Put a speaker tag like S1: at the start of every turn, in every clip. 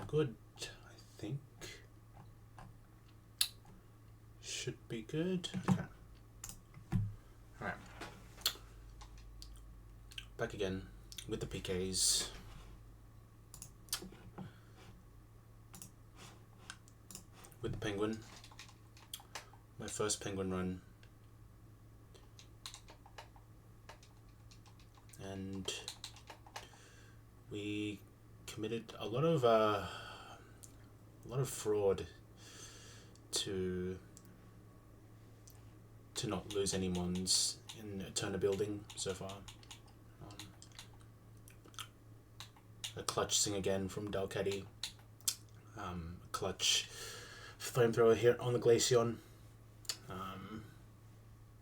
S1: good, I think. Should be good. Okay. Alright. Back again with the PKs. With the penguin. My first penguin run. And we committed a lot of fraud to not lose any mons in Eterna building so far. A clutch sing again from Dalcaddy. Clutch flamethrower here on the Glaceon.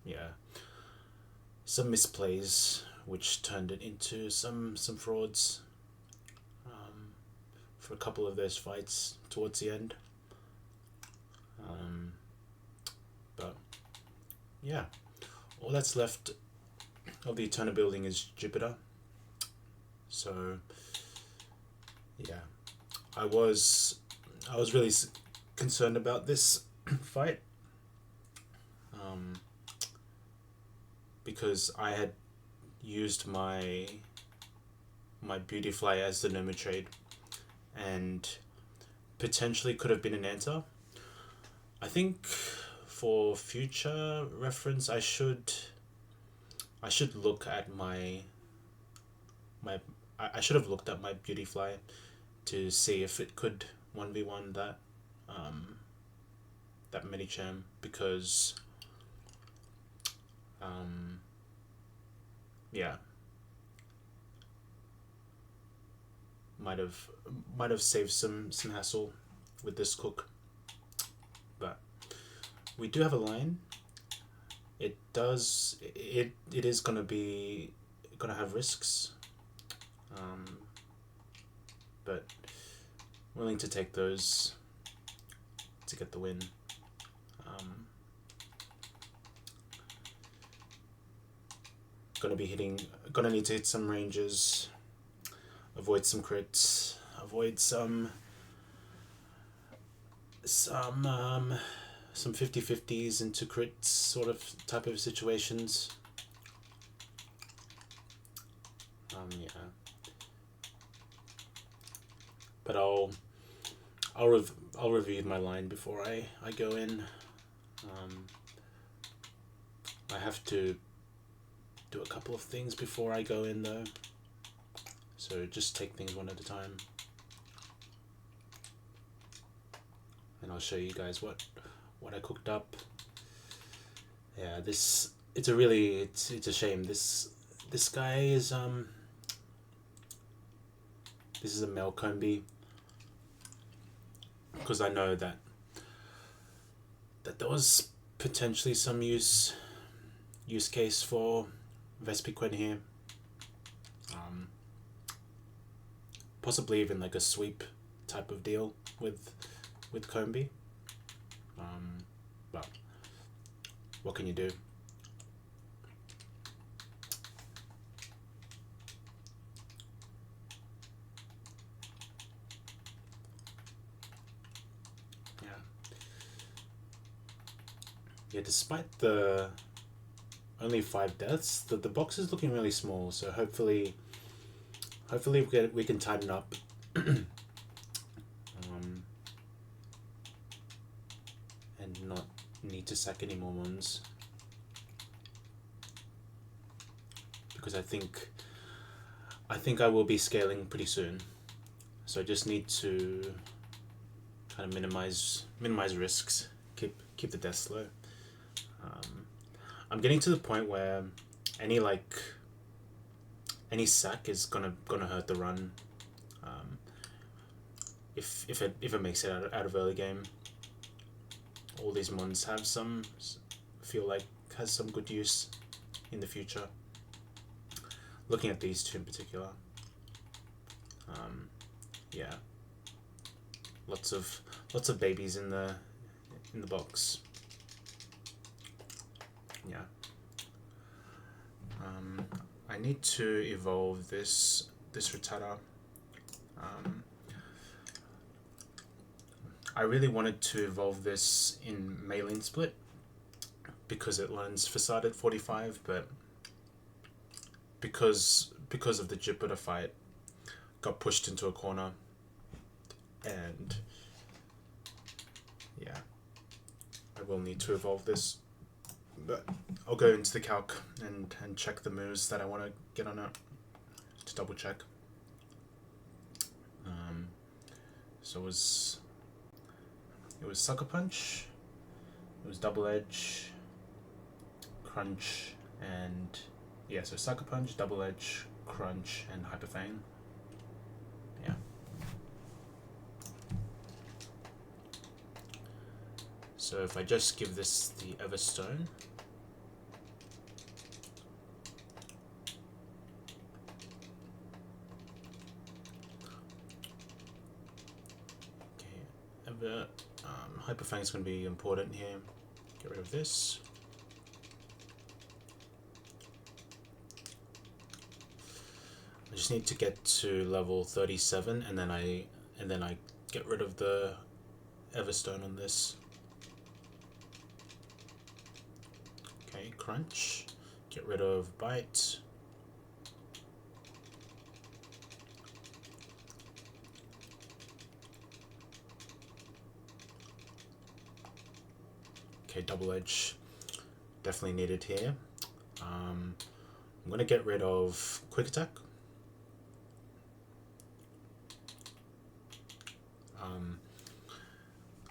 S1: Yeah, some misplays which turned it into some frauds for a couple of those fights towards the end. But yeah, all that's left of the Eterna building is Jupiter. So yeah, I was really concerned about this fight because I had used my Beautyfly as the Noma trade and potentially could have been an answer. I think for future reference I should look at I should have looked at my Beautyfly to see if it could 1v1 that that Medicham, because yeah, might have saved some hassle with this cook. But we do have a line. It is gonna have risks, but willing to take those to get the win. Gonna need to hit some ranges, avoid some crits, avoid some 50-50s into crits sort of type of situations. Yeah. But I'll review my line before I go in. I have to do a couple of things before I go in though, so just take things one at a time, and I'll show you guys what I cooked up. Yeah, it's a shame. This guy is this is a male combi, because I know that there was potentially some use case for Vespiquen here. Possibly even like a sweep type of deal with Combi. But what can you do? Yeah, despite the only 5 deaths, the box is looking really small, so hopefully we can tighten up. And not need to sack any more ones, because I think I will be scaling pretty soon, so I just need to kind of minimize risks, keep the deaths low. I'm getting to the point where any sack is gonna hurt the run. If it makes it out of early game, all these mons have has some good use in the future. Looking at these two in particular, yeah, lots of babies in the box. Yeah. I need to evolve this Rattata. really wanted to evolve this in Maylin Split because it learns Facade at 45, but because of the Jupiter fight, got pushed into a corner, and yeah, I will need to evolve this. But I'll go into the calc and check the moves that I want to get on it to double check. So it was Sucker Punch, it was Double Edge, Crunch, and yeah, so Sucker Punch, Double Edge, Crunch, and Hyperfang. Yeah. So if I just give this the Everstone, Hyperfang is going to be important here. Get rid of this. I just need to get to level 37, and then I get rid of the Everstone on this. Okay, Crunch. Get rid of Bite. Okay, Double Edge, definitely needed here. I'm going to get rid of Quick Attack.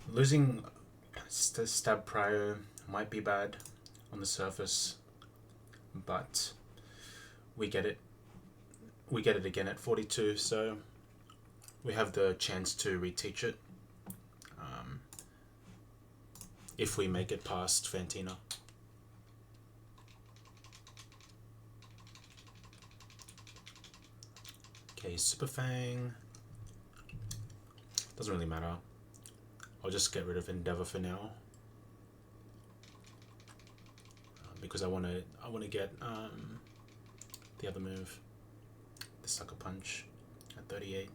S1: Losing Stab Prio might be bad on the surface, but we get it. We get it again at 42, so we have the chance to reteach it. If we make it past Fantina. Okay, Super Fang. Doesn't really matter. I'll just get rid of Endeavor for now. Because I wanna get the other move. The Sucker Punch at 38.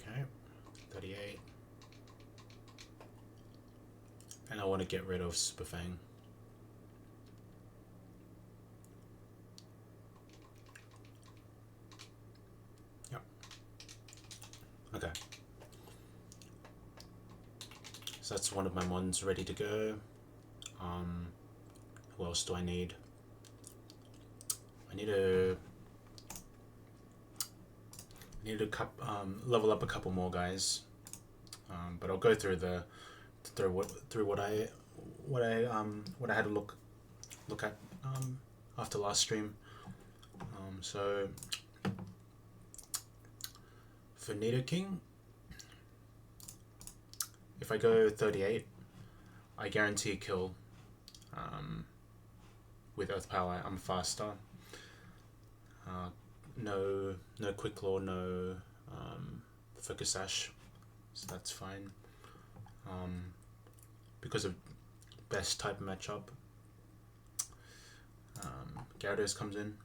S1: Okay, 38. And I want to get rid of Super Fang. Yep. Okay. So that's one of my mons ready to go. Who else do I need? I need to level up a couple more guys, but I'll go through what I had to look at after last stream. So for Nidoking, if I go 38, I guarantee a kill. With Earth Power, I'm faster. No Quick Claw, no Focus Sash, so that's fine. Because of best type matchup, Gyarados comes in.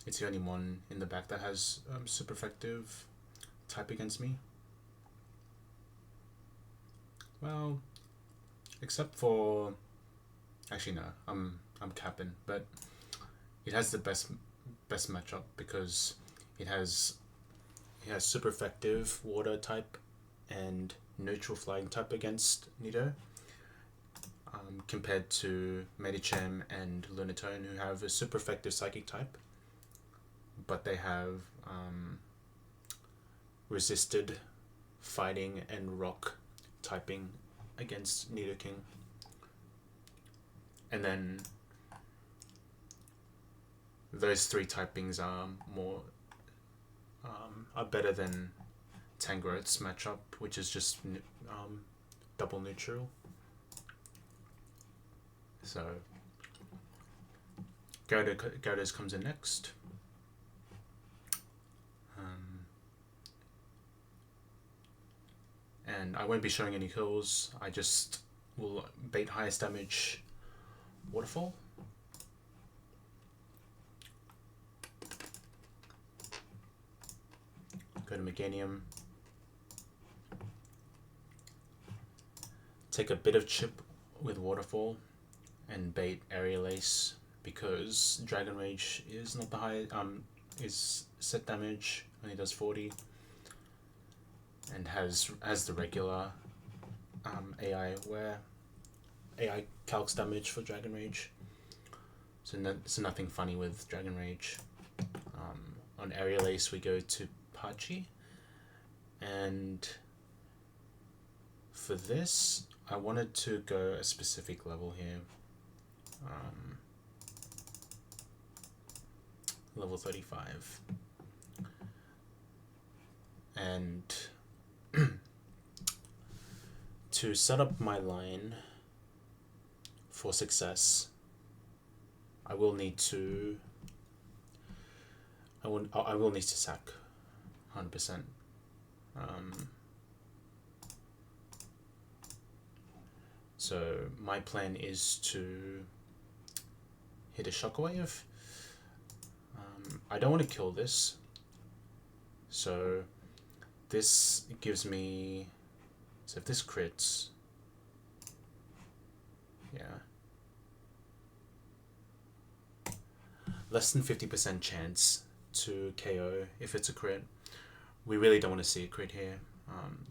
S1: It's the only one in the back that has super effective type against me. Well, except for, actually no, I'm capping, but it has the best matchup because it has super effective water type and neutral flying type against Nido, compared to Medicham and Lunatone, who have a super effective psychic type, but they have resisted fighting and rock typing against Nidoking. And then those three typings are better than Tangrowth's matchup, which is just double neutral. So Gyarados comes in next. And I won't be showing any kills. I just will bait highest damage Waterfall. go to Meganium. Take a bit of chip with Waterfall and bait Aerial Ace because Dragon Rage is not the high is set damage, only does 40, and has the regular AI where AI calcs damage for Dragon Rage. So nothing funny with Dragon Rage. On Aerial Ace we go to Pachi, and for this I wanted to go a specific level here. Level 35. And to set up my line for success, I will need to sack 100%. So my plan is to hit a Shockwave. I don't want to kill this, so this gives me, so if this crits, yeah, less than 50% chance to KO if it's a crit. We really don't want to see a crit here.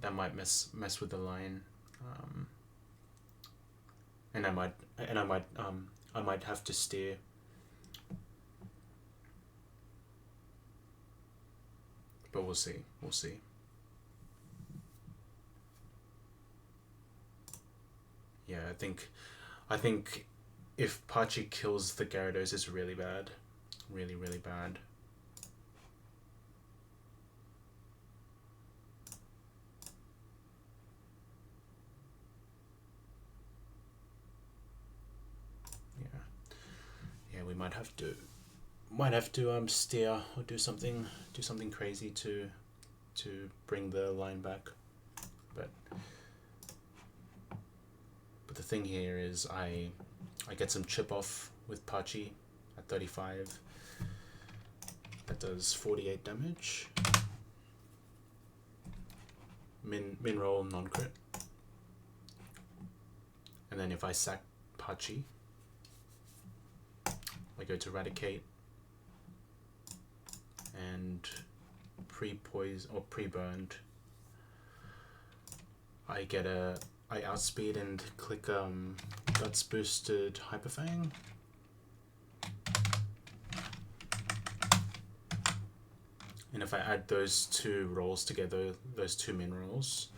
S1: That might mess with the line, and I might have to steer. But we'll see. Yeah, I think if Pachi kills the Gyarados, it's really bad. Really bad. Yeah, we might have to steer or do something crazy to bring the line back. But the thing here is I get some chip off with Pachi at 35. That does 48 damage. Min roll non-crit. And then if I sack Pachi, I go to Eradicate and pre-poise or pre-burned. I outspeed and click Guts boosted Hyper Fang. And if I add those two rolls together, those two min rolls,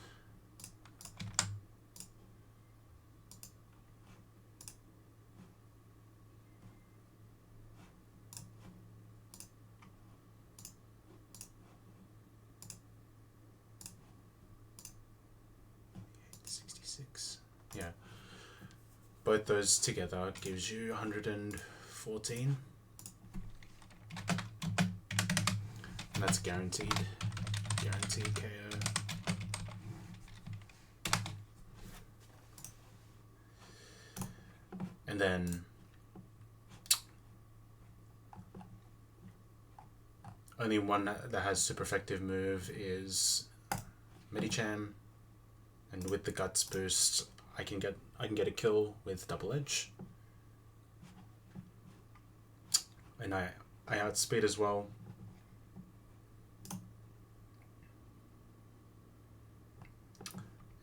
S1: both those together gives you 114. And that's guaranteed KO. And then only one that has super effective move is Medicham, and with the Guts boost I can get a kill with Double Edge, and I outspeed as well.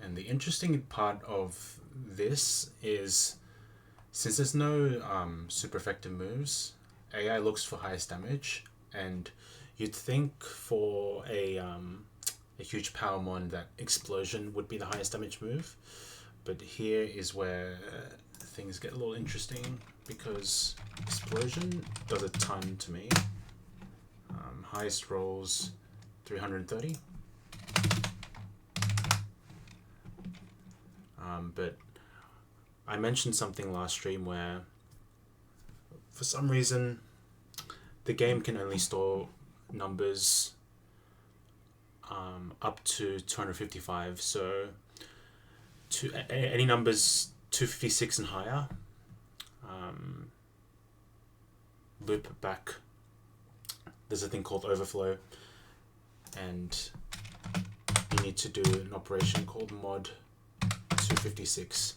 S1: And the interesting part of this is, since there's no super effective moves, AI looks for highest damage, and you'd think for a huge power mon that Explosion would be the highest damage move. But here is where things get a little interesting, because Explosion does a ton to me. Highest rolls 330. But I mentioned something last stream where for some reason the game can only store numbers up to 255, so any numbers 256 and higher loop back. There's a thing called overflow, and you need to do an operation called mod 256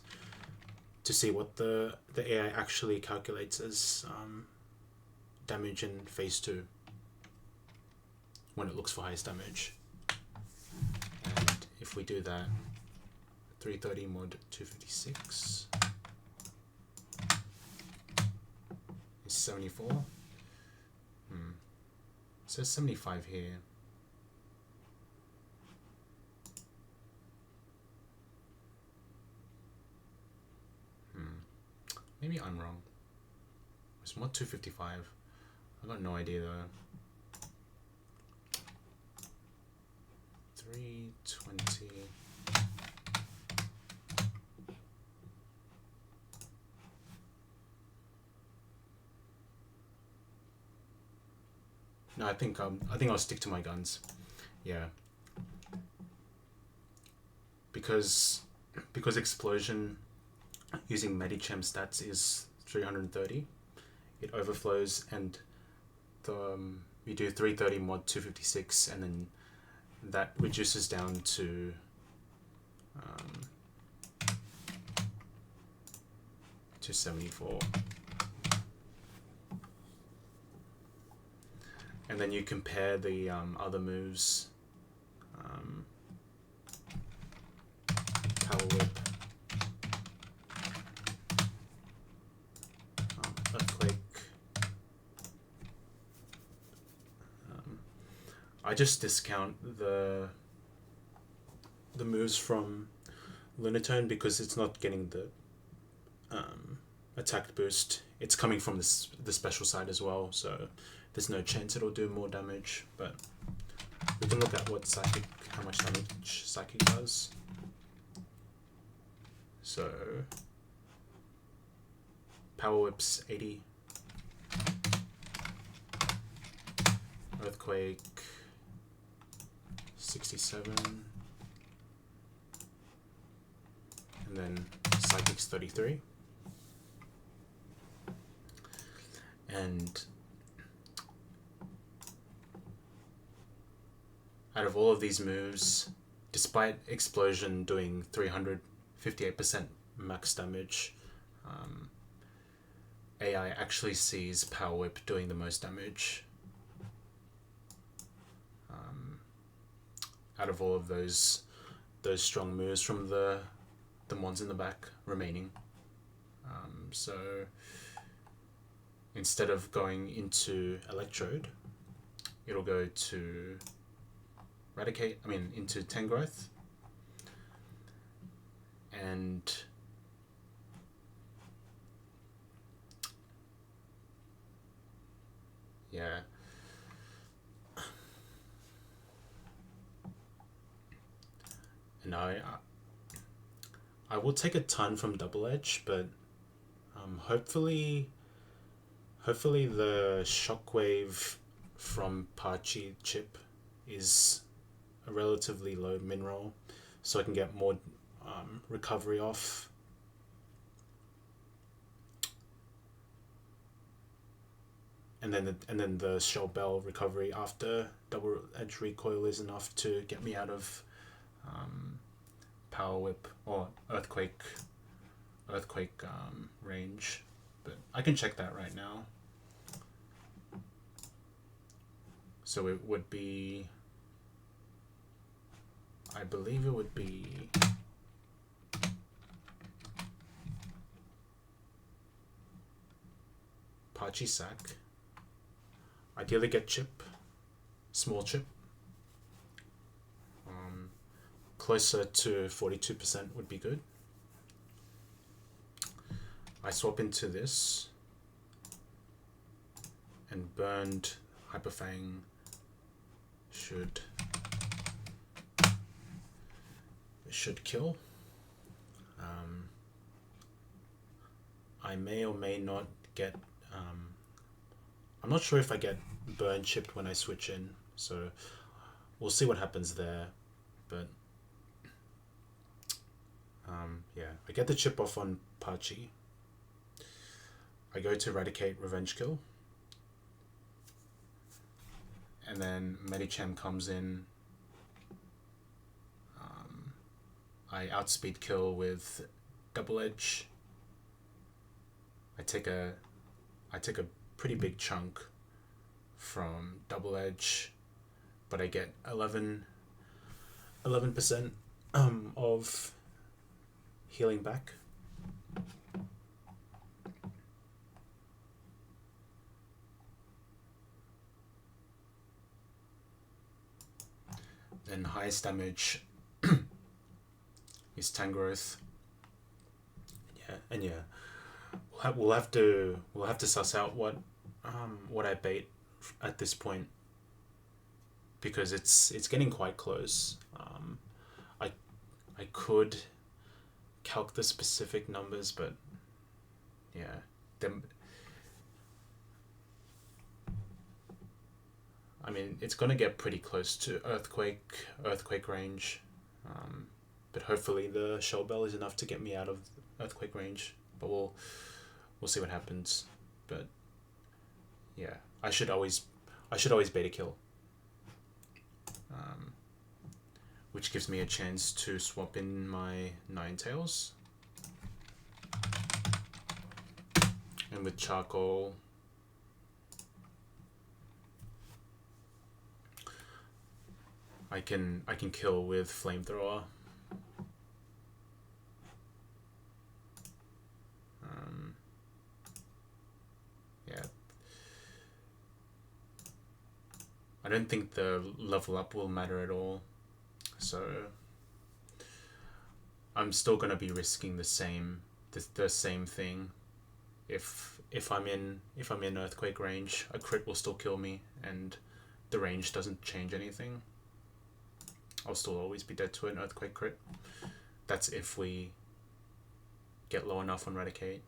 S1: to see what the AI actually calculates as damage in phase 2 when it looks for highest damage. And if we do that, 330 mod 256 is 74. It says 75 here. Maybe I'm wrong. It's mod 255. I got no idea though. 320. No, I think I'll stick to my guns. Yeah. Because explosion using Medichem stats is 330, it overflows, and we do 330 mod 256, and then that reduces down to 74. And then you compare the other moves, Power Whip, Earthquake. I just discount the moves from Lunatone because it's not getting the attack boost. It's coming from the special side as well, so there's no chance it'll do more damage. But we can look at how much damage Psychic does. So Power Whip's 80, Earthquake 67, and then Psychic's 33. And out of all of these moves, despite Explosion doing 358% max damage, AI actually sees Power Whip doing the most damage out of all of those strong moves from the mons in the back remaining. So instead of going into Electrode, it'll go to into Tangrowth, and yeah. And I will take a ton from Double Edge, but hopefully the Shockwave from Pachi chip is a relatively low min roll, so I can get more recovery off. And then the Shell Bell recovery after Double Edge recoil is enough to get me out of Power Whip or Earthquake range. But I can check that right now. So it would be, I believe it would be Pachi Sack. Ideally get chip, small chip. Closer to 42% would be good. I swap into this and burned Hyperfang should kill. I may or may not get I'm not sure if I get burn chipped when I switch in, so we'll see what happens there. But yeah, I get the chip off on Pachi. I go to Eradicate Revenge Kill, and then Medicham comes in. I outspeed kill with double edge. I take a pretty big chunk from double edge, but I get 11% of healing back. Then highest damage is Tangrowth. We'll have to suss out what I bait at this point, because it's getting quite close. I could calc the specific numbers, but yeah, I mean, it's gonna get pretty close to earthquake range, but hopefully the Shell Bell is enough to get me out of earthquake range. But we'll see what happens. But yeah, I should always beta kill, which gives me a chance to swap in my Ninetales, and with Charcoal, I can kill with Flamethrower. Yeah. I don't think the level up will matter at all, so I'm still gonna be risking the same thing. If I'm in earthquake range, a crit will still kill me, and the range doesn't change anything. I'll still always be dead to an earthquake crit. That's if we get low enough on Raticate.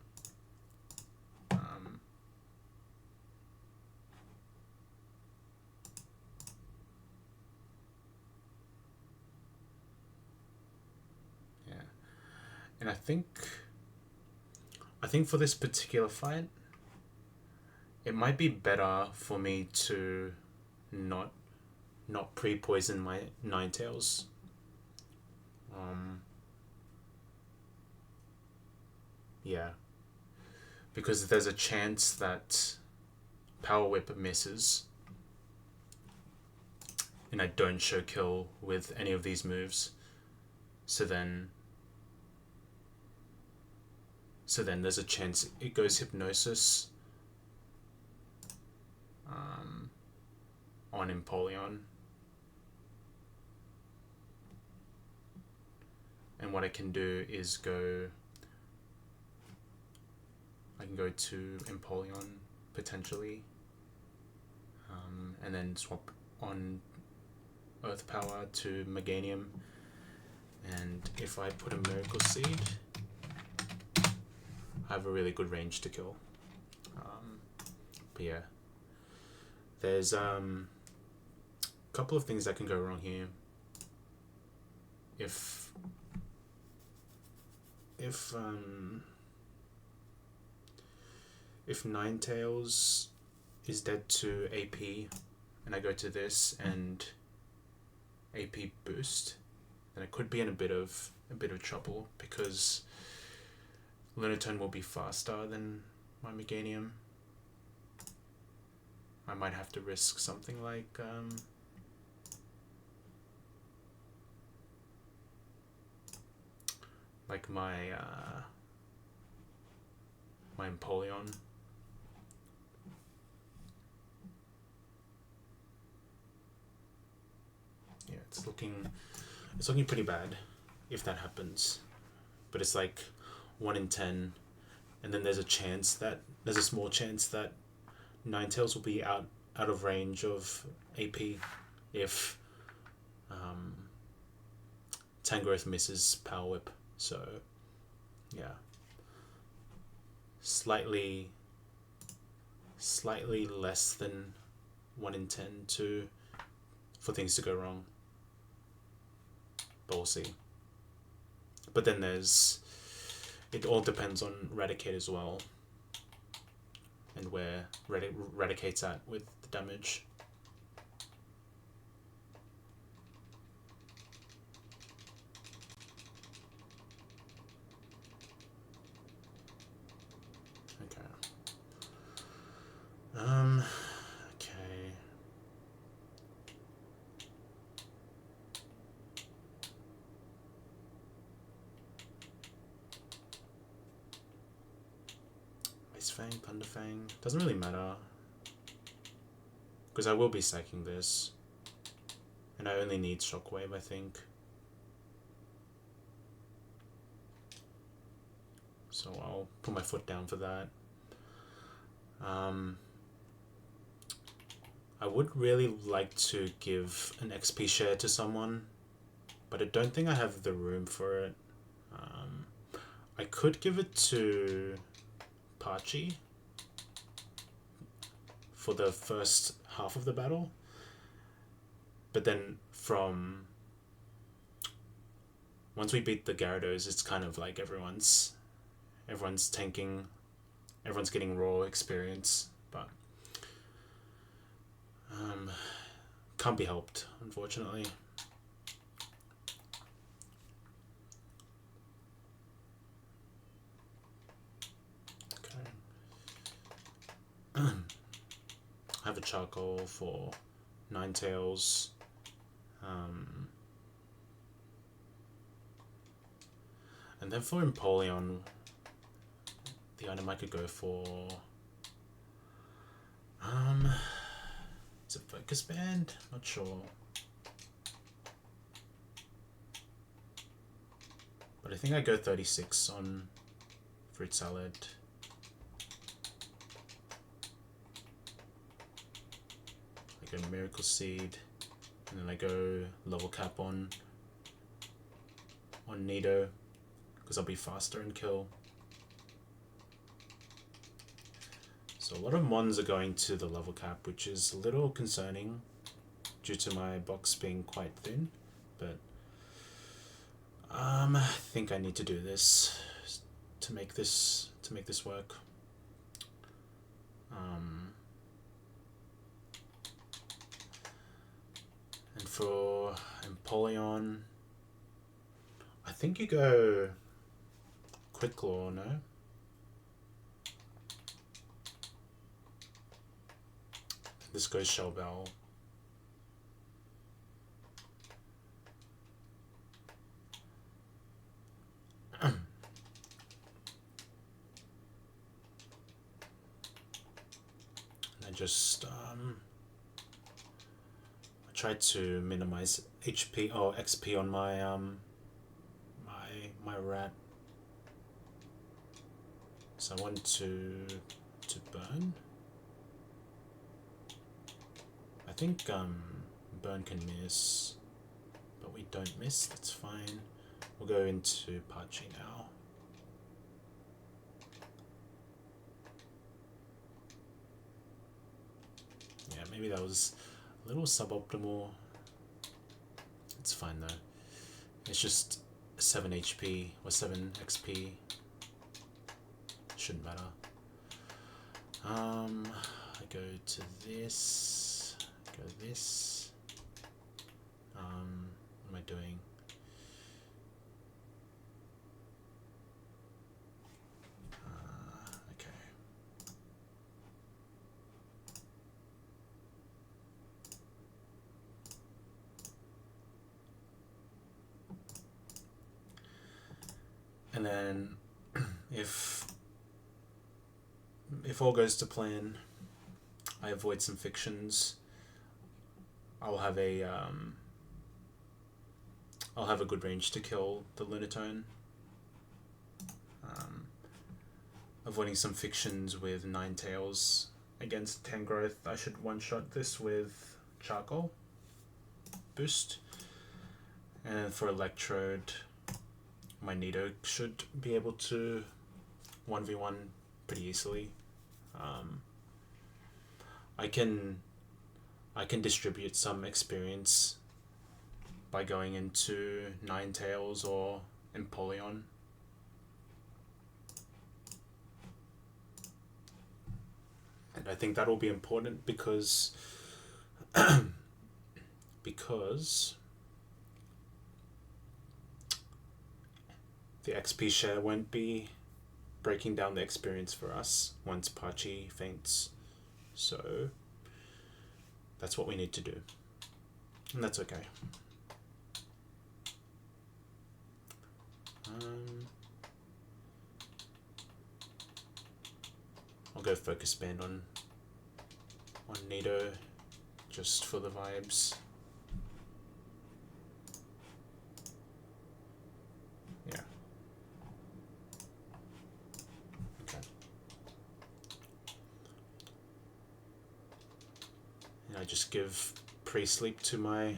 S1: Yeah, and I think for this particular fight, it might be better for me to not pre-poison my Ninetales. Yeah, because there's a chance that Power Whip misses and I don't show kill with any of these moves, so then there's a chance it goes Hypnosis on Empoleon. And what I can do is I can go to Empoleon potentially, and then swap on Earth Power to Meganium, and if I put a Miracle Seed, I have a really good range to kill. But yeah, there's a couple of things that can go wrong here. If Ninetales is dead to AP, and I go to this and AP boost, then I could be in a bit of trouble, because Lunatone will be faster than my Meganium. I might have to risk something like my Empoleon. Yeah, it's looking pretty bad if that happens, but it's like 1 in 10, and then there's a small chance that Ninetales will be out of range of AP if Tangrowth misses Power Whip. So yeah, slightly less than 1 in 10 for things to go wrong, but we'll see. But then it all depends on Raticate as well, and where Raticate's at with the damage. Thunderfang. Doesn't really matter. Because I will be sacking this. And I only need Shockwave, I think. So I'll put my foot down for that. I would really like to give an XP share to someone, but I don't think I have the room for it. I could give it to Pachi for the first half of the battle, but then from once we beat the Gyarados, it's kind of like everyone's tanking, everyone's getting raw experience, but can't be helped, unfortunately. I have a charcoal for Ninetales. And then for Empoleon, the item I could go for... is it Focus Band? Not sure. But I think I go 36 on Fruit Salad. I go Miracle Seed, and then I go Level Cap on Nido, because I'll be faster and kill. So a lot of mons are going to the level cap, which is a little concerning due to my box being quite thin, but I think I need to do this to make this work. And for Empoleon, I think you go Quick Claw, no? This goes Shell Bell. I just I tried to minimize HP or XP on my my rat. So I want to burn. I think burn can miss, but we don't miss, that's fine. We'll go into Pachi now. Yeah, maybe that was a little suboptimal. It's fine though. It's just 7 HP or 7 XP. Shouldn't matter. I go to this. Go this. What am I doing? Okay. And then if all goes to plan, I avoid some fictions, I'll have a good range to kill the Lunatone. Avoiding some fictions with Ninetales against Tangrowth, I should one-shot this with Charcoal boost. And for Electrode, my Nido should be able to 1v1 pretty easily. I can distribute some experience by going into Ninetales or Empoleon. And I think that will be important because because the XP share won't be breaking down the experience for us once Pachi faints. So that's what we need to do. And that's okay. I'll go focus band on Nido just for the vibes. Yeah. Okay. And I just give pre-sleep to my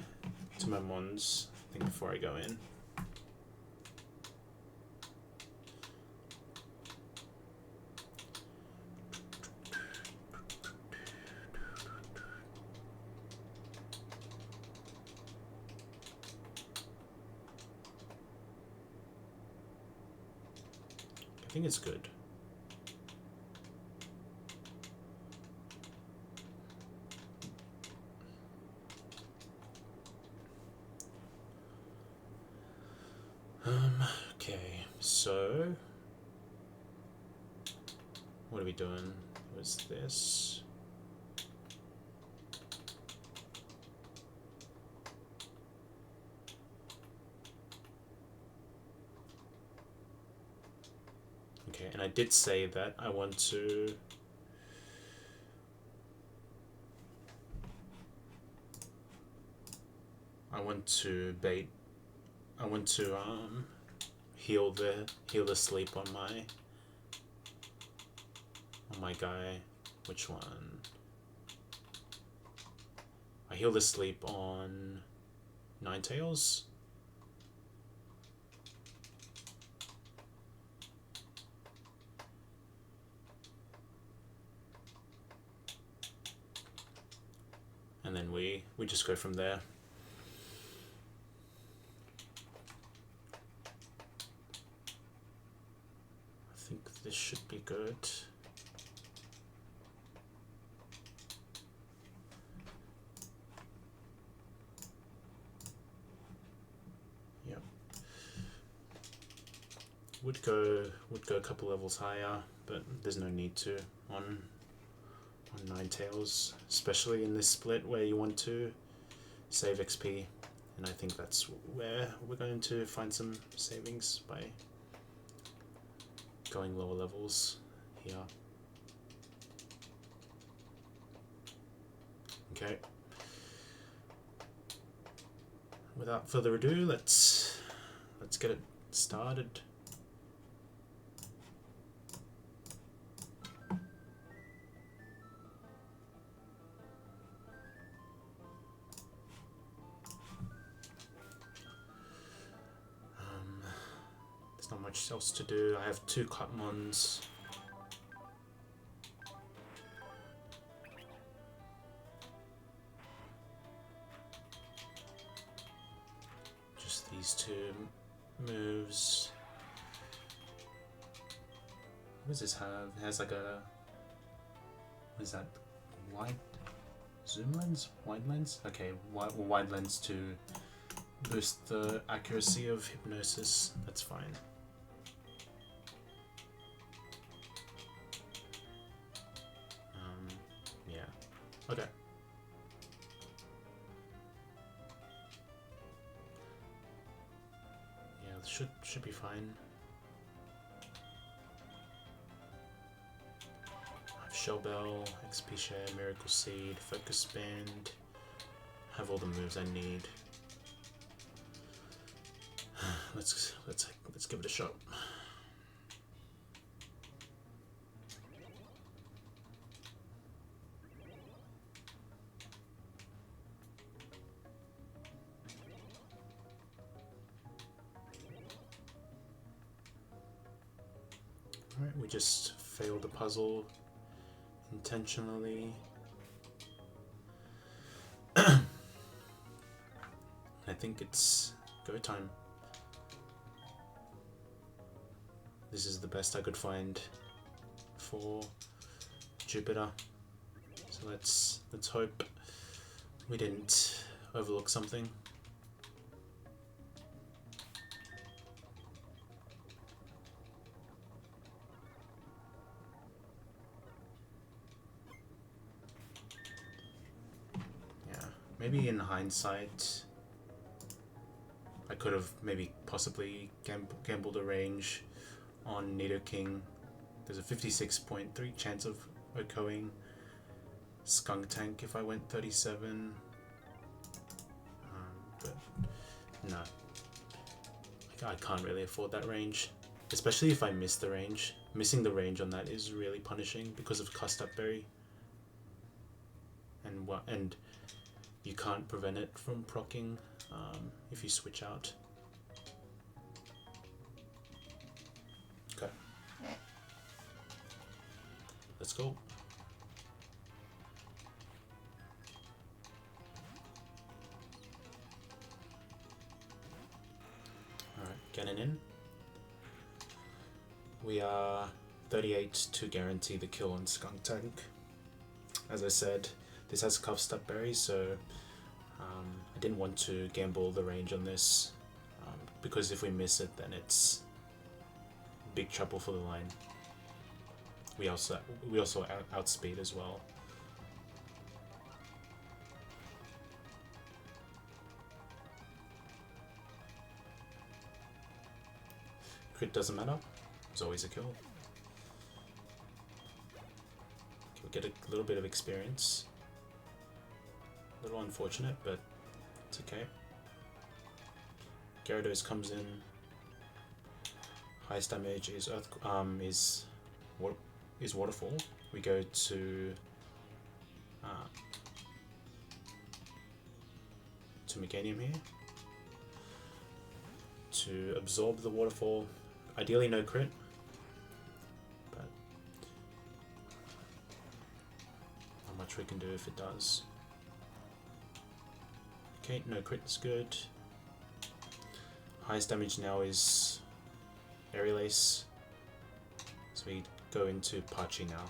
S1: mons, I think, before I go in. I think it's good. Okay, so what are we doing? What's this? Okay, and I did say that I want to bait. I want to heal the sleep on my guy. Which one? I heal the sleep on Ninetales. And then we just go from there. I think this should be good. Yep. Would go a couple levels higher, but there's no need to on Ninetales, especially in this split where you want to save XP, and I think that's where we're going to find some savings by going lower levels here. Okay. Without further ado, let's get it started. Not much else to do. I have 2 Cutmons. Just these 2 moves. What does this have? It has like a... What is that? Wide zoom lens? Wide lens? Okay, wide lens to boost the accuracy of hypnosis. That's fine. Okay. Yeah, this should be fine. I have Shell Bell, XP Share, Miracle Seed, Focus Band. Have all the moves I need. Let's give it a shot. Alright, we just failed the puzzle intentionally. I think it's go time. This is the best I could find for Jupiter. So let's hope we didn't overlook something. Maybe in hindsight, I could have maybe possibly gambled a range on Nido King There's a 56.3 chance of echoing. Skunk Tank if I went 37. But no. I can't really afford that range. Especially if I miss the range. Missing the range on that is really punishing because of Cust Up Berry. And you can't prevent it from proccing if you switch out. Okay. Let's go. Alright, getting in. We are 38 to guarantee the kill on Skunk Tank. As I said, this has Cust Up Berry, so I didn't want to gamble the range on this because if we miss it, then it's big trouble for the line. We also outspeed as well. Crit doesn't matter. It's always a kill. Okay, we get a little bit of experience. A little unfortunate, but it's okay. Gyarados comes in. Highest damage is Waterfall. We go to Meganium here to absorb the Waterfall. Ideally no crit, but not much we can do if it does. Okay, no crit is good. Highest damage now is Aerial Ace, so we go into Pachi now.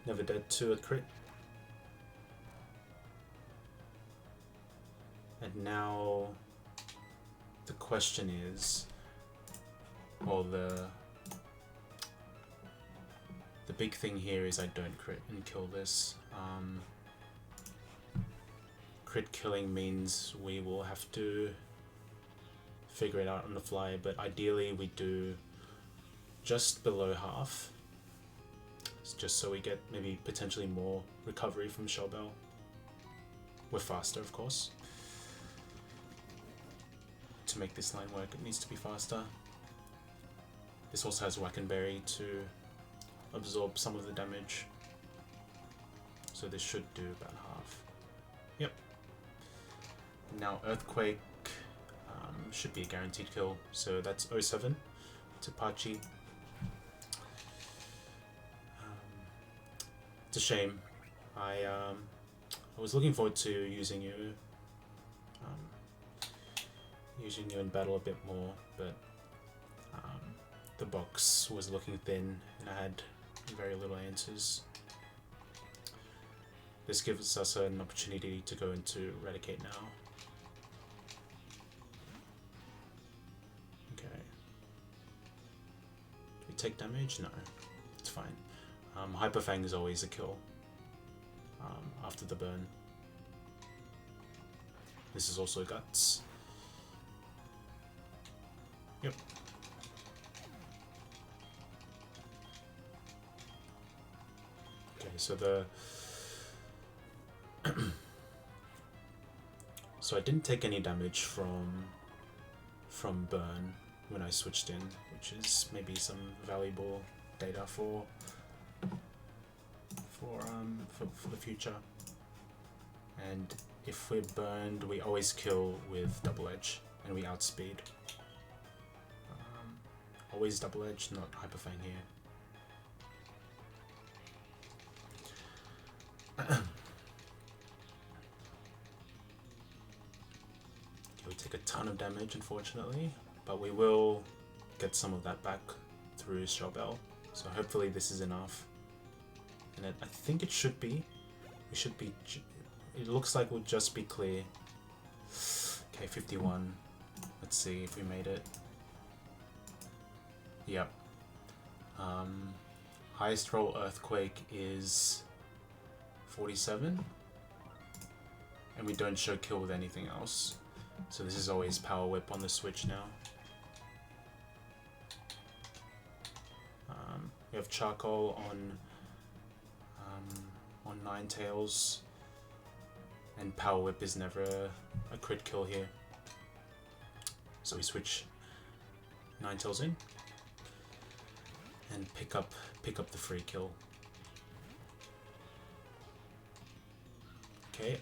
S1: Never dead to a crit. And now the question is, or the big thing here is I don't crit and kill this. Crit killing means we will have to figure it out on the fly, but ideally we do just below half. It's just so we get maybe potentially more recovery from Shell Bell. We're faster, of course. To make this line work, it needs to be faster. This also has Wackenberry to absorb some of the damage. So this should do about half. Yep. Now Earthquake should be a guaranteed kill. So that's 07 to Pachi. It's a shame. I was looking forward to using you in battle a bit more, but the box was looking thin and I had very little answers. This gives us an opportunity to go into Eradicate now. Okay. Do we take damage? No, it's fine. Hyper Fang is always a kill after the burn. This is also Guts. Yep. Okay, so so I didn't take any damage from burn when I switched in, which is maybe some valuable data for the future. And if we're burned, we always kill with double edge and we outspeed. Always double edge, not Hyper Fang here. Okay, we take a ton of damage, unfortunately, but we will get some of that back through Shell Bell. So hopefully this is enough. And I think it should be. We should be. It looks like we'll just be clear. Okay, 51. Let's see if we made it. Yep. Highest roll Earthquake is 47. And we don't show kill with anything else. So this is always Power Whip on the Switch now. We have Charcoal on Ninetales, and Power Whip is never a crit kill here. So we switch Ninetales in and pick up the free kill. Okay.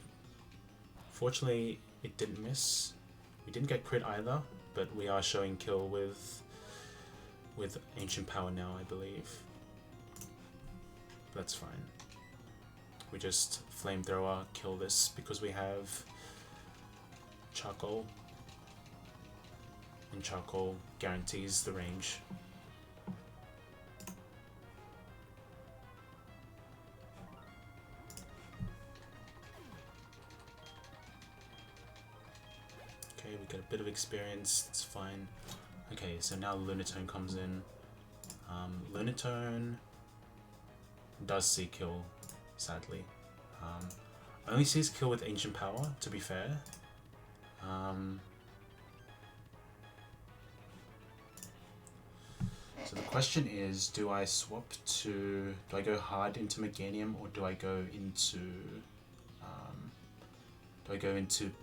S1: Fortunately, it didn't miss. We didn't get crit either, but we are showing kill with Ancient Power now, I believe. That's fine. We just Flamethrower kill this because we have Charcoal, and Charcoal guarantees the range. Okay, we get a bit of experience, it's fine. Okay, so now Lunatone comes in. Lunatone does see kill, sadly. Only sees kill with Ancient Power, to be fair. So the question is, do I go hard into Meganium, or do I go into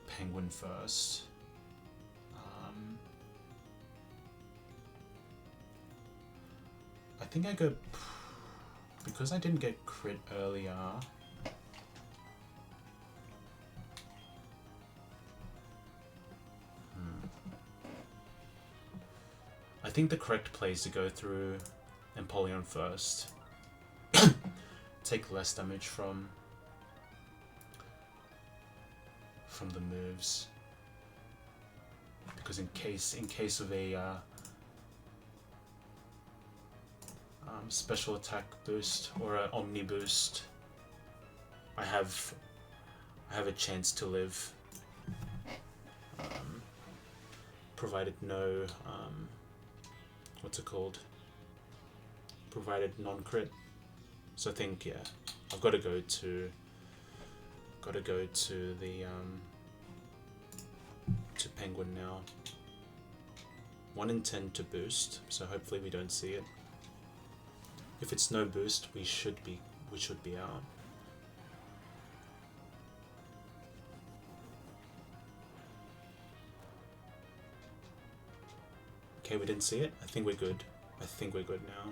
S1: Penguin first? I think I go, because I didn't get crit earlier. I think the correct play is to go through Empoleon first. Take less damage from the moves, because in case of a special attack boost or an Omni boost, I have a chance to live, provided no provided non-crit. So I think, yeah, I've got to go to the to Penguin now. 1 in 10 to boost, so hopefully we don't see it. If it's no boost, we should be out. Okay, we didn't see it. I think we're good. I think we're good now.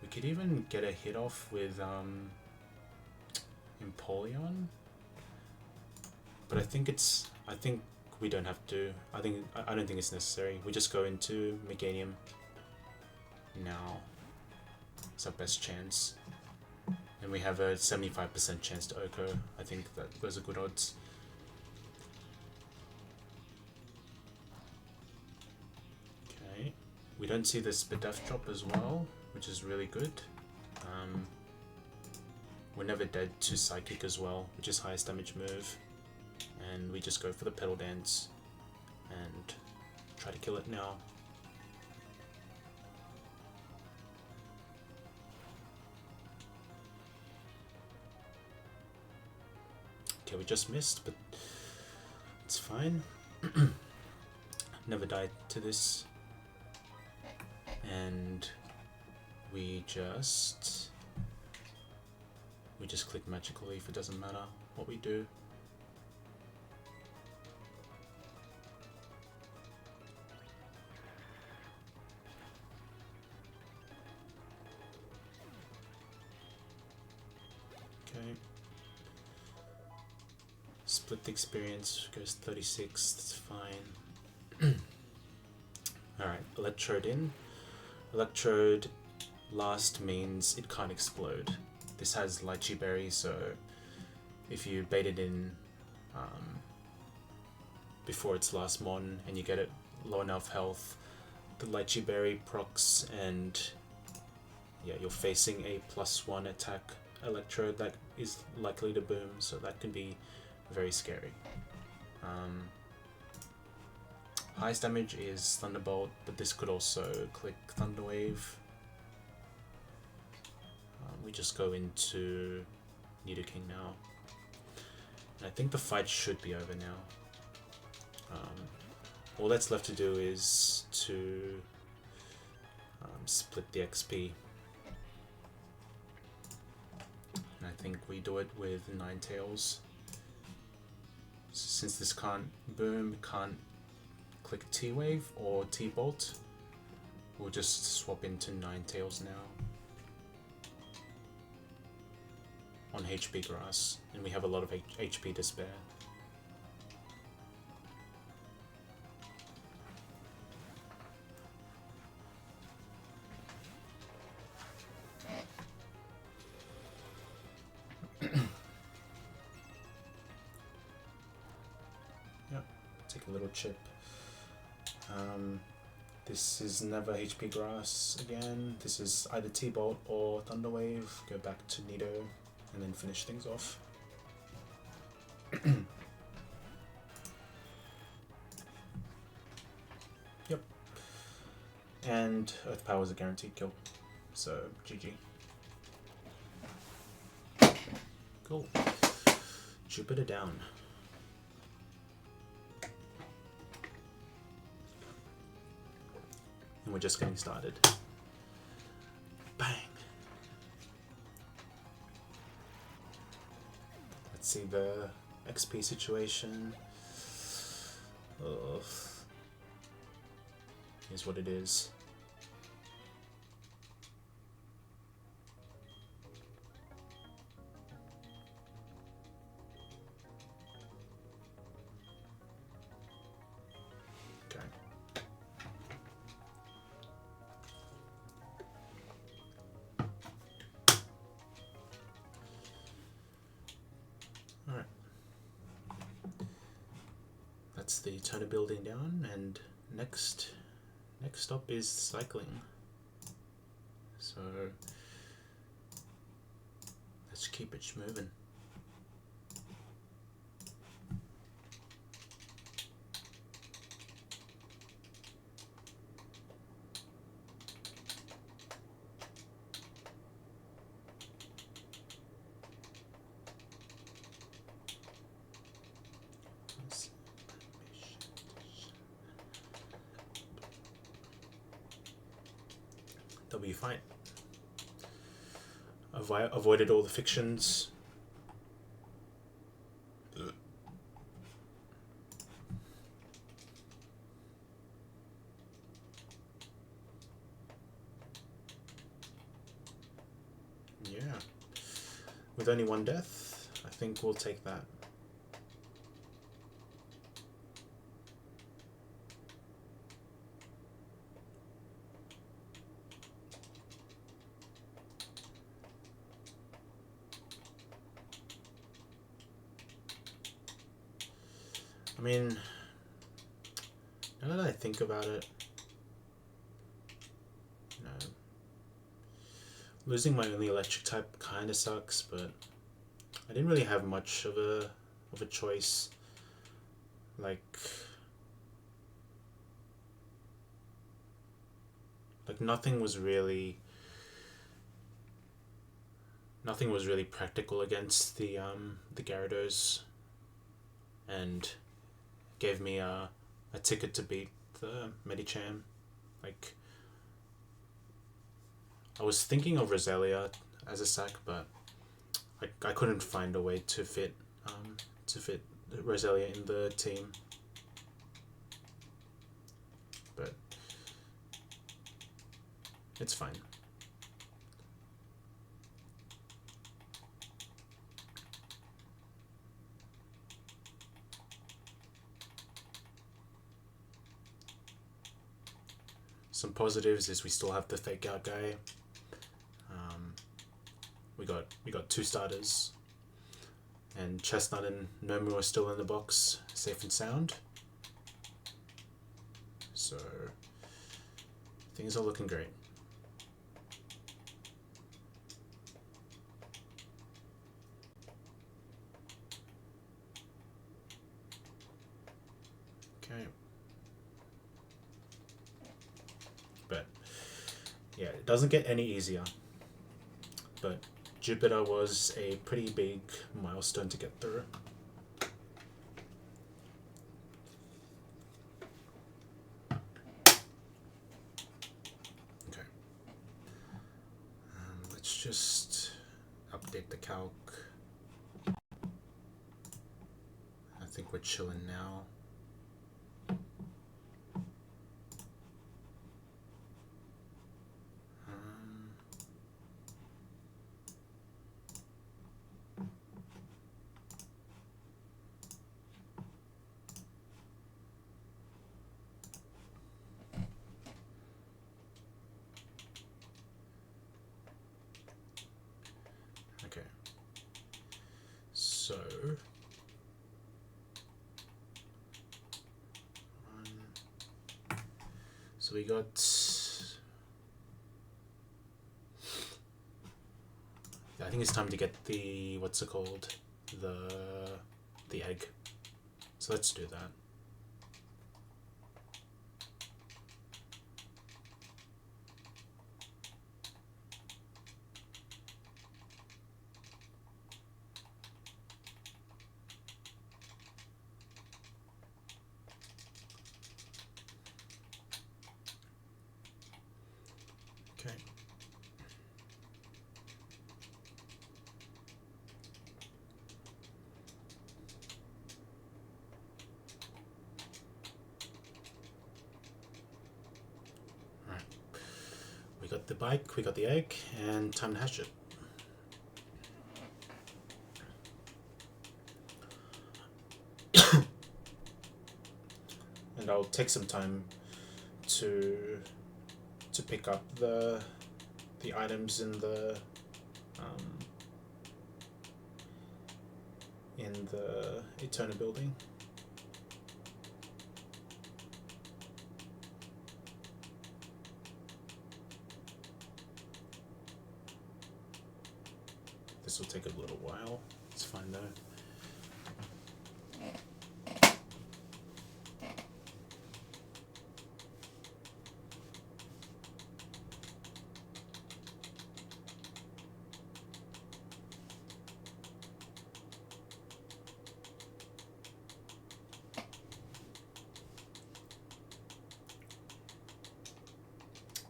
S1: We could even get a hit off with Empoleon, but I think we don't have to. I don't think it's necessary. We just go into Meganium now. It's our best chance, and we have a 75% chance to Oko. I think those are good odds. Okay, we don't see the Spadef drop as well, which is really good. We're never dead to Psychic as well, which is highest damage move. And we just go for the Petal Dance and try to kill it now. Okay, we just missed, but it's fine. Never died to this. And we just click Magical Leaf. It doesn't matter what we do. Okay. Split the experience goes 36. That's fine. Alright, Electrode in. Electrode last means it can't explode. This has Lychee Berry, so if you bait it in before its last mon and you get it low enough health, the Lychee Berry procs, and yeah, you're facing a +1 attack Electrode that is likely to boom, so that can be very scary. Highest damage is Thunderbolt, but this could also click Thunderwave. We just go into Nidoking now. I think the fight should be over now. All that's left to do is to split the XP. And I think we do it with Ninetales. Since this can't boom, can't click T-Wave or T-Bolt, we'll just swap into Ninetales now. On HP Grass, and we have a lot of HP to spare. Yep, take a little chip. This is never HP Grass again. This is either T-Bolt or Thunderwave. Go back to Nido and then finish things off. Yep. And Earth Power is a guaranteed kill. So, GG. Cool. Jupiter down. And we're just getting started. Bang! Let's see the XP situation. Ugh. Here's what it is. Okay. Alright. That's the turn of building down, and next up is cycling. So let's keep it moving. They'll be fine. Avoided all the fictions. Yeah. With only one death, I think we'll take that. I mean, now that I think about it, you know, losing my only electric type kind of sucks, but I didn't really have much of a choice. Like nothing was really practical against the Gyarados, and gave me a ticket to beat the Medicham. Like, I was thinking of Roselia as a sack, but I couldn't find a way to fit Roselia in the team. But it's fine. Some positives is we still have the fake out guy. We got two starters, and Chestnut and Nomu are still in the box, safe and sound. So things are looking great. Okay. But yeah, it doesn't get any easier. But Jupiter was a pretty big milestone to get through. let's just update the calc. I think we're chilling now. Okay, so we got, I think it's time to get the, what's it called, the egg. So let's do that. Okay. Alright. We got the bike, we got the egg, and time to hash it. And I'll take some time to pick up the items in the Eterna building. This will take a little while. It's fine though.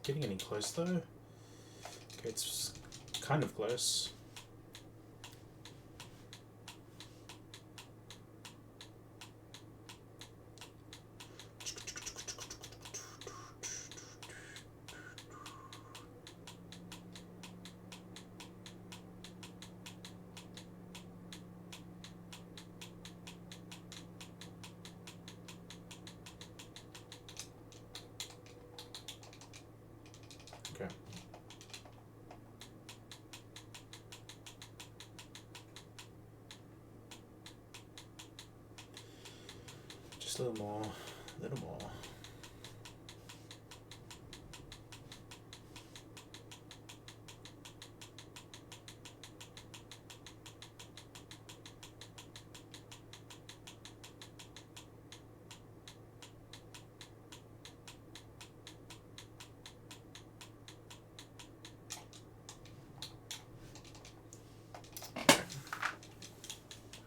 S1: Getting any close though? Okay, it's kind of close. Okay. Just a little more, a little more.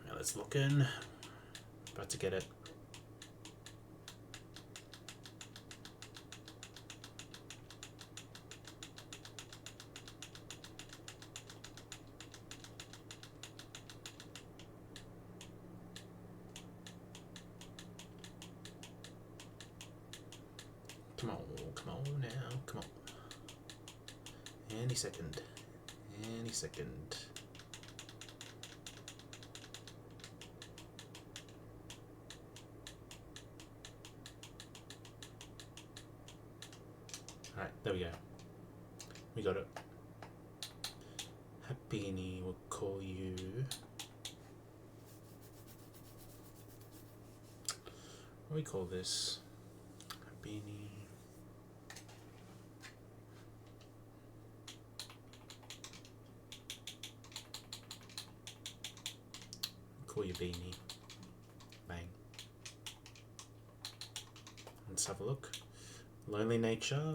S1: Now let's look in. About to get it. Come on now, come on. Any second, any second. Alright, there we go. We got it. Happini will call you. What do we call this? Happini. Call you Beanie. Bang. Let's have a look. Lonely nature.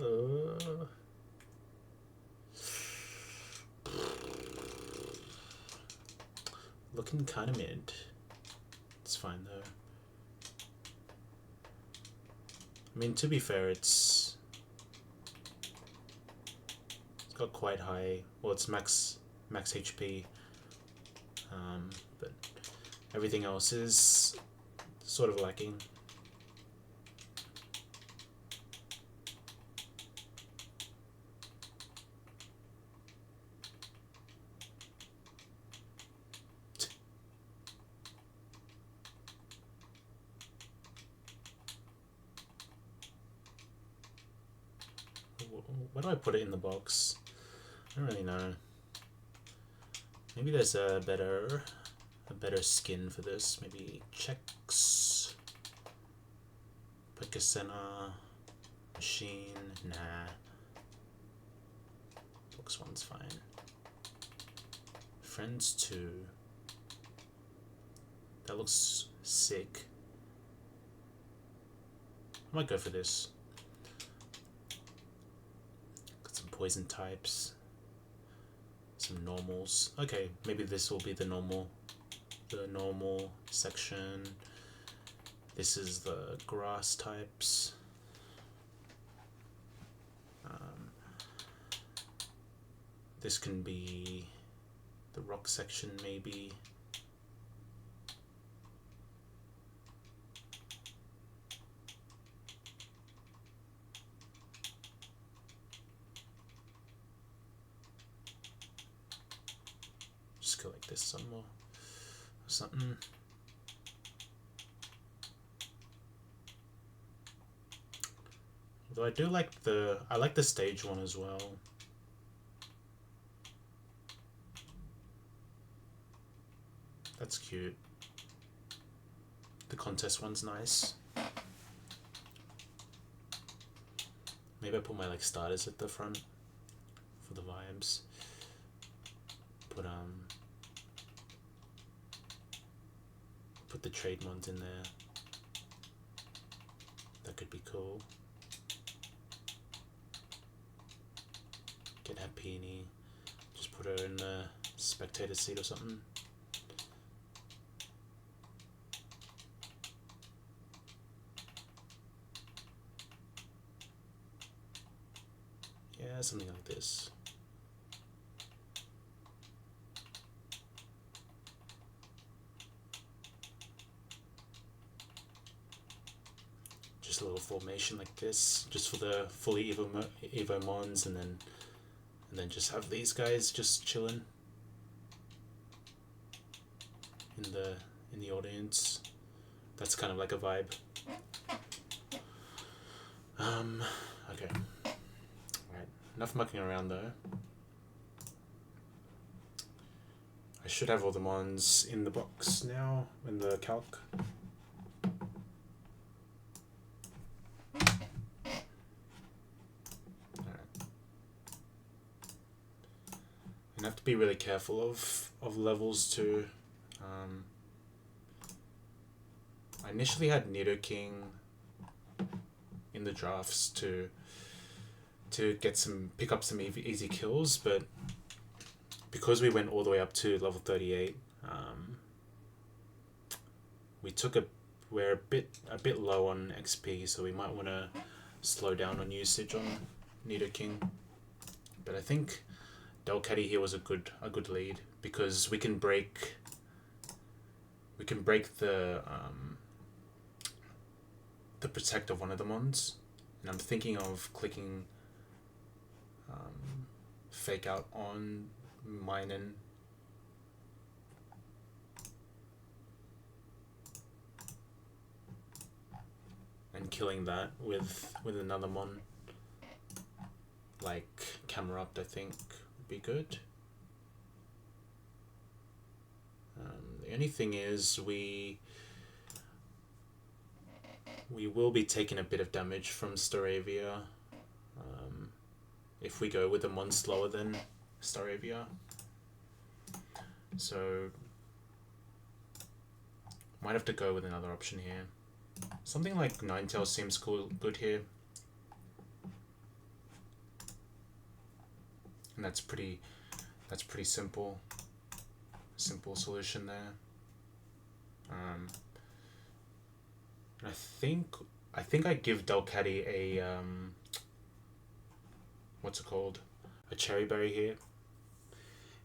S1: Looking kind of mid. It's fine though. I mean, to be fair, it's got quite high. Well, it's max HP, but everything else is sort of lacking. Where do I put it in the box? I don't really know. Maybe there's a better skin for this. Maybe checks, Pick a center, machine. Nah. Box 1's fine. Friends 2. That looks sick. I might go for this. Got some poison types. Some normals. Okay, maybe this will be the normal section. This is the grass types. This can be the rock section maybe. Just go like this some more or something. Though I do like the stage one as well. That's cute. The contest one's nice. Maybe I put my like starters at the front for the vibes. Put the trade ones in there. That could be cool. Get Happini. Just put her in the spectator seat or something. Yeah, something like this. Just a little formation like this, just for the fully Evo Mons, and then just have these guys just chilling in the audience. That's kind of like a vibe. Okay. Alright, enough mucking around though. I should have all the Mons in the box now, in the calc. And have to be really careful of levels too. I initially had Nidoking in the drafts to pick up some easy kills, but because we went all the way up to level 38, we're a bit low on XP, so we might want to slow down on usage on Nidoking. But I think Delcatty here was a good lead, because we can break the protect of one of the Mons, and I'm thinking of clicking fake out on Minun. And killing that with another Mon, like Camerupt, I think would be good. The only thing is we will be taking a bit of damage from Staravia if we go with a Mon slower than Staravia. So might have to go with another option here. Something like Ninetales seems good here. And that's pretty simple. Simple solution there. I think I give Delcatty a what's it called? a cherry berry here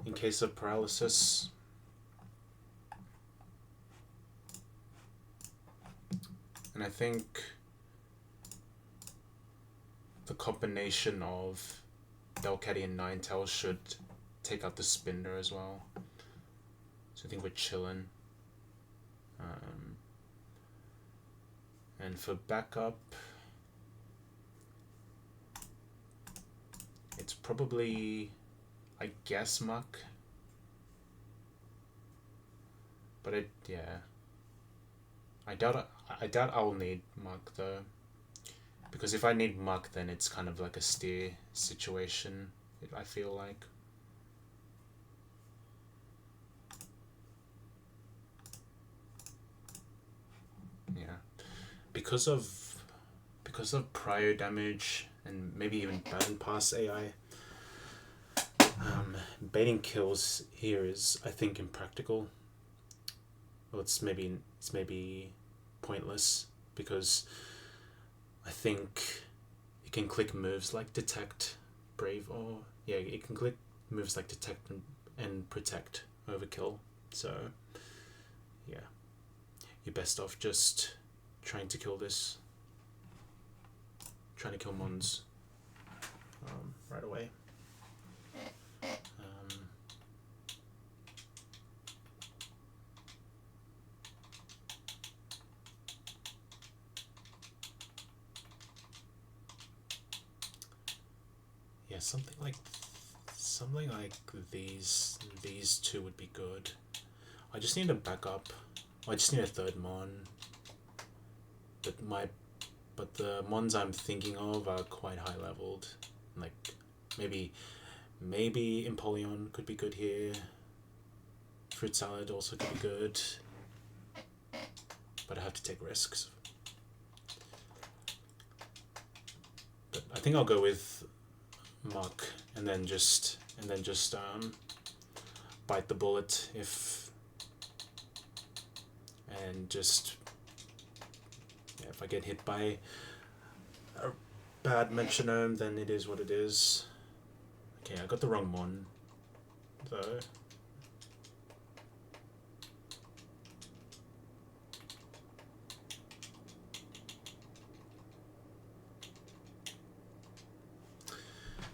S1: in case of paralysis. And I think the combination of Delcatty and Ninetales should take out the Spinner as well. So I think we're chilling. And for backup, it's probably, I guess, Muck. But I doubt I'll need Muck though. Because if I need Muck, then it's kind of like a steer situation, I feel like. Yeah. Because of prior damage and maybe even burn pass AI, baiting kills here is, I think, impractical. Well, it's maybe pointless, because I think it can click moves like Detect, Brave, or yeah, it can click moves like Detect and Protect overkill. So yeah, you're best off just trying to kill this, trying to kill Mons right away. Yeah, something like these two would be good. I just need a backup. I just need a third Mon. But the Mons I'm thinking of are quite high leveled. Like maybe Empoleon could be good here. Fruit Salad also could be good. But I have to take risks. But I think I'll go with Muck and then just bite the bullet if I get hit by a bad metronome, then it is what it is. Okay, I got the wrong one though.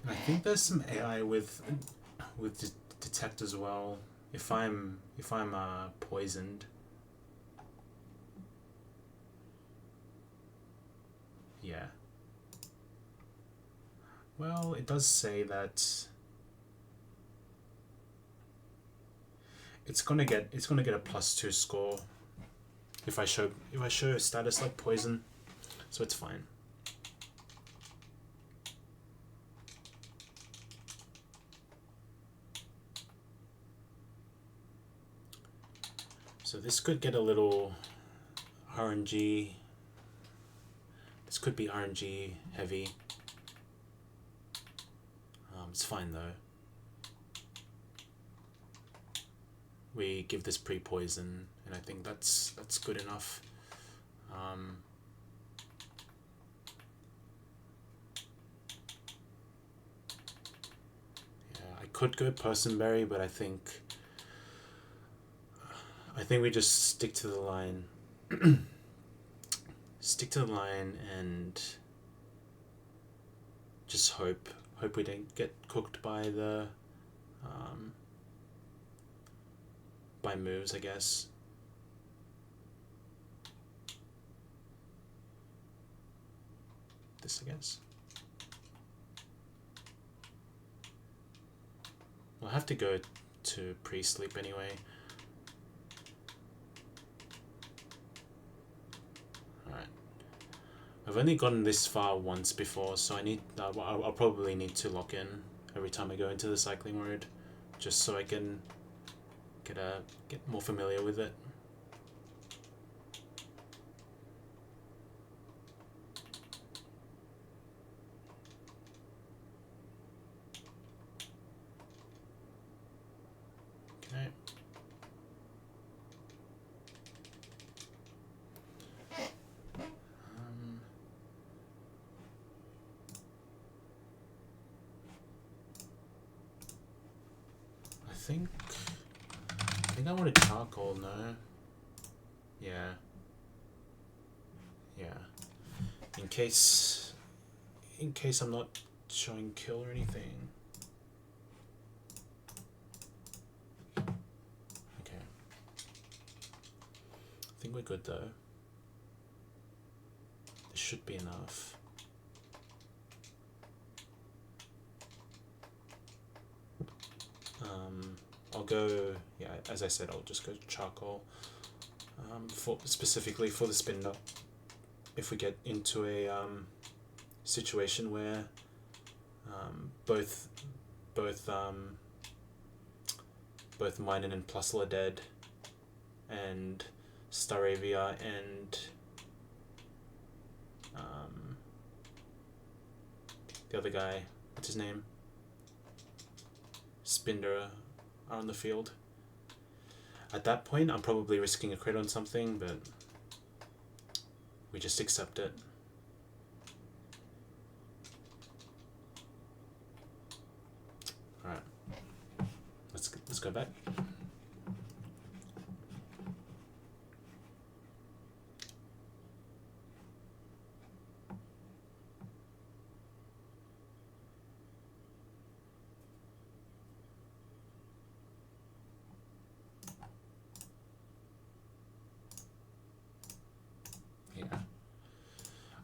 S1: I think there's some AI with Detect as well. If I'm poisoned. Yeah. Well, it does say that it's gonna get a +2 score if I show a status like poison, so it's fine. So this could get a little RNG. This could be RNG heavy. It's fine though. We give this pre-poison, and I think that's good enough. Yeah, I could go Personberry, but I think we just stick to the line. Stick to the line and just hope we don't get cooked by the by moves, I guess. This, I guess. We'll have to go to pre-sleep anyway. Alright. I've only gotten this far once before, so I'll probably need to lock in every time I go into the cycling mode, just so I can get more familiar with it. Okay. think I want to charcoal, no? Yeah. Yeah. In case I'm not showing kill or anything. Okay. I think we're good though. This should be enough. I'll go, yeah, as I said, I'll just go charcoal specifically for the spinner. If we get into a situation where both Minun and Plusle are dead, and Staravia and the other guy, what's his name? Spinder are on the field. At that point, I'm probably risking a crit on something, but we just accept it. Alright. Let's go back.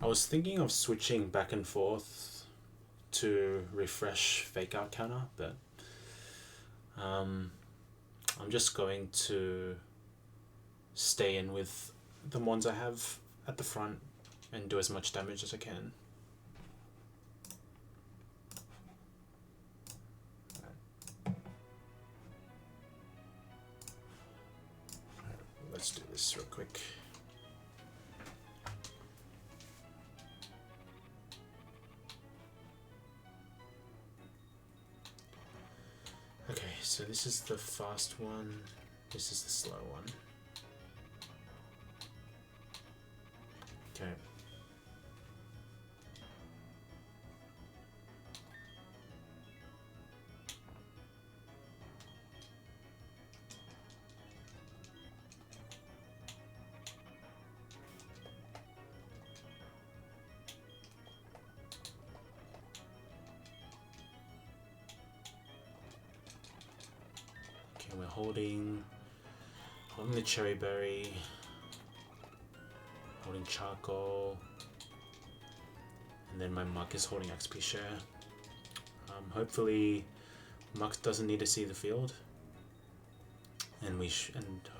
S1: I was thinking of switching back and forth to refresh fake out counter, but I'm just going to stay in with the mons I have at the front and do as much damage as I can. Alright, let's do this real quick. Okay, so this is the fast one, this is the slow one. Okay. We're holding the cherry berry, holding charcoal, and then my muck is holding XP share. Hopefully muck doesn't need to see the field, and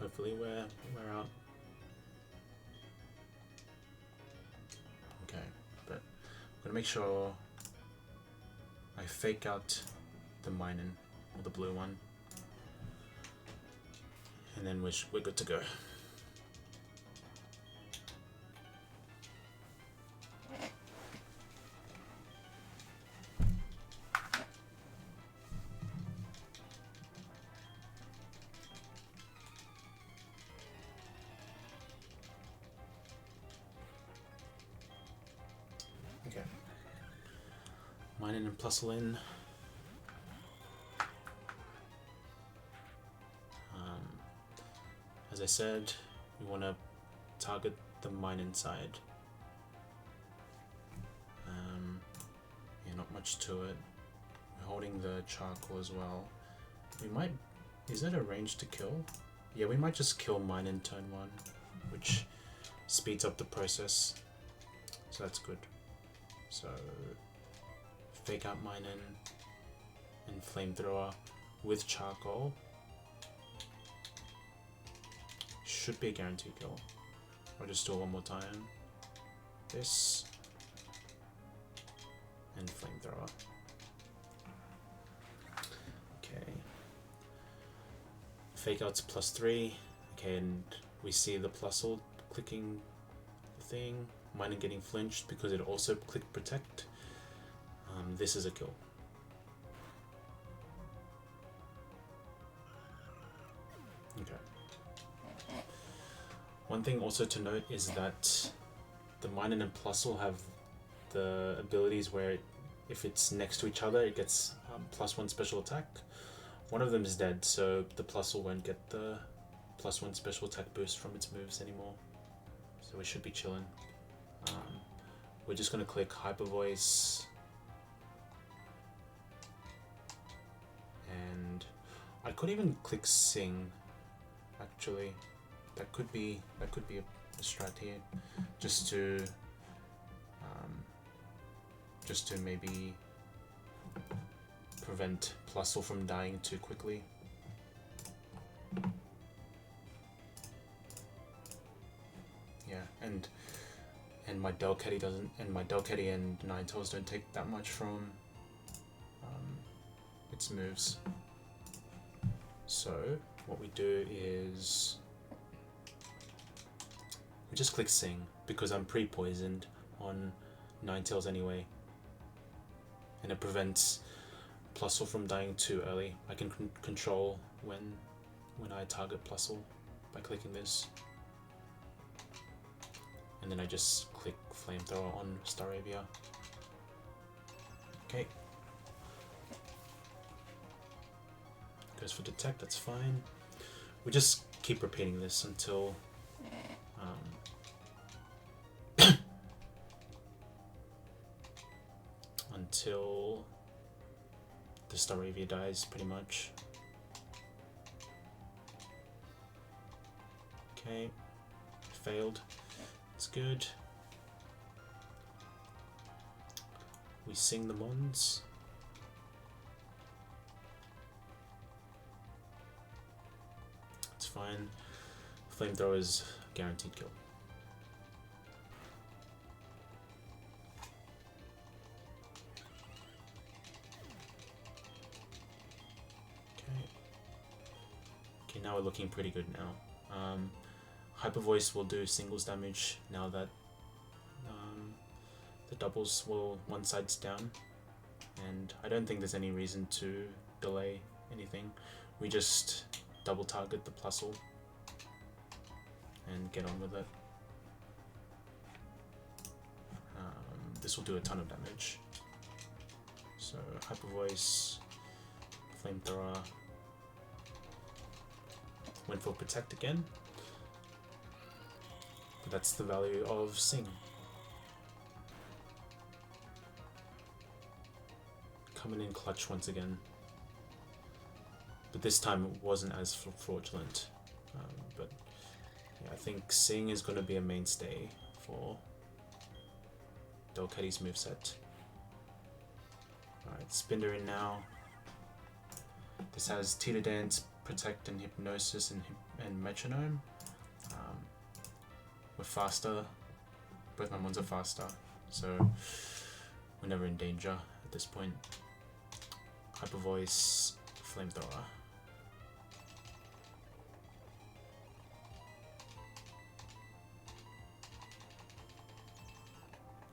S1: hopefully we're out. Okay, but I'm gonna make sure I fake out the Minun, or the blue one. And then we're good to go. Okay. Minun and Plusle in. As I said, we want to target the Minun side. Yeah, not much to it. We're holding the charcoal as well. We might... Is that a range to kill? Yeah, we might just kill Minun turn 1, which speeds up the process. So that's good. So, fake out Minun and Flamethrower with charcoal. Should be a guaranteed kill. I'll just do it one more time. This and Flamethrower. Okay. Fake out's +3. Okay, and we see the Plusle clicking the thing. Minun getting flinched because it also clicked protect. This is a kill. Okay. One thing also to note is that the Minun and Plusle have the abilities where if it's next to each other, it gets +1 special attack. One of them is dead, so the Plusle won't get the +1 special attack boost from its moves anymore. So we should be chilling. We're just gonna click Hyper Voice, and I could even click Sing. Actually, that could be a strat here, just to maybe prevent Plusle from dying too quickly. Yeah, and my Delcatty doesn't, and my Delcatty and Ninetales don't take that much from its moves. So what we do is we just click Sing, because I'm pre-poisoned on Ninetales anyway, and it prevents Plusle from dying too early. I can control when I target Plusle by clicking this, and then I just click Flamethrower on Staravia. Okay. Goes for Detect, that's fine. We just keep repeating this until until the Staravia dies, pretty much. Okay, failed. It's good. We sing the Mons. It's fine. Flamethrower is guaranteed kill. Okay, now we're looking pretty good now. Hyper Voice will do singles damage now that the doubles will one side's down, and I don't think there's any reason to delay anything. We just double target the Plusle and get on with it. This will do a ton of damage. So Hyper Voice, Flamethrower, went for Protect again. But that's the value of Sing. Coming in clutch once again. But this time it wasn't as fraudulent. But yeah, I think Sing is going to be a mainstay for Delcatty's moveset. Alright, Spinner in now. This has Teeter Dance, Protect, and Hypnosis, and Metronome. We're faster. Both my Mons are faster, so we're never in danger at this point. Hyper Voice, Flamethrower.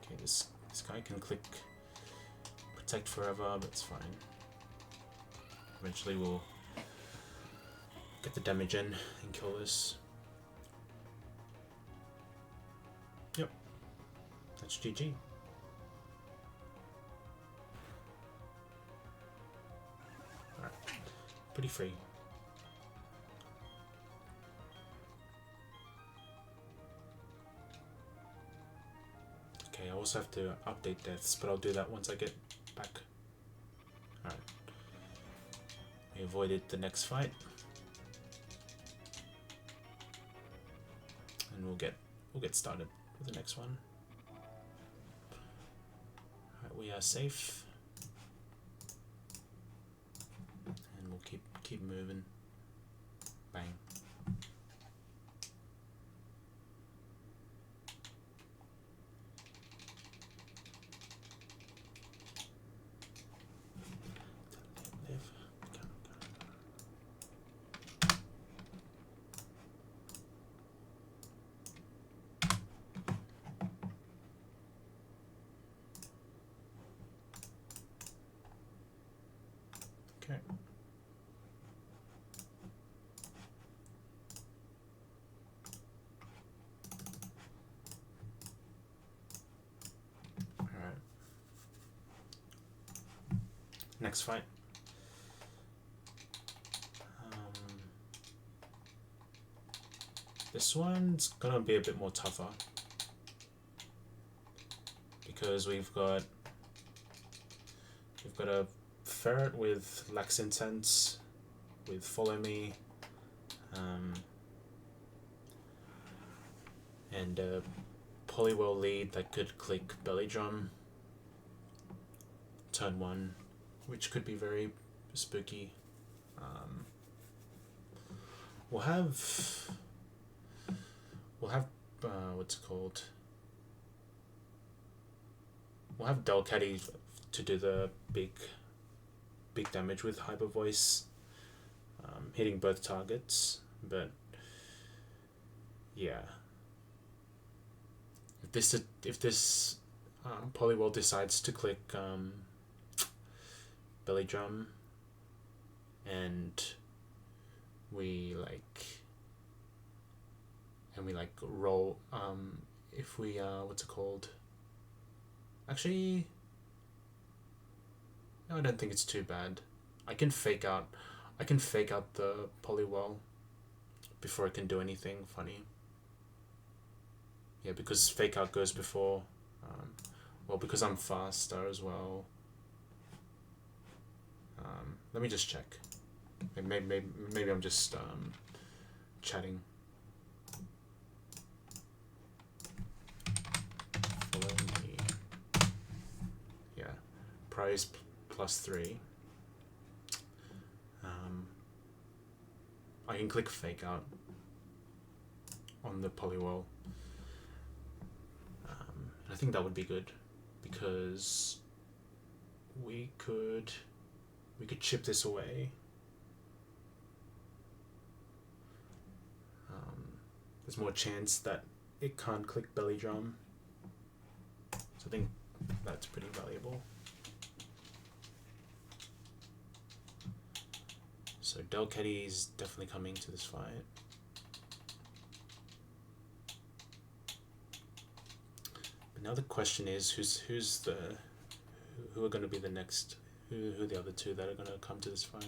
S1: Okay, this guy can click Protect forever, but it's fine. Eventually we'll get the damage in and kill this. Yep, that's GG. Alright, pretty free. Okay, I also have to update deaths, but I'll do that once I get back. Alright. We avoided the next fight. And we'll get started with the next one. Alright, we are safe. And we'll keep moving. Bang. Okay. All right. Next fight. This one's gonna be a bit more tougher because we've got a ferret with Lax Incense, with Follow Me, and a Polywell lead that could click Belly Drum turn 1, which could be very spooky. We'll have what's it called? We'll have Delcatty to do the big damage with Hyper Voice, hitting both targets. But yeah, if this Polywell decides to click Belly Drum, and we roll, if we what's it called? Actually, no, I don't think it's too bad. I can fake out the Polywell before it can do anything funny. Yeah, because fake out goes before, well, because I'm faster as well. Let me just check. Maybe I'm just chatting. Follow me. Yeah, prize +3. I can click fake out on the Polywell. I think that would be good because we could chip this away. There's more chance that it can't click Belly Drum, so I think that's pretty valuable. So Delcatty's definitely coming to this fight. But now the question is, who are going to be the next? Who are the other two that are going to come to this fight?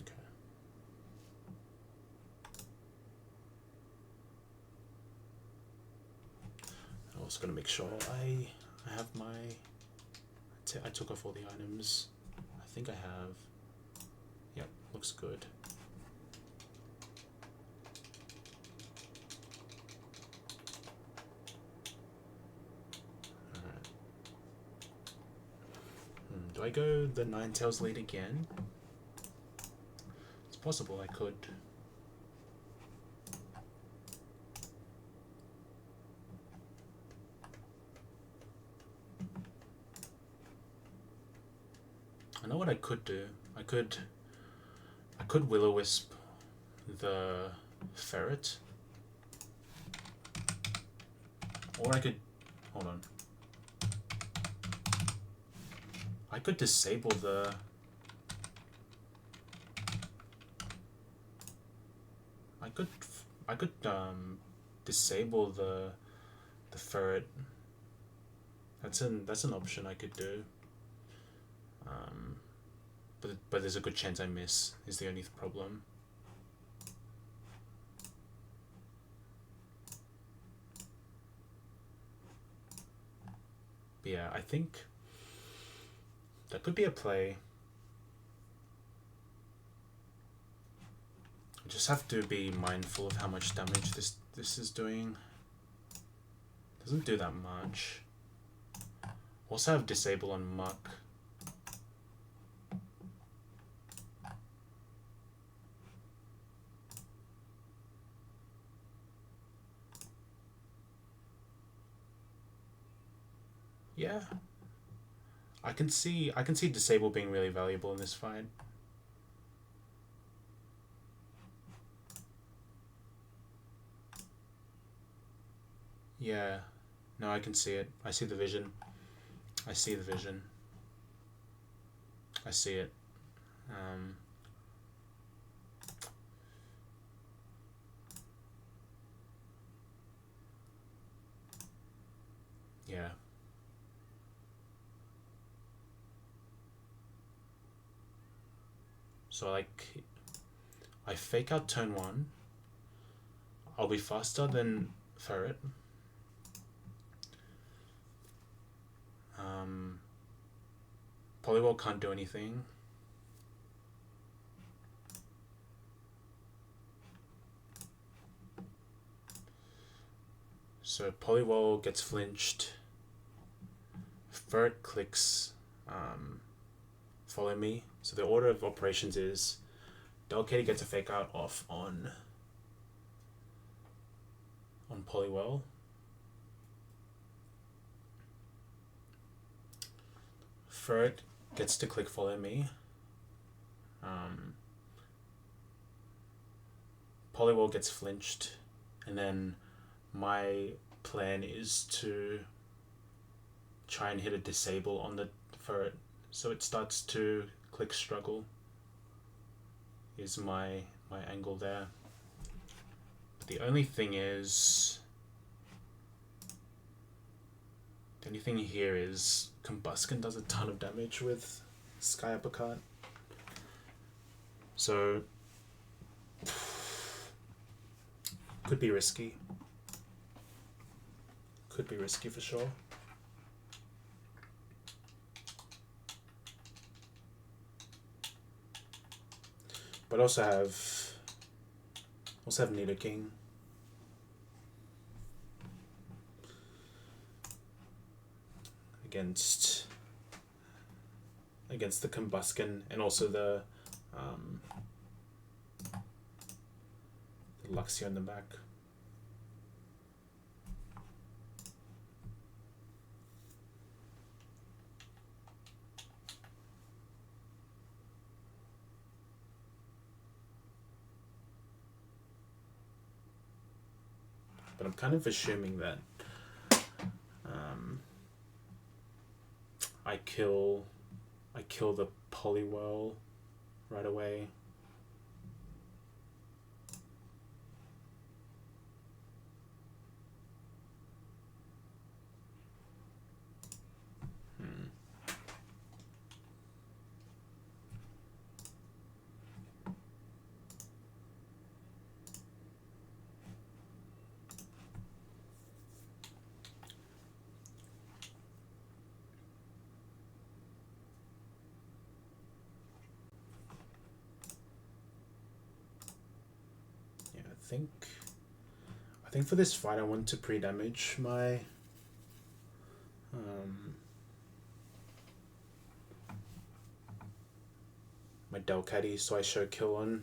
S1: Okay. I'm also going to make sure I have my... I took off all the items. I think I have. Yep, looks good. Alright. Do I go the Ninetales lead again? It's possible I could. I know what I could do. I could Will-O-Wisp the ferret, or I could, hold on. I could disable the. I could disable the ferret. That's an option I could do. But there's a good chance I miss, is the only problem. But yeah, I think that could be a play. I just have to be mindful of how much damage this is doing. Doesn't do that much. Also have disable on Muck. Yeah, I can see disable being really valuable in this fight. Yeah, no, I can see it. I see the vision. I see the vision. I see it. Yeah. So like, I fake out turn 1. I'll be faster than Ferret. Polywall can't do anything. So Polywall gets flinched. Ferret clicks follow me. So the order of operations is Delcatty gets a fake out off on Polywall. Ferret gets to click follow me. Polywall gets flinched, and then my plan is to try and hit a disable on the Ferret, so it starts to click struggle. Is my angle there. But the only thing here is Combuskin does a ton of damage with Sky Uppercut. So could be risky. Could be risky for sure. But also have PKing. Against the Combuskin, and also the Luxio in the back. But I'm kind of assuming that I kill the Polywall right away. I think for this fight I want to pre-damage my my Delcatty, so I show kill on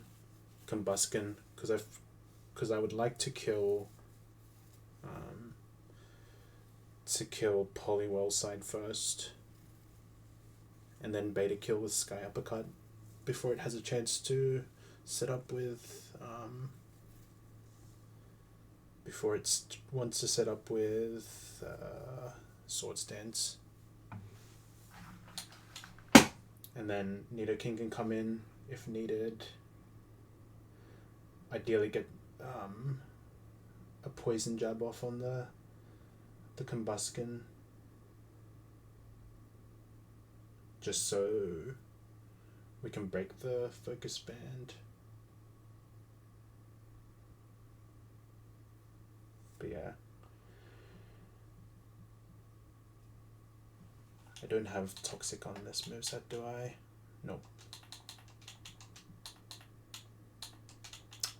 S1: Combuskin, because I would like to kill Polywall side first, and then beta kill with Sky Uppercut before it has a chance to set up with before it wants to set up with Swords Dance. And then Nidoking can come in if needed. Ideally get a poison jab off on the Combuskin, just so we can break the focus band. But yeah, I don't have Toxic on this moveset, do I? Nope.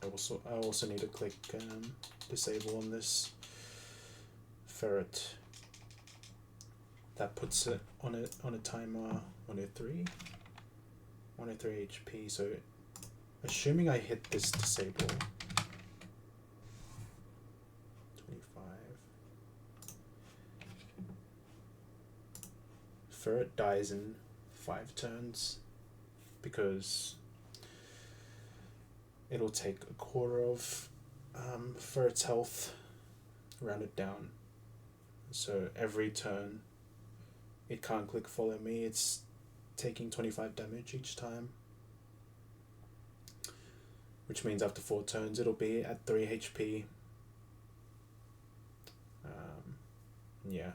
S1: I also need to click disable on this Ferret. That puts it on a timer 103 HP. So assuming I hit this disable, 25. Ferret dies in 5 turns because it'll take a quarter of Ferret's health rounded down. So every turn it can't click follow me, it's taking 25 damage each time, which means after 4 turns it'll be at 3 HP. Yeah.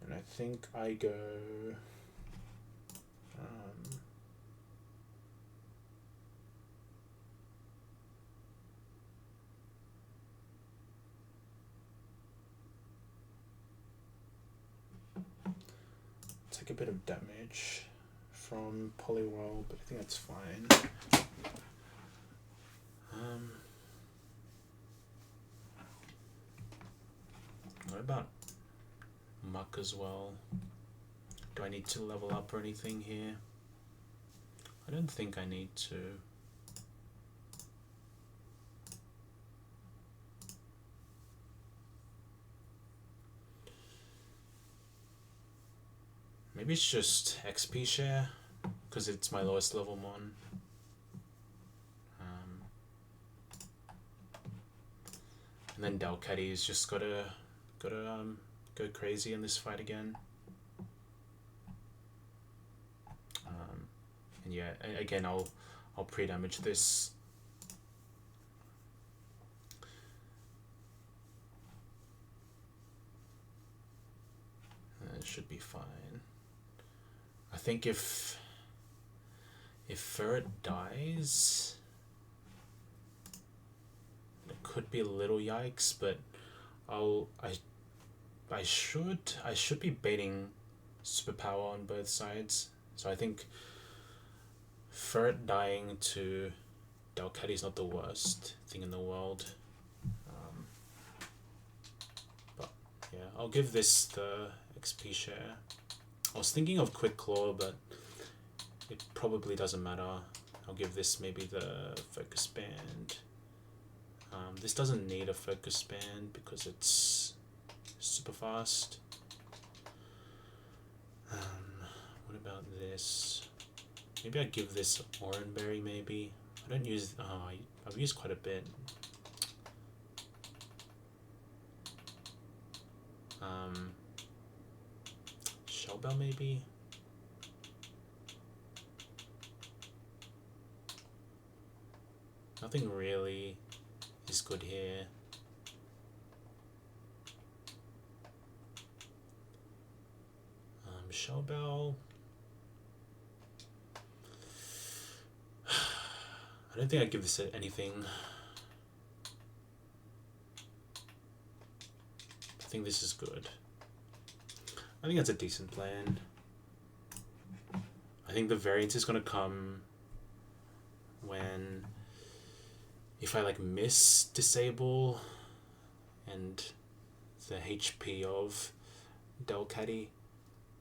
S1: And I think I go take a bit of damage from Poliwhirl, but I think that's fine. What about Muck as well? Do I need to level up or anything here? I don't think I need to. Maybe it's just XP share, because it's my lowest level one. And then Delcatty's just gotta go crazy in this fight again. And yeah, again I'll pre-damage this. It should be fine. I think if Ferret dies, it could be a little yikes, but I should be baiting superpower on both sides. So I think Ferret dying to Delcatty is not the worst thing in the world. But yeah, I'll give this the XP share. I was thinking of Quick Claw, but it probably doesn't matter. I'll give this maybe the Focus Band. This doesn't need a Focus Band because it's super fast. What about this? Maybe I give this Oranberry maybe. I don't use, I've used quite a bit. Shellbell maybe? Nothing really is good here. Shellbell. I don't think I'd give this anything. I think this is good. I think that's a decent plan. I think the variance is going to come when if I like miss disable and the HP of Delcatty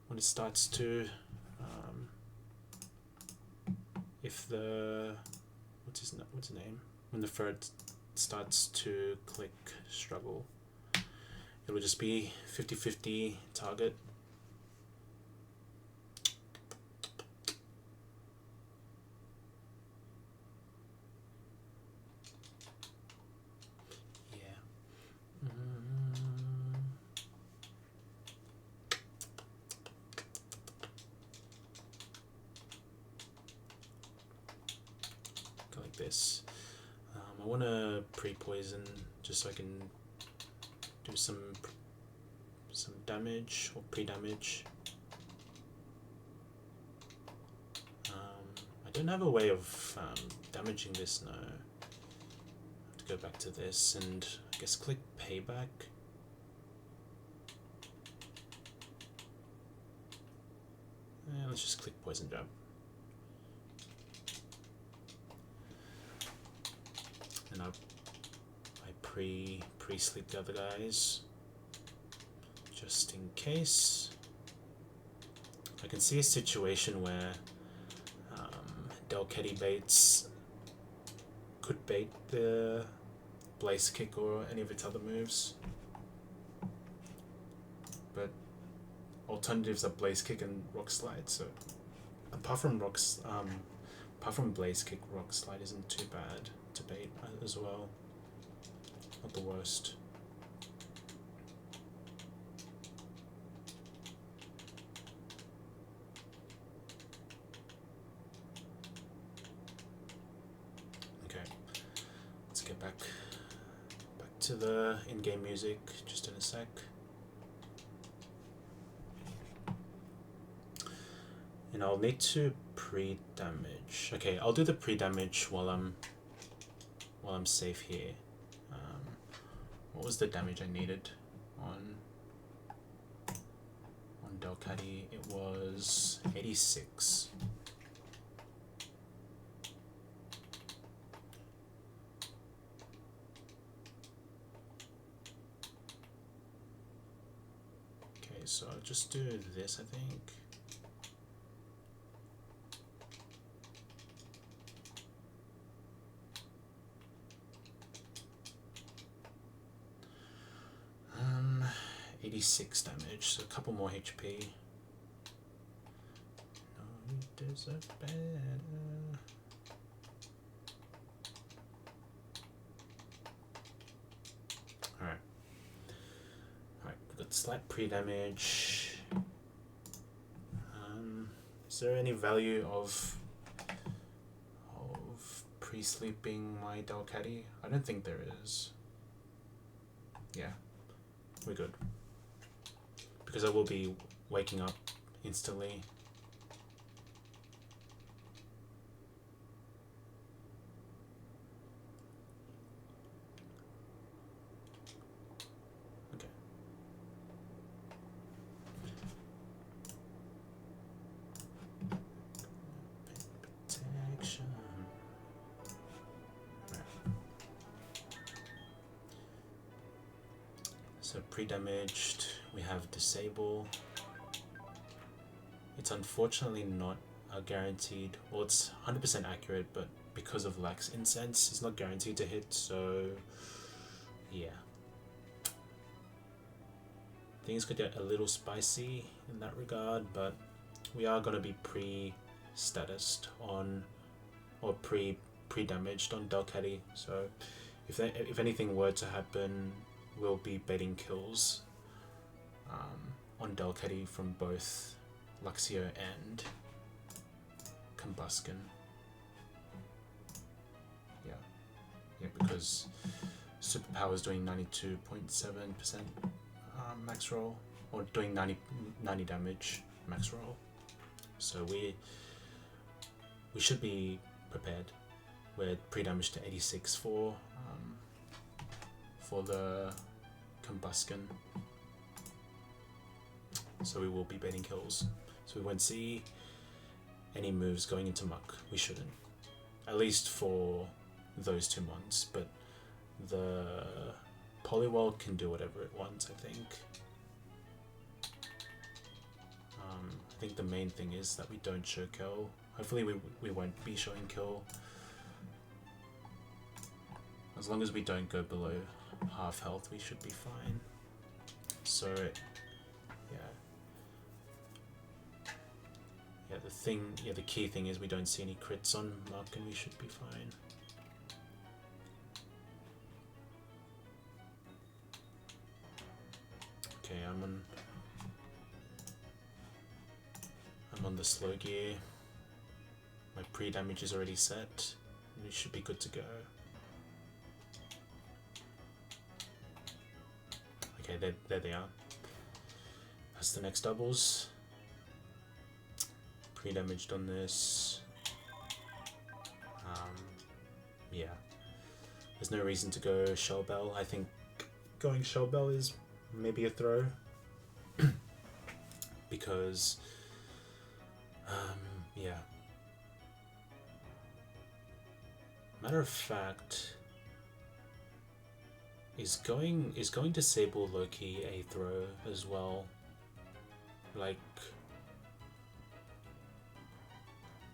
S1: when it starts to if the what's his name when the Ferret starts to click struggle, it'll just be 50-50 target. This. I want to pre-poison just so I can do some damage or pre-damage. I don't have a way of damaging this now. I have to go back to this and I guess click payback. And let's just click poison jab. And I pre-sleep the other guys just in case. I can see a situation where Delcatty baits could bait the Blaze Kick or any of its other moves, but alternatives are Blaze Kick and Rock Slide. So apart from Apart from Blaze Kick, Rock Slide isn't too bad to bait as well. Not the worst. Okay, let's get back to the in-game music just in a sec. And I'll need to pre-damage. Okay, I'll do the pre-damage while I'm safe here. What was the damage I needed on Delcatty? It was 86. Okay, so I'll just do this, I think. Um, 86 damage, so a couple more HP. No, you deserve better. Alright. Alright, we've got slight pre-damage. Is there any value of pre-sleeping my Delcatty? I don't think there is. Yeah, we're good. Because I will be waking up instantly. Okay. Protection. Right. So pre-damaged, we have disable. It's unfortunately not guaranteed, well it's 100% accurate, but because of Lax Incense, it's not guaranteed to hit, so yeah. Things could get a little spicy in that regard, but we are going to be pre-statused on, or pre-damaged on Delcatty, so if anything were to happen, we'll be baiting kills on Delcatty from both Luxio and Combusken. Yeah, because Superpower is doing 92.7% max roll, or doing 90 damage max roll. So we should be prepared. We're pre-damaged to 86 for the Combusken. So we will be baiting kills. So we won't see any moves going into Muck. We shouldn't. At least for those 2 months. But the Poliwhirl can do whatever it wants, I think. I think the main thing is that we don't show kill. Hopefully we won't be showing kill. As long as we don't go below half health, we should be fine. So, yeah, the key thing is we don't see any crits on Muck and we should be fine. Okay, I'm on the slow gear. My pre-damage is already set. We should be good to go. Okay, there they are. That's the next doubles. Pre-damaged on this. Yeah. There's no reason to go Shell Bell. I think going Shell Bell is maybe a throw. Because yeah. Matter of fact, is going disable low-key a throw as well? Like,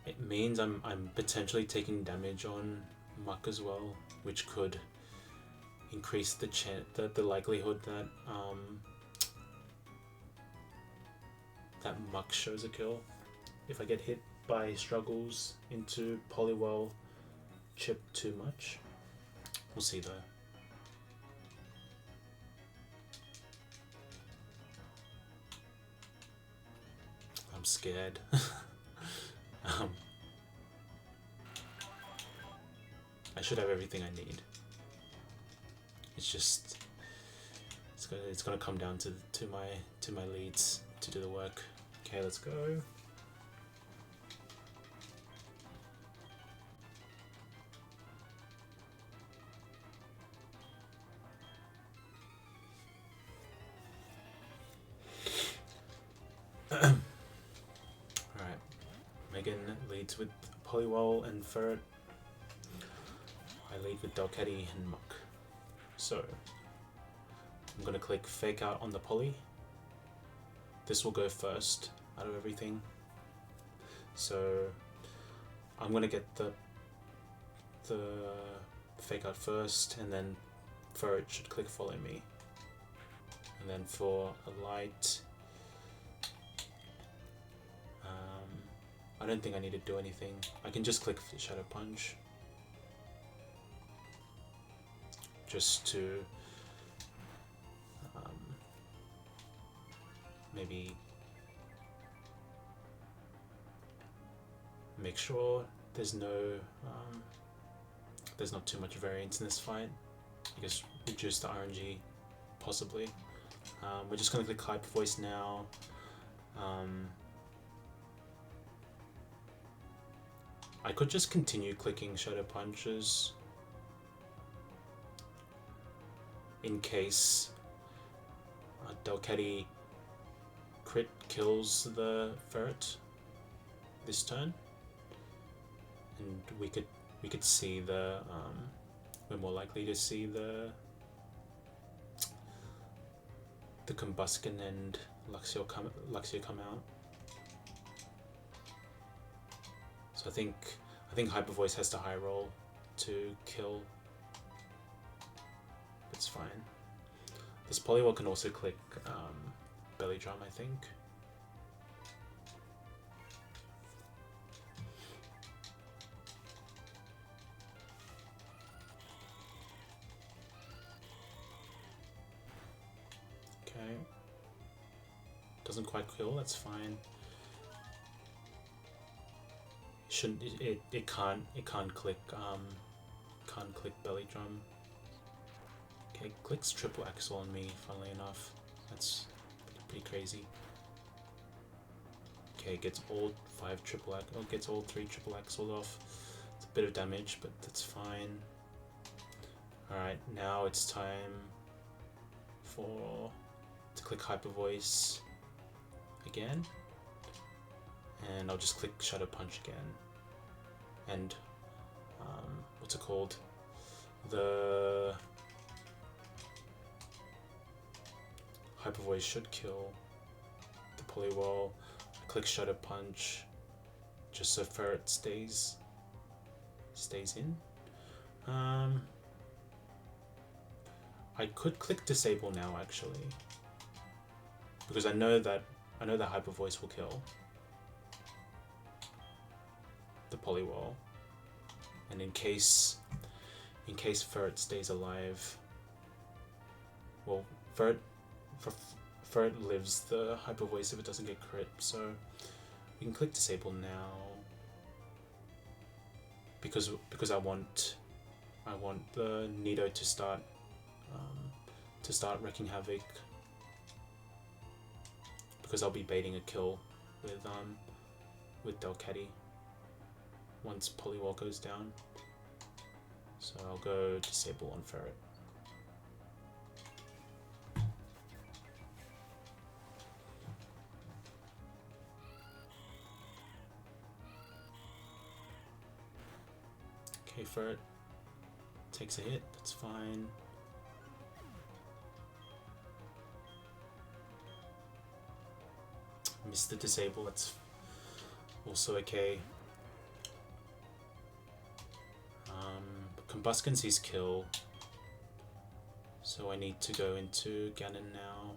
S1: it means I'm potentially taking damage on Muck as well, which could increase the likelihood that that Muck shows a kill if I get hit by struggles into Polywell chip too much. We'll see though. I'm scared. I should have everything I need. It's just it's gonna come down to my leads to do the work. Okay, let's go. Alright. Megan leads with Polywall and Ferret. I lead with Delcatty and Muck. So I'm gonna click Fake Out on the Poly. This will go first out of everything. So I'm gonna get the Fake Out first, and then Ferret should click Follow Me. And then for a light, I don't think I need to do anything. I can just click Shadow Punch. Just to maybe make sure there's not too much variance in this fight. I guess reduce the RNG possibly. We're just gonna click Hyper Voice now. I could just continue clicking Shadow Punches in case Delcatty crit kills the Ferret this turn, and we could see the we're more likely to see the Combuskin and Luxio come out. So I think Hyper Voice has to high roll to kill. It's fine. This Polywall can also click Belly Drum, I think. Okay. Doesn't quite kill, that's fine. It can't click Belly Drum. Okay, clicks Triple Axel on me, funnily enough. That's pretty crazy. Okay, gets all 5 triple axel, oh, gets all 3 triple axels off. It's a bit of damage, but that's fine. Alright, now it's time to click Hyper Voice again. And I'll just click Shadow Punch again. And what's it called? The Hyper Voice should kill the Polywall. I click Shadow Punch just so Ferret stays in. I could click Disable now actually, because I know that Hyper Voice will kill the Polywall, and in case Ferret stays alive, well, Ferret lives the Hyper Voice if it doesn't get crit, so we can click Disable now because I want the Nido to start wreaking havoc, because I'll be baiting a kill with Delcatty once Polywall goes down. So I'll go Disable on Ferret. Okay, Ferret takes a hit, that's fine. Missed the Disable, that's also okay. Combuskin sees kill, so I need to go into Ganon now.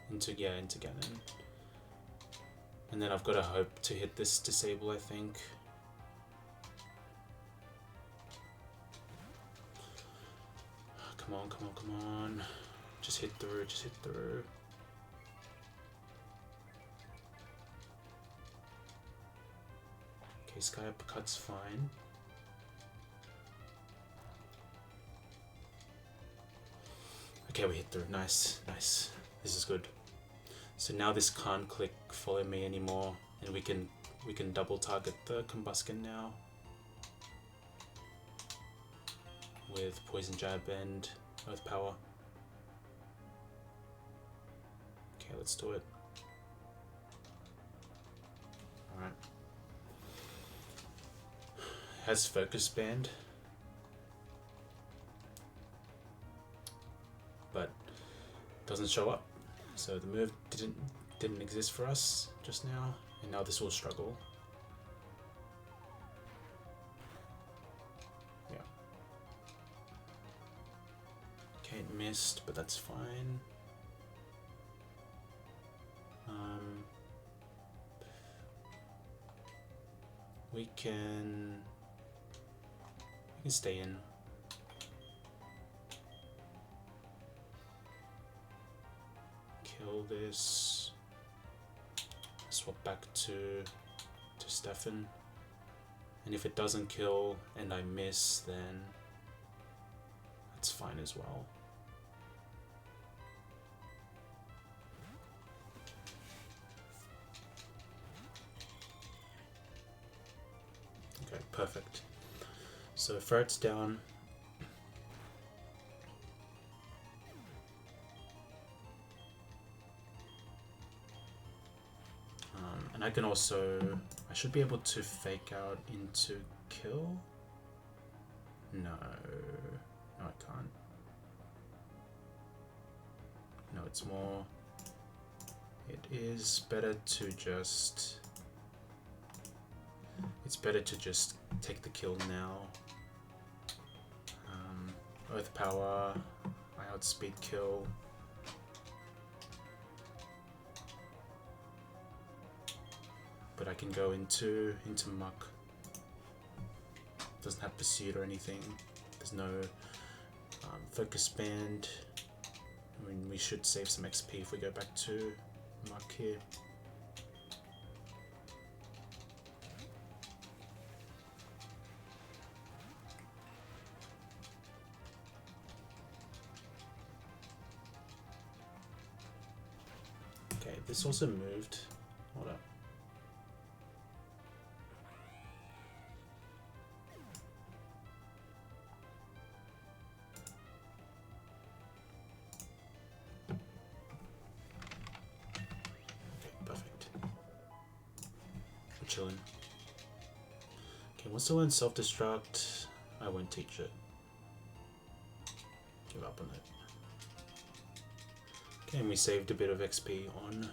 S1: Into Ganon. And then I've got to hope to hit this disable, I think. Come on, come on, come on. Just hit through, just hit through. Okay, sky uppercut's fine. Okay, we hit through. Nice, nice. This is good. So now this can't click follow me anymore, and we can double target the Combuskin now with Poison Jab and Earth Power. Okay, let's do it. Alright. Has Focus Band, but doesn't show up. So the move didn't exist for us just now, and now this will struggle. Yeah. Okay, it missed, but that's fine. We can stay in. Kill this. Swap back to Stefan. And if it doesn't kill and I miss, then that's fine as well. Okay, perfect. So Ferret's down. And I can also, I should be able to fake out into kill. No, I can't. No, it's more, it is better to just, it's better to just take the kill now. Earth Power, I outspeed kill. But I can go into Muck. Doesn't have Pursuit or anything. There's no Focus Band. I mean, we should save some XP if we go back to Muck here. Okay, this also moved. Hold up. Chilling. Okay, wants to learn self-destruct. I won't teach it. Give up on it. Okay, and we saved a bit of XP on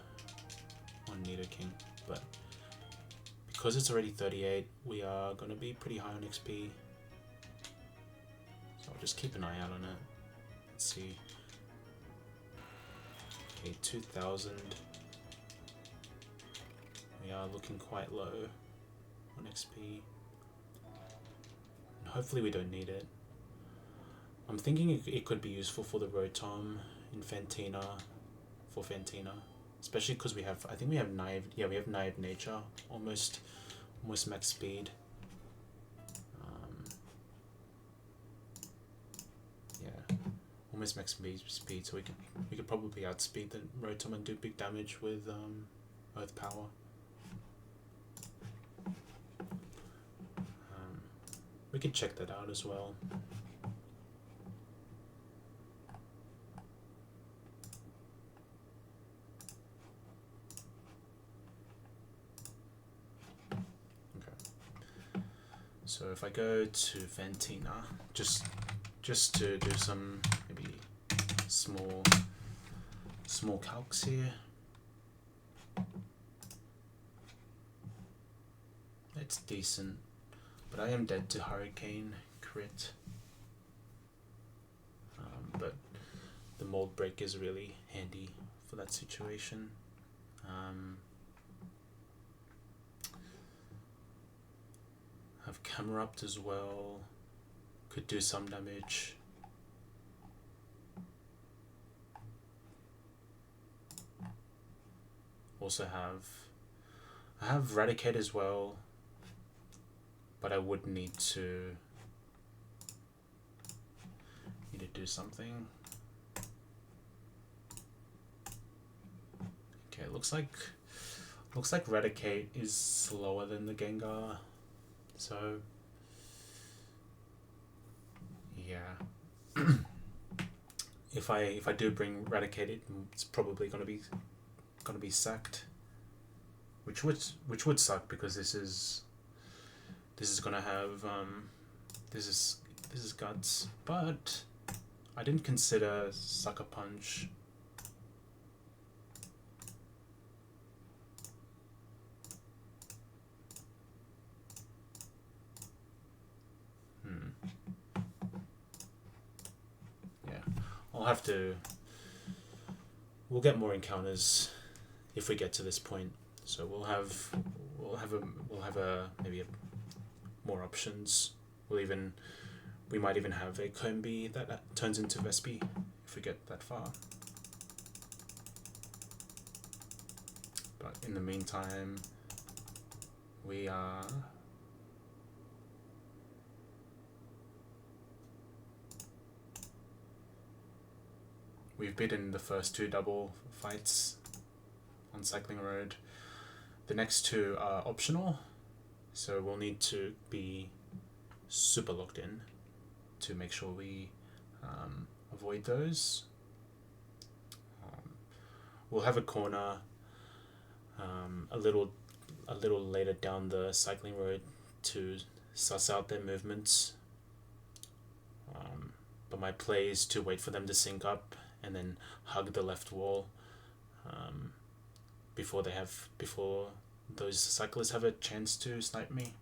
S1: Nidoking, but because it's already 38, we are gonna be pretty high on XP. So I'll just keep an eye out on it. Let's see. Okay, 2000. We are looking quite low on XP. And hopefully we don't need it. I'm thinking it could be useful for the Rotom in Fantina, for Fantina. Especially because we have, I think we have Naive, yeah, we have Naive Nature, almost max speed. Yeah, almost max speed, so we could probably outspeed the Rotom and do big damage with Earth Power. We could check that out as well. Okay. So if I go to Fantina, just to do some maybe small calcs here. It's decent. But I am dead to Hurricane crit. But the Mold Break is really handy for that situation. Have Camerupt as well. Could do some damage. Also I have Eradicate as well, but I would need to do something. Okay, looks like Eradicate is slower than the Gengar, so yeah. if I do bring Eradicate, it's probably gonna be sacked, which would suck, because this is gonna have this is Guts, but I didn't consider Sucker Punch. Yeah, I'll have to. We'll get more encounters if we get to this point. So we'll have maybe more options. We might even have a Combi that turns into Vespi if we get that far. But in the meantime, we've beaten the first 2 double fights on Cycling Road. The next 2 are optional, so we'll need to be super locked in to make sure we avoid those. We'll have a corner a little later down the Cycling Road to suss out their movements. But my play is to wait for them to sync up and then hug the left wall before those cyclists have a chance to snipe me.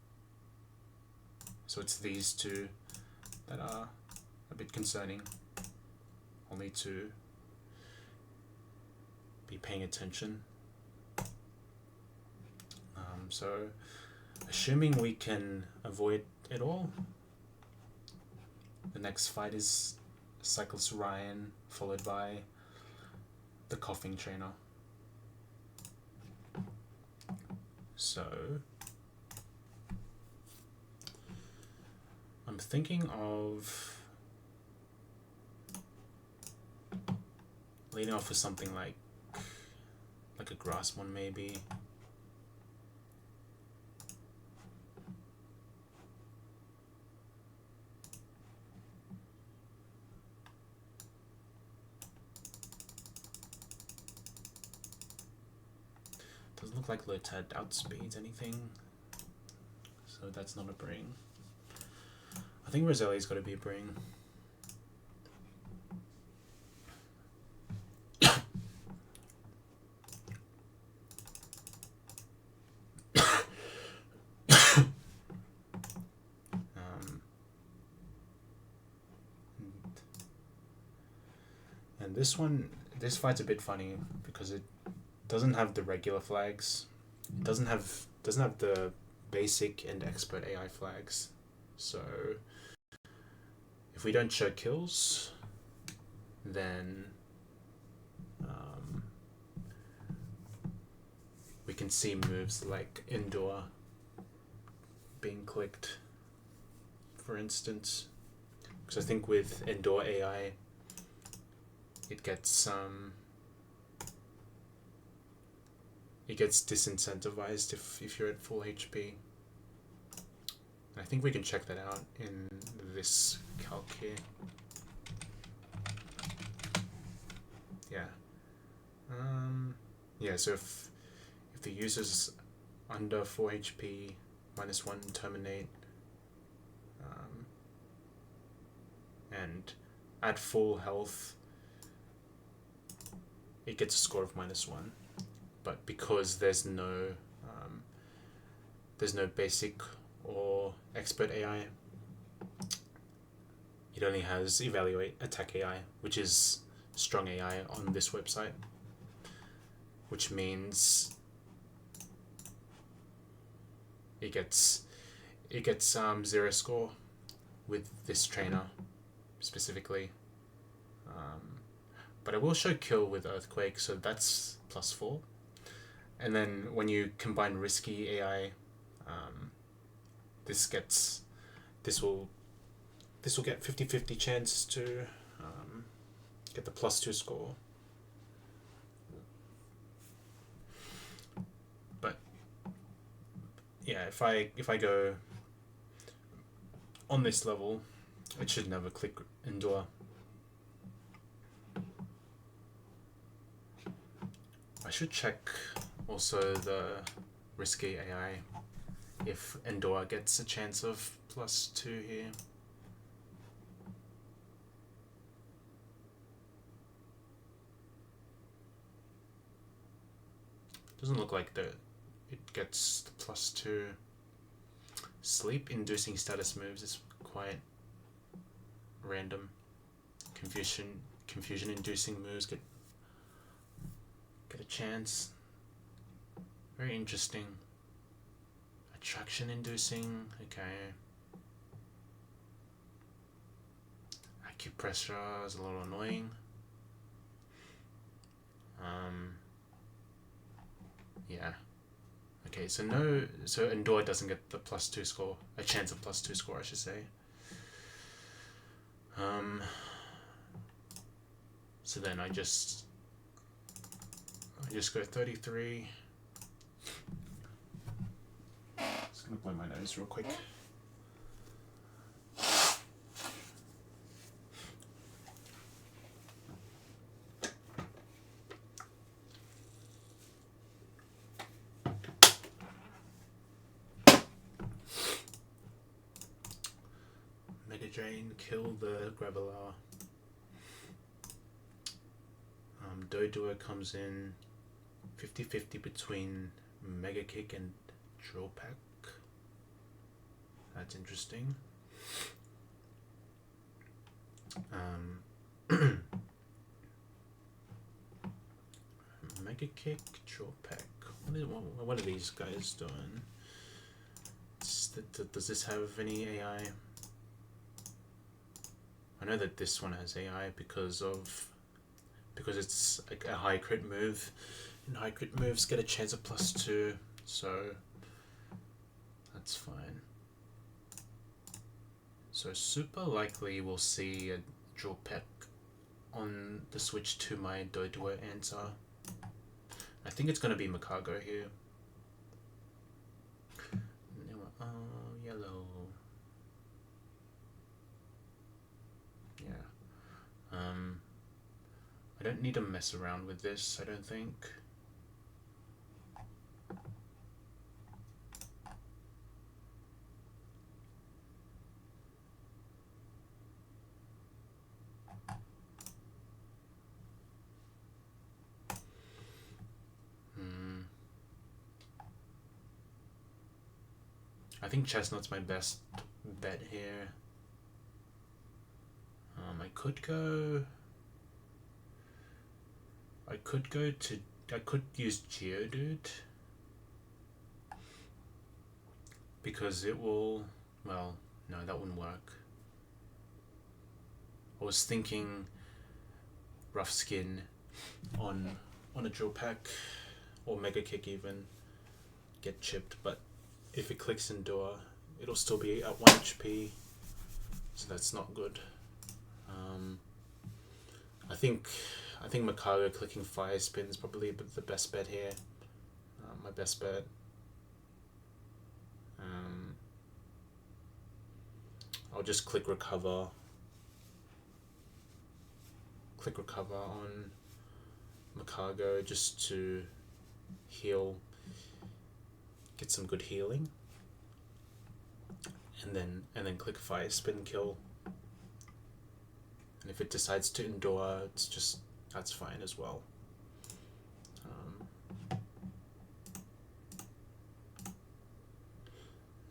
S1: So it's these 2 that are a bit concerning. I'll need to be paying attention. So assuming we can avoid it all, the next fight is Cyclist Ryan, followed by the Coughing Trainer. So I'm thinking of leading off with something like a grass one, maybe. Doesn't look like Lotad outspeeds anything, so that's not a bring. I think Roselli's got to be a bring. And this fight's a bit funny because it doesn't have the regular flags. It doesn't have the basic and expert AI flags. So if we don't show kills, then we can see moves like Endure being clicked, for instance. Because I think with Endure AI, it gets disincentivized if you're at full HP. I think we can check that out in this calc here. Yeah. Yeah, so if the user's under 4 HP, -1 terminate, and at full health, it gets a score of -1. But because there's no basic or expert AI, it only has evaluate attack AI, which is strong AI on this website, which means it gets 0 score with this trainer specifically. But I will show kill with Earthquake, so that's +4. And then when you combine risky AI, this will get 50-50 chance to get the +2 score. But yeah, if I go on this level, it should never click Endure. I should check also the risky AI if Endor gets a chance of +2 here. Doesn't look like it gets the +2. Sleep inducing status moves is quite random. Confusion inducing moves get a chance. Very interesting. Attraction inducing, okay. Acupressure is a little annoying. Yeah. Okay, so Endor doesn't get the +2 score, a chance of +2 score, I should say. So then I just go 33. Just gonna blow my nose real quick. Mega Drain, kill the Graveler. Doduo comes in 50-50 between Mega Kick and Drill Pack. That's interesting. Mega Kick, Drill Pack. What are these guys doing? Does this have any AI? I know that this one has AI because it's like a high crit move, and high crit moves get a chance of +2, so that's fine. So super likely we'll see a Drill Peck on the switch to my Doduo answer. I think it's going to be Makago here. Yellow. Yeah. I don't need to mess around with this, I don't think. I think Chestnut's my best bet here. I could use Geodude because it will, well, no, that wouldn't work. I was thinking Rough Skin on a Drill Pack or Mega Kick even, get chipped, but if it clicks Endure, it'll still be at 1 HP, so that's not good. I think Makago clicking Fire Spin is probably the best bet here. My best bet. I'll just click Recover. Click Recover on Makago just to heal, get some good healing, and then click Fire Spin kill. And if it decides to Endure, that's fine as well.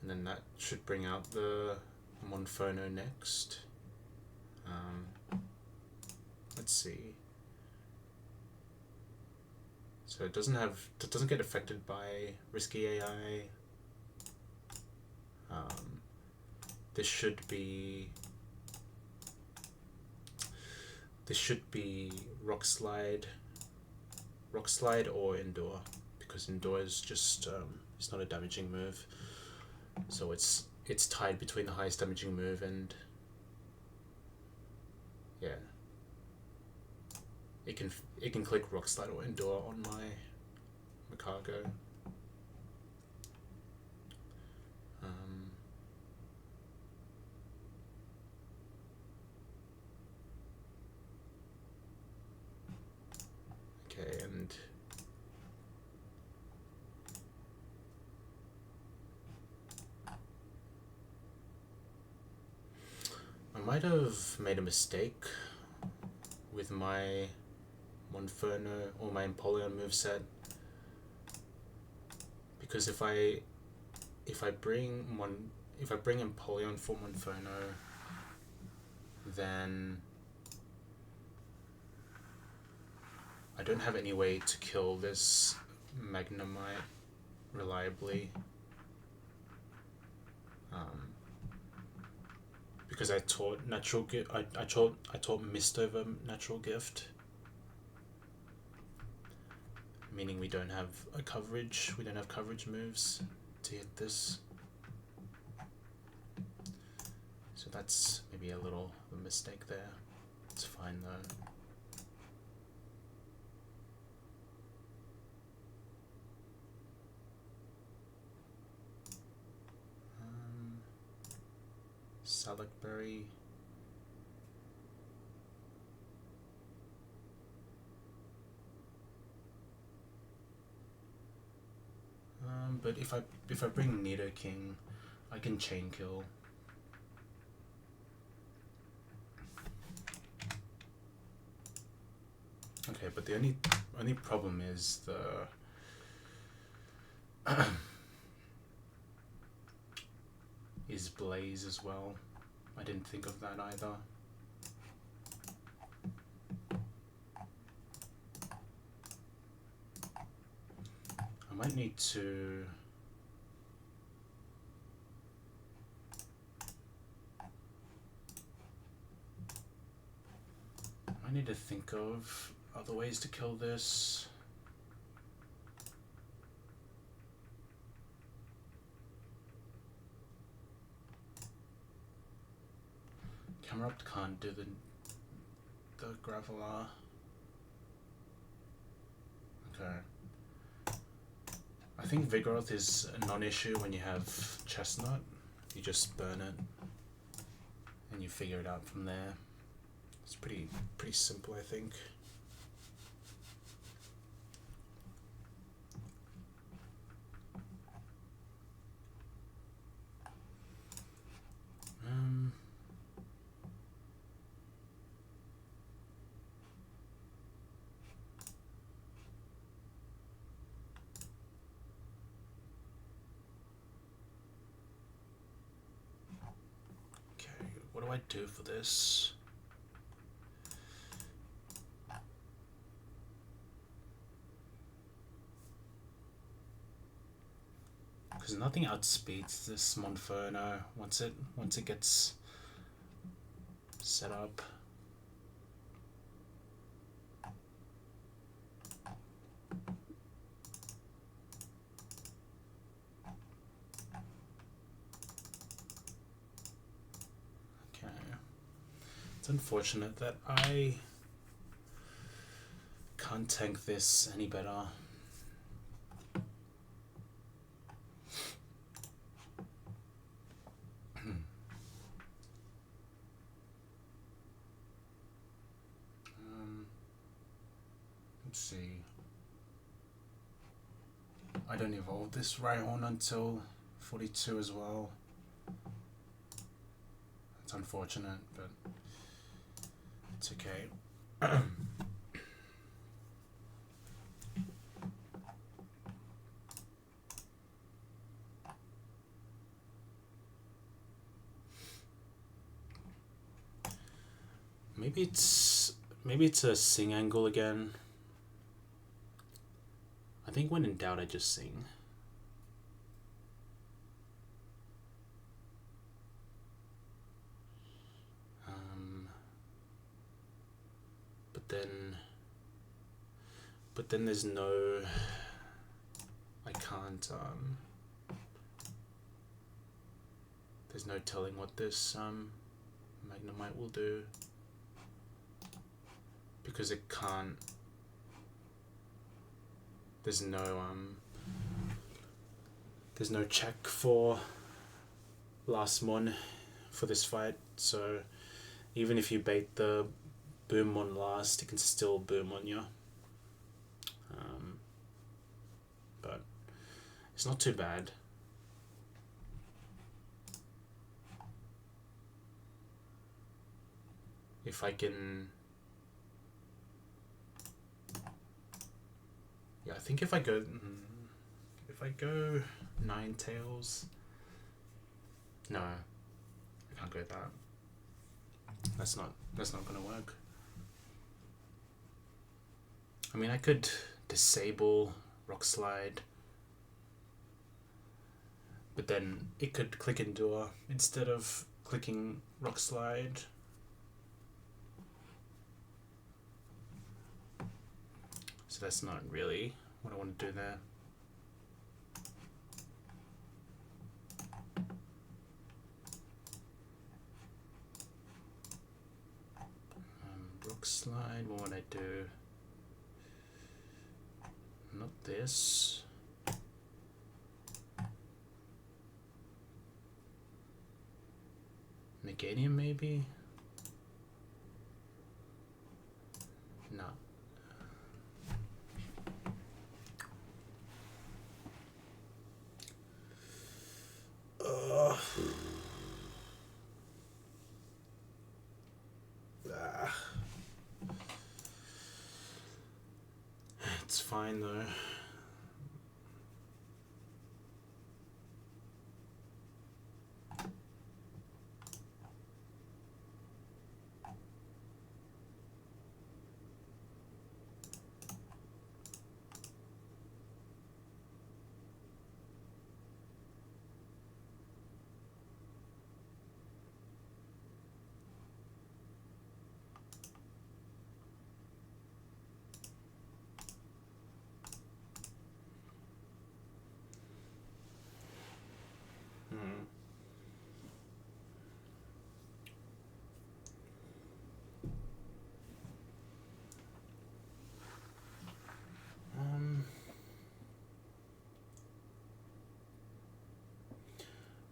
S1: And then that should bring out the Monferno next. Let's see. So it doesn't get affected by risky AI. this should be rock slide or endure, because endure is just it's not a damaging move, so it's tied between the highest damaging move and yeah. It can click rock slide or endure on my cargo. Okay, and I might have made a mistake with my Monferno or my Empoleon moveset, because if I bring Empoleon for Monferno, then I don't have any way to kill this Magnemite reliably. Because I taught natural gift. I taught Mist over natural gift, meaning we don't have coverage moves to hit this. So that's maybe a little mistake there. It's fine though. Salakberry. But if I bring Nidoking, I can chain kill. Okay, but the only problem is the is Blaze as well. I didn't think of that either. I might need to think of other ways to kill this. Camerupt can't do the Graveler. Okay. I think Vigoroth is a non-issue when you have Chestnut. You just burn it and you figure it out from there. It's pretty simple, I think. What do I do for this? Because nothing outspeeds this Monferno once it gets set up. Unfortunate that I can't tank this any better. Let's see. I don't evolve this Rhyhorn until 42 as well. It's unfortunate, but it's okay. Maybe it's a sing angle again. I think when in doubt I just sing. But then there's no, I can't, there's no telling what this Magnemite will do, because it can't, there's no check for last mon for this fight, so even if you bait the boom on last, it can still boom on you. But it's not too bad. If I can, yeah, I think if I go 9 tails, no, I can't go that. That's not gonna work. I mean, I could disable Rock Slide, but then it could click Endure instead of clicking Rock Slide. So that's not really what I want to do there. Rock Slide, what would I do? Not this. Meganium maybe? No. It's fine though.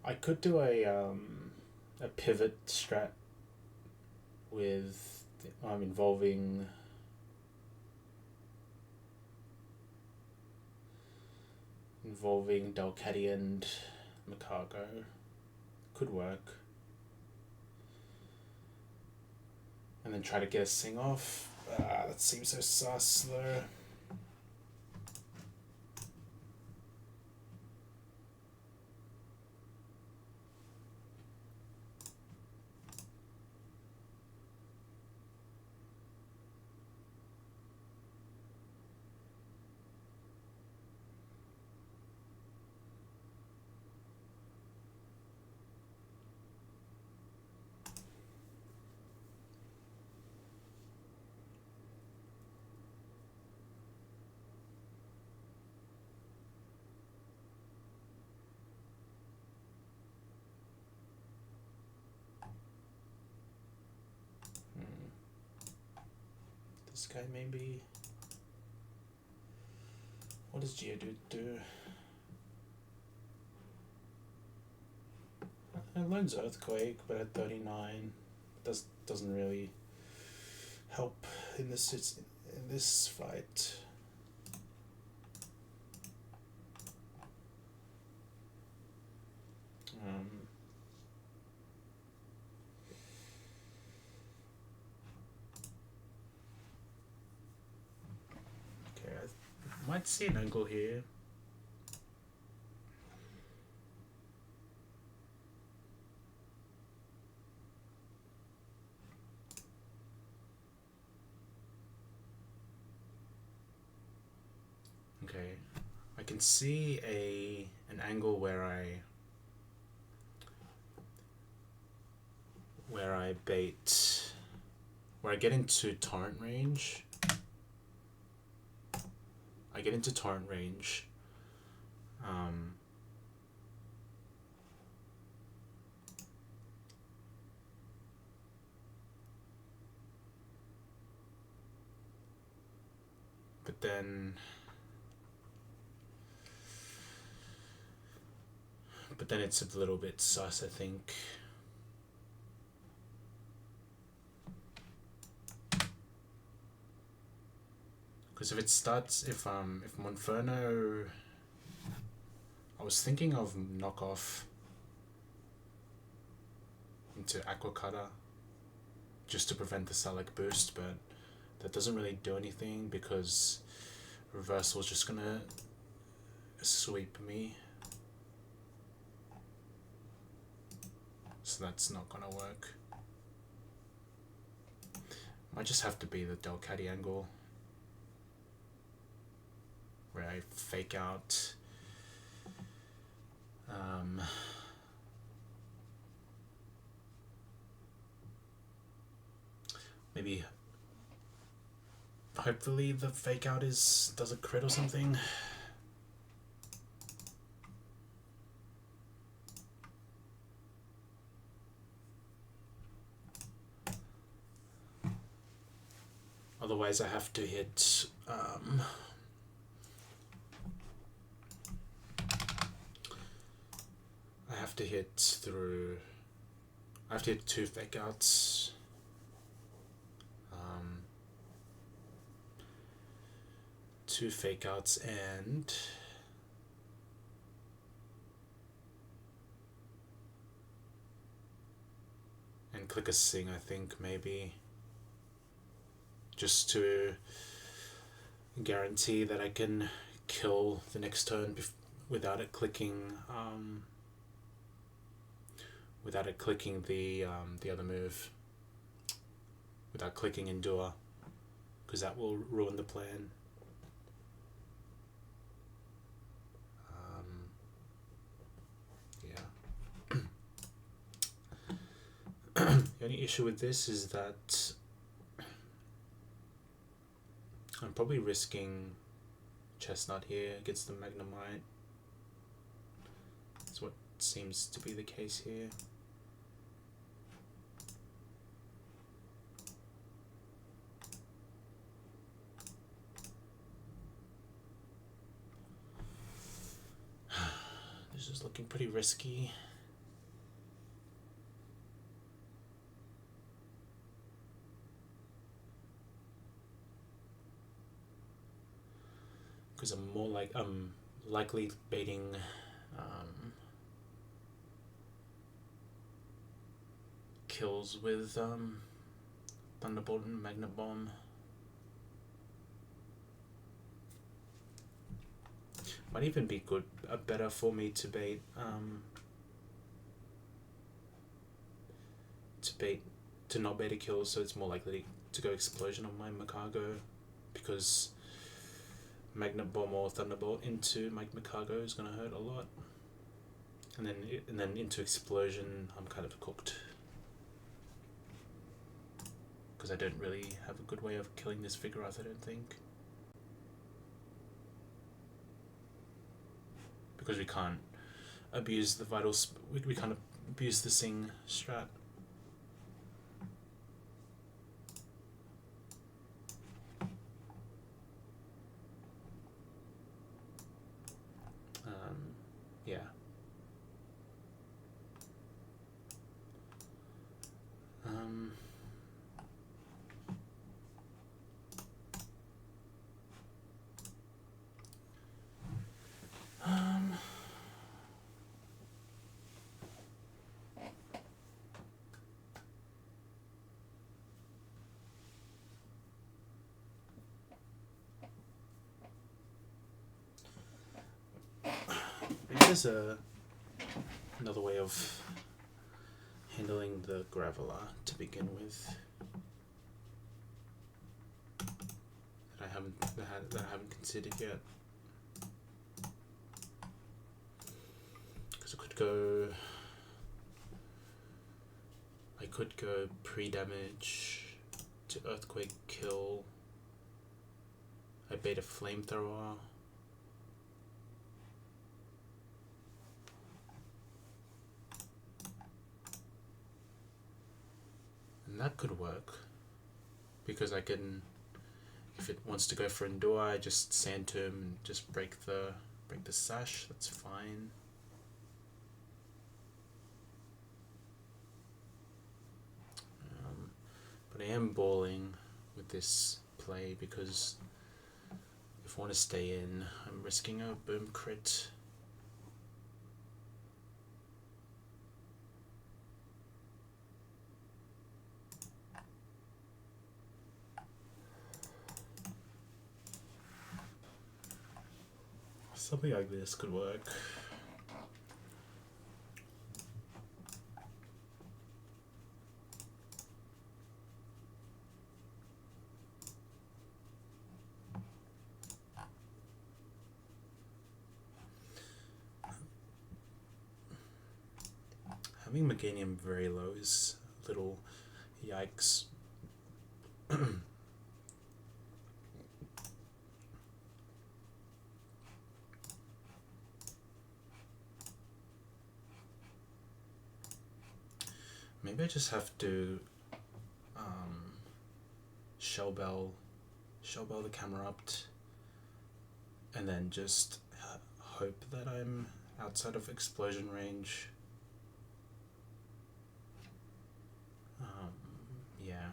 S1: I could do a pivot strat with involving Delcatty and Macargo. Could work. And then try to get a sing off. That seems so sus though. This guy maybe. What does Geodude do? It learns Earthquake, but at 39 doesn't really help in this fight. Okay, I might see an angle here. Okay, I can see an angle where I bait, where I get into torrent range, I get into torrent range. But then it's a little bit sus, I think. Because if it starts, if Monferno, I was thinking of knockoff into Aqua Cutter just to prevent the Salak boost, but that doesn't really do anything because Reversal's just gonna sweep me. So that's not gonna work. Might just have to be the Delcatty angle, where I fake out maybe hopefully the fake out does a crit or something. Otherwise I have to hit I have to hit 2 fake outs. 2 fake outs and click a sing, I think, maybe. Just to guarantee that I can kill the next turn without it clicking the other move, without clicking Endure, because that will ruin the plan. The only issue with this is that I'm probably risking Chestnut here against the Magnemite. That's what seems to be the case here. This is looking pretty risky. Because I'm likely baiting kills with Thunderbolt and Magnet Bomb. Might even be better for me to bait to not bait a kill, so it's more likely to go Explosion on my Makago, because Magnet Bomb or Thunderbolt into my Makago is gonna hurt a lot, and then into Explosion I'm kind of cooked, because I don't really have a good way of killing this Vigoroth, I don't think, because we can't abuse the we can't abuse the Sing strat. Yeah. There's another way of handling the Graveler to begin with that I haven't considered yet. Because I could go pre-damage to Earthquake kill I bait a flamethrower. And that could work. Because I can, if it wants to go for Endure, I just Sand Tomb and just break the sash, that's fine. But I am balling with this play because if I want to stay in, I'm risking a boom crit. Something like this could work. Having Meganium very low is a little yikes. Maybe I just have to shellbell the camera up and then just hope that I'm outside of explosion range. Yeah.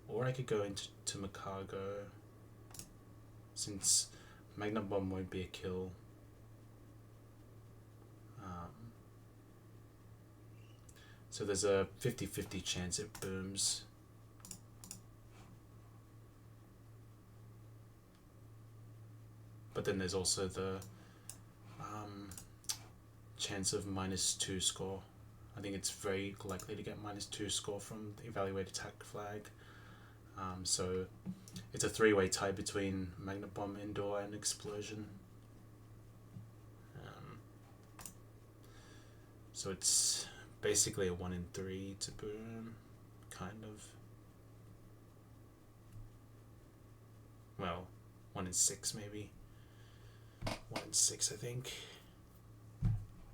S1: Or I could go into Macargo, since Magna Bomb won't be a kill. So there's a 50-50 chance it booms. But then there's also the chance of -2 score. I think it's very likely to get -2 score from the evaluate attack flag. So it's a three-way tie between Magna Bomb, Endure, and Explosion. So it's basically a 1 in 3 to boom, kind of. Well, 1 in 6 maybe. 1 in 6 I think.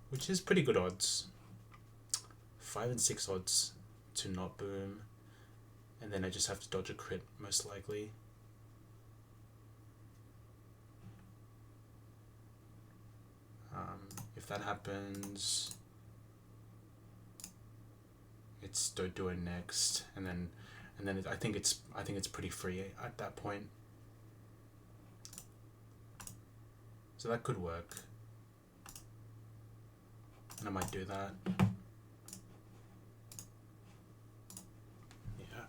S1: Which is pretty good odds. 5 and 6 odds to not boom. And then I just have to dodge a crit, most likely. If that happens, it's Dodoa next, and then I think it's pretty free at that point. So that could work, and I might do that. Yeah.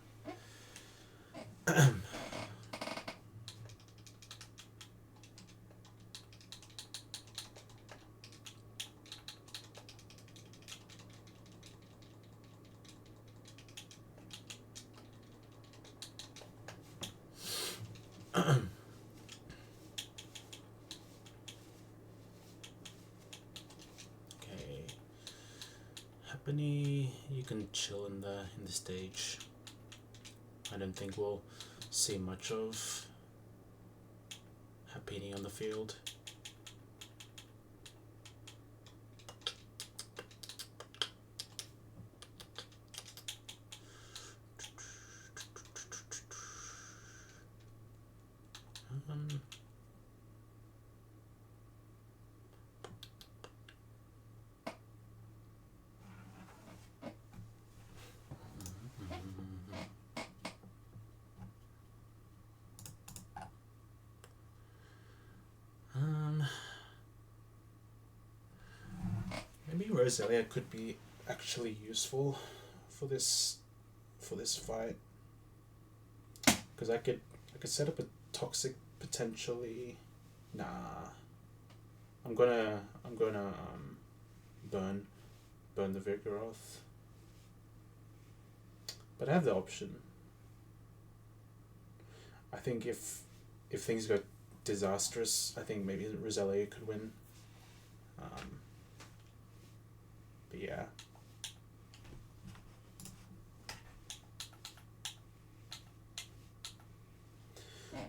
S1: You can chill in the stage. I don't think we'll see much of Happini on the field. Maybe Roselia could be actually useful for this fight, because I could set up a toxic potentially. Nah, I'm gonna burn the Vigoroth, but I have the option. I think if things go disastrous, I think maybe Roselia could win. But yeah.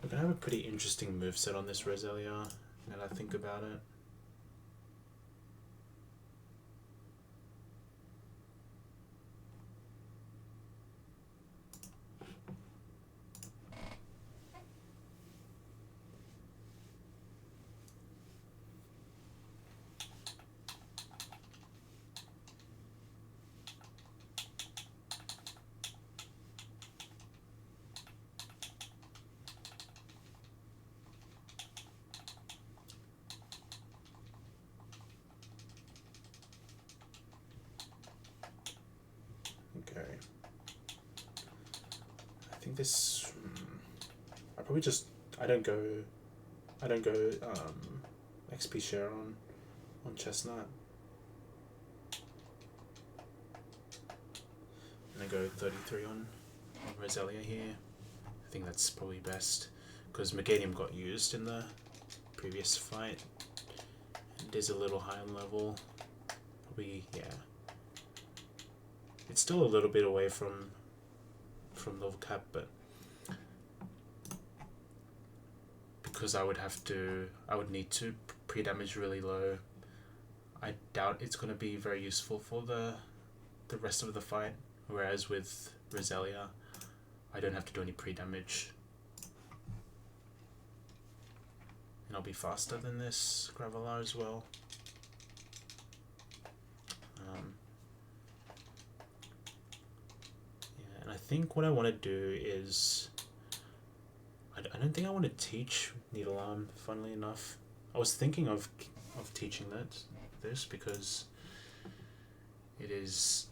S1: We're gonna have a pretty interesting moveset on this Roselia, now that I think about it. Okay. I think this. I probably just. I don't go XP share on Chestnut. And I go 33 on Roselia here. I think that's probably best because Meganium got used in the previous fight. It is a little high on level. Probably, yeah. It's still a little bit away from level cap, but because I would need to pre-damage really low, I doubt it's going to be very useful for the rest of the fight. Whereas with Roselia, I don't have to do any pre-damage. And I'll be faster than this Graveler as well. Yeah, and I think what I want to do is... I don't think I want to teach Needle Arm, funnily enough. I was thinking of teaching this because it is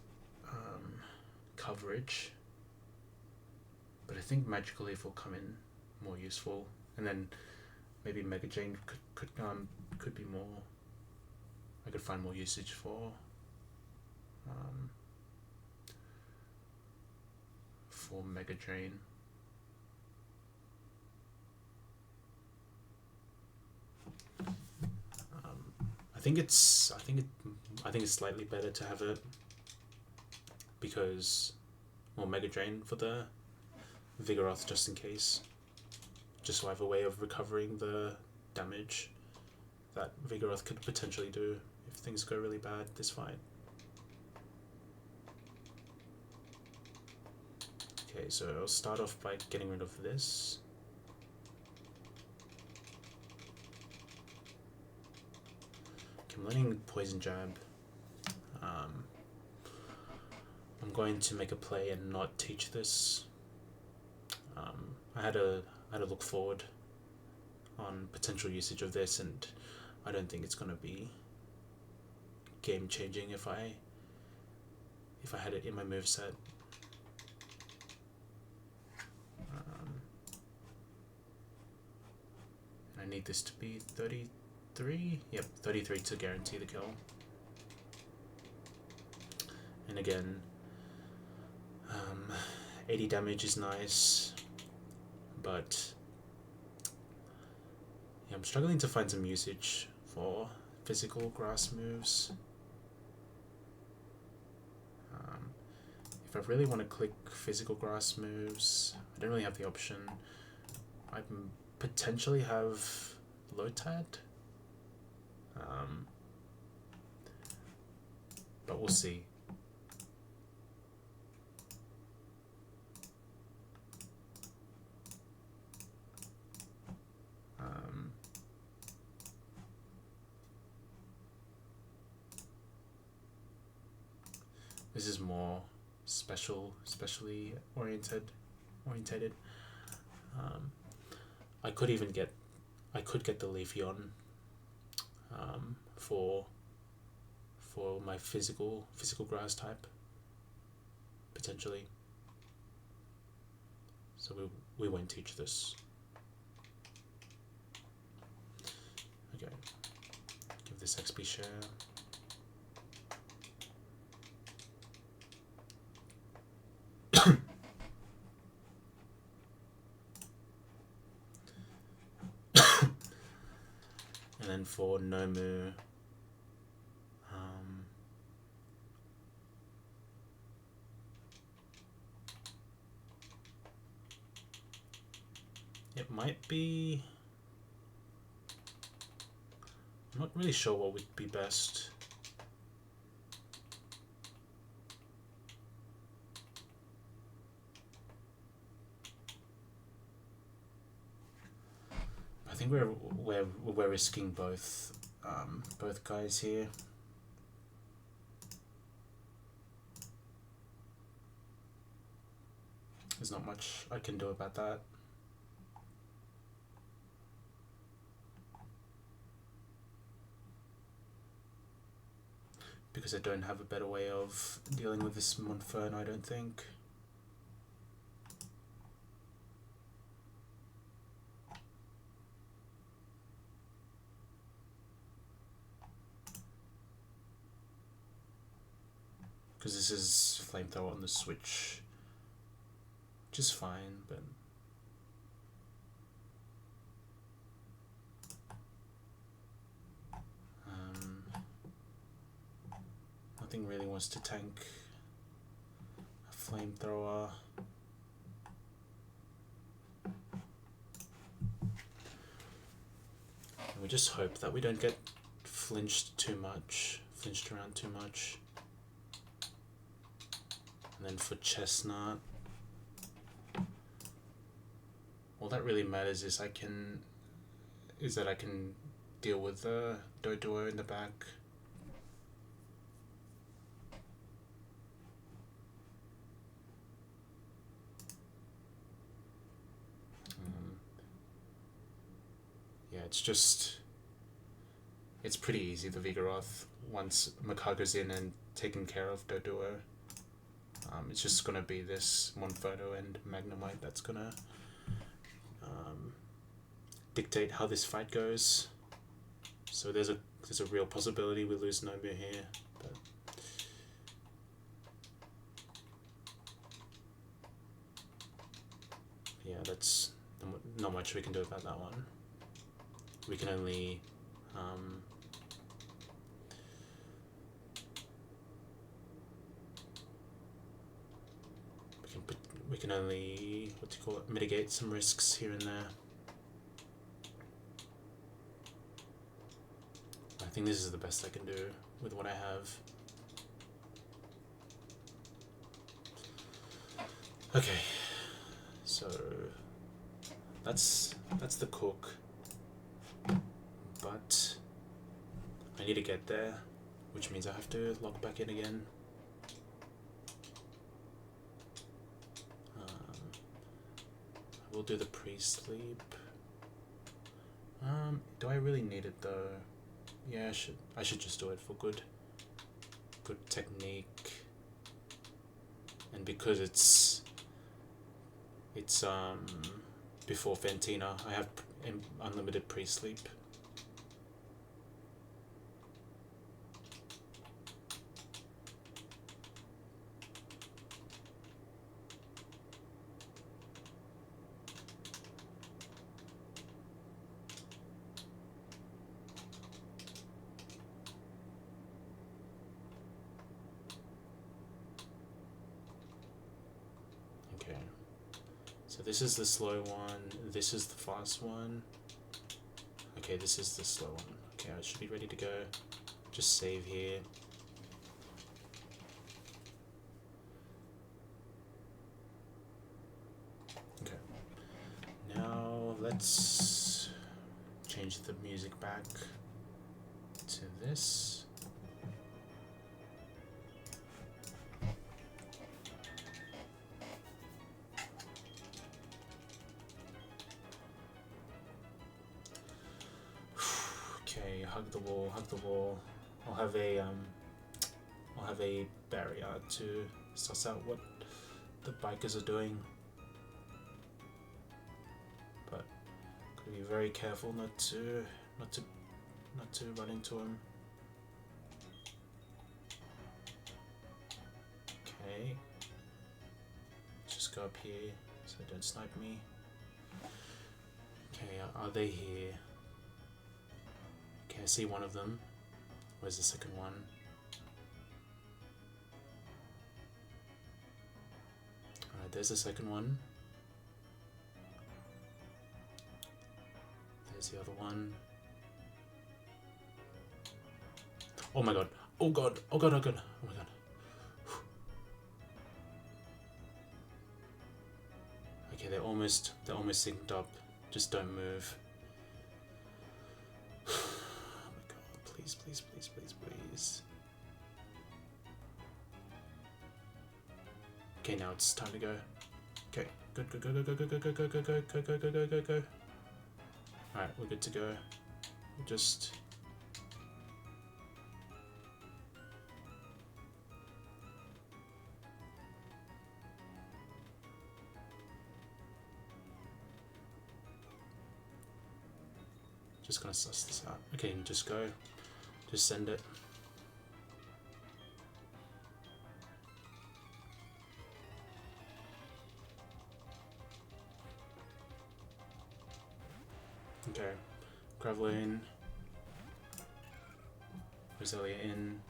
S1: coverage, but I think Magical Leaf will come in more useful, and then maybe Mega Drain could be more. I could find more usage for Mega Drain. I think it's slightly better to have it because more Mega Drain for the Vigoroth just in case. Just so I have a way of recovering the damage that Vigoroth could potentially do if things go really bad this fight. Okay, so I'll start off by getting rid of this. Okay, I'm letting Poison Jab. I'm going to make a play and not teach this. I had a look forward on potential usage of this, and I don't think it's going to be game changing if I had it in my moveset. I need this to be 33. Yep, 33 to guarantee the kill. And again, 80 damage is nice, but yeah, I'm struggling to find some usage for physical grass moves. If I really want to click physical grass moves, I don't really have the option. I can potentially have Lotad, but we'll see. This is more specially oriented. I could get the Leafeon for my physical grass type potentially. So we won't teach this. Okay, give this XP share. And then for Nomu, It might be... I'm not really sure what would be best. I think we're risking both guys here. There's not much I can do about that. Because I don't have a better way of dealing with this Monferno, I don't think. Because this is Flamethrower on the Switch, which is fine, but nothing really wants to tank a Flamethrower. And we just hope that we don't get flinched around too much. And then for Chestnut, all that really matters is that I can deal with the Doduo in the back. Yeah, it's pretty easy, the Vigoroth, once Makago's in and taking care of Doduo. It's just gonna be this Monferno and Magnemite that's gonna dictate how this fight goes. So there's a real possibility we lose Nomia here, but yeah, that's not much we can do about that one. We can only we can only mitigate some risks here and there. I think this is the best I can do with what I have. Okay, so that's the cook, but I need to get there, which means I have to log back in again. We'll do the pre-sleep. Do I really need it though? Yeah, I should just do it for good technique. And because it's before Fantina, I have unlimited pre-sleep. So this is the slow one, this is the fast one. Okay, this is the slow one. Okay, I should be ready to go. Just save here. Okay. Now let's change the music back to this. Hug the wall. I'll have a barrier to suss out what the bikers are doing. But gotta be very careful not to run into them. Okay. Just go up here so they don't snipe me. Okay, are they here? Okay, I see one of them. Where's the second one? Alright, there's the second one. Where's the other one? Oh my god. Oh god. Oh god. Oh god. Oh my god. Okay, they're almost synced up. Just don't move. Oh my god. Please, please, please, please, please. Okay, now it's time to go. Okay, good, good, go, go, go, go, go, go, go, go, go, go, go, go, go, go, go. Alright, we're good to go. We'll just gonna suss this out. Okay, and just go. Just send it. Okay, Graveler in, Roselia in.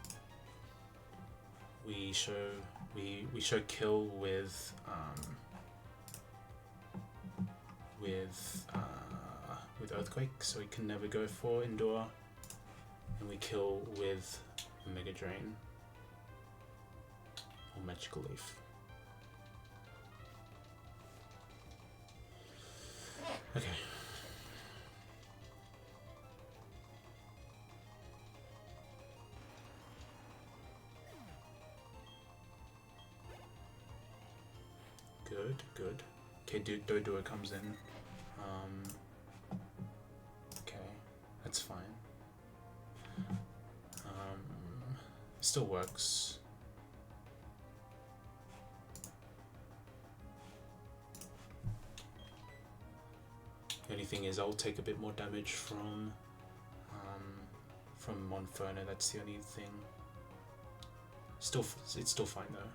S1: We show kill with Earthquake, so we can never go for Endure, and we kill with Mega Drain or Magical Leaf. Okay. Good, good. Okay, Dodo comes in. Okay, that's fine. Still works. The only thing is I'll take a bit more damage from Monferno. That's the only thing. It's still fine though.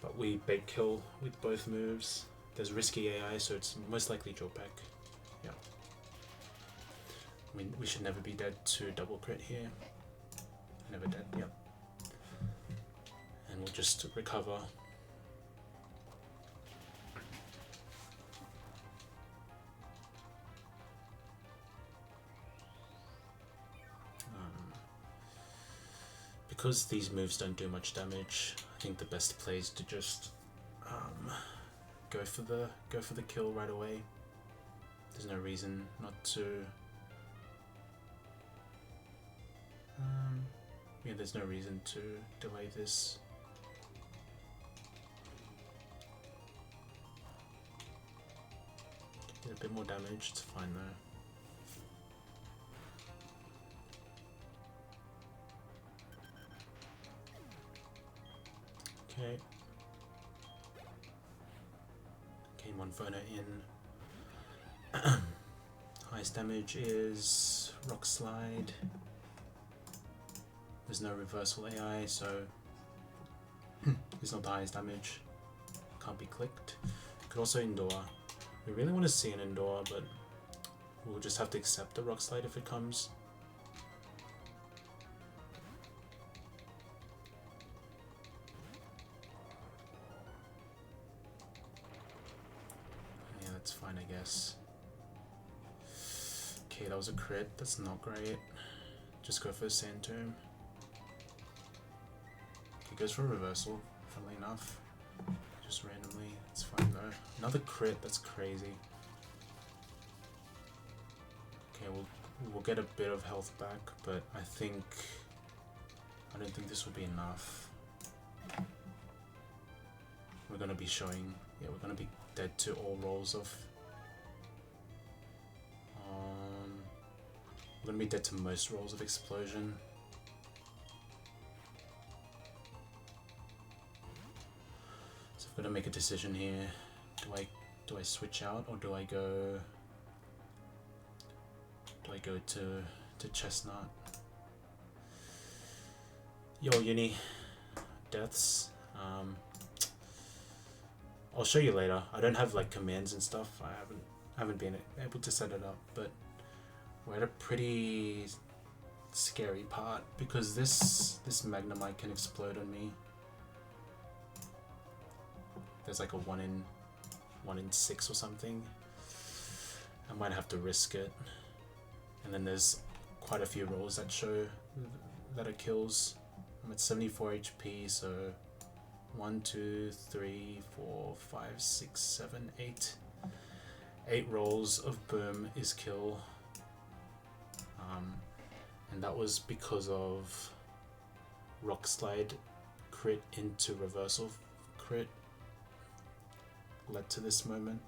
S1: But we bait kill with both moves. There's risky AI, so it's most likely draw back. Yeah. I mean, we should never be dead to double crit here. Never dead, yep. And we'll just recover. Because these moves don't do much damage, I think the best play is to just go for the kill right away. There's no reason not to. Yeah, there's no reason to delay this. Get a bit more damage. It's fine though. Okay. Game on Monferno in. Highest damage is Rock Slide. There's no reversal AI, so it's not the highest damage. Can't be clicked. Could also Endure. We really want to see an Endure, but we'll just have to accept the Rock Slide if it comes. Yeah, that's fine, I guess. Okay, that was a crit. That's not great. Just go for a Sand Tomb. He goes for a reversal, funnily enough. Just randomly. It's fine though. Another crit, that's crazy. Okay, we'll get a bit of health back, but I don't think this will be enough. We're gonna be showing, yeah, we're gonna be dead to all rolls of we're gonna be dead to most rolls of Explosion. So I've got to make a decision here. Do I switch out, or do I go to Chestnut? Yo, Uni deaths. I'll show you later. I don't have like commands and stuff. I haven't been able to set it up, but we're at a pretty scary part because this Magnemite can explode on me. There's like a 1 in 6 or something. I might have to risk it. And then there's quite a few rolls that show that it kills. I'm at 74 HP, so 1, 2, 3, 4, 5, 6, 7, 8. 8 rolls of boom is kill. And that was because of rock slide crit into reversal crit led to this moment.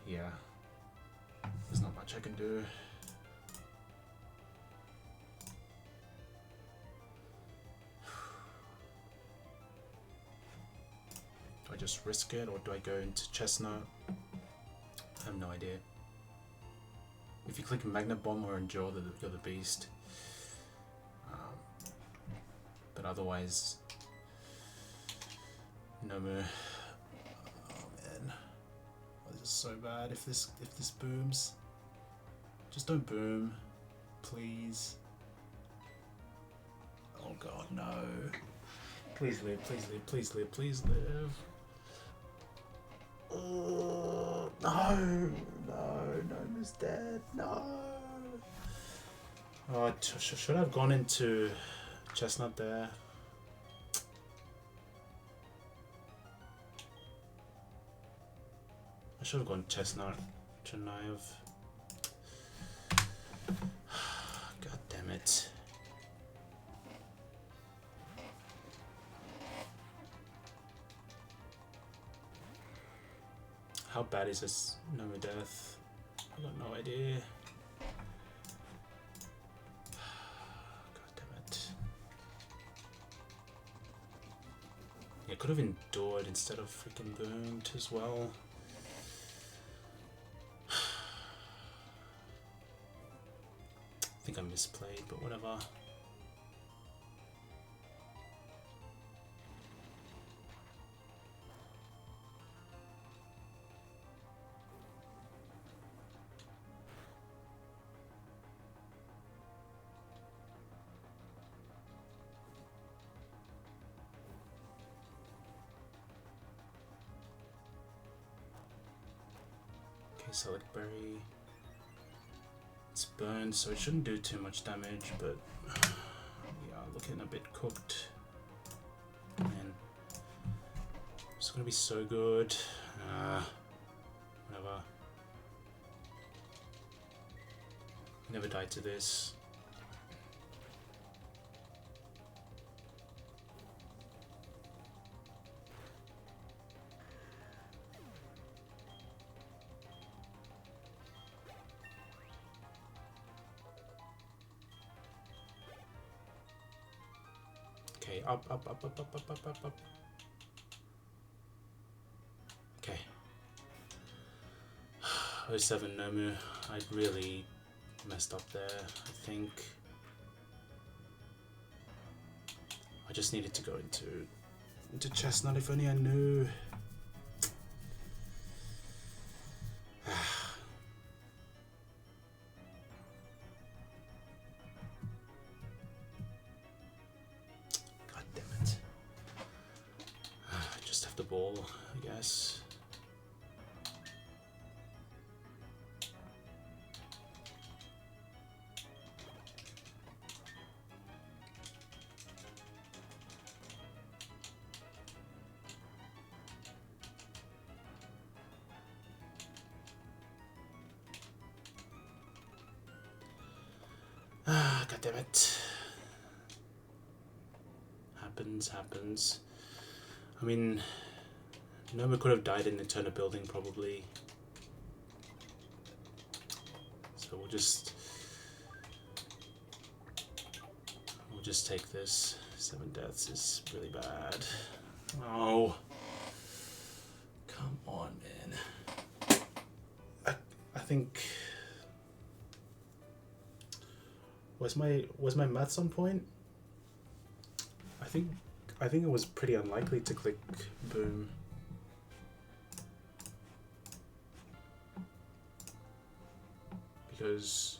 S1: Yeah, there's not much I can do. Do I just risk it, or do I go into chestnut? I have no idea. If you click Magnet Bomb or Endure, you're the beast. But otherwise, no more. Oh man, oh, this is so bad. If this booms, just don't boom, please. Oh god, no! Please live, please live, please live, please live. Oh, no, Noma's dead, no. Oh, should I have gone into chestnut there? I should have gone chestnut, shouldn't I have? God damn it. How bad is this Noma death? I got no idea. God damn it. Yeah, could have endured instead of freaking boomed as well. I think I misplayed, but whatever. Select berry. It's burned, so it shouldn't do too much damage, but yeah, looking a bit cooked. Man, it's gonna be so good. Whatever. Never died to this. Okay, up. Okay. 07 Nomu. I really messed up there, I think. I just needed to go into chestnut, if only I knew. Ball, I guess. God damn it. Happens. I mean, Noma could have died in the Eternal Building, probably. So we'll just take this. 7 deaths is really bad. Oh, come on, man. I think was my maths on point? I think it was pretty unlikely to click boom. Because,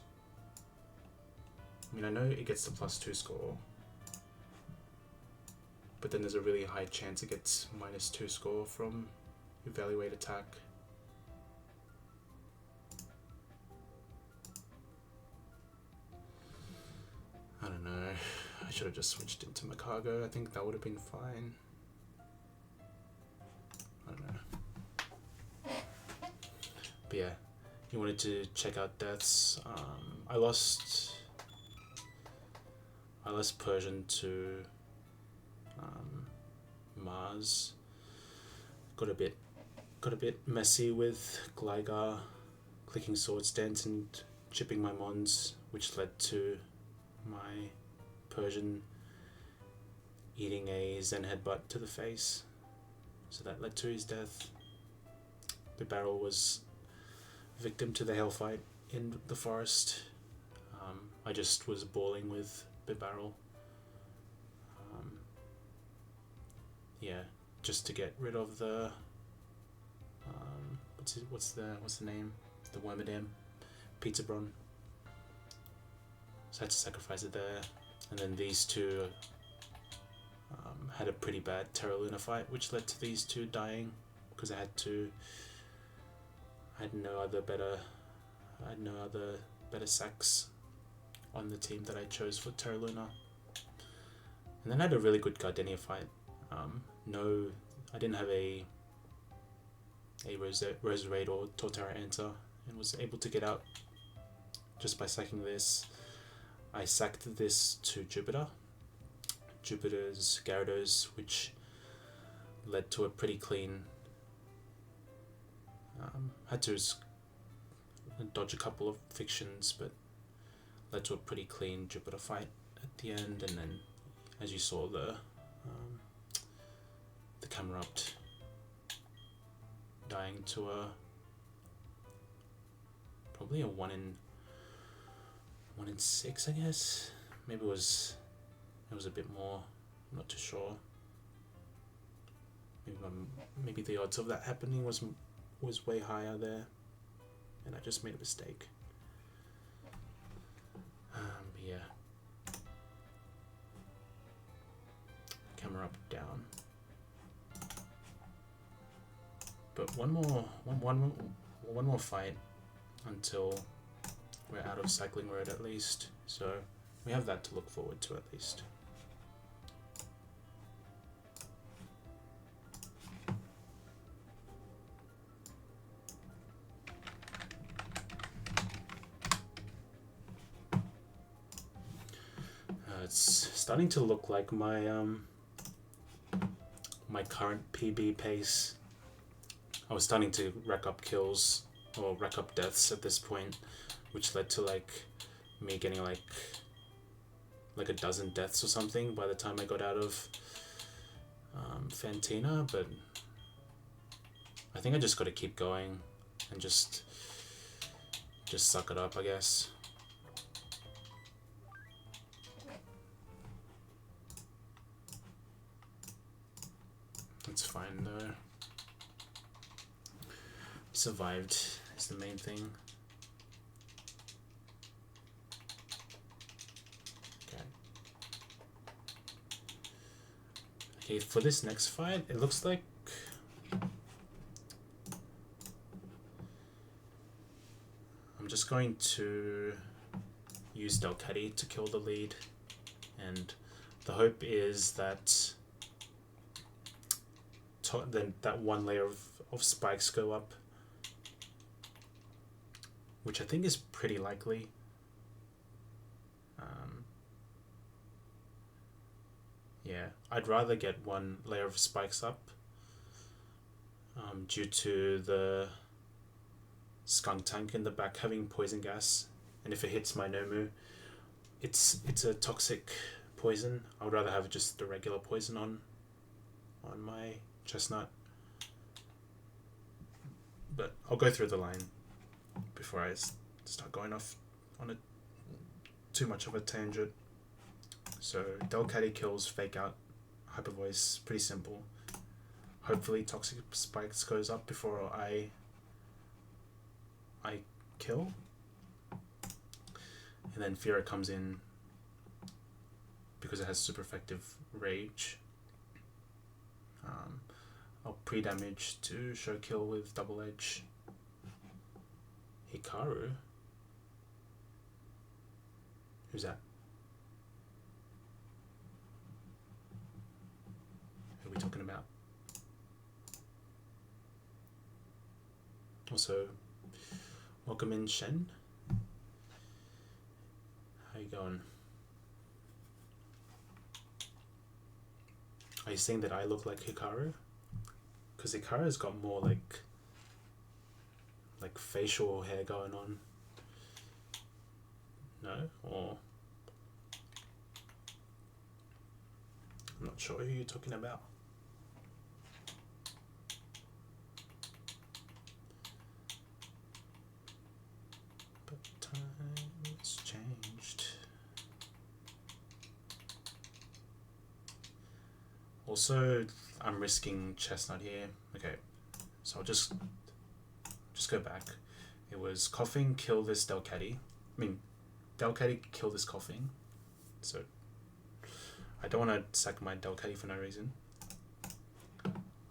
S1: I mean, I know it gets the +2 score, but then there's a really high chance it gets -2 score from evaluate attack. I should have just switched into my cargo. I think that would have been fine. I don't know. But yeah, you wanted to check out deaths. I lost Persian to Mars. Got a bit messy with Gligar clicking sword stance and chipping my mons, which led to my Persian eating a Zen headbutt to the face. So that led to his death. Bibarel was victim to the hail fight in the forest. I just was balling with Bibarel. Yeah, just to get rid of the what's the name? The Wormadam Pizza Bron. So I had to sacrifice it there, and then these two had a pretty bad Terra Luna fight, which led to these two dying because I had no other better sacks on the team that I chose for Terra Luna. And then I had a really good Gardenia fight. I didn't have a Roserade or Torterra answer, and was able to get out just by sacking this. I sacked this to Jupiter's Gyarados, which led to a pretty clean. Had to dodge a couple of fictions, but led to a pretty clean Jupiter fight at the end. And then, as you saw, the Camerupt dying to probably a 1 in 6, I guess. Maybe it was a bit more. I'm not too sure. Maybe the odds of that happening was way higher there, and I just made a mistake. But yeah, Camerupt down. But one more fight until we're out of cycling road at least. So we have that to look forward to at least. It's starting to look like my my current PB pace. I was starting to rack up kills or rack up deaths at this point, which led to me getting like a dozen deaths or something by the time I got out of Fantina. But I think I just got to keep going and just suck it up, I guess. It's fine though. Survived is the main thing. Okay, for this next fight, it looks like I'm just going to use Delcatty to kill the lead, and the hope is that then that one layer of spikes go up, which I think is pretty likely. Yeah, I'd rather get one layer of spikes up due to the skunk tank in the back having poison gas, and if it hits my Nomu, it's a toxic poison. I would rather have just the regular poison on my chestnut. But I'll go through the line before I start going off on too much of a tangent. So Delcatty kills Fake Out, Hyper Voice, pretty simple. Hopefully Toxic Spikes goes up before I kill. And then Fira comes in because it has super effective Rage. I'll pre-damage to show kill with Double Edge. Hikaru? Who's that? Also, welcome in, Shen. How you going? Are you saying that I look like Hikaru? Because Hikaru's got more like facial hair going on. No? Or... I'm not sure who you're talking about. But time's changed. Also, I'm risking Chestnut here. Okay, so I'll just go back. It was Coughing, kill this Delcatty. Delcatty, kill this Coughing. So I don't want to sack my Delcatty for no reason.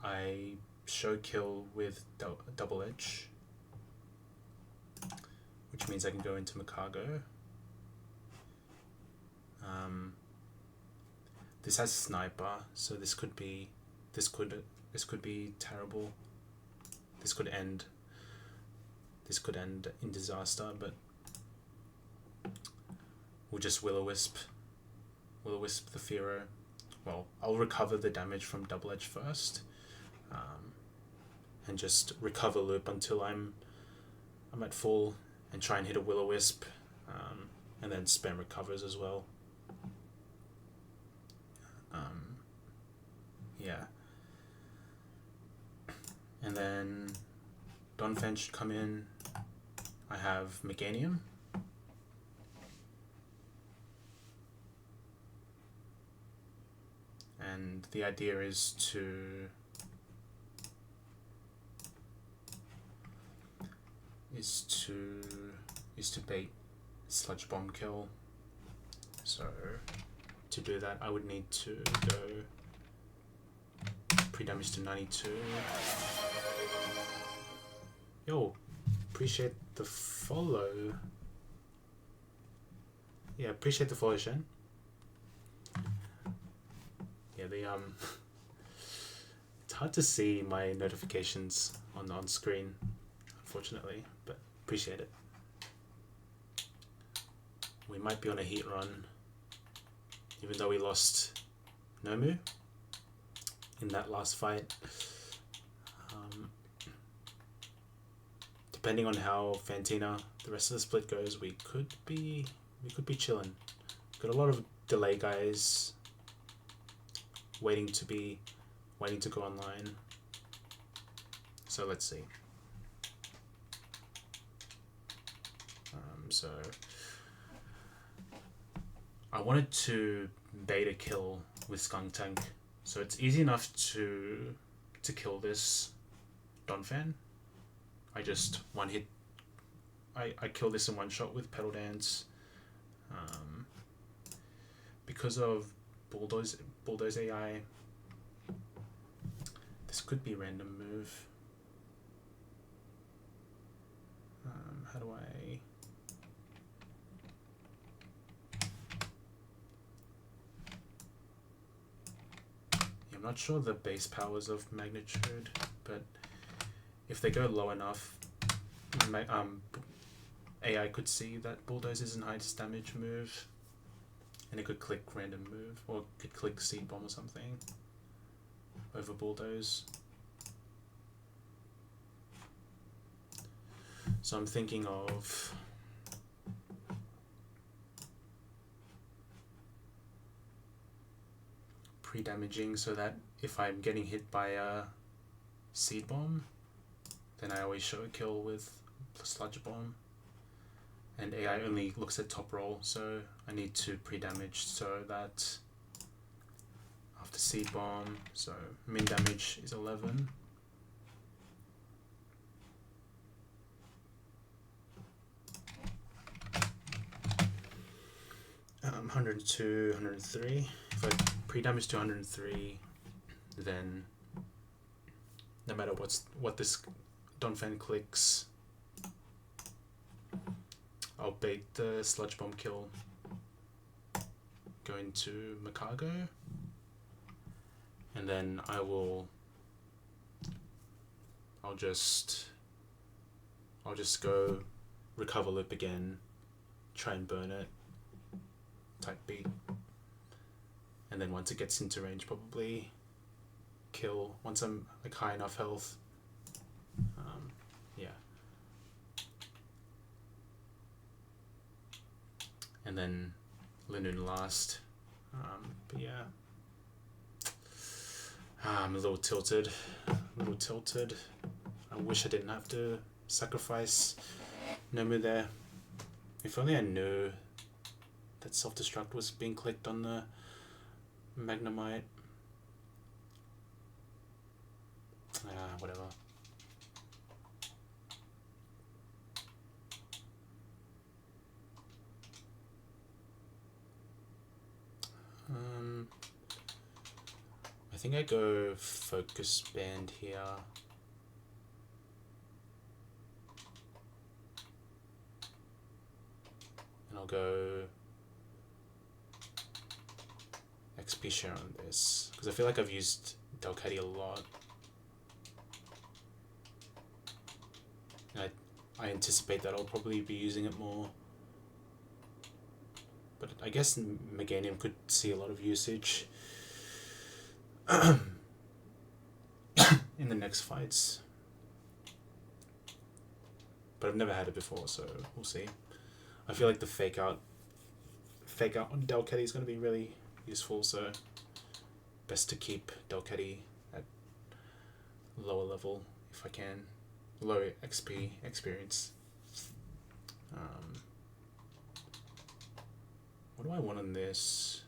S1: I show kill with double edge, which means I can go into Makago. This has sniper, so this could be terrible. This could end in disaster, but we'll just Will-O-Wisp the Fearow. Well, I'll recover the damage from double edge first, and just recover loop until I'm at full, and try and hit a Will-O-Wisp, and then spam recovers as well. Yeah. And then Donphan should come in. I have Meganium. And the idea is to bait Sludge Bomb kill. So to do that, I would need to go pre-damage to 92. Yo, appreciate the follow. Yeah, appreciate the follow, Shen. Yeah, it's hard to see my notifications on screen, unfortunately, but appreciate it. We might be on a heat run, even though we lost Nomu in that last fight. Depending on how Fantina, the rest of the split goes, we could be chilling. Got a lot of delay guys waiting to go online. So let's see. So I wanted to beta kill with Skunk Tank, so it's easy enough to kill this Donphan. I just one hit. I kill this in one shot with Petal Dance. Because of Bulldoze AI, this could be random move. How do I? I'm not sure the base powers of Magnitude, but if they go low enough, AI could see that Bulldoze isn't highest damage move, and it could click random move, or could click Seed Bomb or something over Bulldoze. So I'm thinking of pre-damaging so that if I'm getting hit by a Seed Bomb, then I always show a kill with Sludge Bomb. And AI only looks at top roll, so I need to pre-damage so that after Seed Bomb, so min damage is 11. Um, 102, 103. If I pre-damage to 103, then no matter what this Donphan clicks, I'll bait the Sludge Bomb kill, go into Makago, and then I'll just I'll just go recover loop again, try and burn it, type B, and then once it gets into range, probably kill once I'm like high enough health. Yeah, and then Linoon last. But yeah, I'm a little tilted. I wish I didn't have to sacrifice Nomu there. If only I knew that self-destruct was being clicked on the Magnemite. Whatever. I think I go focus band here. And I'll go XP share on this, because I feel like I've used Delcatty a lot. And I anticipate that I'll probably be using it more. But I guess Meganium could see a lot of usage in the next fights. But I've never had it before, so we'll see. I feel like the fake out on Delcatty is going to be really useful, so best to keep Delcatty at lower level if I can. Low XP experience. What do I want on this?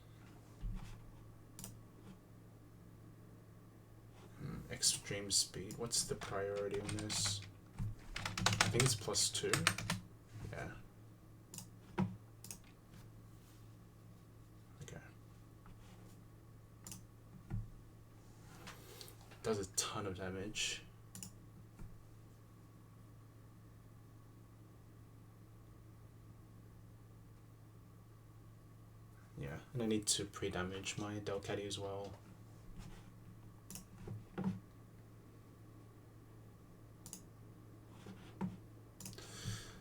S1: Extreme speed. What's the priority on this? I think it's +2. Yeah. Okay. Does a ton of damage. Yeah, and I need to pre-damage my Delcatty as well.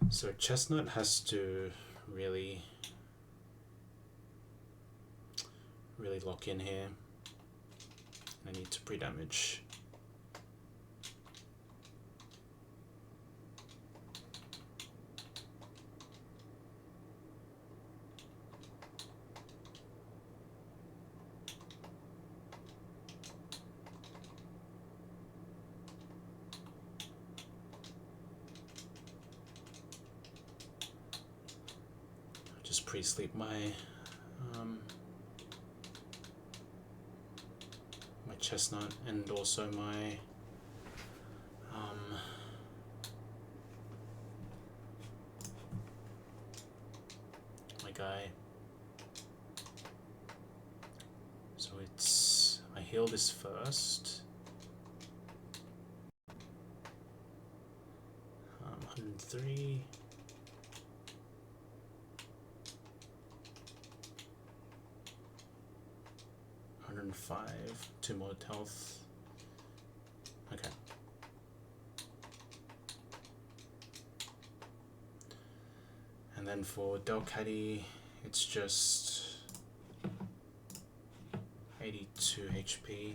S1: So Chestnut has to really lock in here. I need to pre-damage. Just pre-sleep my my Chestnut and also my my guy. So it's, I heal this first. 103. $105, 2 more health. Okay. And then for Delcatty, it's just 82 HP.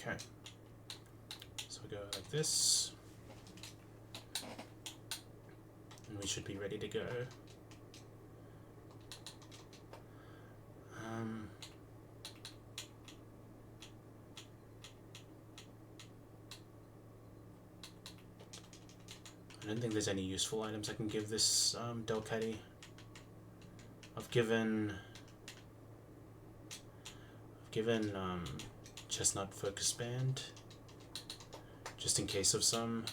S1: Okay, so we go like this, and we should be ready to go. I don't think there's any useful items I can give this Delcatty. I've given Chestnut Focus Band just in case of some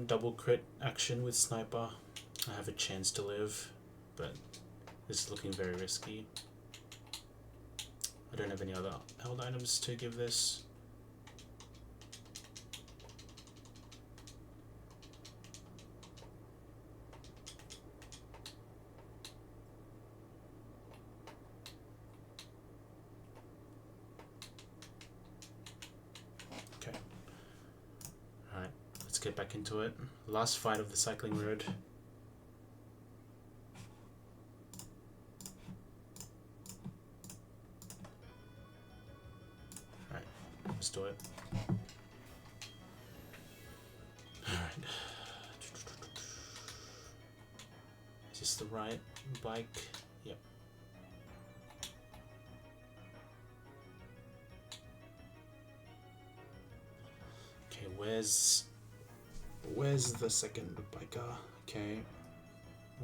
S1: double crit action with Sniper. I have a chance to live, but this is looking very risky. I don't have any other held items to give this. get back into it. Last fight of the cycling road. Alright, let's do it. Alright. Is this the right bike? Yep. Okay, where's the second biker? Okay,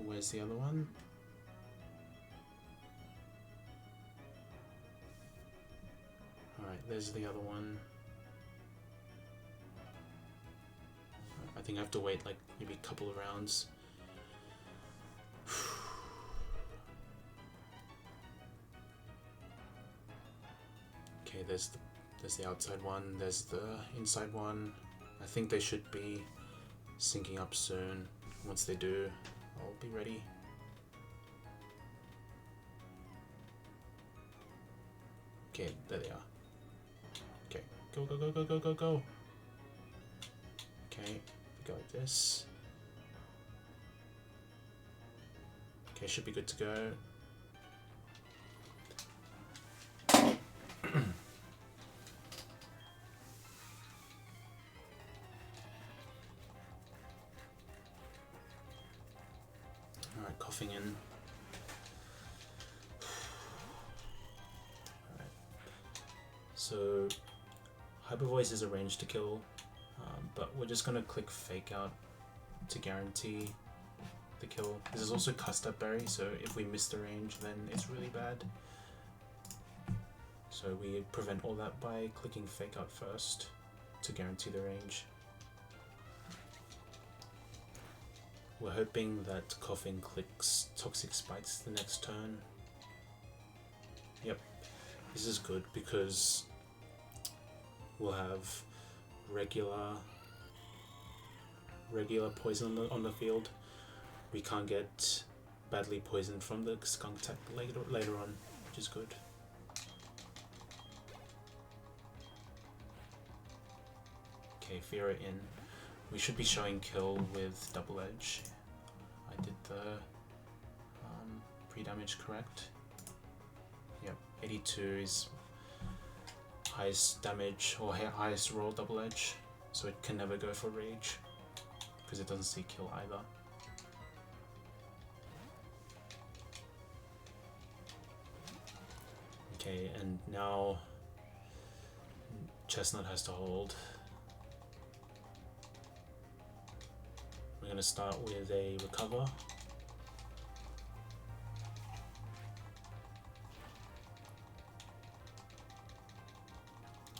S1: where's the other one? Alright, there's the other one. I think I have to wait like maybe a couple of rounds. Okay, there's the outside one, there's the inside one. I think they should be syncing up soon. Once they do, I'll be ready. Okay, there they are. Okay, go, go, go, go, go, go, go. Okay, go like this. Okay, should be good to go. Alright, coughing in. Alright. So, Hyper Voice is arranged to kill, but we're just gonna click Fake Out to guarantee the kill. This is also Custard Berry, so if we miss the range, then it's really bad. So we prevent all that by clicking Fake Out first to guarantee the range. We're hoping that Coughing clicks Toxic Spikes the next turn. Yep, this is good because we'll have regular poison on the field. We can't get badly poisoned from the skunk attack later on, which is good. Okay, Fear in. We should be showing kill with Double Edge. I did the pre-damage correct. Yep, 82 is highest damage or highest roll Double Edge, so it can never go for Rage because it doesn't see kill either. Okay, and now Chestnut has to hold. We're going to start with a recover.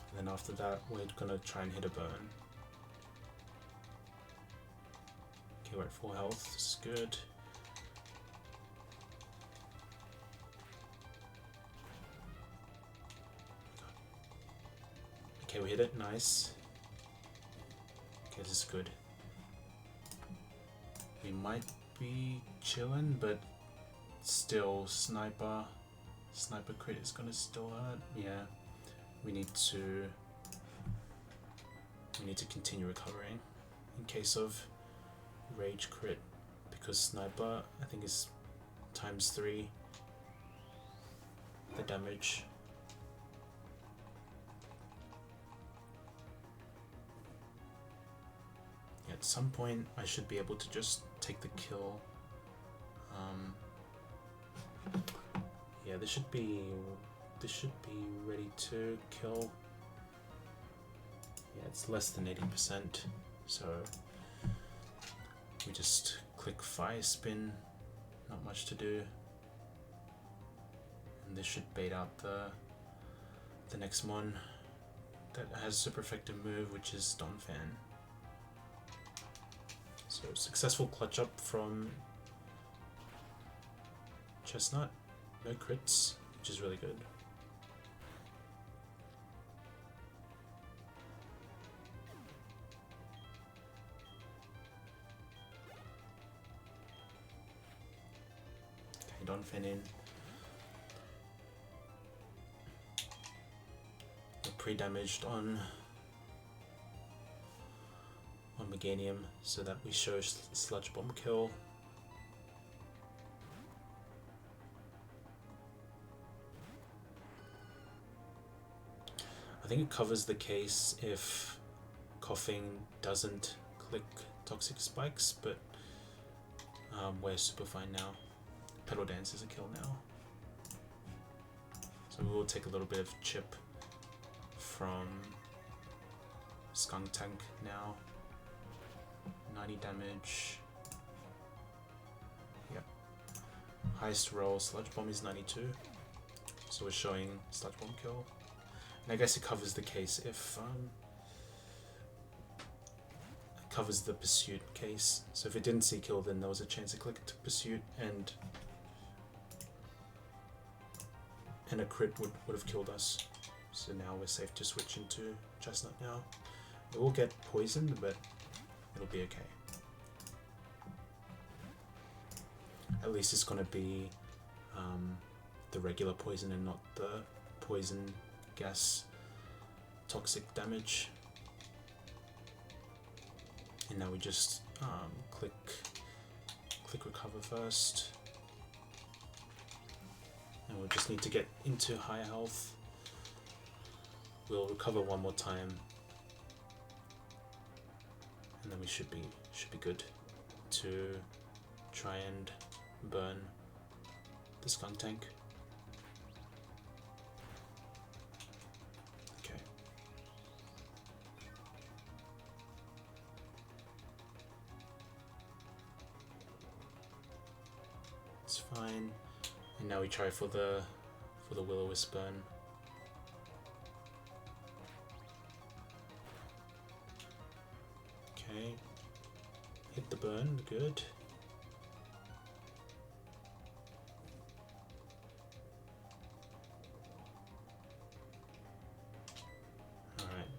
S1: And then after that, we're going to try and hit a burn. Okay, we're at full health. This is good. Okay, we hit it. Nice. Okay, this is good. We might be chilling, but still, sniper crit is gonna still hurt. Yeah, we need to continue recovering in case of rage crit, because sniper I think is ×3 the damage. At some point I should be able to just take the kill. Yeah, this should be ready to kill. Yeah, it's less than 80%, so we just click Fire Spin, not much to do. And this should bait out the next mon that has super effective move, which is Donphan. So successful clutch up from Chestnut, no crits, which is really good. Okay, Donphan in. We're pre-damaged on Meganium so that we show Sludge Bomb kill. I think it covers the case if Coughing doesn't click Toxic Spikes, but we're super fine now. Pedal Dance is a kill now. So we will take a little bit of chip from Skunk Tank now. 90 damage. Yep. Highest roll, Sludge Bomb is 92. So we're showing Sludge Bomb kill. And I guess it covers the case if it covers the pursuit case. So if it didn't see kill, then there was a chance it clicked pursuit and a crit would have killed us. So now we're safe to switch into Chestnut now. It will get poisoned, but it'll be okay. At least it's gonna be the regular poison and not the poison gas toxic damage. And now we just click recover first. And we'll just need to get into high health. We'll recover one more time. And then we should be good to try and burn the Skunk Tank. Okay. It's fine. And now we try for the Will-O-Wisp burn. Okay. Hit the burn, good. Alright.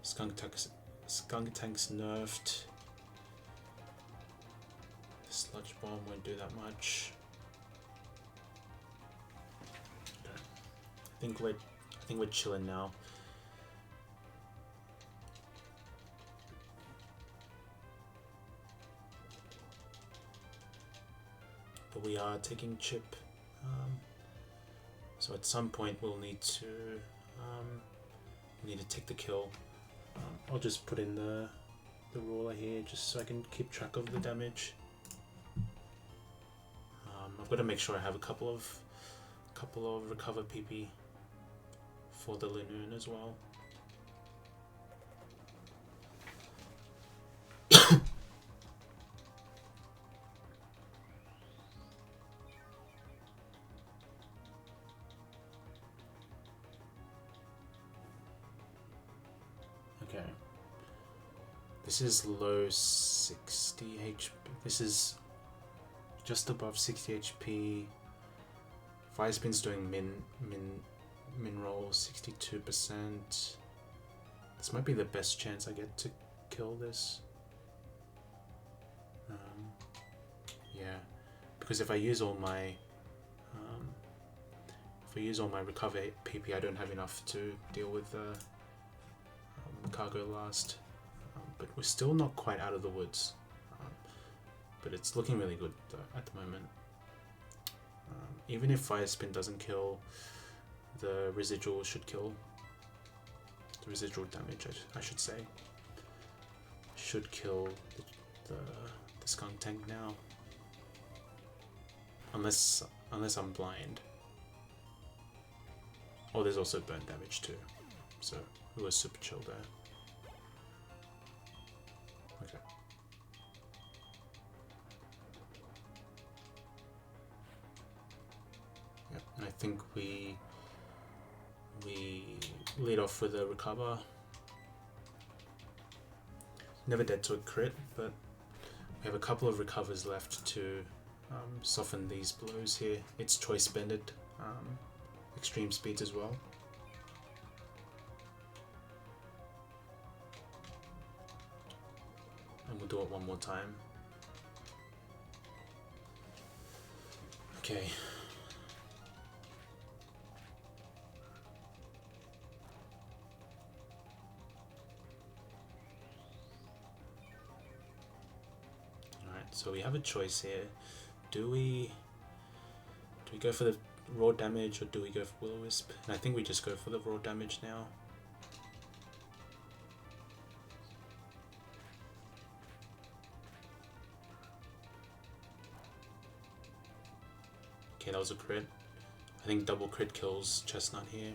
S1: Skunk Tank's nerfed. The Sludge Bomb won't do that much. I think we're chilling now. But we are taking chip. So at some point we'll need to take the kill. I'll just put in the ruler here just so I can keep track of the damage. I've got to make sure I have a couple of recover PP for the Linoon as well. Okay. This is low 60 HP. This is just above 60 HP. Fire Spin's doing min roll 62%. This might be the best chance I get to kill this. Yeah, because if I use all my recover PP, I don't have enough to deal with the cargo last. But we're still not quite out of the woods. But it's looking really good though, at the moment. Even if Fire Spin doesn't kill, the residual should kill. The residual damage, I should say, should kill the Skunk Tank now. Unless I'm blind. Oh, there's also burn damage too. So we were super chill there. Okay. Yep, and I think we lead off with a recover. Never dead to a crit, but we have a couple of recovers left to soften these blows here. It's choice bended extreme speeds as well. And we'll do it one more time. Okay. so we have a choice here. Do we go for the raw damage or do we go for Will-O-Wisp? And I think we just go for the raw damage now. Okay, that was a crit. I think double crit kills Chestnut here.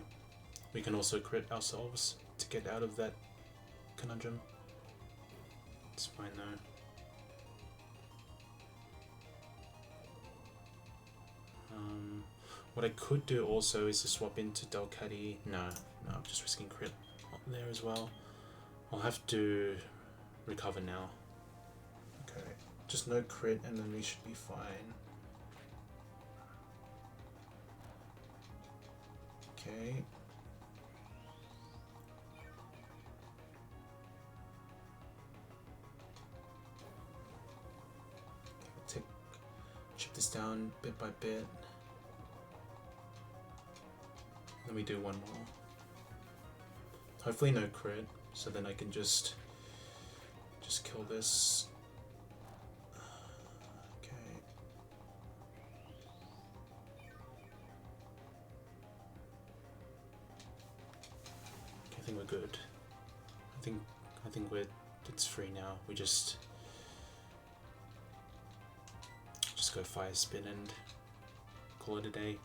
S1: We can also crit ourselves to get out of that conundrum. It's fine though. What I could do also is to swap into Delcatty. No, I'm just risking crit up there as well. I'll have to recover now. Okay, just no crit and then we should be fine. Okay. Chip this down bit by bit. Then we do one more. Hopefully no crit, so then I can just kill this. Okay. I think we're good. I think it's free now. We just go fire spin and call it a day.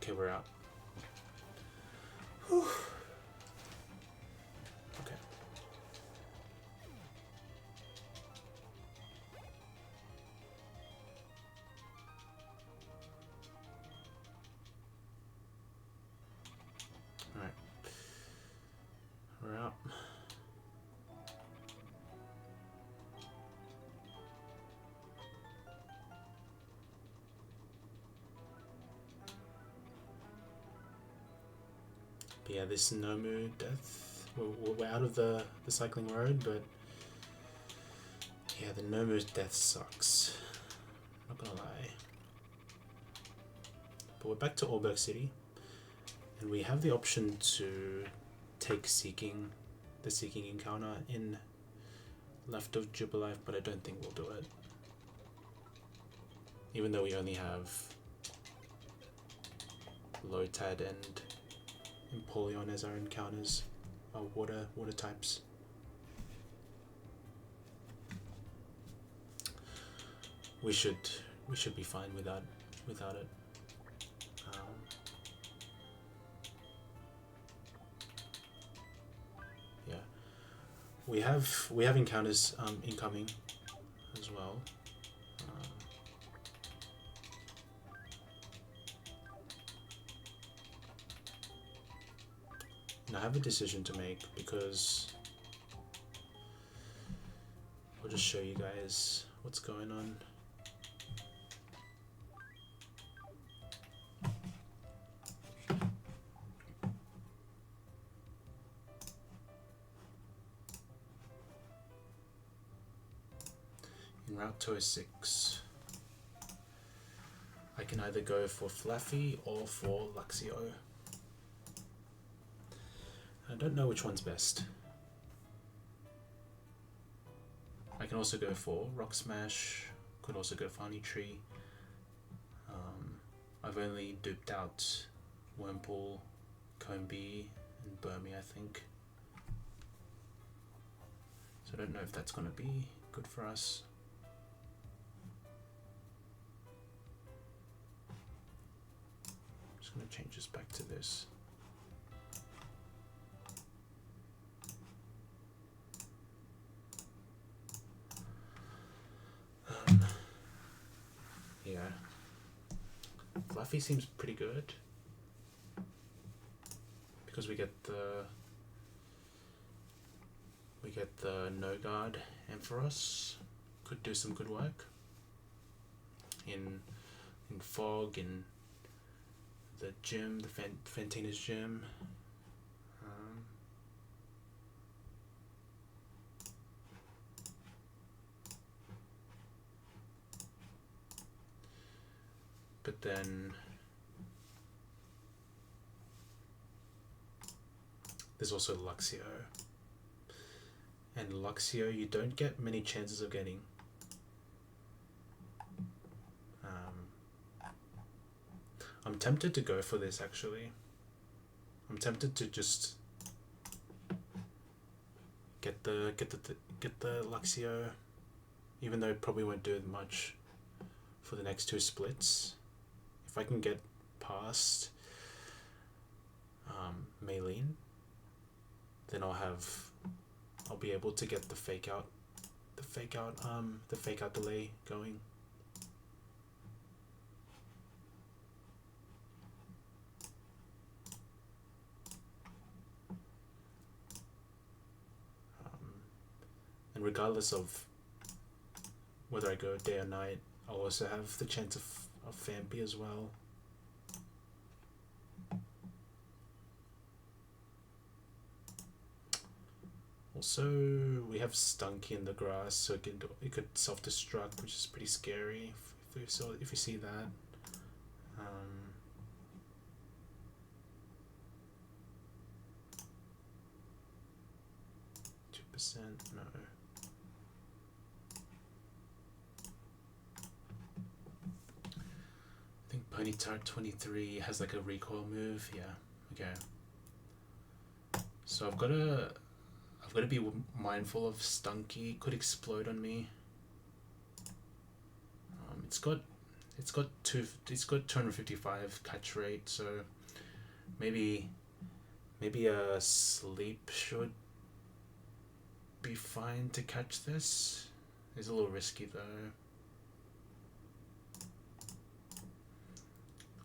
S1: Okay, we're out. Whew. Okay. All right. We're out. But yeah, this Nomu death, we're out of the cycling road, but yeah, the Nomu's death sucks. Not gonna lie. But we're back to Auberg City, and we have the option to take the Seeking encounter in left of Jubilife, but I don't think we'll do it. Even though we only have Lotad and Empoleon as our encounters, our water types. We should be fine without it. Yeah, we have encounters incoming as well. And I have a decision to make because I'll just show you guys what's going on. In Route 206, I can either go for Fluffy or for Luxio. I don't know which one's best. I can also go for Rock Smash, could also go for Honey Tree. I've only duped out Wurmple, Combee, and Burmy, I think. So I don't know if that's going to be good for us. I'm just going to change this back to this. Yeah, Fluffy seems pretty good because we get the No Guard Ampharos, could do some good work in Fog, in the gym, the Fantina's gym. But then There's also Luxio. And Luxio you don't get many chances of getting. I'm tempted to go for this actually. I'm tempted to just get the Luxio, even though it probably won't do much for the next two splits. If I can get past Maylene, then I'll be able to get the fake out delay going. And regardless of whether I go day or night, I'll also have the chance of Vampy as well. Also, we have Stunky in the grass, so it could self-destruct, which is pretty scary if you see that. 2%, no. I think Ponyta 23 has like a recoil move. Yeah, okay. So I've got to be mindful of Stunky. Could explode on me. It's got 255 catch rate, so maybe a sleep should be fine to catch this. It's a little risky though.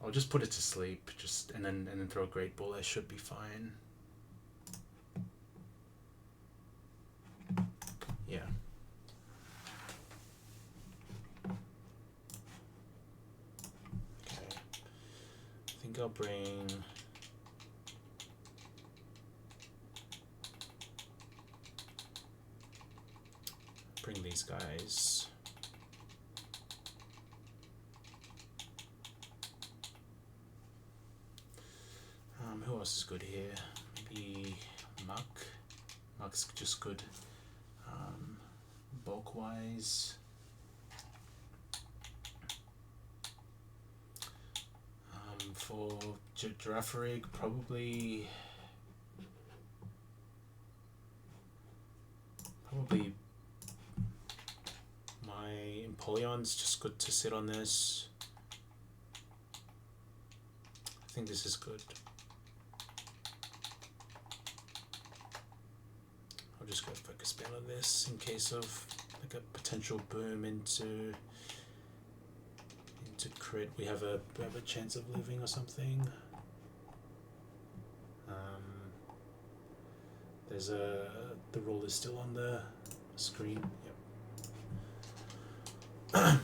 S1: I'll just put it to sleep, and then throw a Great Ball. I should be fine. Yeah. Okay. I think I'll bring these guys. Who else is good here? Maybe Muck. Muck's just good. Bulk wise. For Girafarig, probably my Empoleon's just good to sit on this. I think this is good. I'll just go focus ban on this in case of like a potential boom into crit. We have a chance of living or something. There's the roll is still on the screen. Yep. Alright.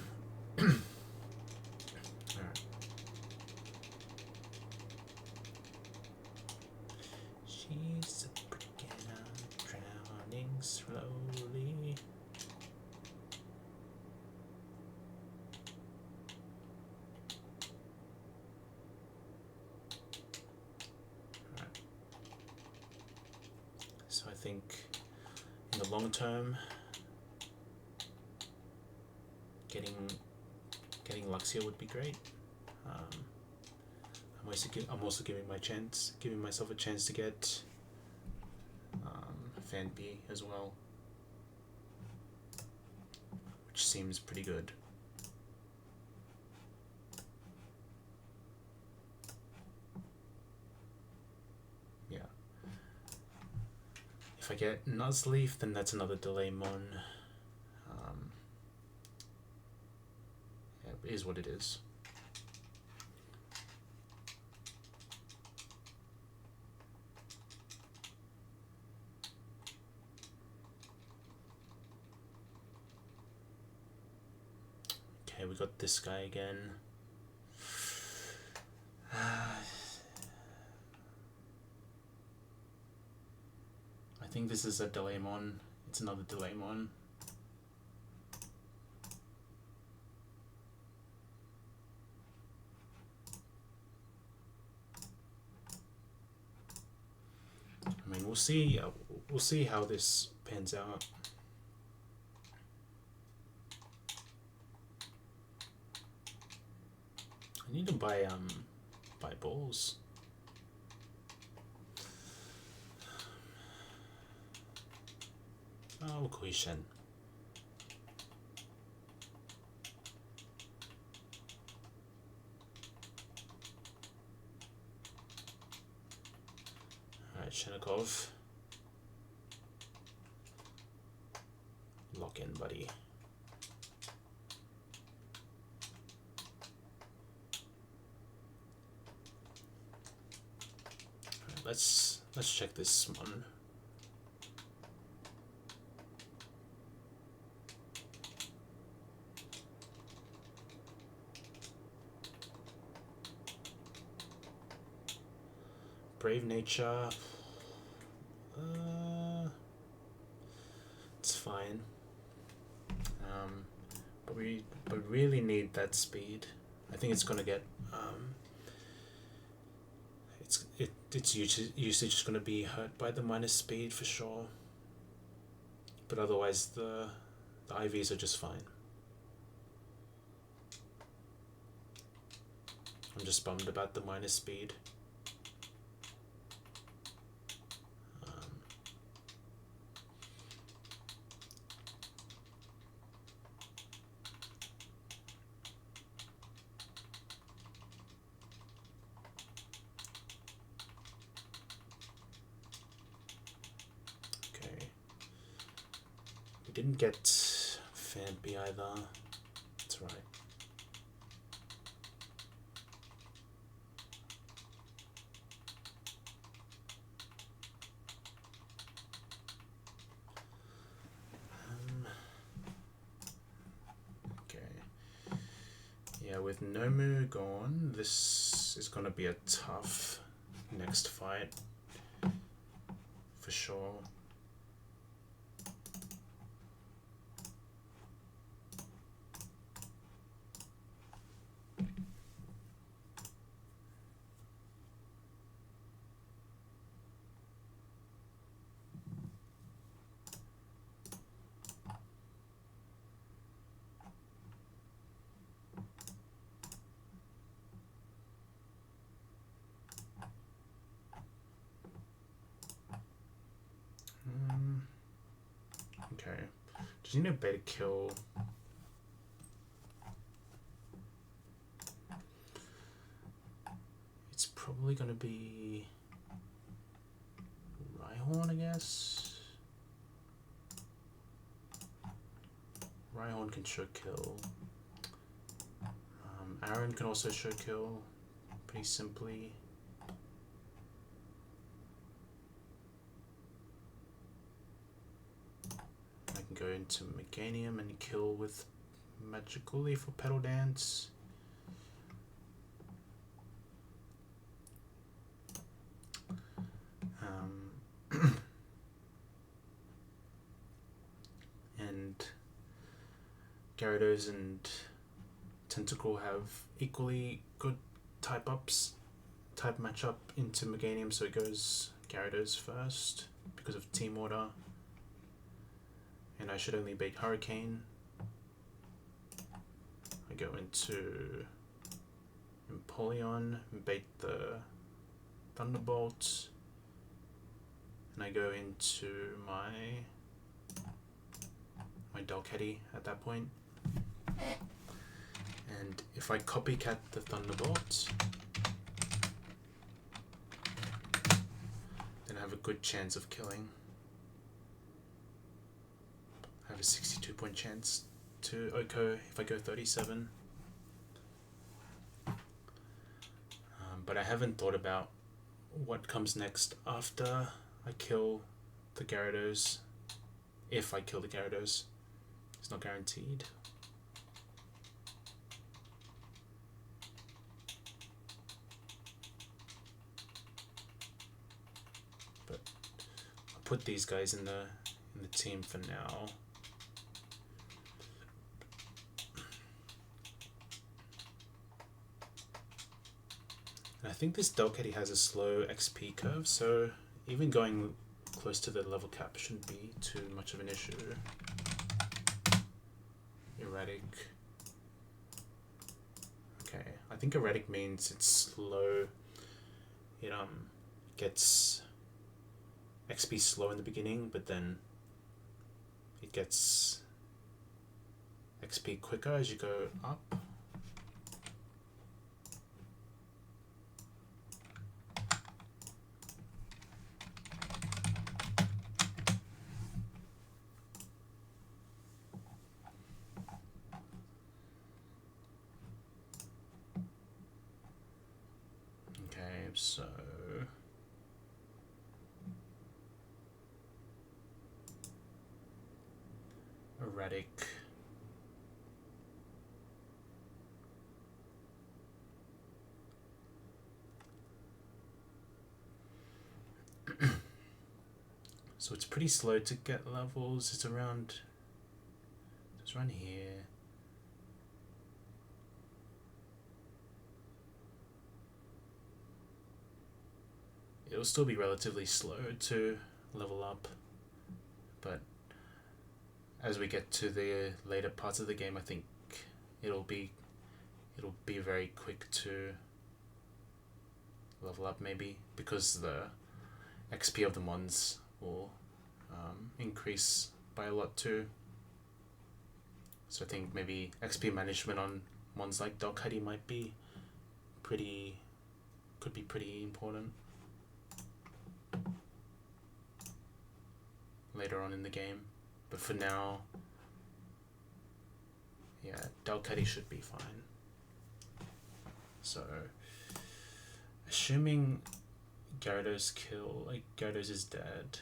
S1: She's drowning slowly. So I think in the long term, getting Luxio would be great. I'm also giving myself a chance to get Vampy as well, which seems pretty good. Yeah. If I get Nuzleaf, then that's another delay mon. Yeah, it is what it is. Okay, we got this guy again. I think this is a Delaymon. It's another Delaymon. I mean, we'll see. We'll see how this pans out. I need to buy balls. Oh, Kuishen. Alright, Shenikov. Lock in, buddy. Alright, let's check this one. Brave Nature. It's fine. But we really need that speed. I think it's gonna get its usage is gonna be hurt by the minus speed for sure. But otherwise the IVs are just fine. I'm just bummed about the minus speed. Didn't get Fanby either. That's right. Okay. Yeah, with Nomu gone, this is gonna be a tough next fight for sure. Okay, just need a better kill. It's probably gonna be Rhyhorn, I guess. Rhyhorn can show kill. Aaron can also show kill pretty simply. Go into Meganium and kill with Magically for Petal Dance. And Gyarados and Tentacle have equally good type matchup into Meganium, so it goes Gyarados first because of Team Order. And I should only bait Hurricane. I go into Empoleon, bait the Thunderbolt, and I go into my Dalketty at that point. And if I copycat the Thunderbolt, then I have a good chance of killing. I have a 62-point chance to Oko if I go 37. But I haven't thought about what comes next after I kill the Gyarados. If I kill the Gyarados, it's not guaranteed. But I'll put these guys in the team for now. And I think this Dalketty has a slow XP curve, so even going close to the level cap shouldn't be too much of an issue. Erratic. Okay, I think erratic means it's slow. It gets XP slow in the beginning, but then it gets XP quicker as you go up. Okay, so erratic. So it's pretty slow to get levels. It's around here. It'll still be relatively slow to level up, but as we get to the later parts of the game, I think it'll be very quick to level up, maybe because the XP of the mons will increase by a lot too. So I think maybe XP management on mons like Dalkadi might be could be pretty important later on in the game. But for now, yeah, Dalkadi should be fine. So assuming Gyarados Gyarados is dead.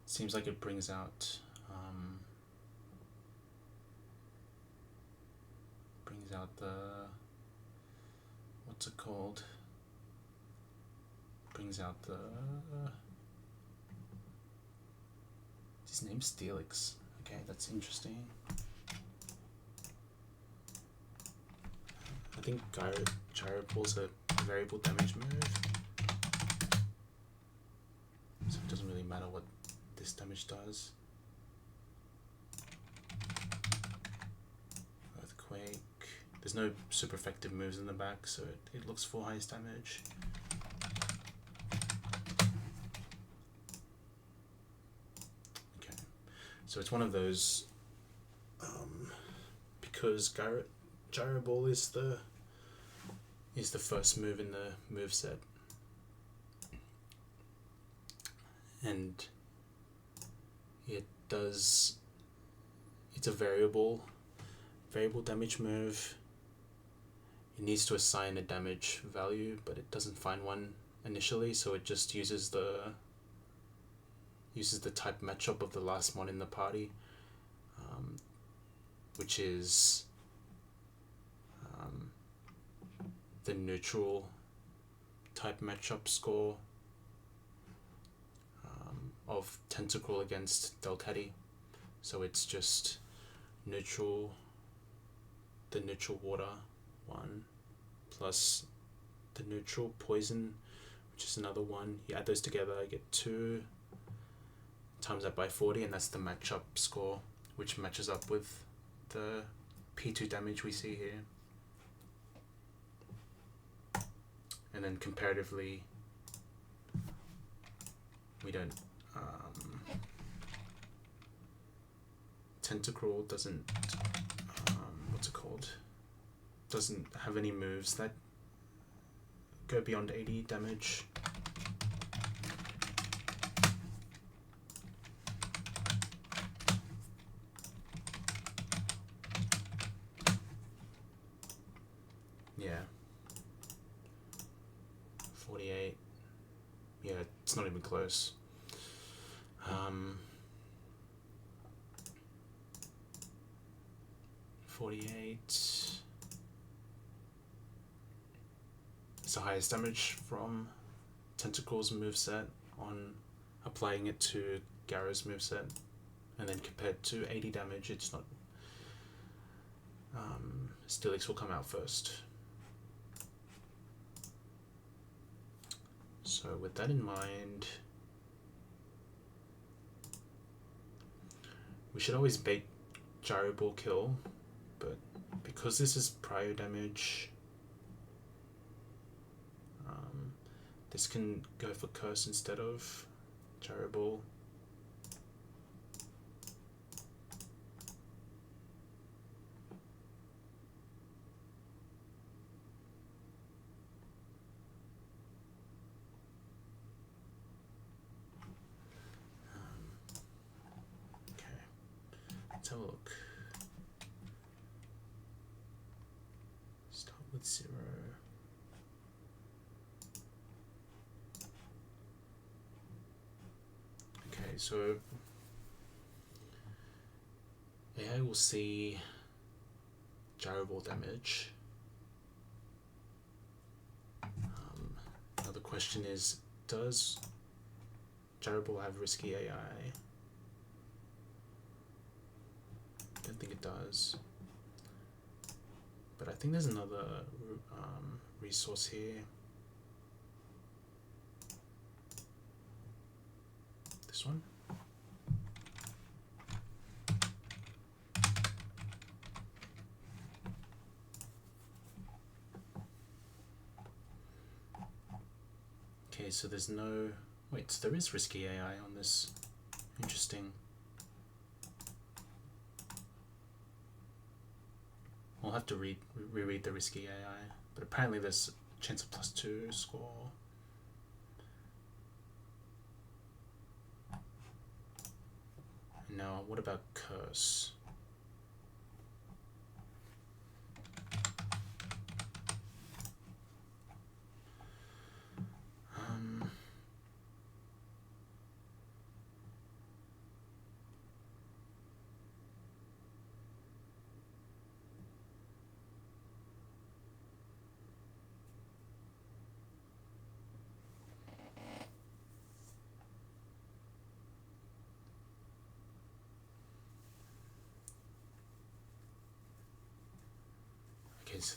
S1: Seems like it brings out the, what's it called? Brings out the, his name's Steelix. Okay, that's interesting. I think Gyro Ball's a variable damage move, so it doesn't really matter what this damage does. Earthquake. There's no super effective moves in the back, so it looks for highest damage. Okay, so it's one of those, because Gyro Ball is the first move in the moveset, and it's a variable damage move. It needs to assign a damage value, but it doesn't find one initially, so it just uses the type matchup of the last mon in the party, which is the neutral type matchup score of Tentacruel against Dalkadi. So it's just neutral, the neutral water one, plus the neutral poison, which is another one. You add those together, you get 2, times that by 40, and that's the matchup score, which matches up with the P2 damage we see here. And then comparatively, we don't, Tentacruel doesn't, what's it called? Doesn't have any moves that go beyond 80 damage. Yeah. 48. Yeah, it's not even close. 48. It's the highest damage from Tentacruel's moveset on applying it to Gyara's moveset, and then compared to 80 damage, it's not. Steelix will come out first. So with that in mind, we should always bait gyro ball kill, but because this is prior damage, this can go for curse instead of gyro ball. Let's have a look. Start with 0. Okay, so AI will see gyro ball damage. Now the question is, does gyro ball have risky AI? I don't think it does, but I think there's another resource here. This one. Okay, so there's no, wait, so there is risky AI on this. Interesting. We'll have to reread the risky AI, but apparently there's a chance of +2 score. Now, what about curse? Okay, so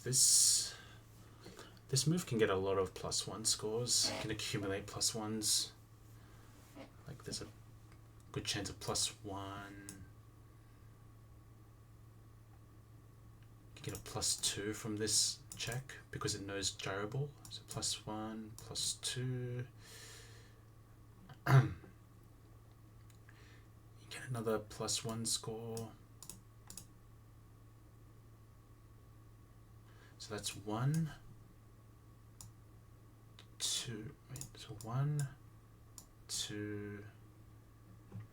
S1: this move can get a lot of +1 scores. It can accumulate +1s. Like there's a good chance of +1. You can get a +2 from this check because it knows gyro ball. So +1, +2. You get another +1 score. So that's 1, 2, wait, so 1, 2,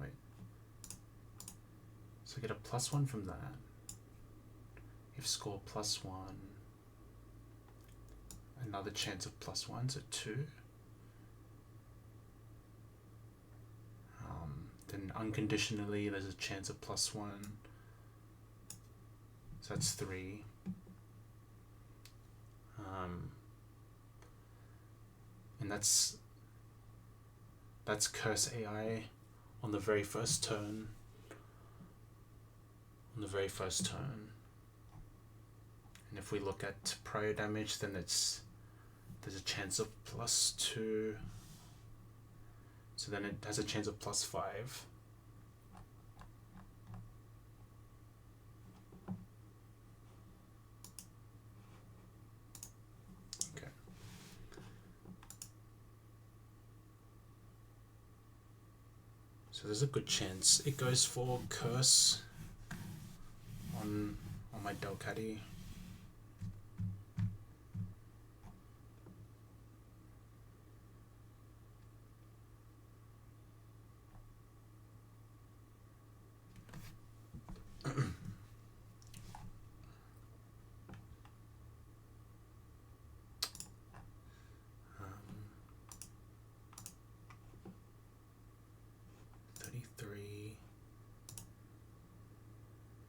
S1: wait. So get a +1 from that. If score +1, another chance of +1, so 2. Then unconditionally there's a chance of +1, so that's 3. And that's curse AI on the very first turn. And if we look at prior damage, then there's a chance of +2. So then it has a chance of +5. So there's a good chance it goes for curse on my Delcatty.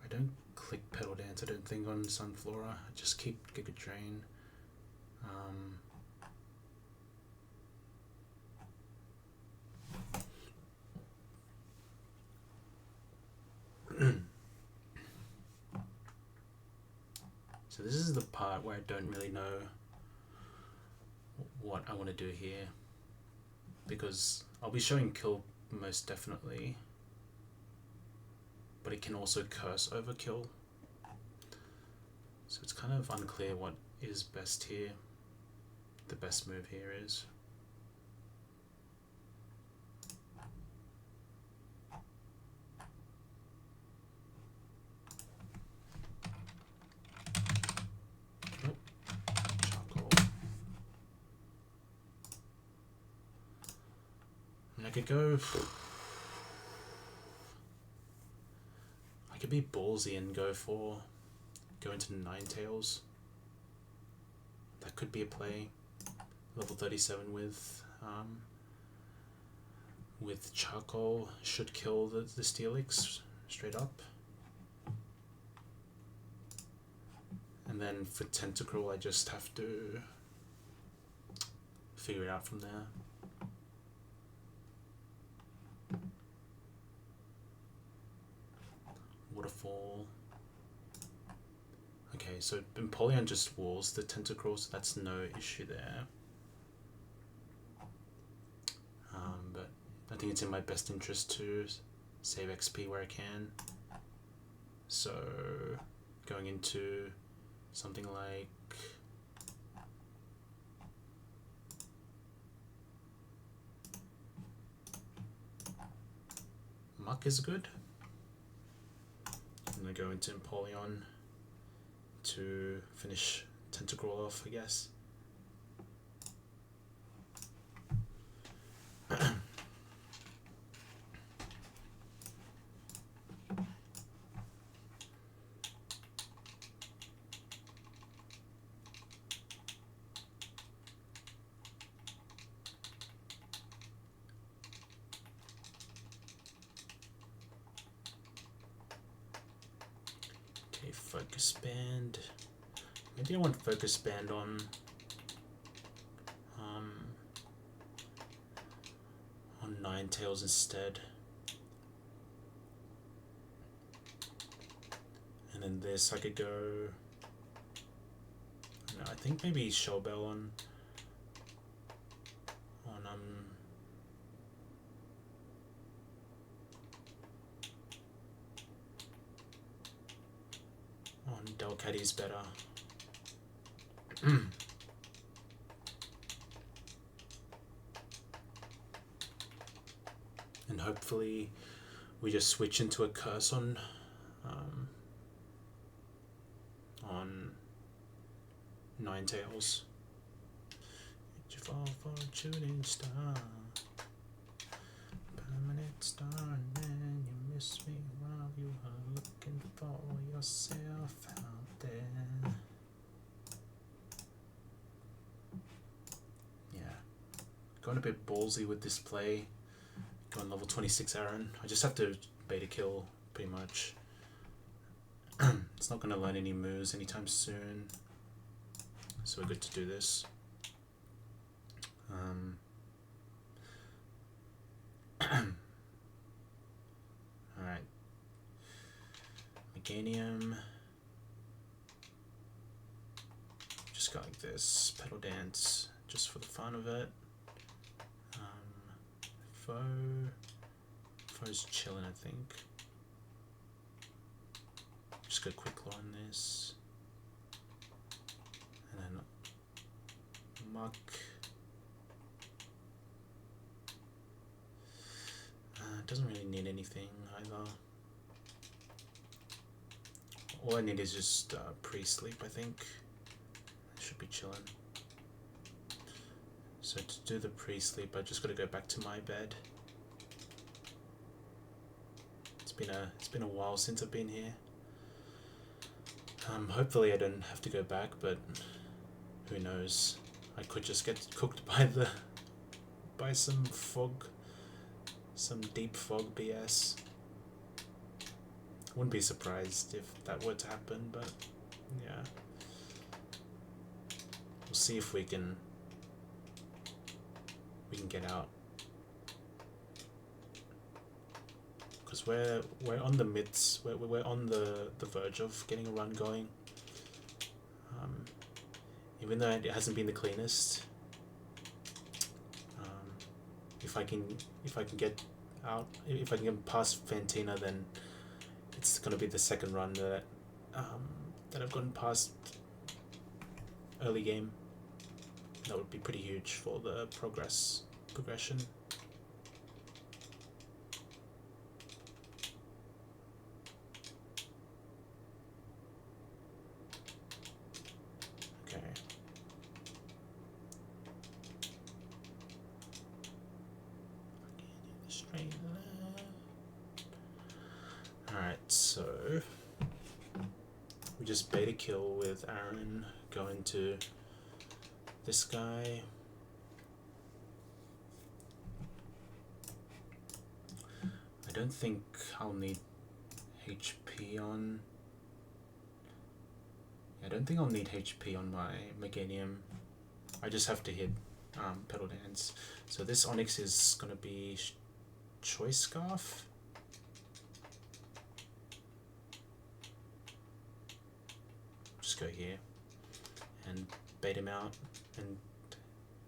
S1: I don't click pedal dance, I don't think, on Sunflora. I just keep Giga Drain. So this is the part where I don't really know what I want to do here. because I'll be showing kill most definitely, but it can also curse over kill. So it's kind of unclear what is best here. The best move here is. I could go. I could be ballsy and go into Ninetales. That could be a play. Level 37 with charcoal should kill the Steelix straight up. And then for Tentacruel, I just have to figure it out from there. Waterfall. Okay, so Empoleon just walls the Tentacruel, so that's no issue there. But I think it's in my best interest to save XP where I can. So going into something like Muck is good. I'm gonna go into Empoleon to finish Tentacruel off, I guess. Focus Band. Maybe I want Focus Band on Ninetales instead. And then this I could go. No, I think maybe Shellbell on Delcatty's better. And hopefully we just switch into a curse on Ninetales. Did you fall for a shooting star? Permanent star, and then you miss me while you are looking for yourself out there. Yeah, going a bit ballsy with this play. Going level 26 Aaron. I just have to beta kill pretty much. It's not going to learn any moves anytime soon, so we're good to do this. Alright. Meganium. Just go like this. Pedal Dance, just for the fun of it. Foe's chilling, I think. Just go quick claw on this. And then Muck. Doesn't really need anything either. All I need is just pre-sleep, I think. I should be chilling. So to do the pre-sleep, I just got to go back to my bed. It's been a while since I've been here. Hopefully I don't have to go back, but who knows? I could just get cooked by some fog. Some deep fog BS. Wouldn't be surprised if that were to happen, but yeah. We'll see if we can get out. Because we're on the midst, we're on the verge of getting a run going. Even though it hasn't been the cleanest. if I can get out, if I can get past Fantina, then it's gonna be the second run that I've gotten past early game. That would be pretty huge for the progression. Okay. Straight left. Alright, so we just bait a kill with Aaron, go into this guy. I don't think I'll need HP on. I don't think I'll need HP on my Meganium. I just have to hit Petal Dance. So this Onyx is gonna be Choice Scarf. Just go here and bait him out and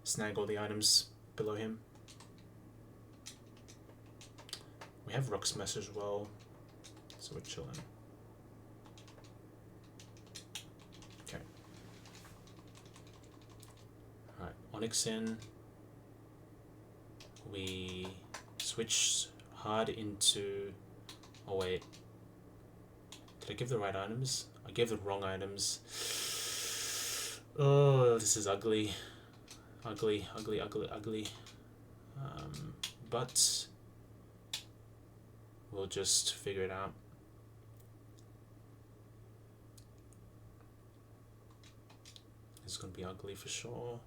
S1: snag all the items below him. We have Rock Smash as well, so we're chilling. Okay. Alright, Onyx in. We switch hard into... Oh wait. Did I give the right items? I gave the wrong items. Oh, this is ugly. Ugly. But we'll just figure it out. It's gonna be ugly for sure.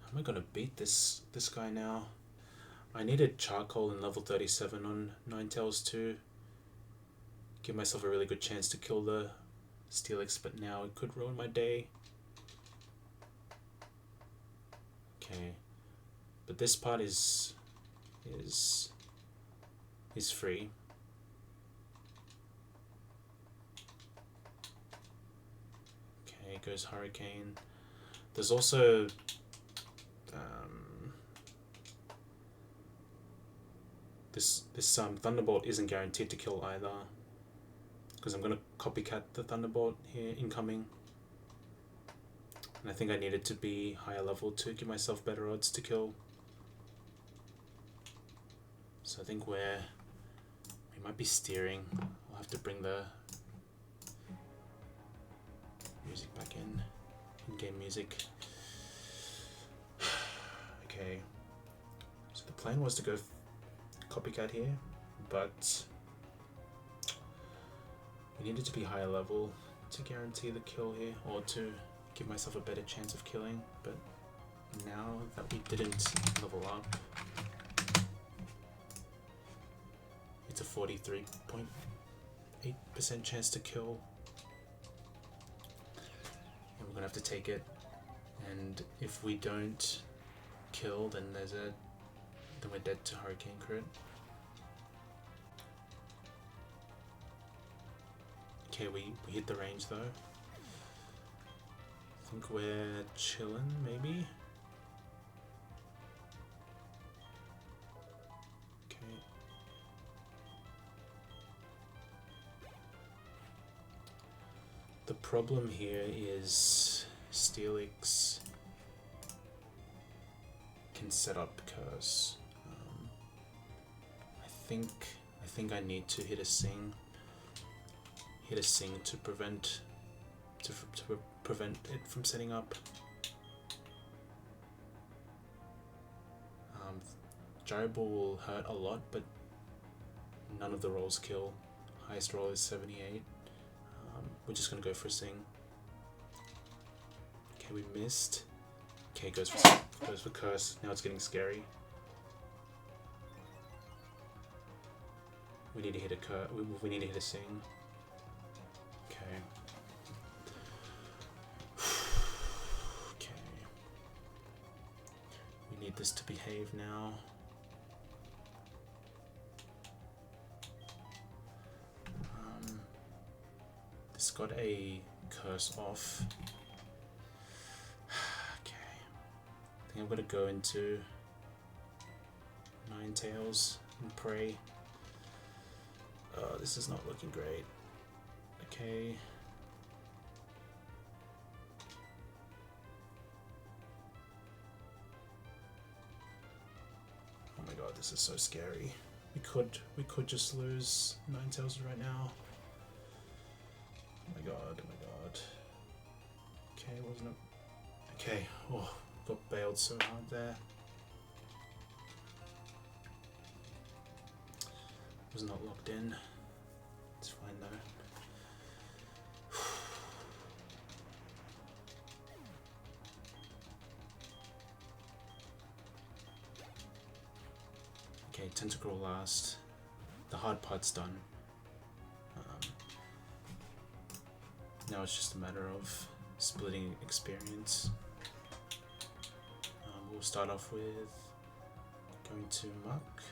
S1: How am I gonna beat this guy now? I needed Charcoal in level 37 on Ninetales to give myself a really good chance to kill the Steelix, but now it could ruin my day. Okay, but this part is free. Okay, goes Hurricane. There's also this Thunderbolt isn't guaranteed to kill either, because I'm gonna copycat the Thunderbolt here incoming. And I think I needed to be higher level to give myself better odds to kill. So I think we might be steering. I'll have to bring the music back in-game music. Okay, so the plan was to go copycat here, but we needed to be higher level to guarantee the kill here, or to give myself a better chance of killing. But now that we didn't level up, it's a 43.8% chance to kill, and we're gonna have to take it. And if we don't kill, then we're dead to Hurricane crit. Okay, we hit the range though. I think we're chilling, maybe. Okay. The problem here is Steelix can set up Curse. I think I need to hit a Sing to prevent it from setting up. Gyro Ball will hurt a lot, but none of the rolls kill. Highest roll is 78. We're just gonna go for a Sing. Okay, we missed. Okay, goes for Curse. Now it's getting scary. We need to hit a we need to hit a Sing. Okay. Okay. We need this to behave now. This got a Curse off. Okay. I think I'm gonna go into Ninetales and pray. This is not looking great. Okay. Oh my god, this is so scary. We could just lose Ninetales right now. Oh my god, oh my god. Okay, wasn't it? Okay, oh, got bailed so hard there. Was not locked in. It's fine though. Okay, Tentacle last. The hard part's done. Now it's just a matter of splitting experience. We'll start off with going to Muck.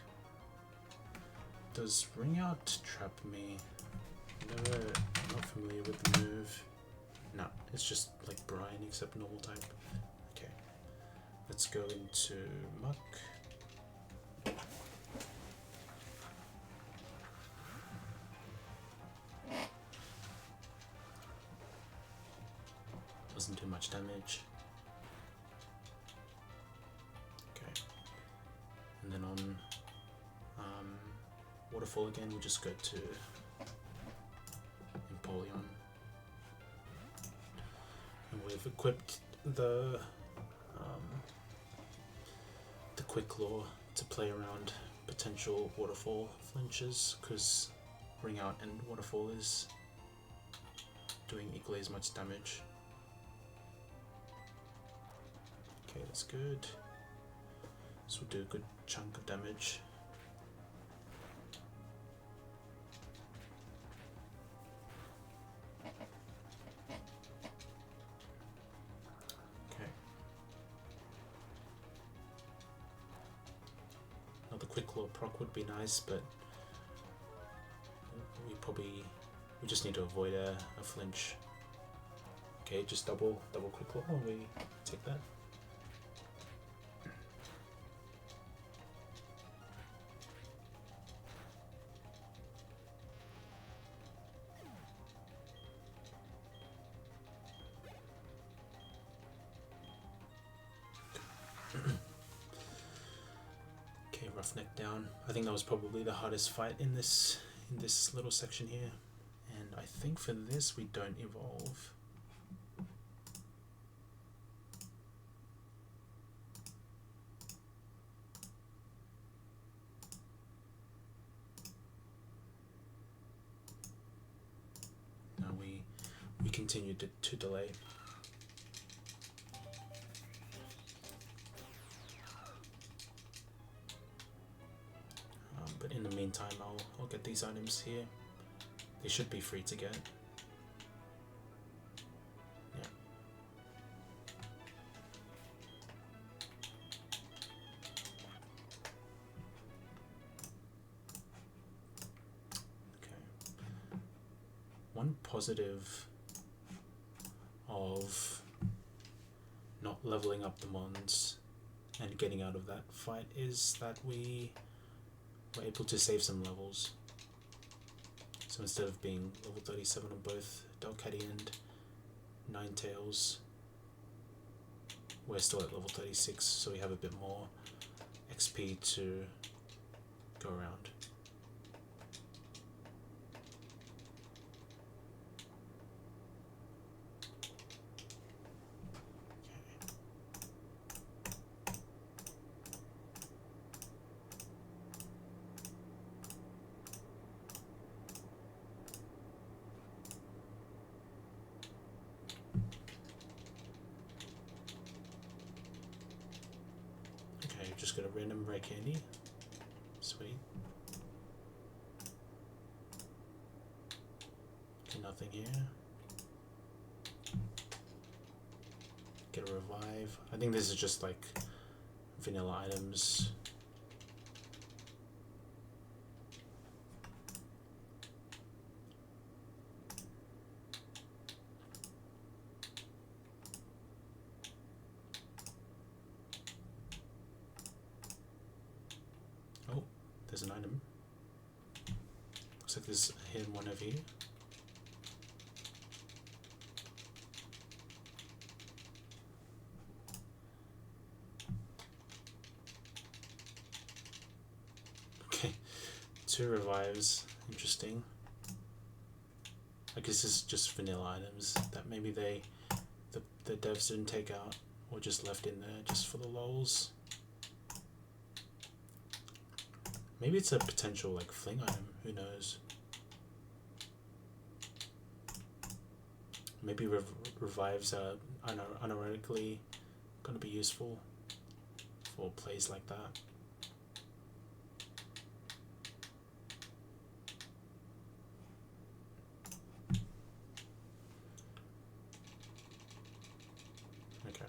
S1: Does Ring Out trap me? I'm not familiar with the move. No, it's just like Brian except normal type. Okay, let's go into Muck. Doesn't do much damage. Okay, and then on Waterfall again, we'll just go to Empoleon. And we've equipped the Quick Claw to play around potential Waterfall flinches, because Ring Out and Waterfall is doing equally as much damage. Okay, that's good. This will do a good chunk of damage. Okay. Another Quick Claw proc would be nice, but we just need to avoid a flinch. Okay, just double Quick Claw and we take that. Okay, Roughneck down. I think that was probably the hardest fight in this little section here. And I think for this we don't evolve. No, we continue to delay. But in the meantime, I'll get these items here. They should be free to get. Yeah. Okay. One positive of not leveling up the mons and getting out of that fight is that we're able to save some levels. So instead of being level 37 on both Delcatty and Ninetales, we're still at level 36, so we have a bit more XP to go around. Just got a random rare candy. Sweet. Okay, nothing here. Get a revive. I think this is just like vanilla items. there's an item. Looks like there's a hidden one over here. Okay, 2 revives. Interesting. I guess this is just vanilla items that maybe the devs didn't take out or just left in there just for the lols. Maybe it's a potential like fling item, who knows. Maybe revives are unironically going to be useful for plays like that. Okay.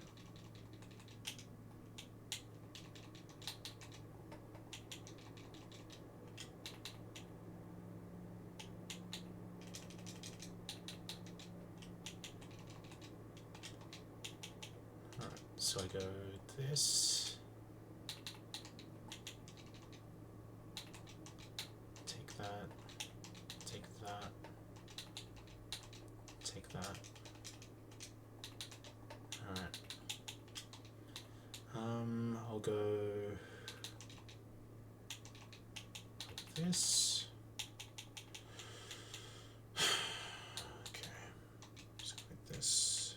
S1: Alright, so I go this. Take that. Take that. Take that. Alright. I'll go this. Okay. Just go like this.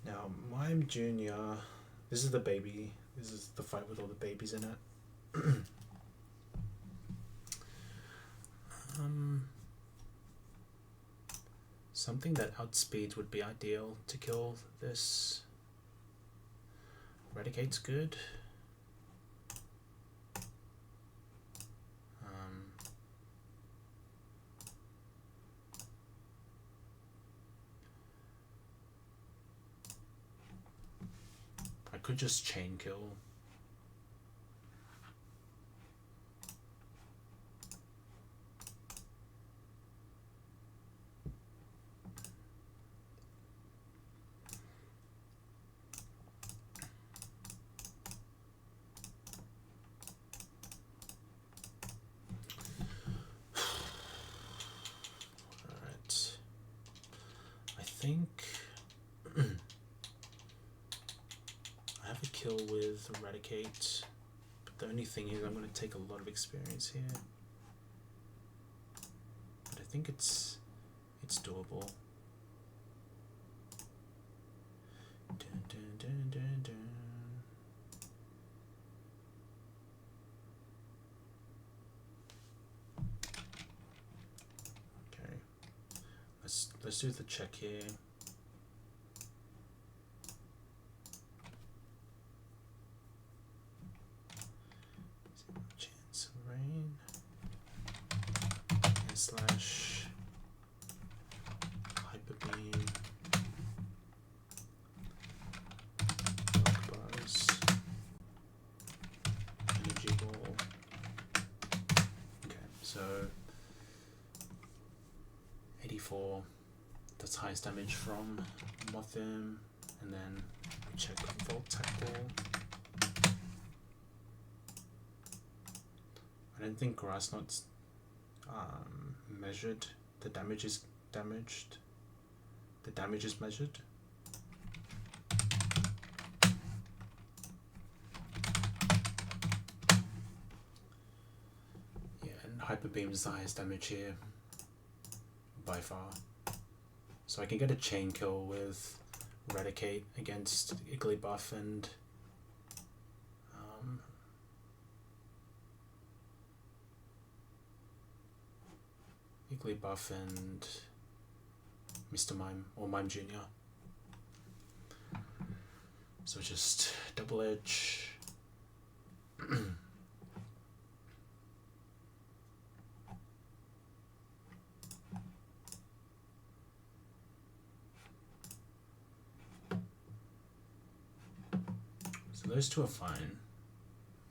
S1: Now, Mime Junior, this is the baby. This is the fight with all the babies in it. Something that outspeeds would be ideal to kill this. Eradicate's good. I could just chain kill. Alright. I think I have a kill with Eradicate, but the only thing is I'm going to take a lot of experience here. But I think it's doable. Dun, dun, dun, dun, dun. Okay, let's do the check here. Chance of rain. Slash hyper beam. Block bars. Energy ball. Okay, so 84. That's highest damage from Mothim, and then we check Volt Tackle. I don't think Grass Knot's measured. The damage is damaged. The damage is measured. Yeah, and Hyper Beam is the highest damage here by far. So I can get a chain kill with Eradicate against Igglybuff and Igglybuff and Mr. Mime, or Mime Junior. So just double edge. So those two are fine.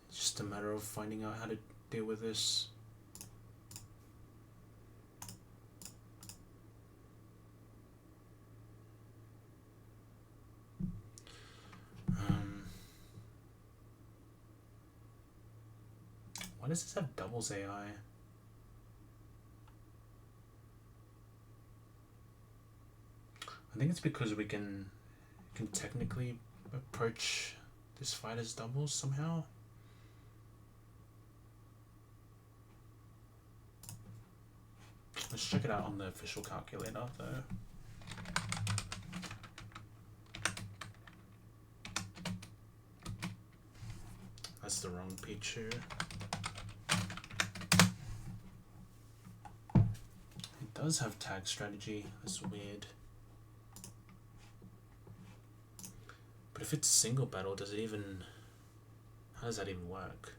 S1: It's just a matter of finding out how to deal with this. does this have doubles AI? I think it's because we can technically approach this fight as doubles somehow. Let's check it out on the official calculator though. That's the wrong picture. It does have tag strategy. That's weird. But if it's single battle, does it even... How does that even work?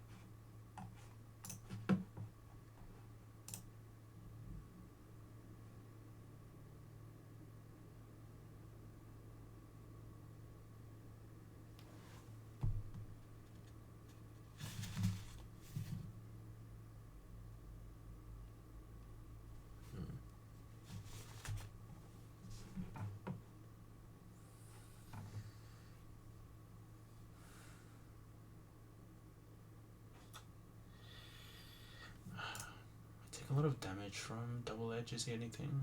S1: A lot of damage from double edge. Is anything?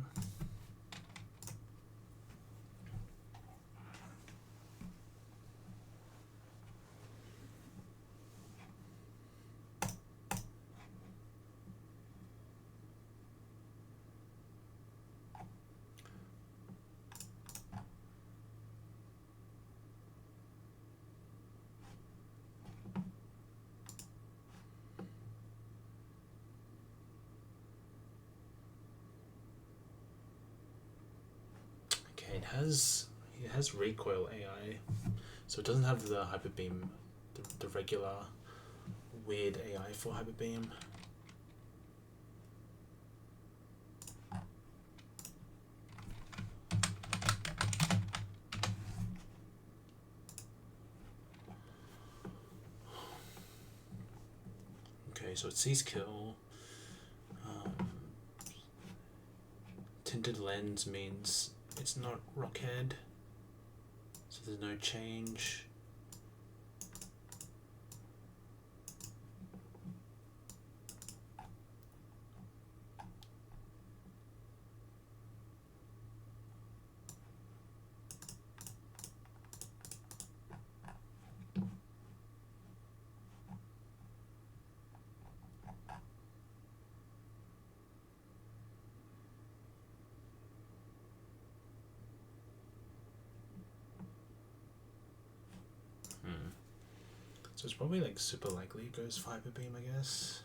S1: It has recoil AI, so it doesn't have the hyper beam, the regular weird AI for hyper beam. Okay, so it sees kill. Tinted lens means it's not rockhead, so there's no change. So it's probably like super likely it goes fiber beam, I guess.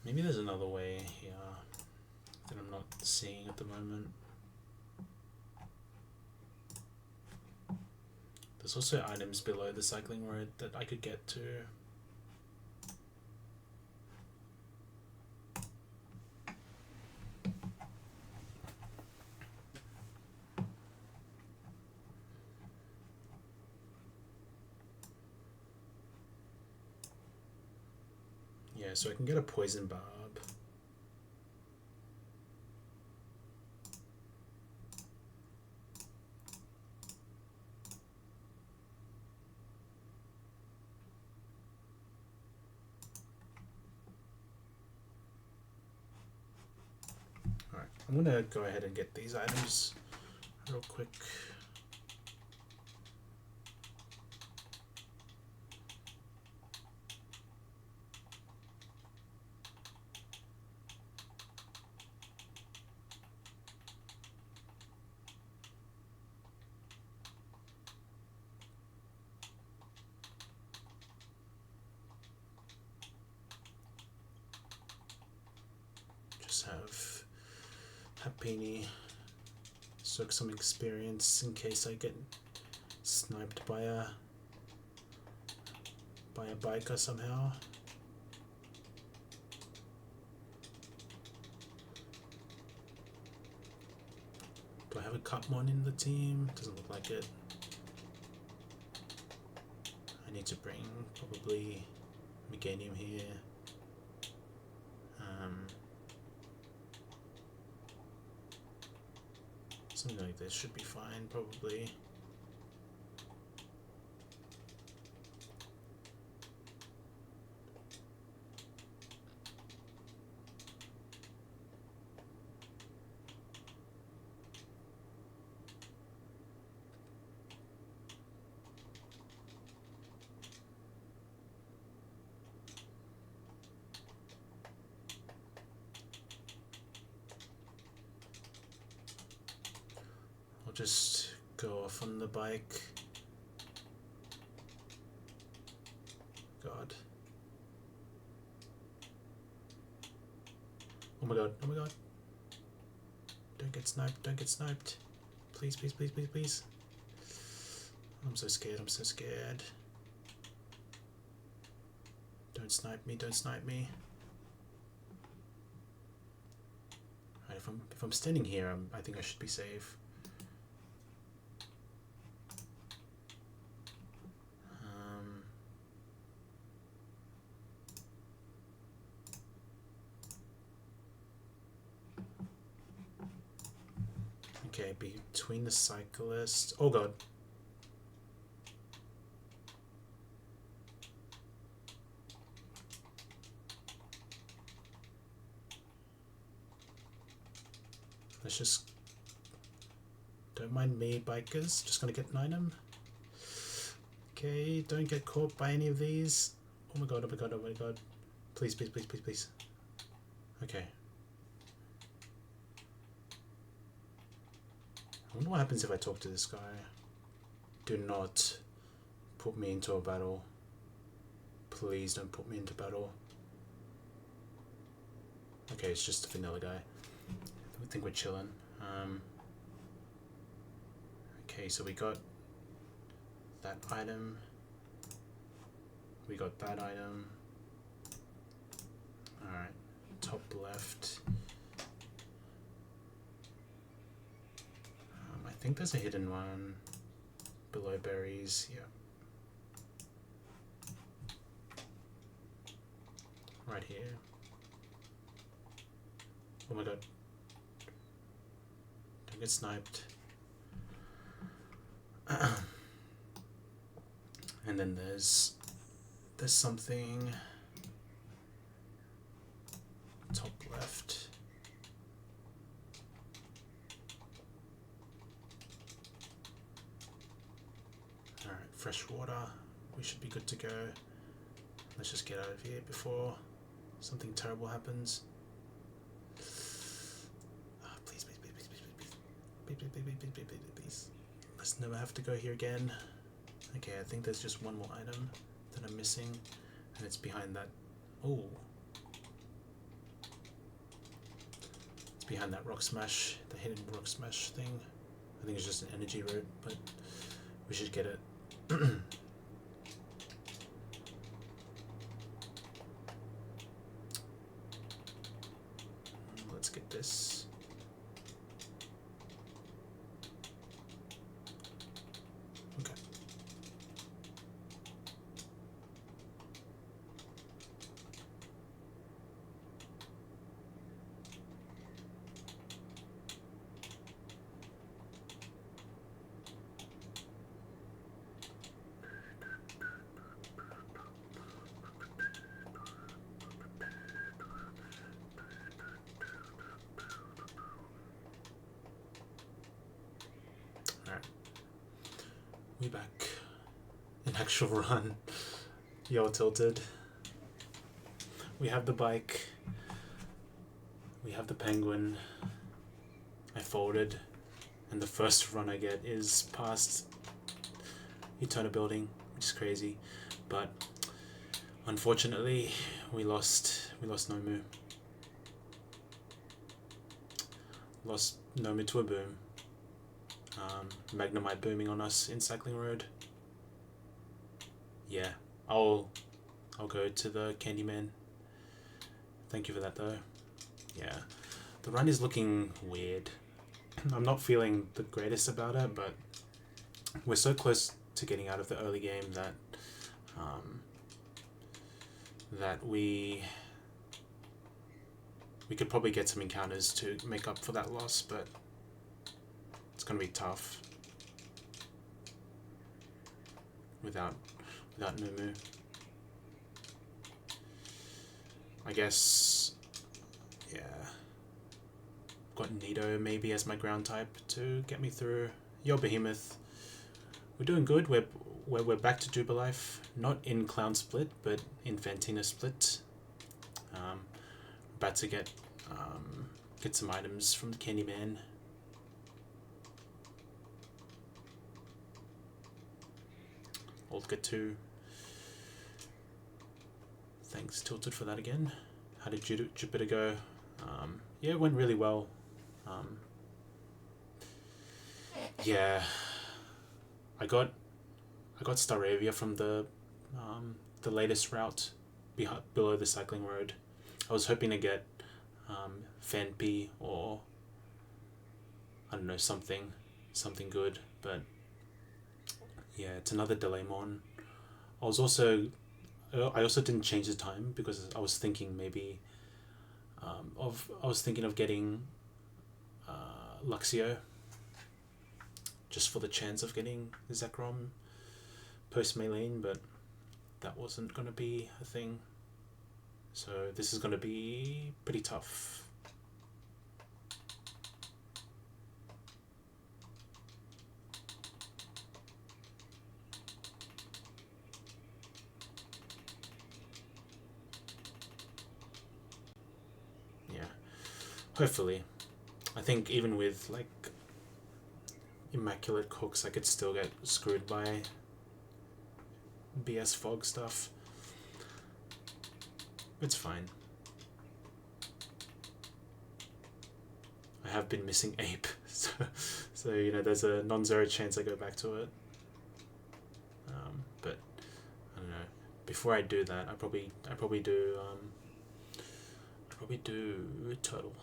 S1: Maybe there's another way here that I'm not seeing at the moment. There's also items below the cycling road that I could get to. Yeah, so I can get a poison barb. Alright, I'm gonna go ahead and get these items real quick. Have Happini, soak some experience in case I get sniped by a biker somehow. have a Cutmon in the team? Doesn't look like it. I need to bring probably Meganium here. Something like this should be fine, probably. I'll just go off on the bike. God. Oh my god, oh my god. Don't get sniped, don't get sniped. Please, please, please, please, please. I'm so scared, I'm so scared. Don't snipe me, don't snipe me. Right, if I'm standing here, I think I should be safe. Okay, between the cyclists. Oh god. Let's just. Don't mind me, bikers. Just gonna get an item. Okay, don't get caught by any of these. Oh my god, oh my god, oh my god. Please, please, please, please, please. Okay. I wonder what happens if I talk to this guy. Do not put me into a battle. Please don't put me into battle. Okay, it's just a vanilla guy. I think we're chilling. Okay, so we got that item. We got that item. Alright, top left. I think there's a hidden one below berries, yeah. Right here. Oh my god. Don't get sniped. And then there's something top left. Alright, fresh water. We should be good to go. Let's just get out of here before something terrible happens. Please, please, please, please, please, please, please, please, please, please, please, please, please. Let's never have to go here again. Okay, I think there's just one more item that I'm missing, and it's behind that. Oh, it's behind that rock smash, the hidden rock smash thing. I think it's just an energy root, but we should get it. Let's get this. Okay. We back in actual run. Yo, tilted. We have the bike. We have the penguin. I folded, and the first run I get is past Eterna building, which is crazy. But unfortunately, we lost Nomu. Lost Nomu to a boom. Magnemite booming on us in Cycling Road. Yeah, I'll go to the Candyman. Thank you for that though. Yeah, the run is looking weird. I'm not feeling the greatest about it, but we're so close to getting out of the early game that that we could probably get some encounters to make up for that loss, but it's gonna be tough without Mumu. I guess, yeah. Got Nido maybe as my ground type to get me through. Yo Behemoth, we're doing good. We're back to Jubilife, not in Clown Split, but in Fantina Split. About to get some items from the Candyman. Olga 2. Thanks Tilted for that again. How did Jupiter go? Yeah, it went really well. Yeah, I got Staravia from the latest route below the cycling road. I was hoping to get Fanpy or I don't know, something good, but yeah, it's another Delaymon. I also didn't change the time because I was thinking maybe of getting Luxio just for the chance of getting Zekrom post Maylene, but that wasn't going to be a thing. So this is going to be pretty tough. Yeah, hopefully. I think even with like immaculate cooks, I could still get screwed by BS fog stuff. It's fine. I have been missing Ape, so you know there's a non-zero chance I go back to it. But I don't know. Before I do that, I probably do Turtle.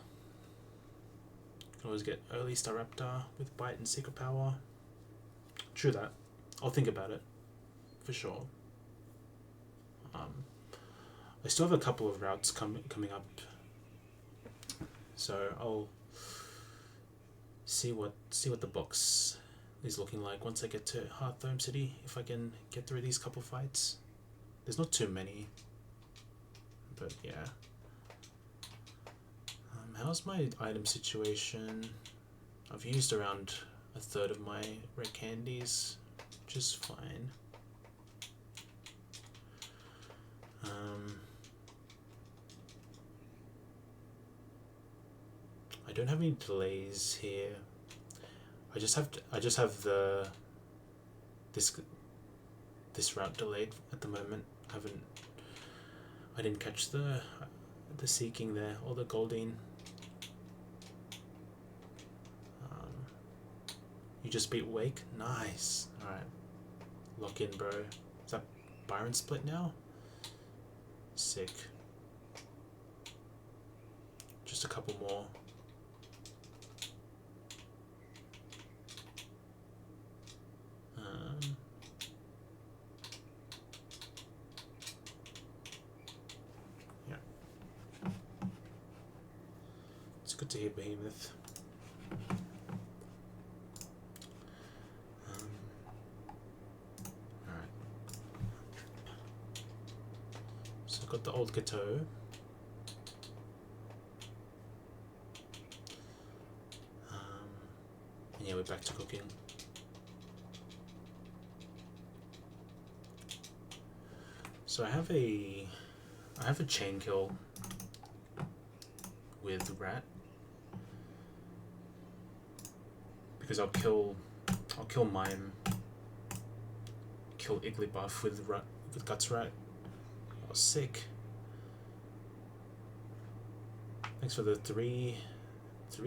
S1: Can always get early Staraptor with Bite and Secret Power. True that. I'll think about it for sure. I still have a couple of routes coming up, so I'll see what the box is looking like once I get to Hearthome City. If I can get through these couple fights, there's not too many, but yeah. How's my item situation? I've used around a third of my rare candies, which is fine. I don't have any delays here. I just have this route delayed at the moment. I didn't catch the Seeking there or the Goldeen. You just beat Wake? Nice. Alright. Lock in, bro. Is that Byron split now? Sick. Just a couple more. Yeah. It's good to hear Behemoth. Got the old Gateau. And yeah, we're back to cooking. So I have a chain kill with Rat because I'll kill Mime, kill Igglybuff with Guts Rat. Oh, sick. Thanks for the three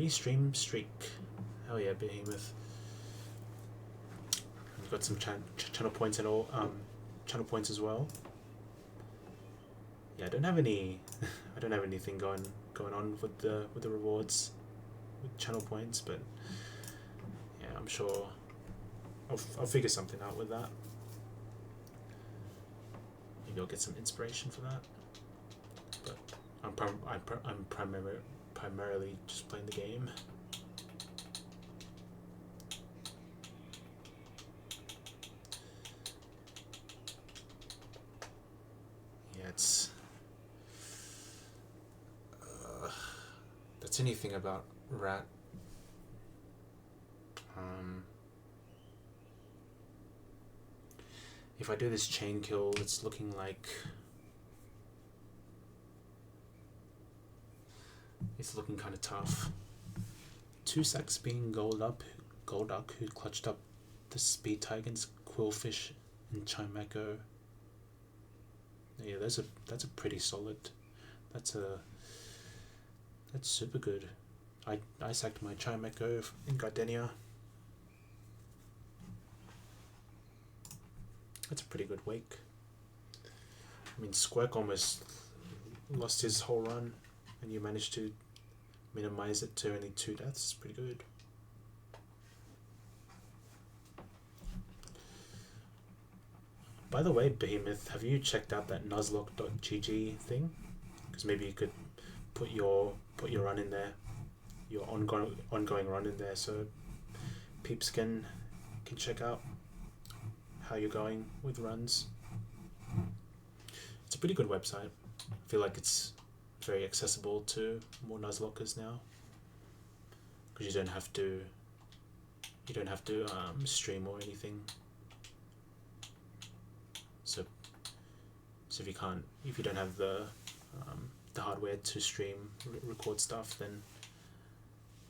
S1: stream streak. Hell yeah, Behemoth. We've got some channel points and all channel points as well. Yeah, I don't have anything going on with the rewards. with channel points, but yeah, I'm sure I'll figure something out with that. Maybe I'll get some inspiration for that. But I'm primarily just playing the game. Yeah, it's that's anything about rat. If I do this chain kill, it's looking like it's looking kind of tough. 2 sacks being Golduck, who clutched up the Speed Tigers, Quillfish, and Chimecho. Yeah, that's a pretty solid. That's super good. I sacked my Chimecho in Gardenia. That's a pretty good wake. I mean, Squirk almost lost his whole run, and you managed to minimize it to only 2 deaths. It's pretty good. By the way, Behemoth, have you checked out that nuzlocke.gg thing? Because maybe you could put your run in there, your ongoing run in there, so peeps can check out how you're going with runs. It's a pretty good website. I feel like it's very accessible to more nuzlockers now, because you don't have to stream or anything. So if you don't have the hardware to stream, record stuff, then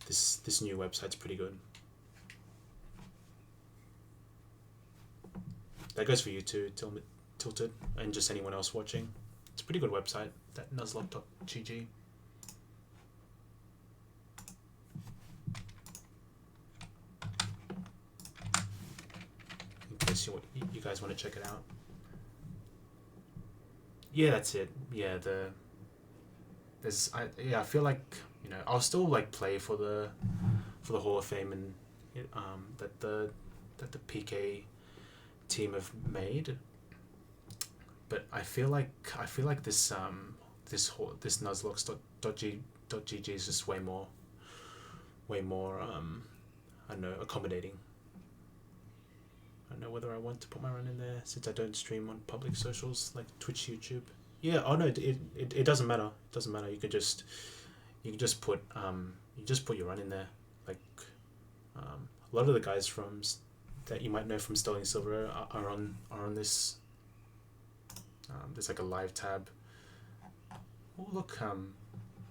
S1: this new website's pretty good. That goes for you too, Tilted, and just anyone else watching. It's a pretty good website, that nuzlocke.gg. In case you guys want to check it out. Yeah, that's it. Yeah, I feel like, you know, I'll still like play for the Hall of Fame and that the PK team have made, but I feel like this nuzlocke.gg is just way more I don't know, accommodating. I don't know whether I want to put my run in there since I don't stream on public socials like Twitch, YouTube. Yeah, oh no, it doesn't matter. It doesn't matter. You can just put your run in there. Like a lot of the guys that you might know from Sterling Silver are on this. There's like a live tab. Oh look,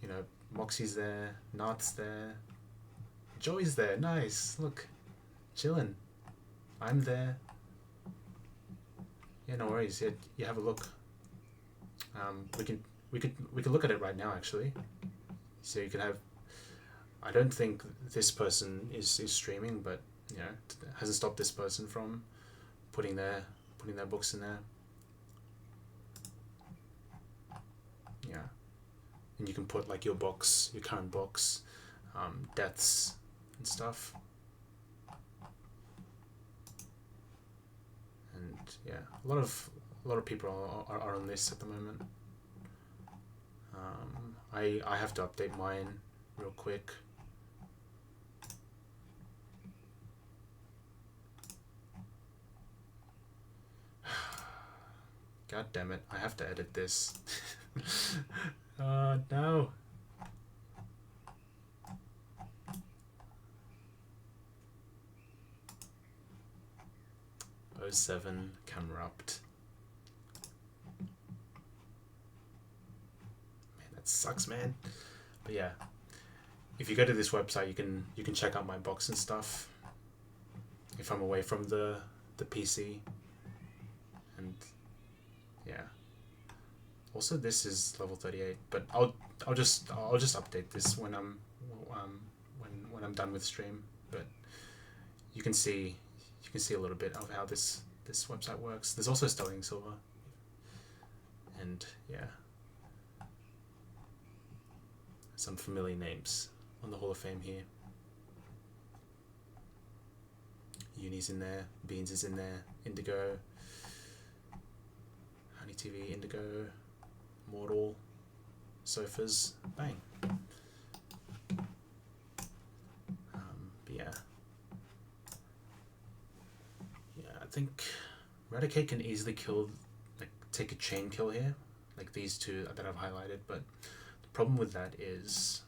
S1: you know, Moxie's there, Nart's there, Joey's there. Nice, look, chillin'. I'm there. Yeah, no worries. Yeah, you have a look. We could look at it right now actually. So you could have. I don't think this person is streaming, but you know, it hasn't stopped this person from putting their books in there. Yeah, and you can put like your box, your current box, deaths and stuff. And yeah, a lot of people are on this at the moment. I have to update mine real quick. God damn it, I have to edit this. No. '07 Camrupt. Man, that sucks, man. But yeah, if you go to this website, you can check out my box and stuff. If I'm away from the PC, and yeah. Also, this is level 38, but I'll just update this when I'm done with stream. But you can see a little bit of how this website works. There's also Sterling Silver, and yeah, some familiar names on the Hall of Fame here. Uni's in there, Beans is in there, Indigo, Honey TV, Indigo, Mortal, Sofas, bang. But yeah, I think Eradicate can easily kill, like take a chain kill here, like these two that I've highlighted, but the problem with that is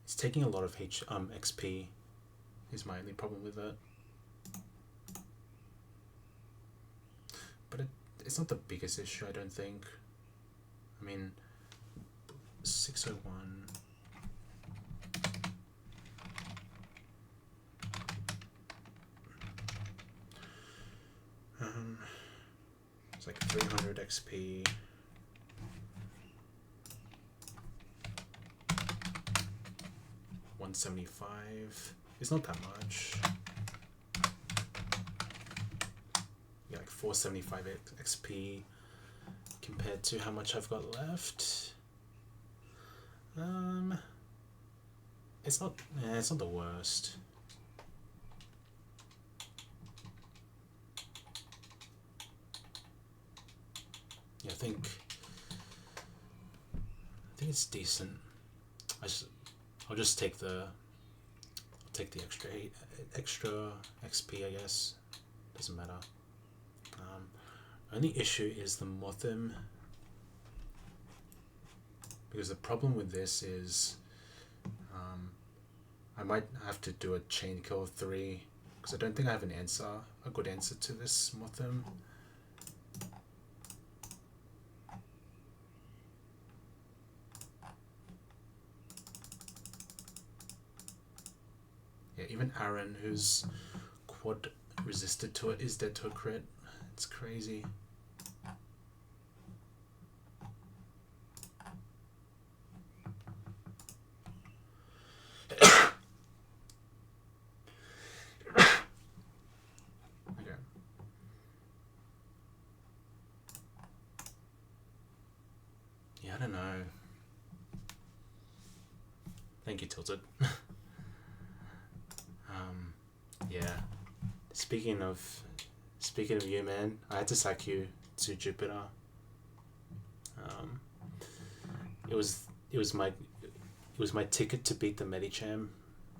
S1: it's taking a lot of XP is my only problem with that. But it's not the biggest issue, I don't think. I mean, 601. It's like 300 XP. $175. It's not that much. Yeah, like 475 XP compared to how much I've got left. It's not the worst. Yeah, I think it's decent. I'll just take the extra XP, I guess. Doesn't matter. Only issue is the Mothim, because the problem with this is I might have to do a chain kill of 3 because I don't think I have a good answer to this Mothim. Yeah, even Aaron, who's quad resisted to it, is dead to a crit. It's crazy. Okay. Yeah, I don't know. Thank you, Tilted. Yeah. Speaking of you, man, I had to sack you to Jupiter. It was my ticket to beat the Medicham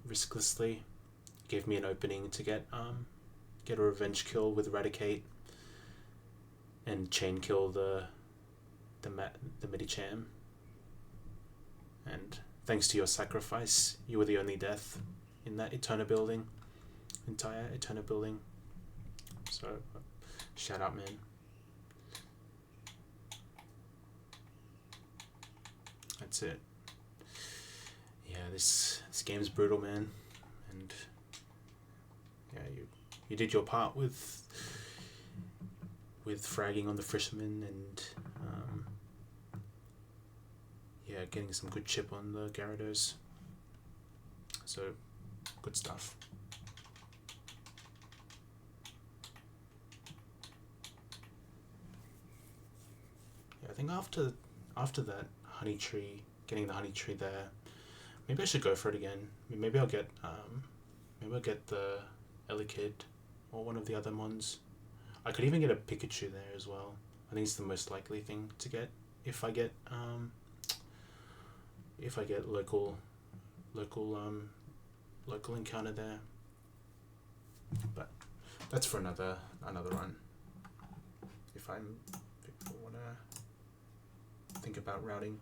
S1: risklessly. It gave me an opening to get a revenge kill with Eradicate and chain kill the Medicham. And thanks to your sacrifice, you were the only death in that entire Eterna building. So, shout out, man. That's it. Yeah, this game's brutal, man. And yeah, you did your part with fragging on the Fisherman and yeah, getting some good chip on the Gyarados. So, good stuff. I think after that honey tree, getting the honey tree there, maybe I should go for it again. Maybe I'll get the Elekid or one of the other mons. I could even get a Pikachu there as well. I think it's the most likely thing to get if I get local encounter there. But that's for another run. If I wanna think about routing.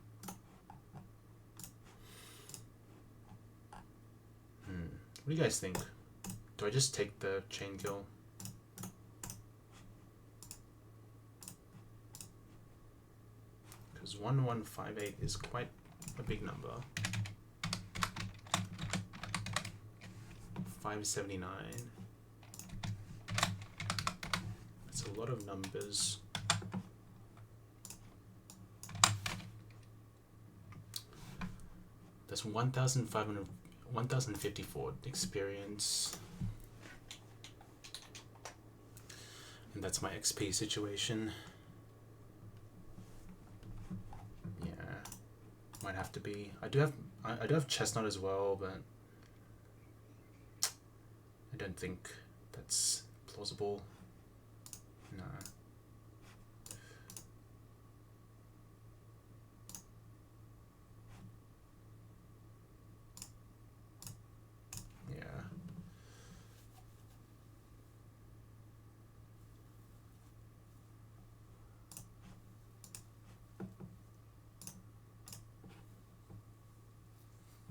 S1: What do you guys think? Do I just take the chain kill? Because 1158 is quite a big number. 579. That's a lot of numbers. That's 1054 experience. And that's my XP situation. Yeah. have to be. I do have chestnut as well, but I don't think that's plausible. No. Yeah.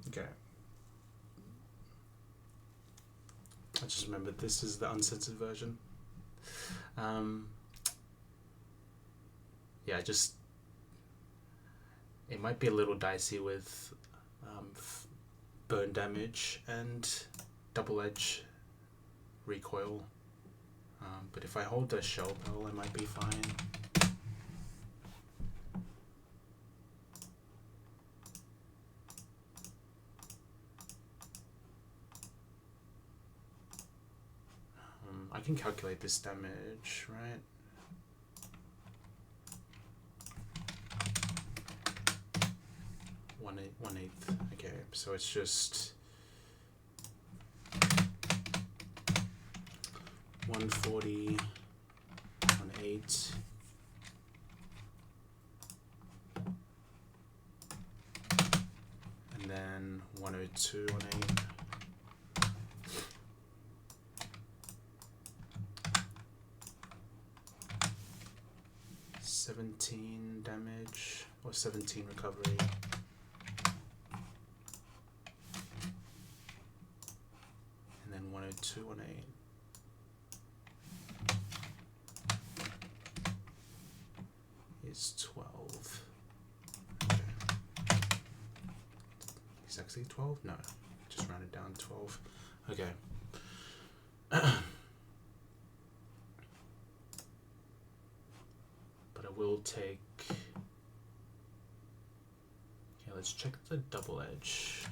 S1: Okay. I just remembered this is the uncensored version. Yeah, just it might be a little dicey with burn damage and double edge recoil, but if I hold the shell bell, I might be fine. I can calculate this damage, right? One eighth. Okay, so it's just 140, 1/8, and then 102, 1/8. 17 damage or 17 recovery. And then 102, 1/8. Is 12. Okay. Is actually 12? No, just rounded down 12. Okay. But I will take. Okay, let's check the double edge.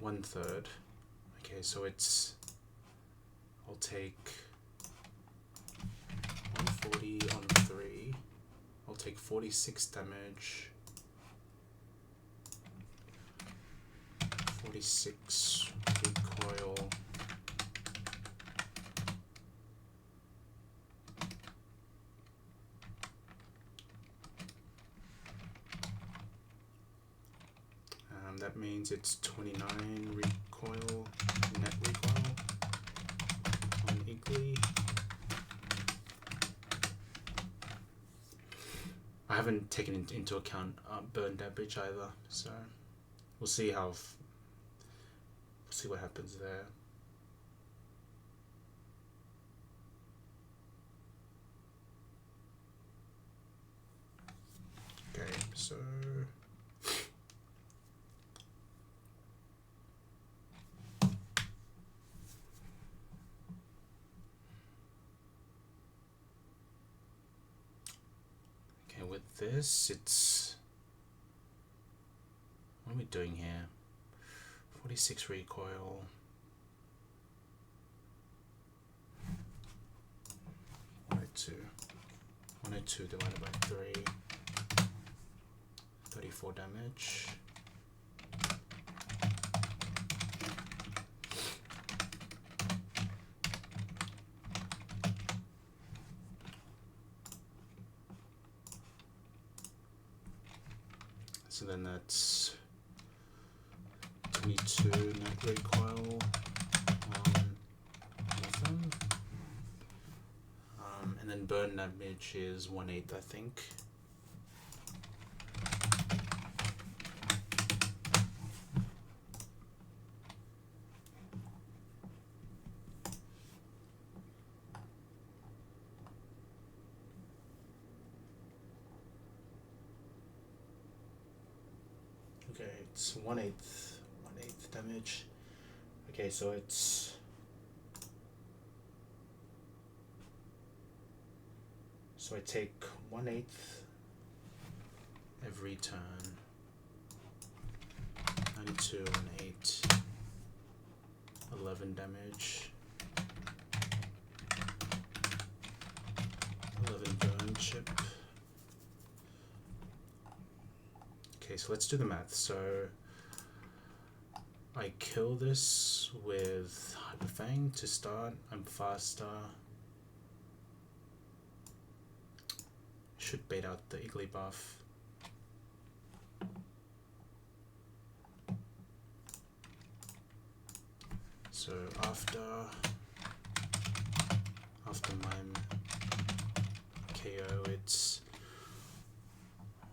S1: 1/3. Okay, so it's. I'll take 140 on 3. I'll take 46 damage. 46 recoil. That means it's 29 recoil, net recoil on equally. I haven't taken into account burn damage either, so we'll see how. We'll see what happens there. Okay, so. With this, it's. What are we doing here? 46 recoil. 102. 102 divided by 3. 34 damage. So then that's 22 net recoil on nothing. And then burn damage is 1/8, I think. Okay, it's 1/8 damage. Okay, so it's. So I take 1/8 every turn. 92 and 8. 11 damage. 11 burn chip. so let's do the math. So I kill this with Hyperfang to start. I'm faster. Should bait out the Iggly buff. So after my KO, it's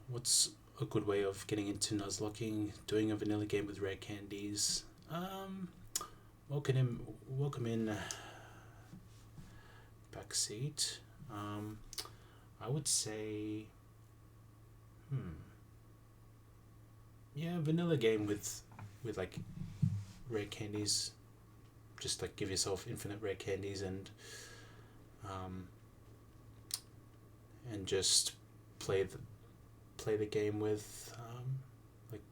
S1: what's a good way of getting into Nuzlocking? Doing a vanilla game with rare candies. Welcome in backseat. I would say, yeah, vanilla game with like rare candies. Just like give yourself infinite rare candies and just play the game with like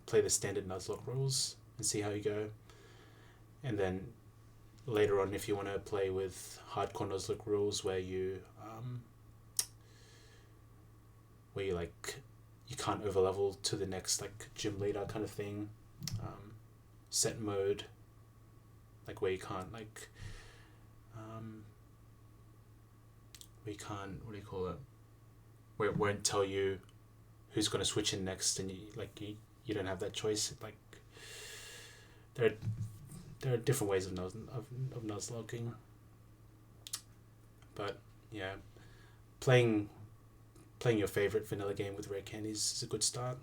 S1: play the standard Nuzlocke rules and see how you go. And then later on, if you want to play with hardcore Nuzlocke rules where you like you can't overlevel to the next like gym leader kind of thing, set mode, like where you can't like we can't, what do you call it, where it won't tell you who's going to switch in next, and you don't have that choice. Like there are different ways of Nuzlocking, but yeah, playing your favorite vanilla game with rare candies is a good start.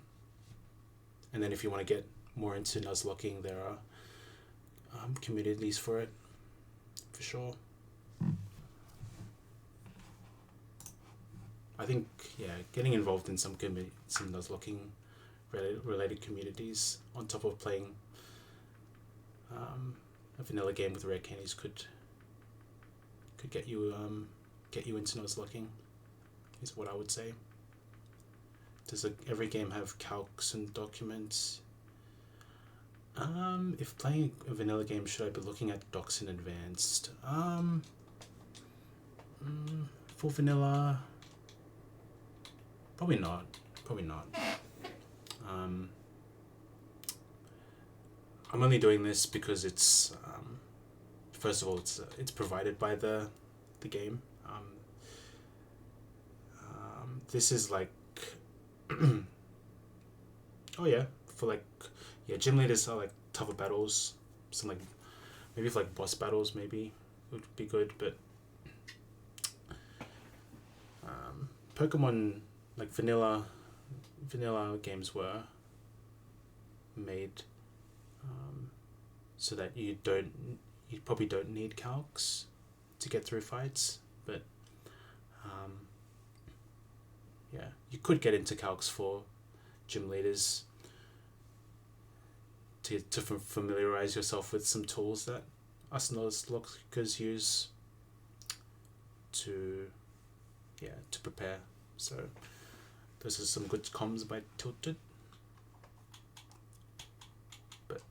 S1: And then if you want to get more into Nuzlocking, there are communities for it, for sure. I think, yeah, getting involved in some Nuzlocking related communities on top of playing a vanilla game with rare candies could get you into Nuzlocking, is what I would say. Does every game have calcs and documents? If playing a vanilla game, should I be looking at docs in advanced? For vanilla, probably not. I'm only doing this because it's first of all it's provided by the game. This is like oh yeah, for like, yeah, gym leaders are like tougher battles. Some like maybe for like boss battles maybe would be good, but Pokemon, like vanilla games were made so that you probably don't need calcs to get through fights, but yeah, you could get into calcs for gym leaders to familiarize yourself with some tools that us Nuzlockers use to prepare. So those are some good comms by Tilted. But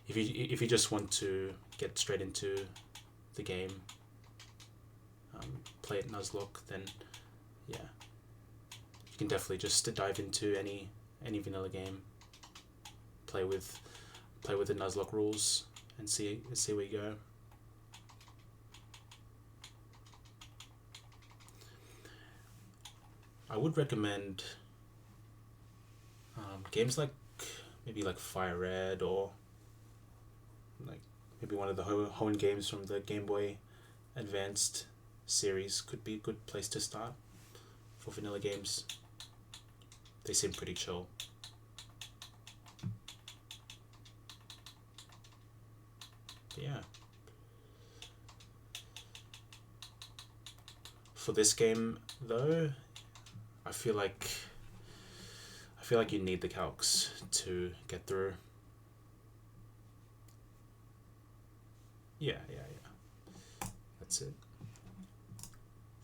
S1: if you just want to get straight into the game, play at Nuzlocke, then yeah, you can definitely just dive into any vanilla game, play with the Nuzlocke rules and see where you go. I would recommend games like maybe like Fire Red, or like maybe one of the Hoenn games from the Game Boy Advanced series could be a good place to start for vanilla games. They seem pretty chill. But yeah. For this game though, I feel like you need the calcs to get through. Yeah. That's it.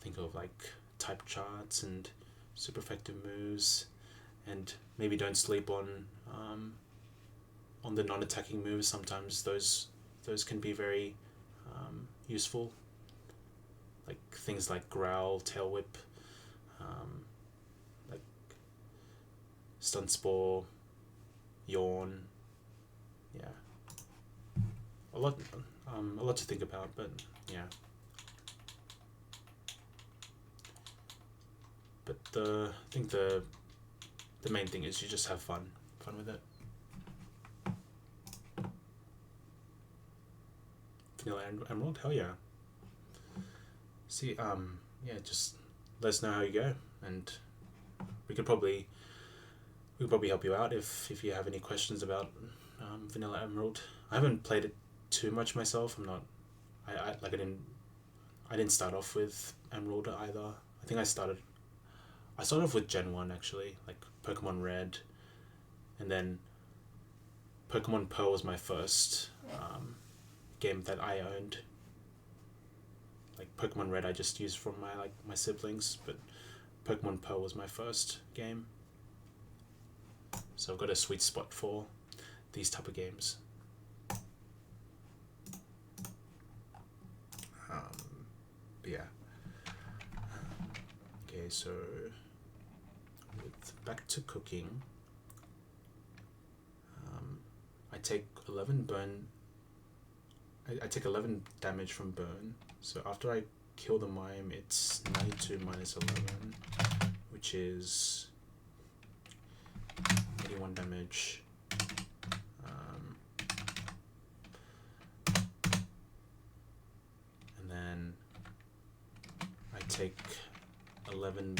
S1: Think of like type charts and super effective moves, and maybe don't sleep on the non-attacking moves. Sometimes those can be very useful. Like things like Growl, Tail Whip, like Stun Spore, Yawn. Yeah, a lot to think about, but yeah. But I think the main thing is you just have fun with it. Vanilla Emerald, hell yeah. See, yeah, just let us know how you go, and we could probably help you out if you have any questions about Vanilla Emerald. I haven't played it too much myself. I didn't start off with Emerald either. I think I started off with Gen 1 actually, like Pokemon Red, and then Pokemon Pearl was my first game that I owned. Like Pokemon Red I just used from my siblings, but Pokemon Pearl was my first game. So I've got a sweet spot for these type of games. But yeah. Okay, so back to cooking. I take 11 burn. I take 11 damage from burn. So after I kill the mime, it's 92 minus 11, which is 81 damage. And then I take 11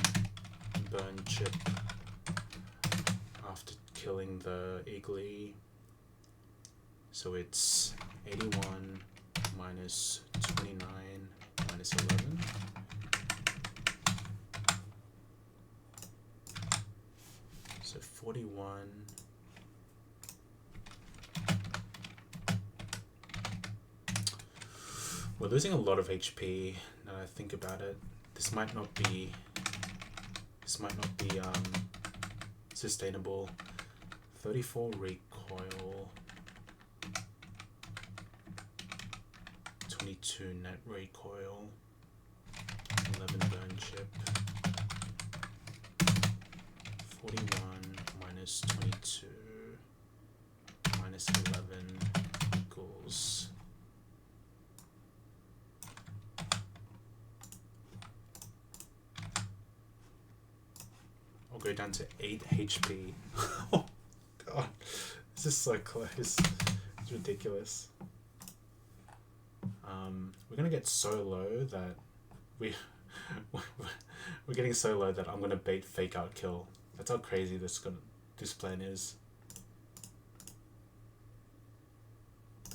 S1: burn chip after killing the Iggly. So it's 81 minus 29 minus 11. So 41. We're losing a lot of HP now that I think about it. This might not be sustainable. 34 recoil. 22 net recoil, 11 burn chip, 41 minus 22 minus 11 equals I'll go down to 8 HP. Oh god, this is so close. It's ridiculous. We're gonna get so low that we're getting so low that I'm gonna bait fake out kill. That's how crazy this plan is.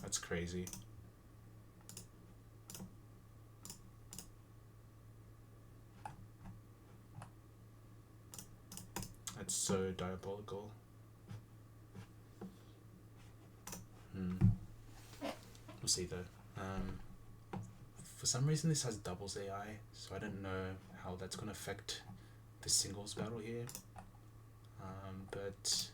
S1: That's crazy. That's so diabolical. We'll see though. For some reason this has doubles AI, so I don't know how that's going to affect the singles battle here. But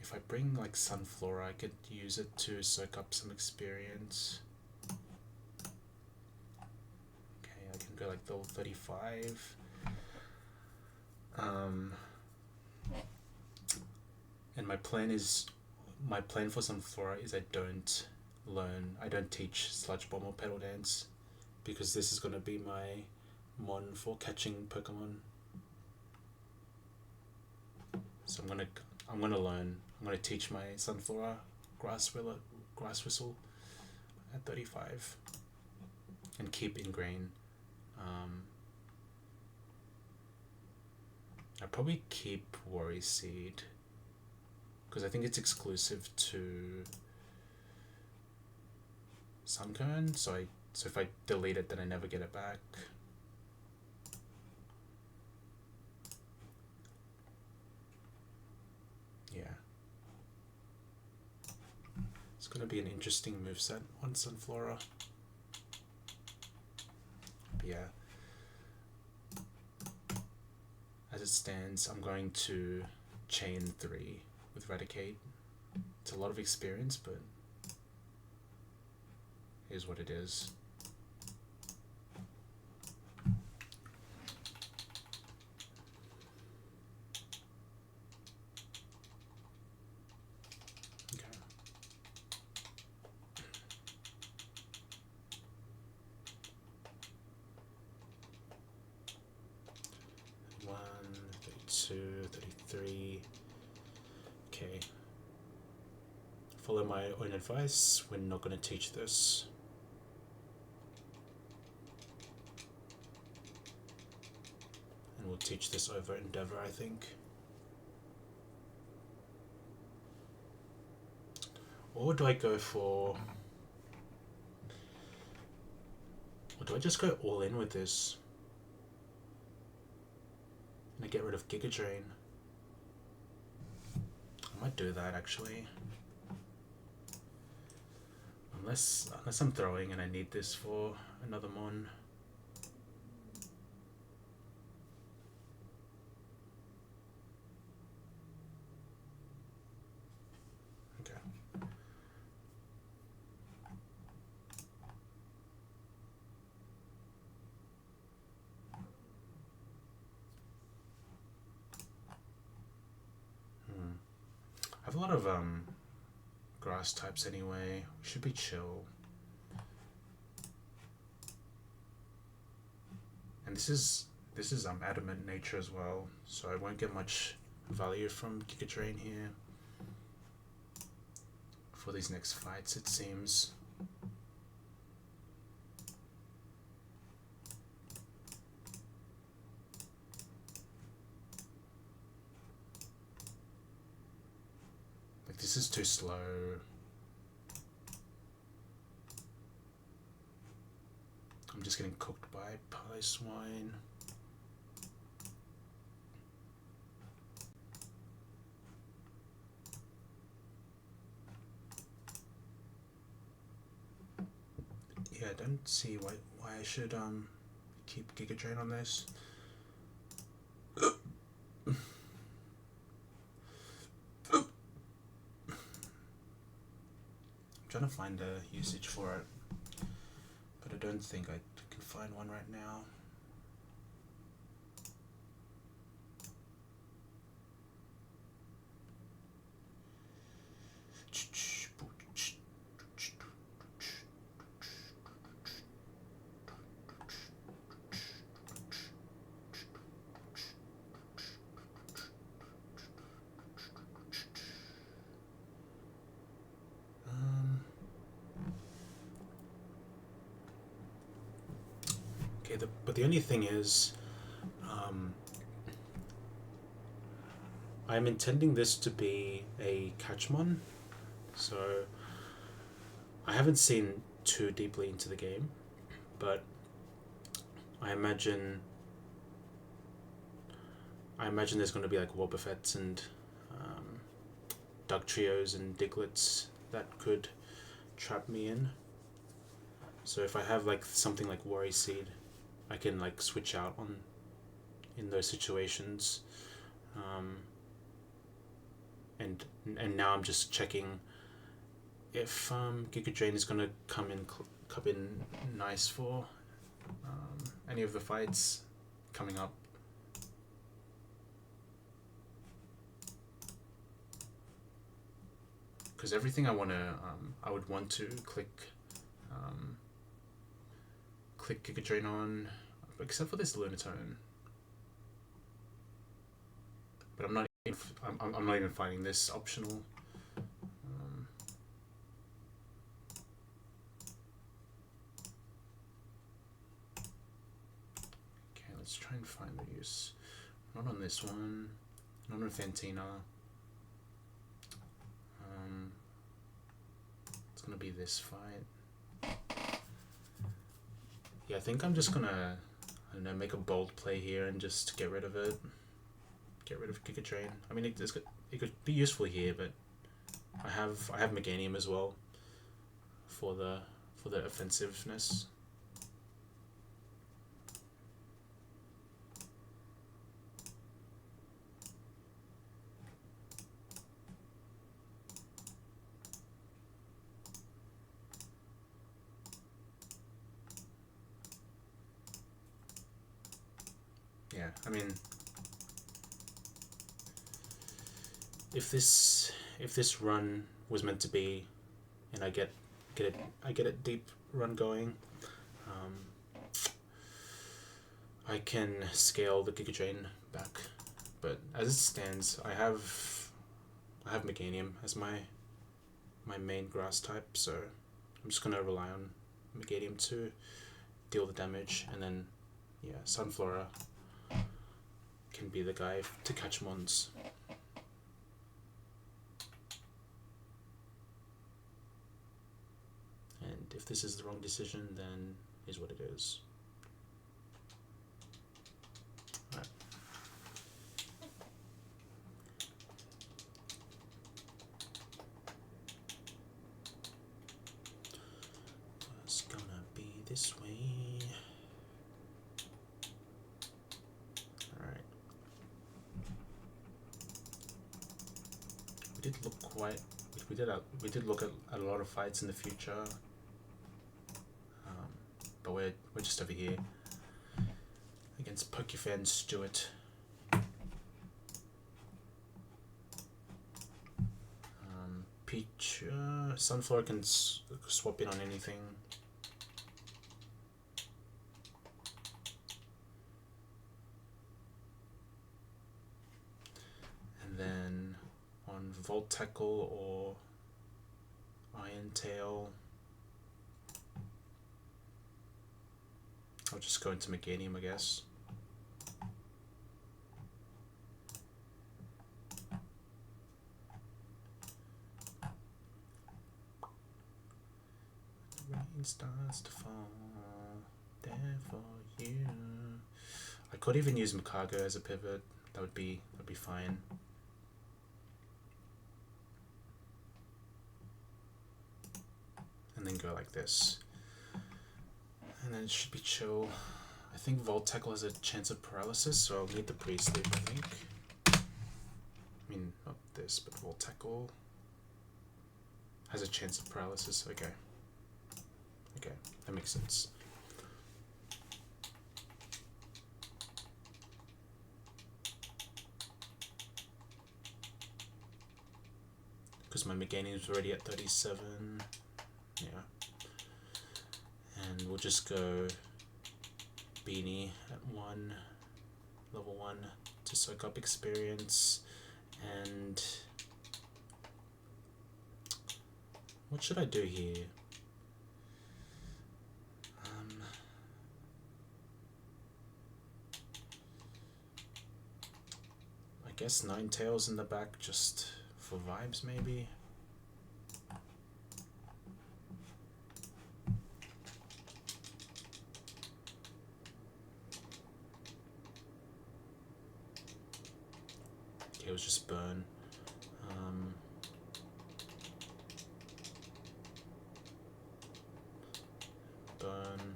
S1: if I bring like Sunflora, I could use it to soak up some experience. Okay, I can go like level 35. And my plan for Sunflora is I don't teach Sludge Bomb or Petal Dance, because this is gonna be my mon for catching Pokemon. So I'm gonna teach my Sunflora Grass Whistle at 35 and keep Ingrain. I probably keep Worry Seed because I think it's exclusive to Sunkern, so if I delete it then I never get it back. Yeah. It's gonna be an interesting moveset on Sunflora. But yeah. As it stands, I'm going to chain 3 with Raticate. It's a lot of experience, but is what it is. Okay. 1, 32, 33. Okay. Follow my own advice. We're not going to teach this. And we'll teach this over Endeavor, I think. Or do I go for... Or do I just go all in with this? And I get rid of Giga Drain. I might do that actually. Unless I'm throwing and I need this for another mon. Okay. I have a lot of grass types anyway. We should be chill. And this is adamant nature as well, so I won't get much value from Giga Drain here for these next fights, it seems. Like, this is too slow. I'm just getting cooked by Pie Swine. Yeah, I don't see why I should keep Giga Drain on this. I'm trying to find a usage for it, but I don't think I can find one right now. But the only thing is, I'm intending this to be a catchmon, so I haven't seen too deeply into the game, but I imagine there's going to be like Wobbuffets and Dugtrios and Diglets that could trap me in. So if I have like something like Worry Seed, I can like switch out on in those situations, and now I'm just checking if Giga Drain is gonna come in nice for any of the fights coming up. Because everything I would want to click Giga Drain on, except for this Lunatone. But I'm not even finding this optional. Okay, let's try and find the use. Not on this one. Not on Fantina. It's gonna be this fight. Yeah, I think I'm just gonna, I don't know, make a bold play here and just get rid of it. Get rid of Giga Drain. I mean, it could be useful here, but I have Meganium as well for the offensiveness. yeah, I mean, if this run was meant to be, and I get a deep run going, I can scale the Giga Drain back. But as it stands, I have Meganium as my main grass type, so I'm just gonna rely on Meganium to deal the damage, and then yeah, Sunflora can be the guy to catch mons. And if this is the wrong decision, then is what it is. Alright. It's gonna be this way. Alright. We did look at a lot of fights in the future. But we're just over here against Pokefan Stewart. Peach, Sunflower can swap in on anything. And then on Volt Tackle or Iron Tail, I'll just go into Meganium, I guess. The rain starts to fall there for you. I could even use Makago as a pivot. That would be fine. And then go like this. And then it should be chill. I think Volt Tackle has a chance of paralysis, so I'll need the pre-sleep, I think. I mean, not this, but Volt Tackle has a chance of paralysis. Okay. Okay, that makes sense. Because my Meganium's already at 37. Yeah. And we'll just go Beanie at level 1 to soak up experience. And what should I do here? I guess Ninetales in the back just for vibes, maybe. It was just burn. Burn.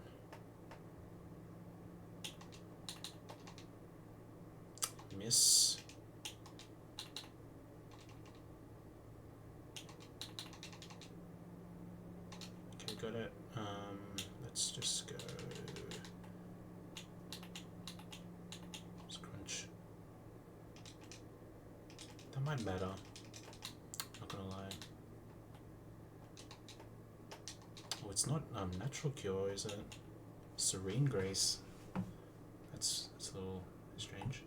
S1: Miss. Okay, got it. Let's just go. Scrunch. That might matter. Not gonna lie. Oh, it's not Natural Cure, is it? Serene Grace. That's a little strange.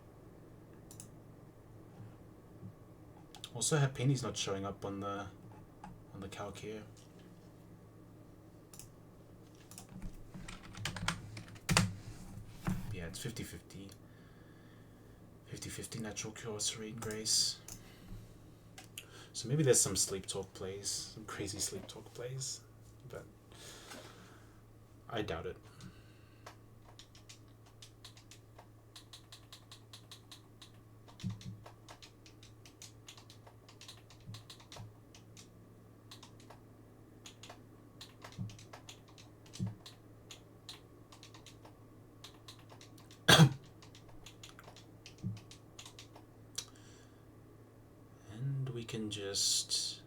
S1: Also, Happini's not showing up on the calc here. Yeah, it's 50-50. 50-50 Natural Cure, Serene Grace. So maybe there's some sleep talk plays, some crazy sleep talk plays, but I doubt it. And we can just...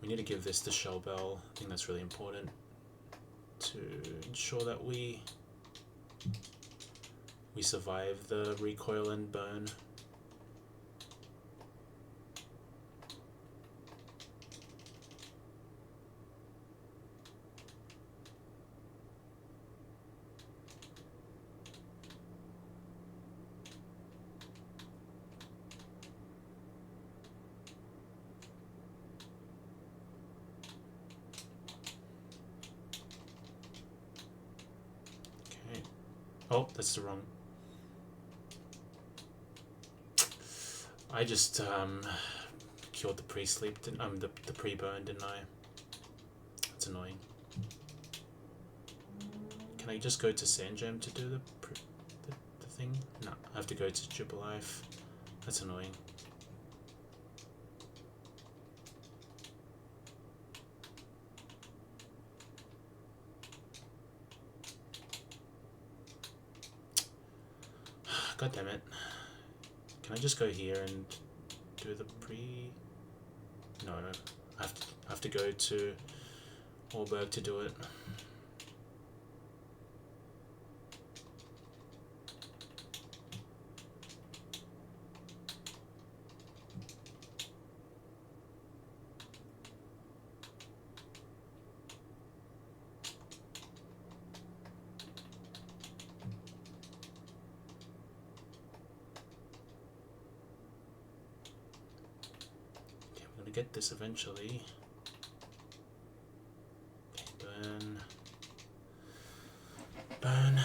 S1: We need to give this to Shellbell. I think that's really important to to ensure that we survive the recoil and burn. Okay. Oh, that's the wrong. I just cured the pre-sleep, the pre-burn, didn't I? That's annoying. Can I just go to Sandgem to do the thing? No, I have to go to Triple Life. That's annoying. God damn it. Can I just go here and do the pre... No, I have to go to Orberg to do it. Get this eventually. Okay, burn. Burn.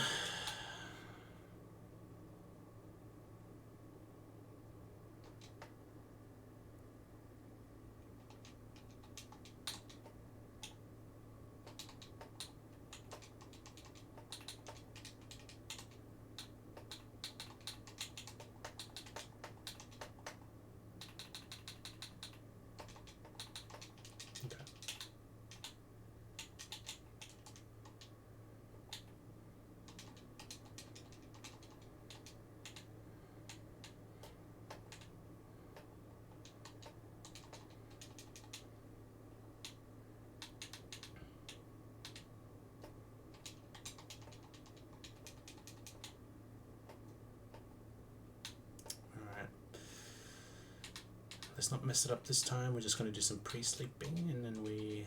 S1: Let's not mess it up this time. We're just going to do some pre-sleeping, and then we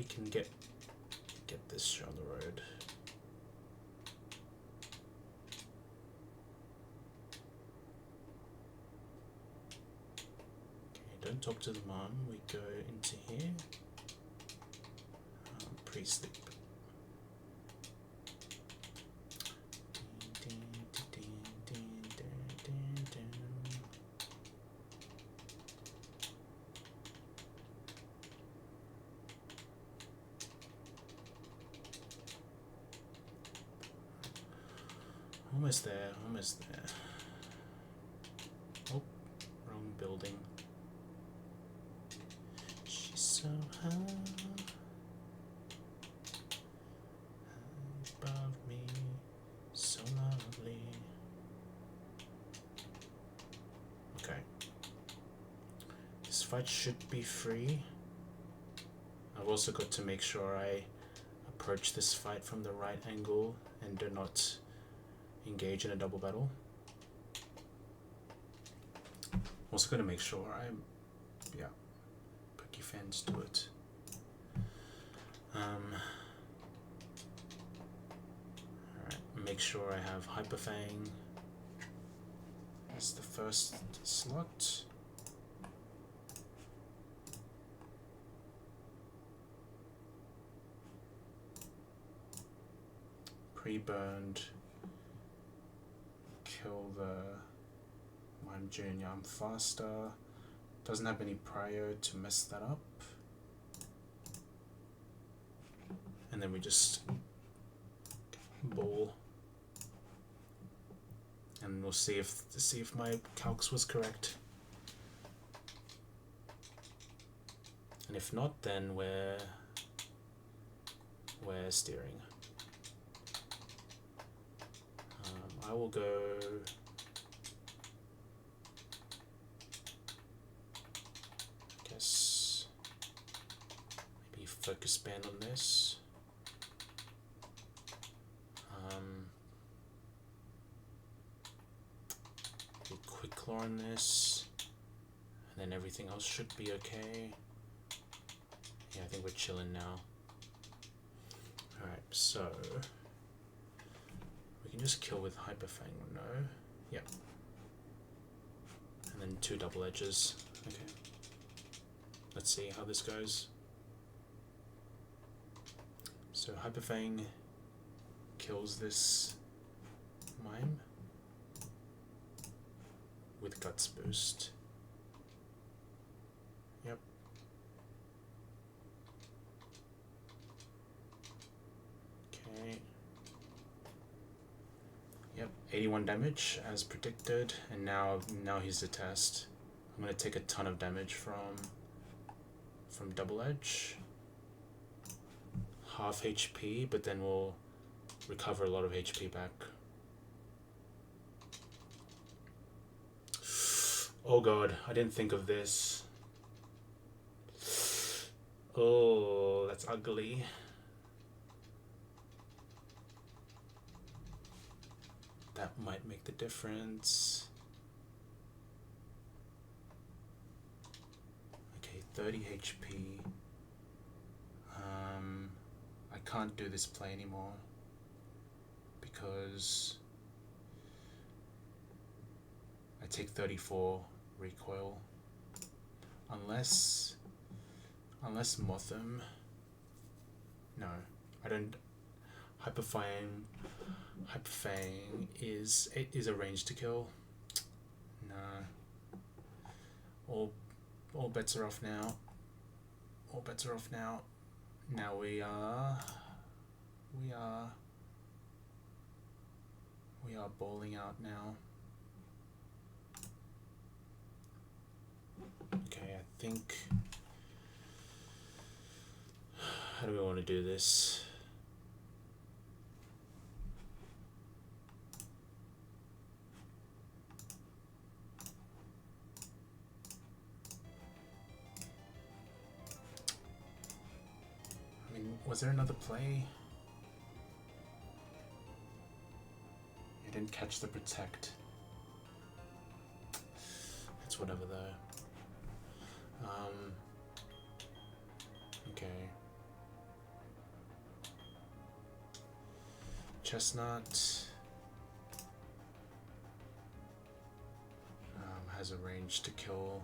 S1: can get this show on the road. Okay, don't talk to the mom. We go into here. Pre-sleep. Almost there, almost there. Oh, wrong building. She's so high above me, so lovely. Okay. This fight should be free. I've also got to make sure I approach this fight from the right angle and do not engage in a double battle. Also going to make sure put defense to it. Alright, make sure I have Hyperfang as the first slot. Pre-burned. Kill the Mime Junior. I'm faster. Doesn't have any prior to mess that up. And then we just ball. And we'll see if my calcs was correct. And if not, then we're steering. I will go I guess maybe focus band on this. claw on this, and then everything else should be okay. Yeah, I think we're chilling now. Alright, so we can just kill with Hyperfang, no? Yep. And then 2 double edges. Okay. Let's see how this goes. So Hyperfang kills this mime with Guts Boost. Yep. Okay. Yep, 81 damage as predicted, and now he's the test. I'm gonna take a ton of damage from Double Edge. Half HP, but then we'll recover a lot of HP back. Oh god, I didn't think of this. Oh, that's ugly. That might make the difference. Okay, 30 HP. I can't do this play anymore because I take 34 recoil. Unless Motham. No, I don't. Hyperfang is a range to kill. No. All bets are off now. All bets are off now. Now we are bowling out now. Okay, I think, how do we want to do this? I mean, was there another play? I didn't catch the protect. It's whatever though. Okay. Chestnut has a range to kill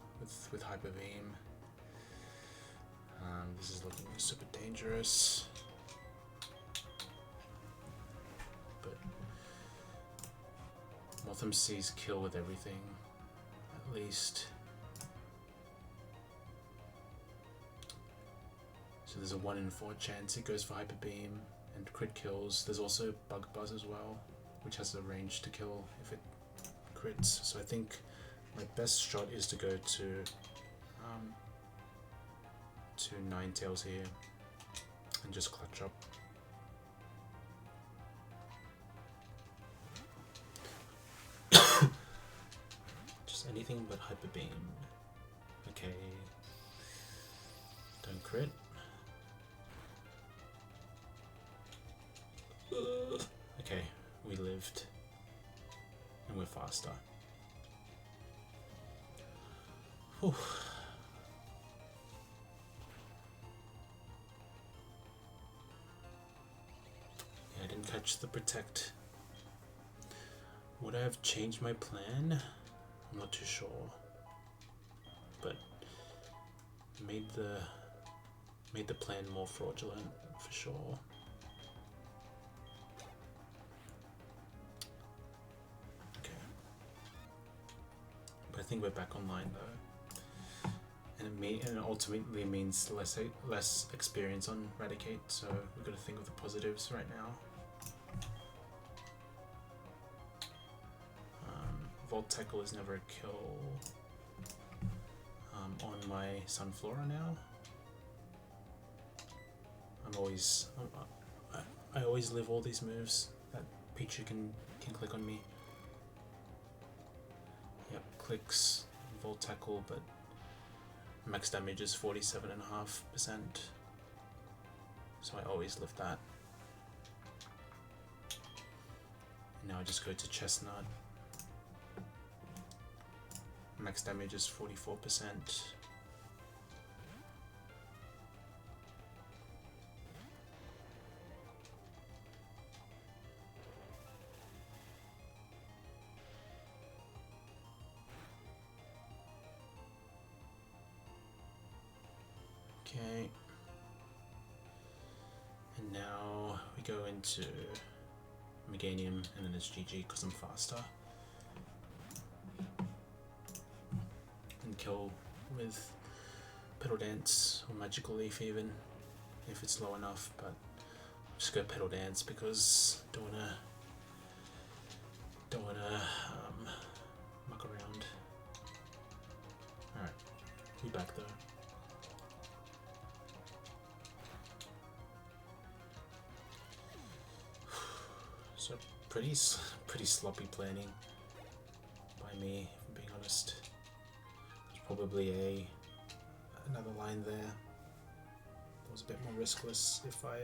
S1: with Hyper Beam. This is looking super dangerous. But Motham sees kill with everything, at least. So there's a 1 in 4 chance it goes for Hyper Beam and crit kills. There's also Bug Buzz as well, which has a range to kill if it crits. So I think my best shot is to go to Ninetales here and just clutch up. Just anything but Hyper Beam. Okay. Don't crit. Okay, we lived. And we're faster. Whew. Yeah, I didn't catch the protect. Would I have changed my plan? I'm not too sure. But made the plan more fraudulent for sure. I think we're back online though, and it ultimately means less experience on Radicate. So we've got to think of the positives right now. Volt Tackle is never a kill on my Sunflora now. I always live all these moves that Pichu can click on me. Yep, clicks, Volt Tackle, but max damage is 47.5%. So I always live that. Now I just go to Chestnut. Max damage is 44%. Okay. And now we go into Meganium, and then it's GG because I'm faster. And kill with Petal Dance or Magical Leaf even, if it's low enough, but I'll just go Petal Dance because don't wanna muck around. Alright, be back though. So pretty sloppy planning by me, if I'm being honest. There's probably another line there that was a bit more riskless if I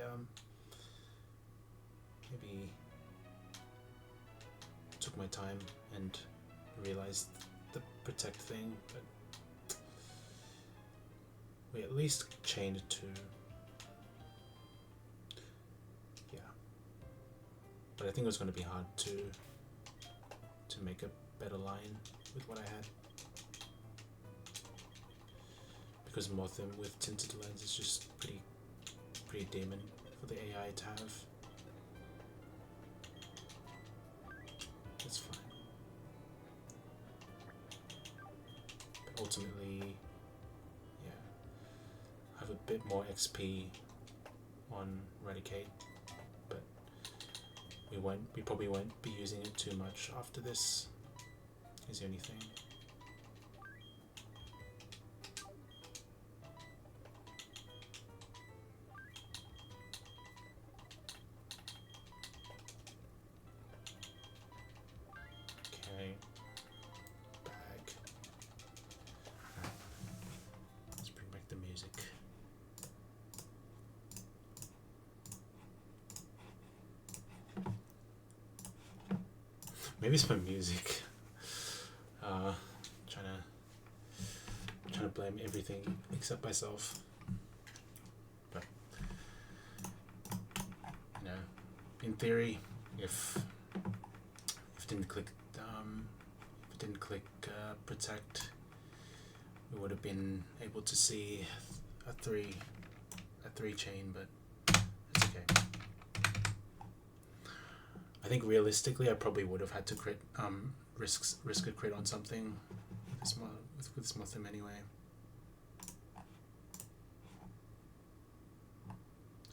S1: maybe took my time and realized the protect thing, but we at least chained to. But I think it was going to be hard to make a better line with what I had, because Mothim with Tinted Lens is just pretty demon for the AI to have. That's fine. But ultimately, yeah, I have a bit more XP on Eradicate. We probably won't be using it too much after this, is the only thing. Okay. Bag. Alright. Let's bring back the music. Maybe it's my music. Trying to blame everything except myself. But you know, in theory, if it didn't click protect, we would have been able to see a three chain, but it's okay. I think realistically, I probably would have had to crit, risk a crit on something with this Mothim anyway.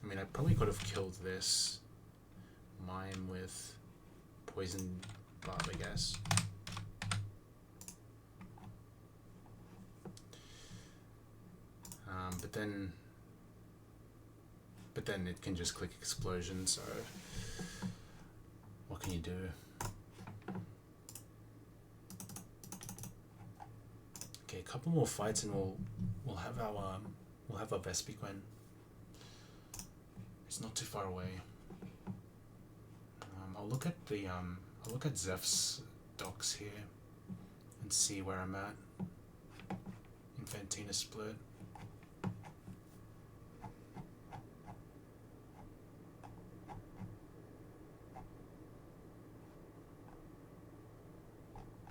S1: I mean, I probably could have killed this Mime with Poison Barb, I guess. But then it can just click Explosion, so what can you do? Okay, a couple more fights and we'll have our Vespiquen. It's not too far away. I'll look at Zeph's docs here and see where I'm at. Infantina split.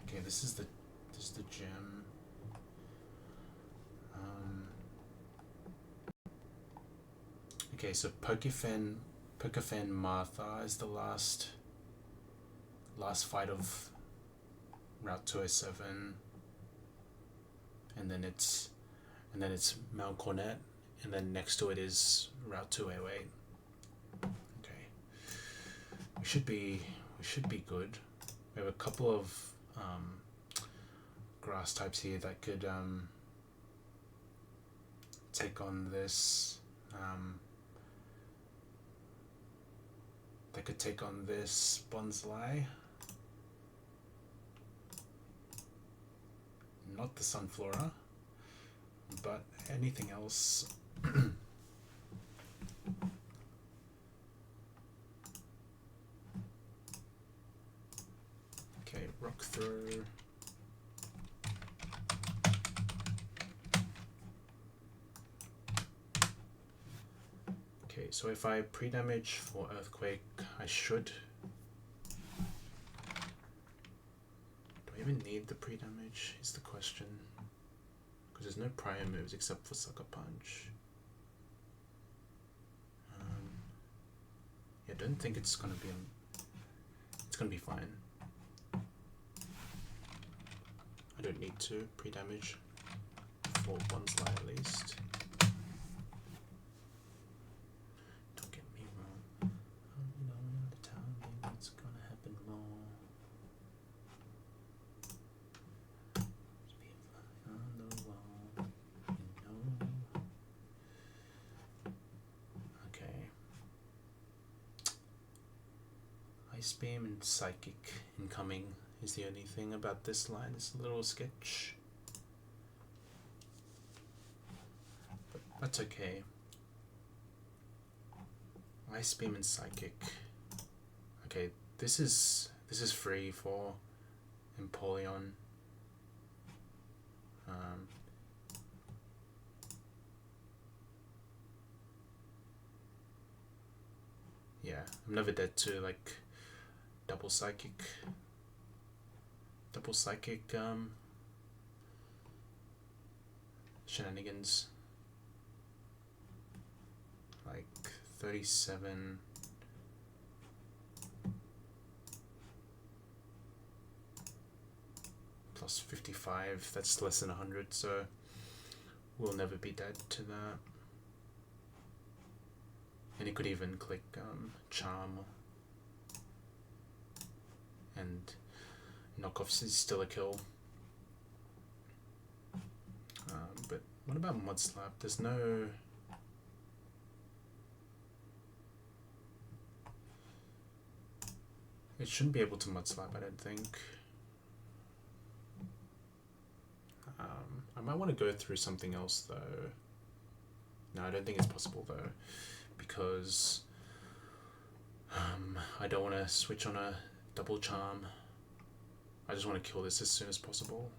S1: Okay, this is the gem. Okay, so Pokefen Martha is the last fight of Route 207, and then it's Mount Cornet, and then next to it is Route 208. Okay, we should be good. We have a couple of grass types here that could take on this. That could take on this Bonsly. Not the Sunflora, but anything else. Okay, Rock Throw. Okay, so if I pre-damage for Earthquake, I should... Do I even need the pre-damage, is the question. Because there's no prior moves except for Sucker Punch. Yeah, I don't think it's gonna be... It's gonna be fine. I don't need to pre-damage for one slide at least. Don't get me wrong. You know, tell me what's gonna happen more. Just be a fly on the wall, you know. Okay. Ice Beam and Psychic incoming is the only thing about this line. It's a little sketch. But that's okay. Ice Beam and Psychic. Okay, this is free for Empoleon. Yeah, I'm never dead to like double psychic shenanigans. Like 37 plus 55, that's less than 100, so we'll never be dead to that. And you could even click Charm, and knockoffs is still a kill. But what about Mud Slap? There's no... It shouldn't be able to Mud Slap, I don't think. I might want to go through something else though. No, I don't think it's possible though, because I don't want to switch on a double charm. I just want to kill this as soon as possible.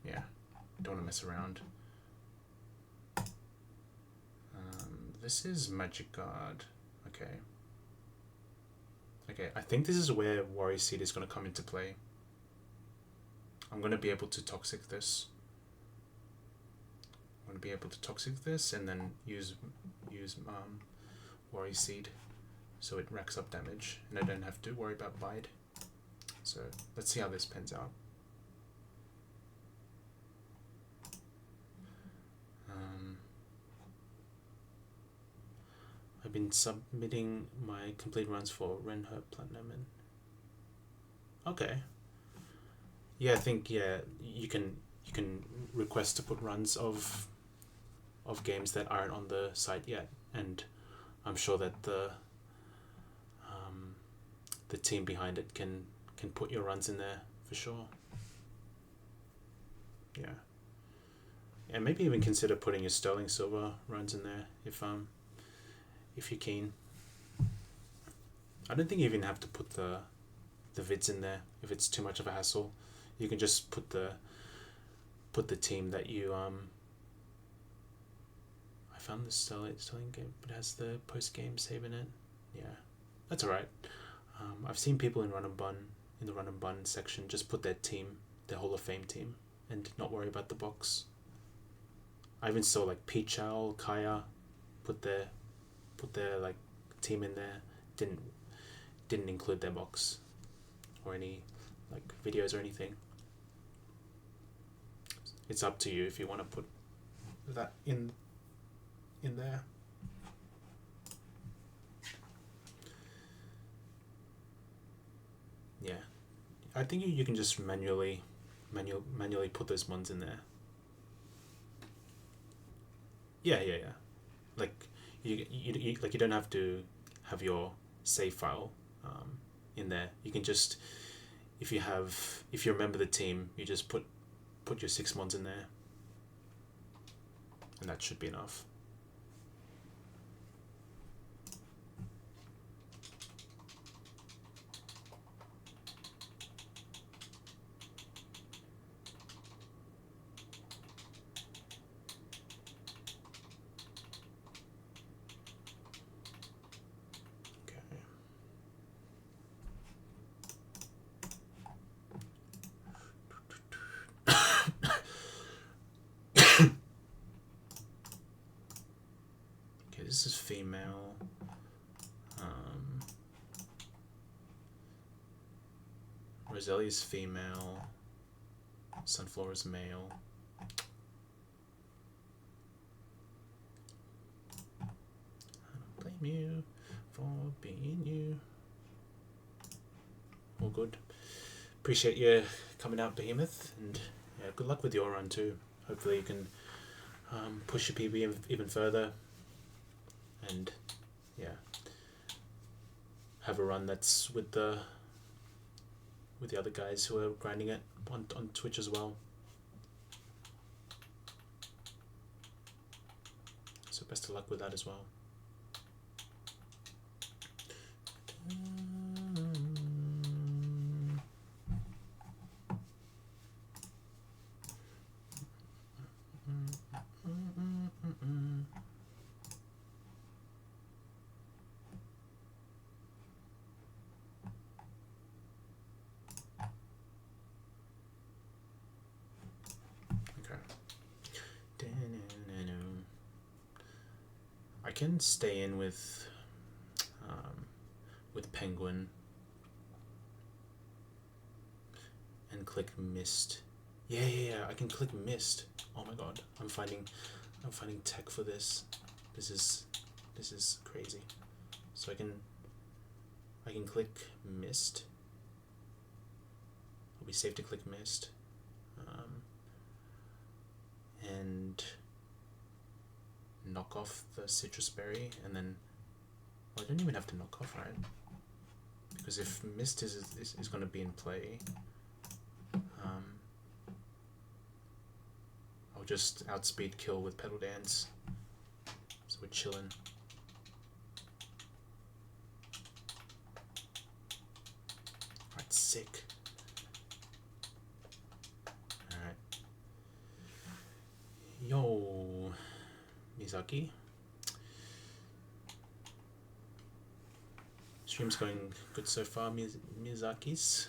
S1: Yeah, don't want to mess around. This is Magic Guard. Okay. Okay, I think this is where Worry Seed is going to come into play. I'm going to be able to Toxic this. I'm going to be able to Toxic this and then use Worry Seed so it racks up damage and I don't have to worry about Bide. So let's see how this pans out. I've been submitting my complete runs for Renher Platinum and okay. Yeah, I think you can request to put runs of games that aren't on the site yet, and I'm sure that the team behind it can put your runs in there for sure. Yeah. And maybe even consider putting your Sterling Silver runs in there if you're keen. I don't think you even have to put the vids in there if it's too much of a hassle. You can just put the team that you I found the Sterling game, but it has the post game save in it. Yeah, that's alright. I've seen people in the Run and Bun section just put their team, their Hall of Fame team, and not worry about the box. I even saw like Peach Owl, Kaya put their like team in there, didn't include their box or any like videos or anything. It's up to you if you want to put that in there. Yeah, I think you can just manually put those ones in there. Yeah. Like you don't have to have your save file in there. You can just, if you remember the team, you just put your 6 mons in there, and that should be enough. Roselia's female. Sunflora's male. I don't blame you for being you. All good. Appreciate you coming out, Behemoth, and yeah, good luck with your run too. Hopefully you can push your PB even further, and yeah, have a run that's with the other guys who are grinding it on Twitch as well. So best of luck with that as well. I can stay in with Penguin and click Mist. Yeah, I can click Mist. Oh my god, I'm finding tech for this. This is crazy. So I can click Mist. It'll be safe to click Mist. And knock off the citrus berry, and then, well, I don't even have to knock off, right? Because if Mist is going to be in play, I'll just outspeed kill with Petal Dance. So we're chilling. Alright, sick. Alright. Yo, Miyazaki. Stream's going good so far, Miyazaki's.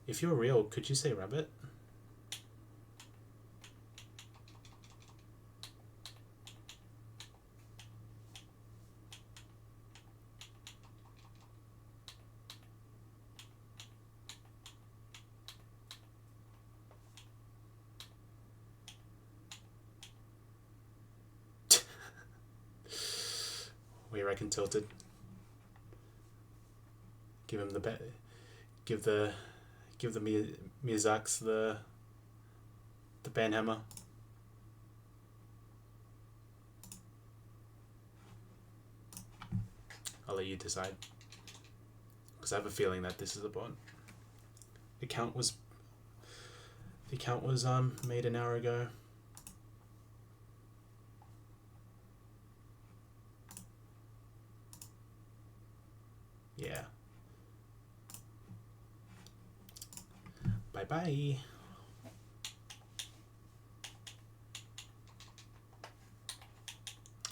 S1: If you're real, could you say rabbit? We reckon tilted. Give him the bet. Give the Miyazaks the banhammer. I'll let you decide, because I have a feeling that this is a bot. The account was made an hour ago. Yeah. Bye bye.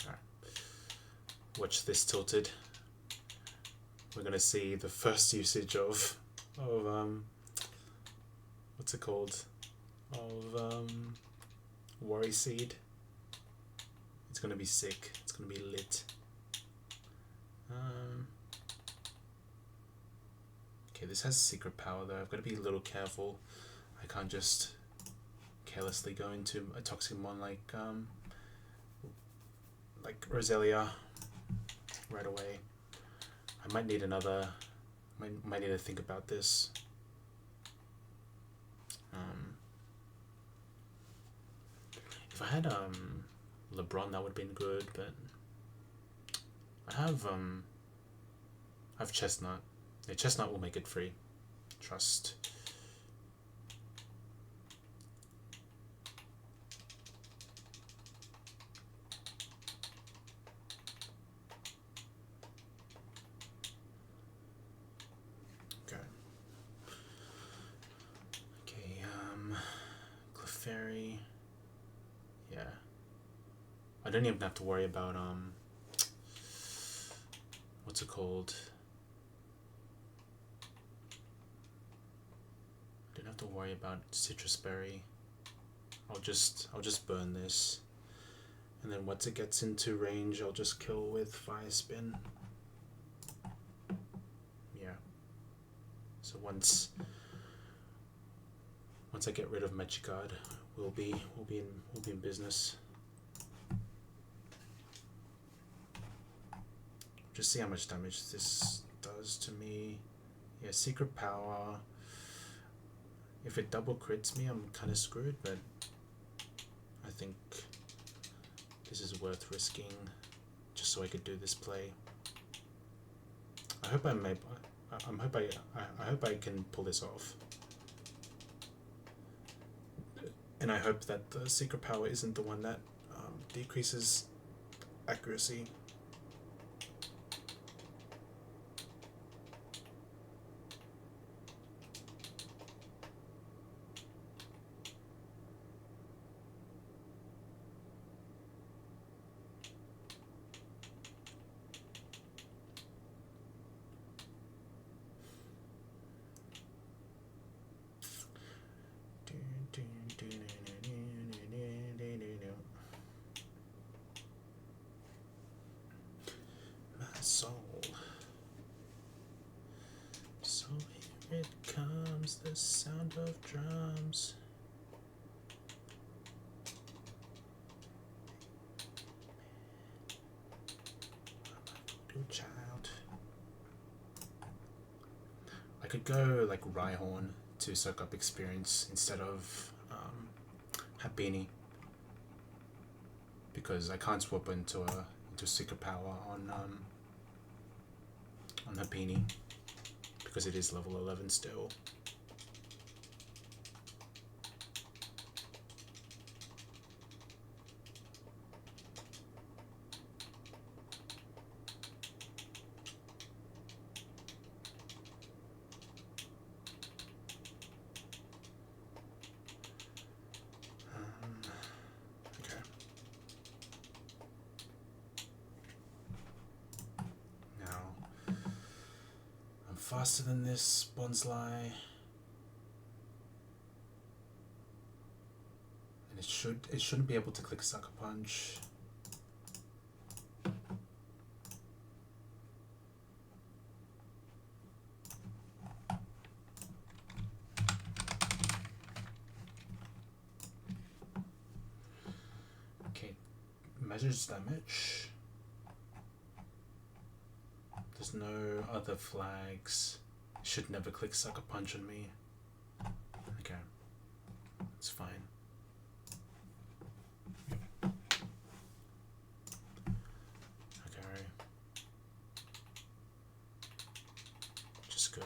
S1: Alright. Watch this tilted. We're gonna see the first usage of what's it called? Of Worry Seed. It's gonna be sick. It's gonna be lit. Okay, this has secret power though. I've got to be a little careful. I can't just carelessly go into a toxic mon like Roselia right away. I might need another. Might need to think about this. If I had LeBron, that would have been good, but I have Chestnut. Yeah, Chestnut will make it free. Trust. Okay. Okay, Clefairy. Yeah. I don't even have to worry about what's it called? Don't have to worry about citrus berry. I'll just burn this, and then once it gets into range, I'll just kill with fire spin. Yeah. So once I get rid of Magic Guard, we'll be in business. Just see how much damage this does to me. Yeah, Secret Power. If it double crits me, I'm kind of screwed, but I think this is worth risking just so I could do this play. I hope I can pull this off. And I hope that the Secret Power isn't the one that decreases accuracy. So here it comes, the sound of drums. Little child. I could go like Rhyhorn to soak up experience instead of Happini, because I can't swap into Secret Power on Happini because it is level 11 still. Faster than this, Bonsly. And it shouldn't be able to click Sucker Punch. Okay, measures damage. There's no other flags. It should never click Sucker Punch on me. Okay, it's fine. Okay, just go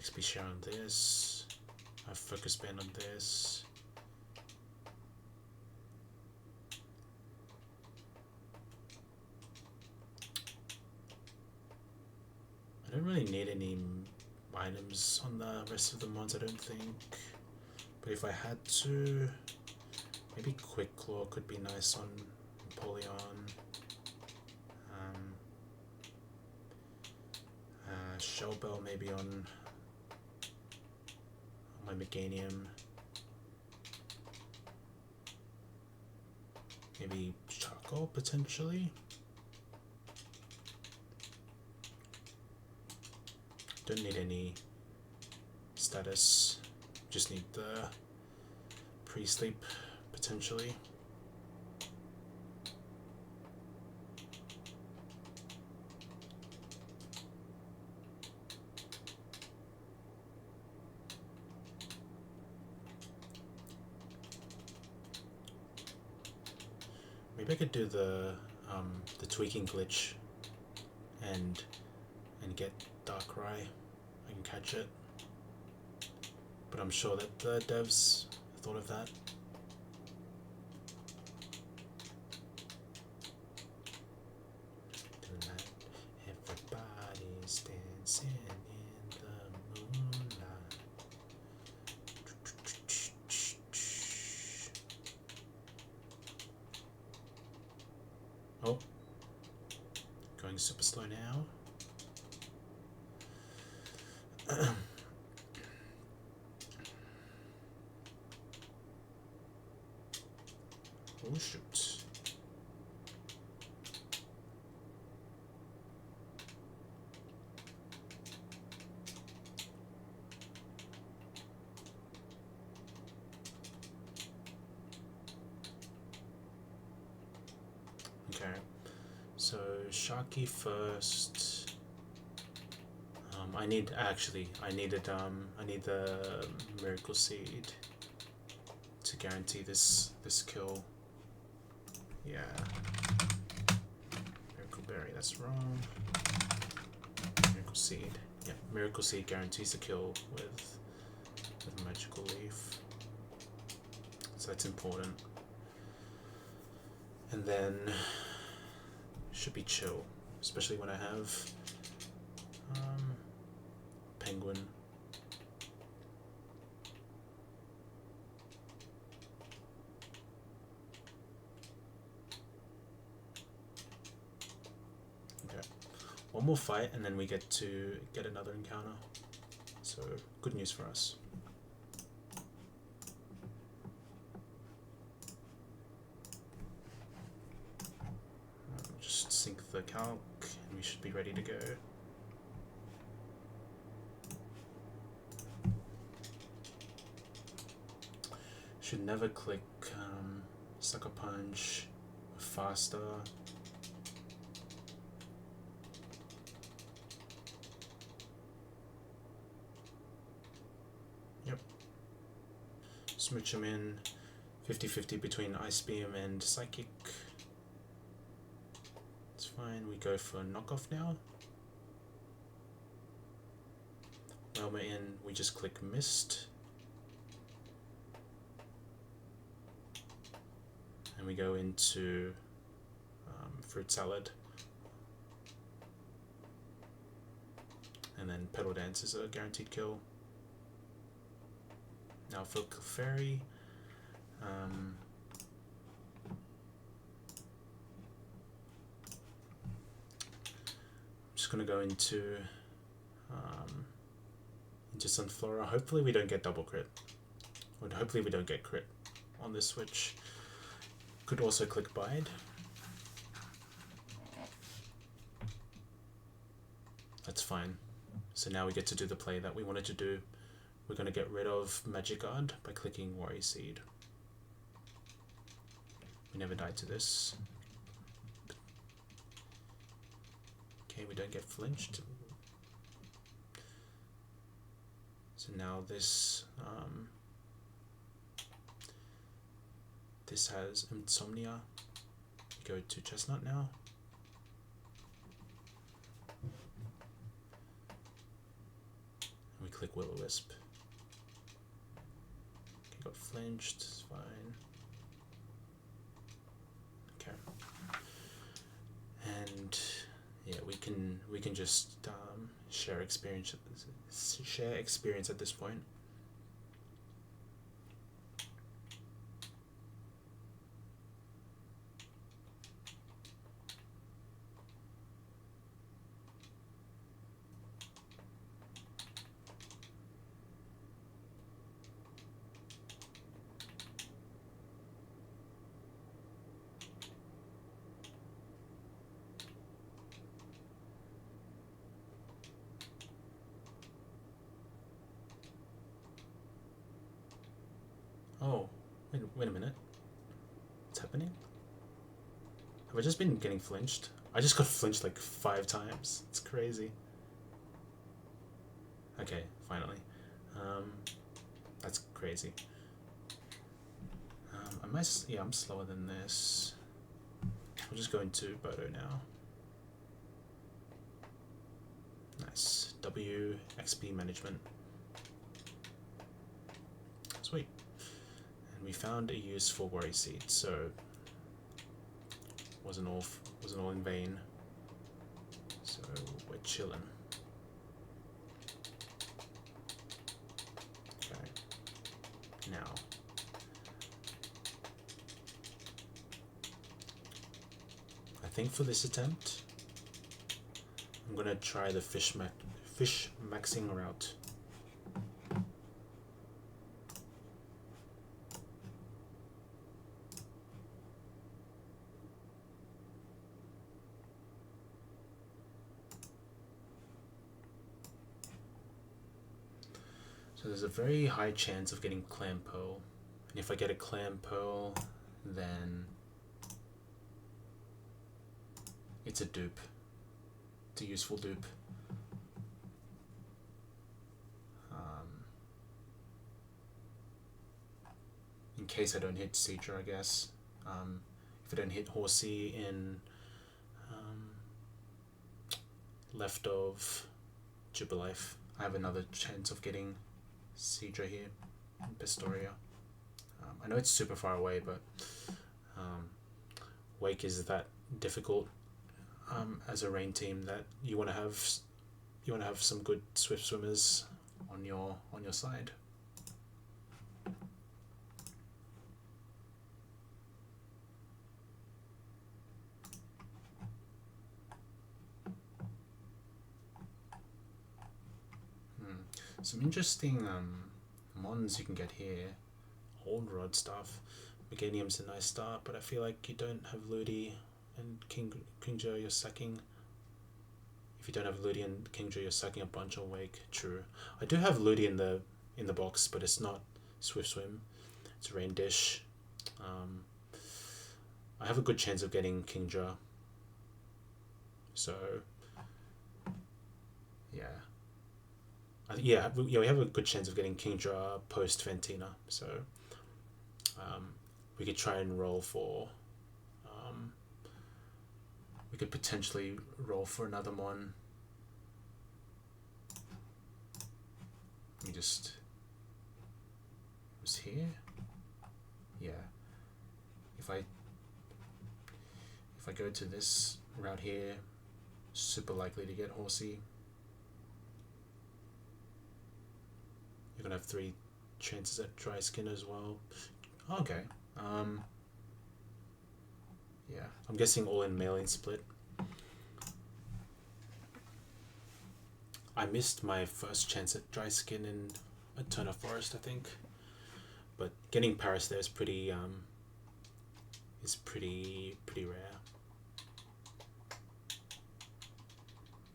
S1: XP share on this. I have Focus Band on this. I don't really need any items on the rest of the mods, I don't think. But if I had to, maybe Quick Claw could be nice on Napoleon. Shell Bell maybe on my Meganium. Maybe Charcoal potentially. Don't need any status, just need the pre-sleep potentially. Maybe I could do the tweaking glitch and get Darkrai. I can catch it, but I'm sure that the devs thought of that. Tonight, everybody's dancing in the moonlight. Oh, going super slow now. Oh shoot. Sharky first. I need the Miracle Seed to guarantee this kill. Yeah. Miracle Berry, that's wrong. Miracle Seed. Yeah, Miracle Seed guarantees the kill with Magical Leaf. So that's important. And then should be chill, especially when I have Penguin. Okay, one more fight and then we get to get another encounter. So good news for us. Just sync the calc and we should be ready to go. Should never click Sucker Punch faster. Yep. Smooch him in 50-50 between Ice Beam and Psychic. It's fine, we go for knockoff now. While we're in, we just click Mist. And we go into Fruit Salad. And then Petal Dance is a guaranteed kill. Now for Clefairy, I'm just gonna go into Sunflora. Hopefully we don't get double crit. Or hopefully we don't get crit on this switch. Could also click Bide. That's fine. So now we get to do the play that we wanted to do. We're going to get rid of Magic Guard by clicking Worry Seed. We never died to this. Okay, we don't get flinched. So now this this has Insomnia. We go to Chestnut now. And we click Will-O-Wisp. Okay, got flinched, it's fine. Okay. And yeah, we can just share experience at this point. Oh, wait a minute. What's happening? Have I just been getting flinched? I just got flinched like 5 times. It's crazy. Okay, finally. That's crazy. I'm slower than this. We'll just go into Bodo now. Nice. W XP management. Sweet. And we found a use for Worry Seed, so wasn't all in vain. So we're chilling. Okay. Now I think for this attempt I'm gonna try the fish maxing route. So there's a very high chance of getting Clam Pearl, and if I get a Clam Pearl, then it's a dupe. It's a useful dupe. In case I don't hit Cedra, I guess. If I don't hit Horsey in left of Jubilife, I have another chance of getting Cedra here in Pistoria. I know it's super far away, but Wake is that difficult as a rain team that you want to have some good swift swimmers on your side. Some interesting mons you can get here. Old Rod stuff. Meganium's a nice start, but I feel like you don't have Ludi and Kingjo, you're sacking. If you don't have Ludi and Kingjo, you're sacking a bunch on Wake. True. I do have Ludi in the box, but it's not Swift Swim. It's Rain Dish. I have a good chance of getting Kingja. So yeah. Yeah, we have a good chance of getting Kingdra post Fantina, so we could try and roll for. We could potentially roll for another one. Let me just. It was here. Yeah. If I go to this route here, super likely to get Horsey. You're gonna have 3 chances at dry skin as well. Okay. Yeah, I'm guessing all in mailing split. I missed my first chance at dry skin in a Turner Forest, I think. But getting Paris there is pretty rare.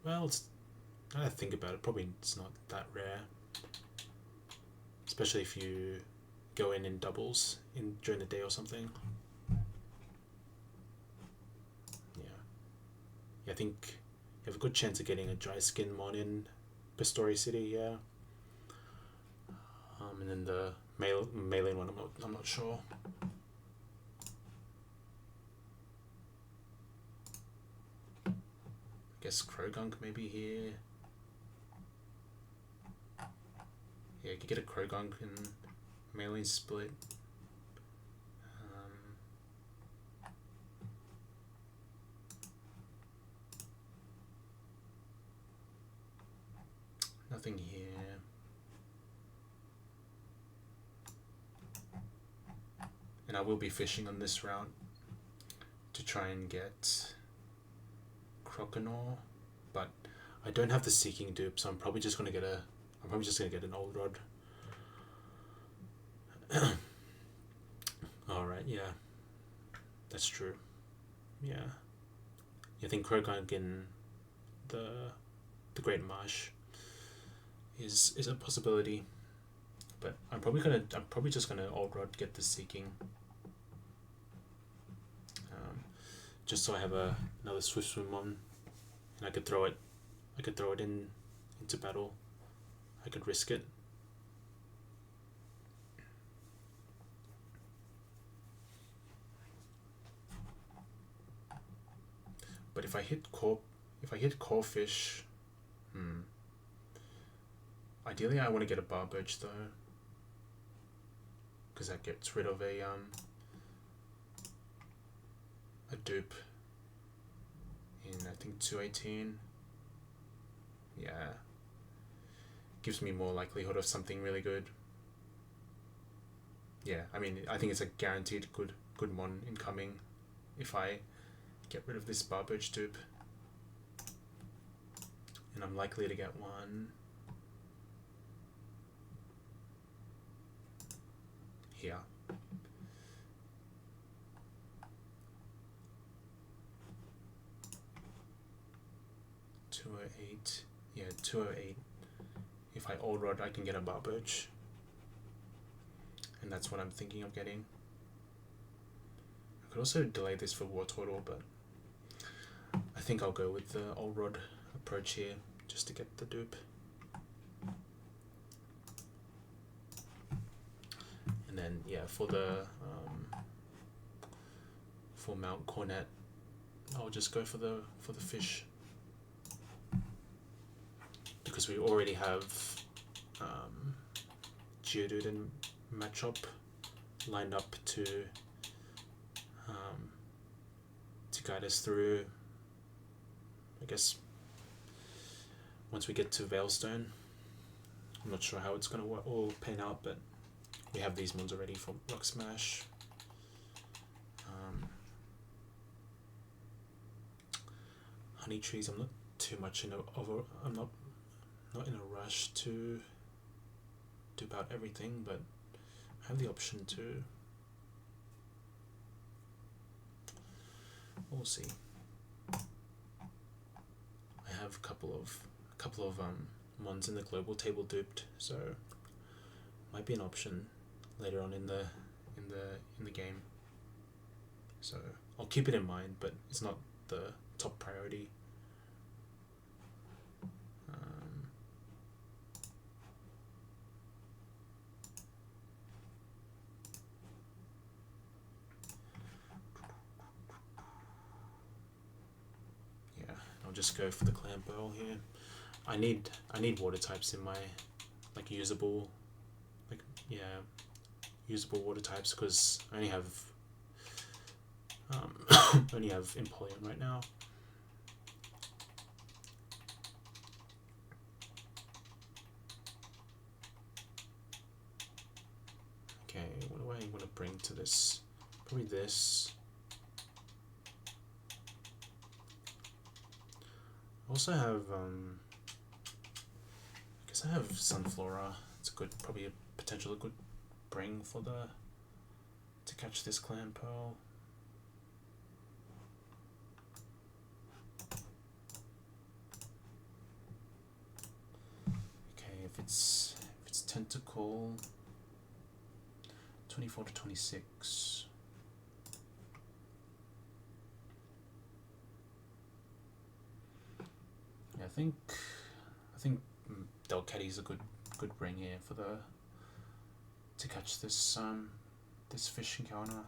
S1: Well, now that I think about it, probably it's not that rare. Especially if you go in doubles during the day or something. Yeah, I think you have a good chance of getting a dry skin mon in Pistori City. Yeah. And then the mailing one, I'm not sure. I guess Krogunk maybe here. Yeah, you could get a Krogunk in mailing split. Nothing here. And I will be fishing on this route to try and get Croconaw, but I don't have the Seeking dupe, so I'm probably just gonna get an Old Rod. Alright, yeah. That's true. Yeah. I think Krogunk in the Great Marsh is a possibility. But I'm probably just gonna Old Rod get the Seeking. Just so I have another Swift Swim on, and I could throw it into battle. I could risk it. But if I hit core fish, ideally I want to get a bar birch though, because that gets rid of a dupe in I think 218. Yeah, gives me more likelihood of something really good. Yeah, I mean I think it's a guaranteed good mon incoming if I get rid of this bar birch dupe, and I'm likely to get one here. $208. Yeah, $208. If I Old Rod, I can get a bar birch, and that's what I'm thinking of getting. I could also delay this for War Turtle, but I think I'll go with the old rod approach here just to get the dupe. And then yeah, for the for Mount Cornet, I'll just go for the fish because we already have Geodude and Machop lined up to guide us through. I guess once we get to Veilstone, I'm not sure how it's gonna all pan out, but we have these ones already for Rock Smash. Honey Trees, I'm not too much I'm not in a rush to do about everything, but I have the option to. We'll see. I have a couple of mons in the global table duped, so might be an option later on in the game. So I'll keep it in mind, but it's not the top priority. I'll just go for the Clam Pearl here. I need water types in my usable water types because I only have Empoleon right now. Okay, what do I want to bring to this? Probably this. I also have, I guess I have Sunflora. It's probably a good bring to catch this Clam Pearl. Okay, if it's Tentacle, 24 to 26. Yeah, I think Delcatty's a good bring here to catch this this fish encounter.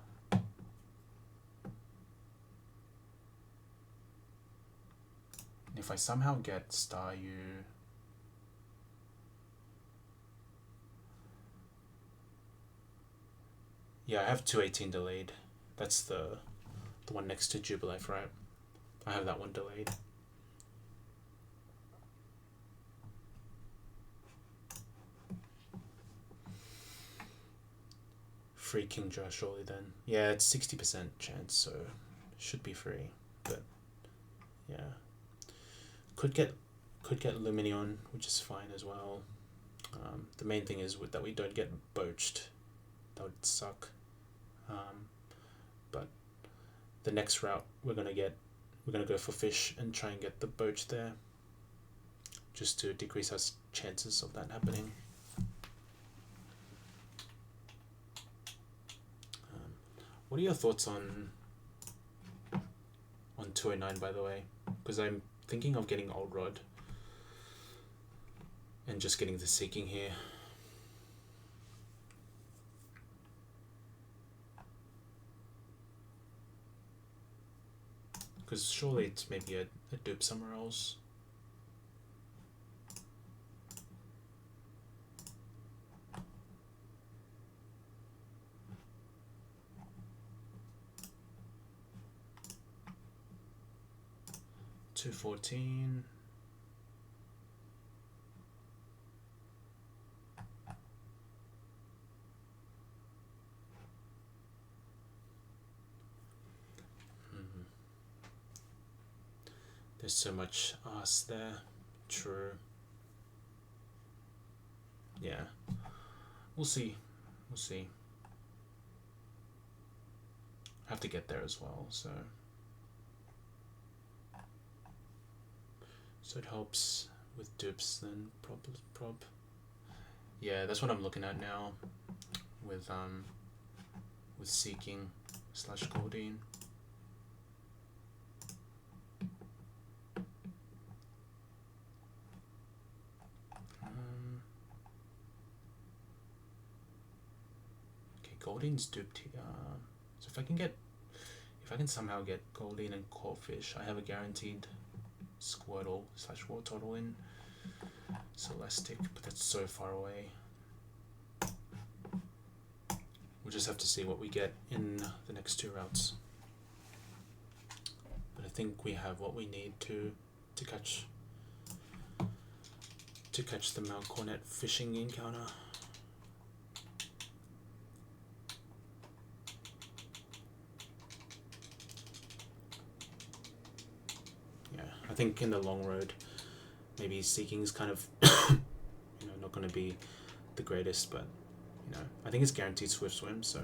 S1: If I somehow get Staryu, yeah, I have 218 delayed. That's the one next to Jubilife, right? I have that one delayed. Free Kingdra surely then. Yeah, it's 60% chance, so should be free. But yeah, could get Lumineon, which is fine as well. The main thing is that we don't get boached. That would suck. But the next route we're gonna go for fish and try and get the boach there, just to decrease our chances of that happening. What are your thoughts on 209, by the way? Because I'm thinking of getting Old Rod and just getting the Seeking here. Because surely it's maybe a dupe somewhere else. $214. There's so much ass there. True. Yeah. We'll see. We'll see. I have to get there as well, so it helps with dupes then prob. Yeah, that's what I'm looking at now with Seeking / Goldeen. Goldeen's duped here. So if I can somehow get Goldeen and Corphish, I have a guaranteed Squirtle / Wartortle in Celestic, but that's so far away. We'll just have to see what we get in the next 2 routes. But I think we have what we need to catch the Malcornet fishing encounter. Yeah, I think in the long road, maybe Seeking's kind of not going to be the greatest, but I think it's guaranteed Swift Swim, so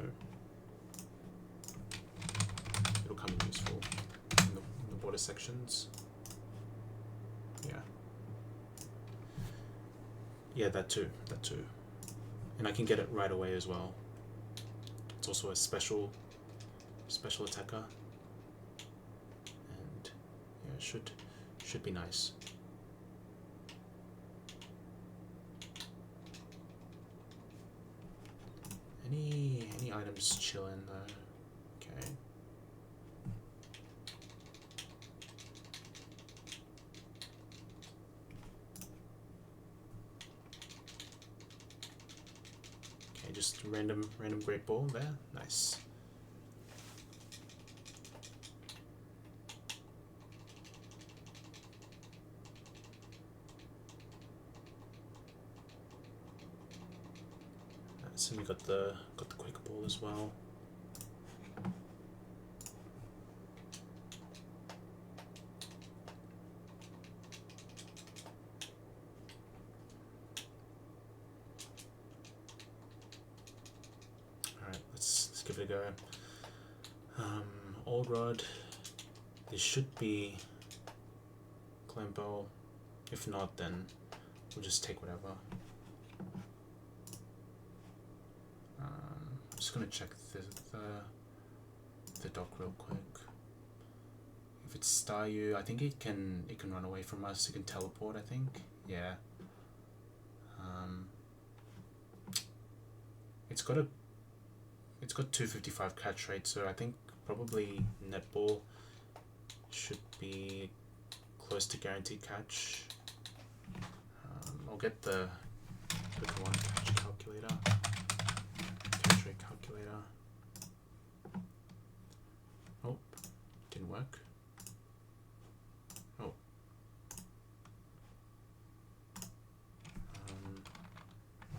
S1: it'll come in useful in the water sections. Yeah, that too. And I can get it right away as well. It's also a special attacker. And yeah, should be nice. Any items chilling though? Okay. Okay, just random great ball there. Nice. So we got the quick ball as well. Alright, let's give it a go. Old Rod. This should be Clampo. If not, then we'll just take whatever. I'm just gonna check the dock real quick. If it's Staryu, I think it can run away from us. It can teleport, I think. Yeah. It's got 255 catch rate, so I think probably Netball should be close to guaranteed catch. I'll get the one catch calculator. Catch rate calculator. Oh, didn't work. Oh.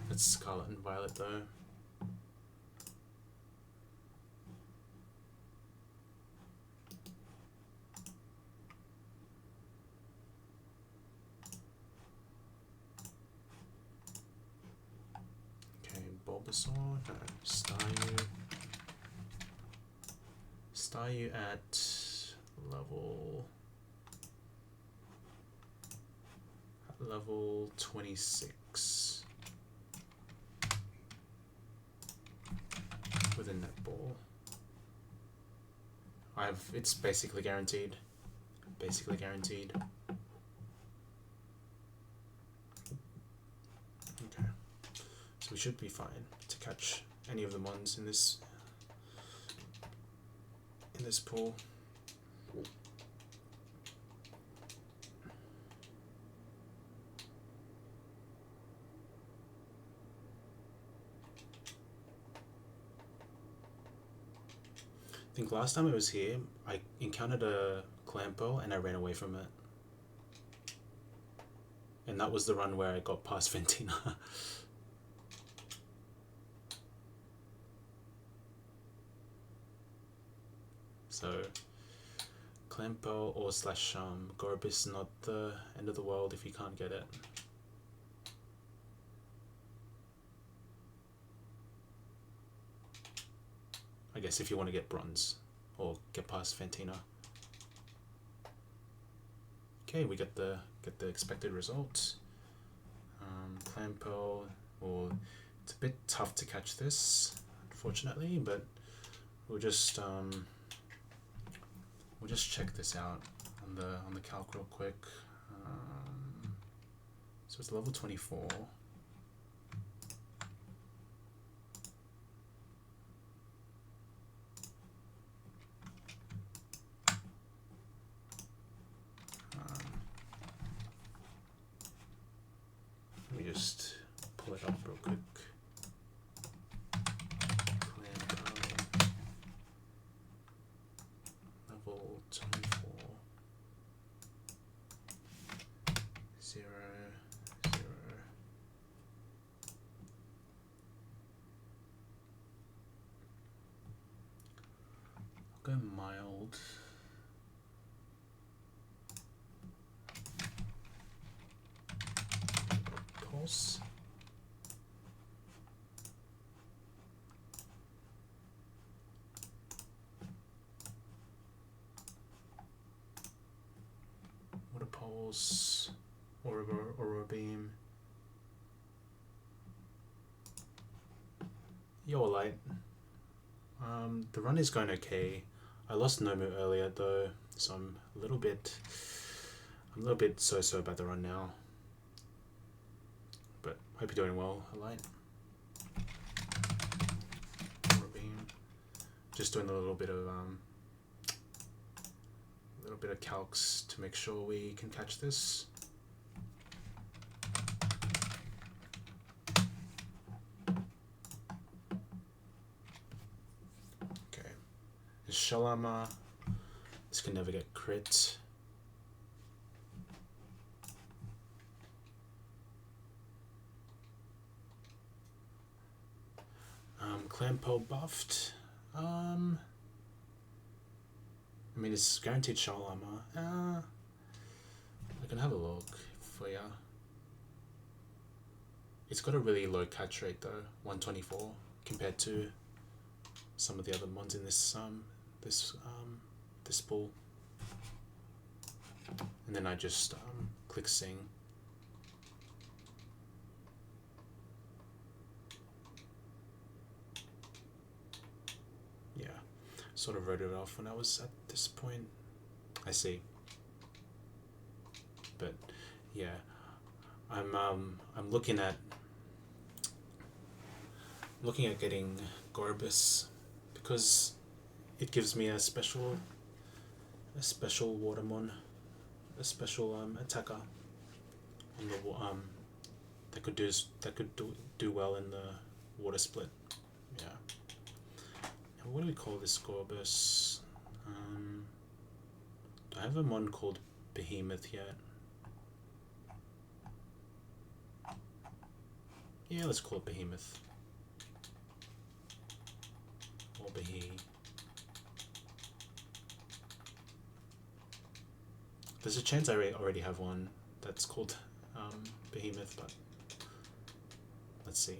S1: That's Scarlet and Violet though. Bulbasaur, no, Staryu at level 26 with a netball. It's basically guaranteed. Basically guaranteed. Okay. So we should be fine to catch any of the mons in this pool. I think last time I was here, I encountered a Clampo and I ran away from it. And that was the run where I got past Ventina. So, Clampo or / Gorbis, not the end of the world if you can't get it. I guess if you want to get bronze or get past Fantina. Okay, we get the expected result. Clampo, or it's a bit tough to catch this, unfortunately, but we'll just check this out on the calc real quick. So it's level 24. pull it up real quick. Level 24. 0, 0. I'll go mild. Pulse. Water pulse. Aura beam. Yo, light. The run is going okay. I lost Nomu earlier though, so I'm a little bit so about the run now. But hope you're doing well, Light. Aura beam. Just doing a little bit of calcs to make sure we can catch this. Okay. Shalama. This can never get crit. Clampo buffed. I mean, it's guaranteed Shoal Armor. I can have a look for ya. It's got a really low catch rate though, 124, compared to some of the other ones in this this pool. And then I just click sing. Yeah, sort of wrote it off when I was at this point. I see. But yeah, I'm looking at getting Gorbis because it gives me a special Watermon, a special attacker on the that could do well in the water split. Yeah. Now, what do we call this Gorbis? Do I have a mon called Behemoth yet? Yeah, let's call it Behemoth. Or Behe. There's a chance I already have one that's called Behemoth, but let's see.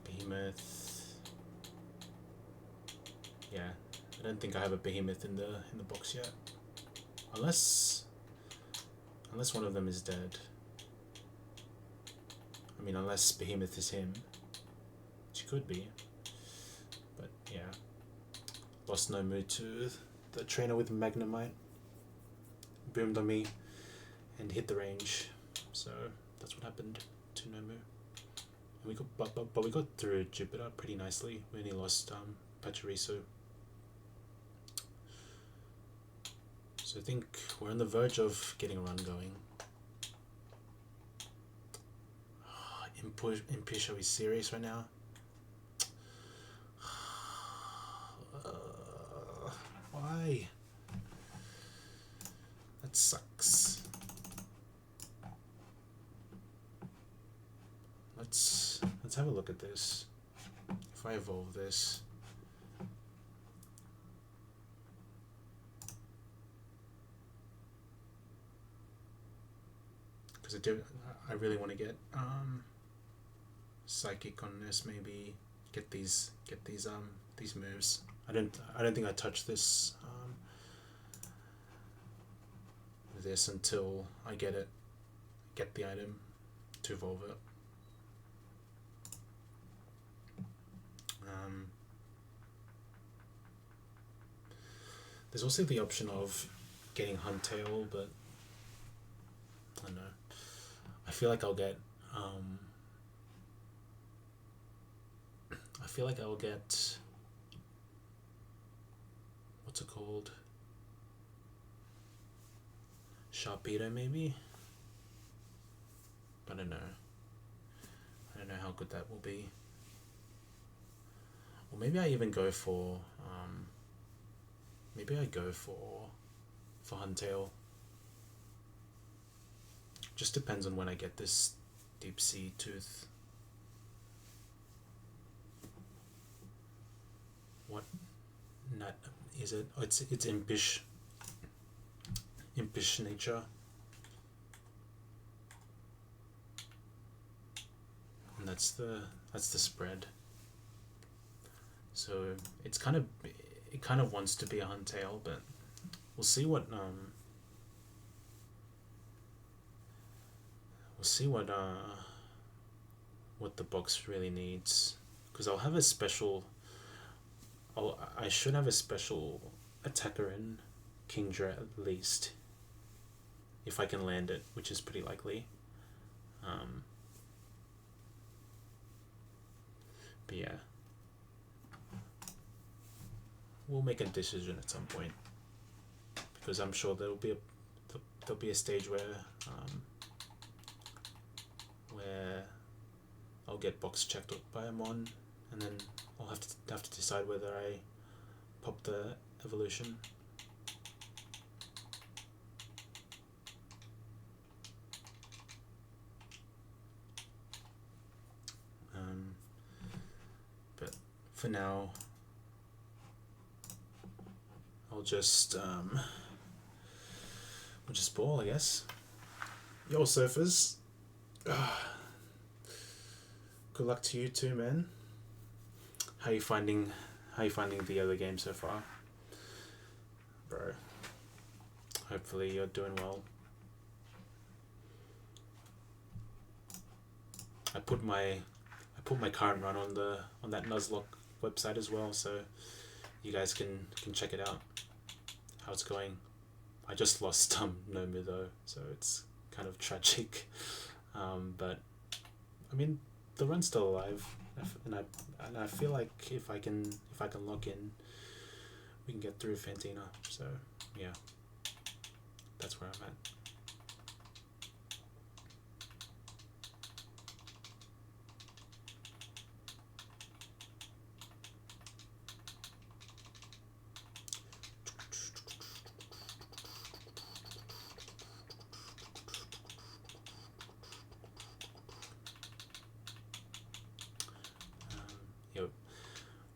S1: Behemoth. Yeah, I don't think I have a Behemoth in the box yet. Unless one of them is dead. I mean, unless Behemoth is him, which could be. But yeah, lost no mood to the trainer with Magnemite. Boomed on me and hit the range, so that's what happened to Nomu. And we got, but we got through Jupiter pretty nicely. We only lost Pachirisu. So I think we're on the verge of getting a run going. Impish, are we serious right now? Why? That sucks. Let's have a look at this. If I evolve this. Because I really want to get psychic on this. Maybe get these moves. I don't think I touch this until I get the item to evolve it. There's also the option of getting Huntail, but I don't know. I feel like I'll get Um, I feel like I will get, what's it called? Sharpedo maybe? I don't know. I don't know how good that will be. Or maybe I even go for, maybe I go for Huntail. Just depends on when I get this deep sea tooth. What nut is it? Oh, it's impish nature. And that's the spread. So it kind of wants to be a Huntail, but we'll see what what the box really needs, because I'll have a special. I should have a special attacker in Kingdra at least, if I can land it, which is pretty likely. But yeah, we'll make a decision at some point, because I'm sure there'll be a stage where I'll get box checked up by a mon, and then I'll have to decide whether I pop the evolution. But for now, I'll just ball, I guess. Yo, surfers. Good luck to you too, man. How you finding the other game so far, bro? Hopefully you're doing well. I put my current run on that Nuzlocke website as well, so you guys can check it out. How it's going. I just lost Nomu though, so it's kind of tragic. But I mean, the run's still alive, and I feel like if I can lock in, we can get through Fantina. So yeah, that's where I'm at.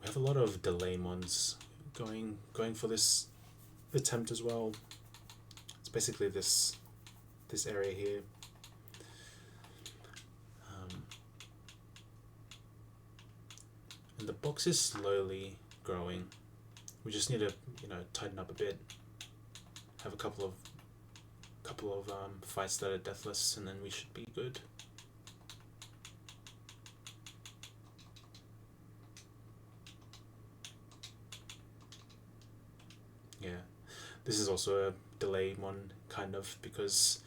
S1: We have a lot of delay mons going for this attempt as well. It's basically this area here. And the box is slowly growing. We just need to tighten up a bit. Have a couple of fights that are deathless, and then we should be good. Yeah, this is also a delay one, kind of, because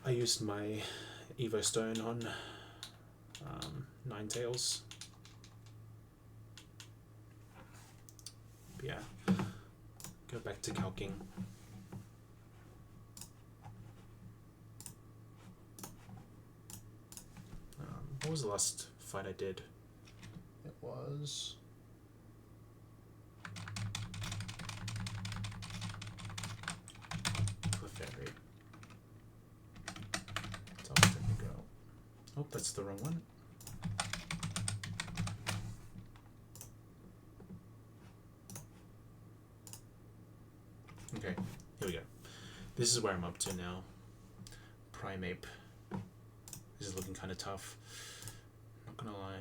S1: I used my Evo Stone on Ninetales. But yeah, go back to calking. What was the last fight I did? It was... Oh, that's the wrong one. Okay, here we go. This is where I'm up to now. Primeape. This is looking kind of tough. Not gonna lie.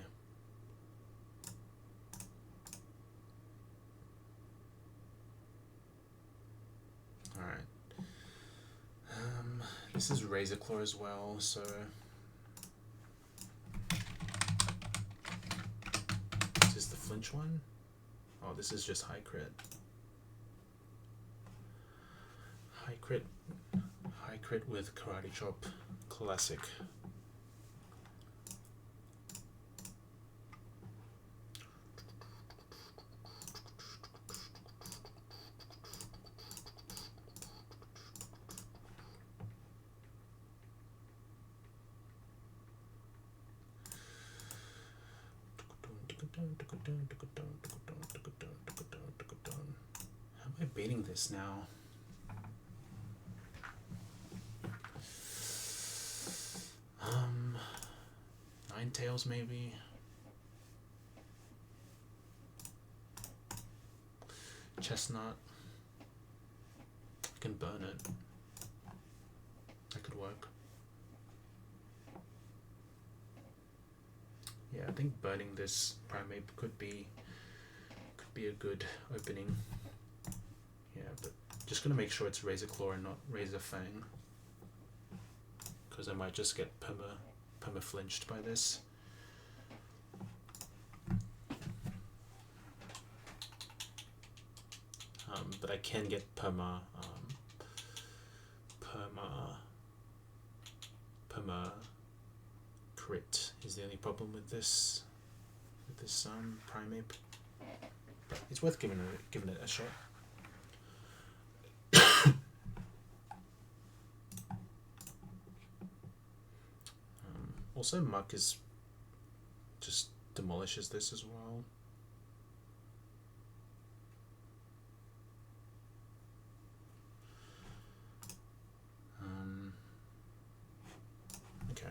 S1: Alright. This is Razor Claw as well, so... This is the flinch one. Oh, this is just high crit. High crit with Karate Chop. Classic. How am I beating this now? Nine tails maybe. Chestnut. I can burn it. That could work. Yeah, I think burning this primate could be a good opening. Yeah, but just gonna make sure it's Razor Claw and not Razor Fang, because I might just get perma flinched by this. But I can get perma crit is the only problem with this primate. But it's worth giving it a shot. Also, Muck is just demolishes this as well. Okay.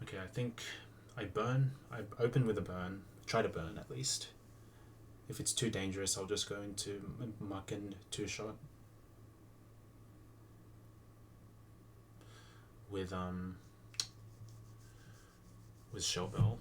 S1: Okay, I think I open with a burn, try to burn at least. If it's too dangerous, I'll just go into Muck and two-shot. With Shellbell.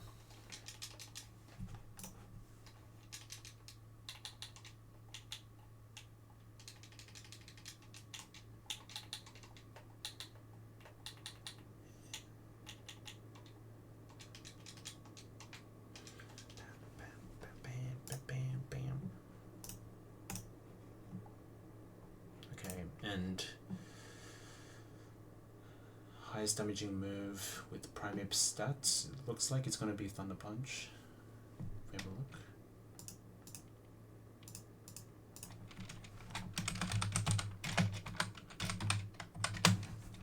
S1: Okay, and highest damaging move with Primate stats. It looks like it's going to be Thunder Punch. If we have a look.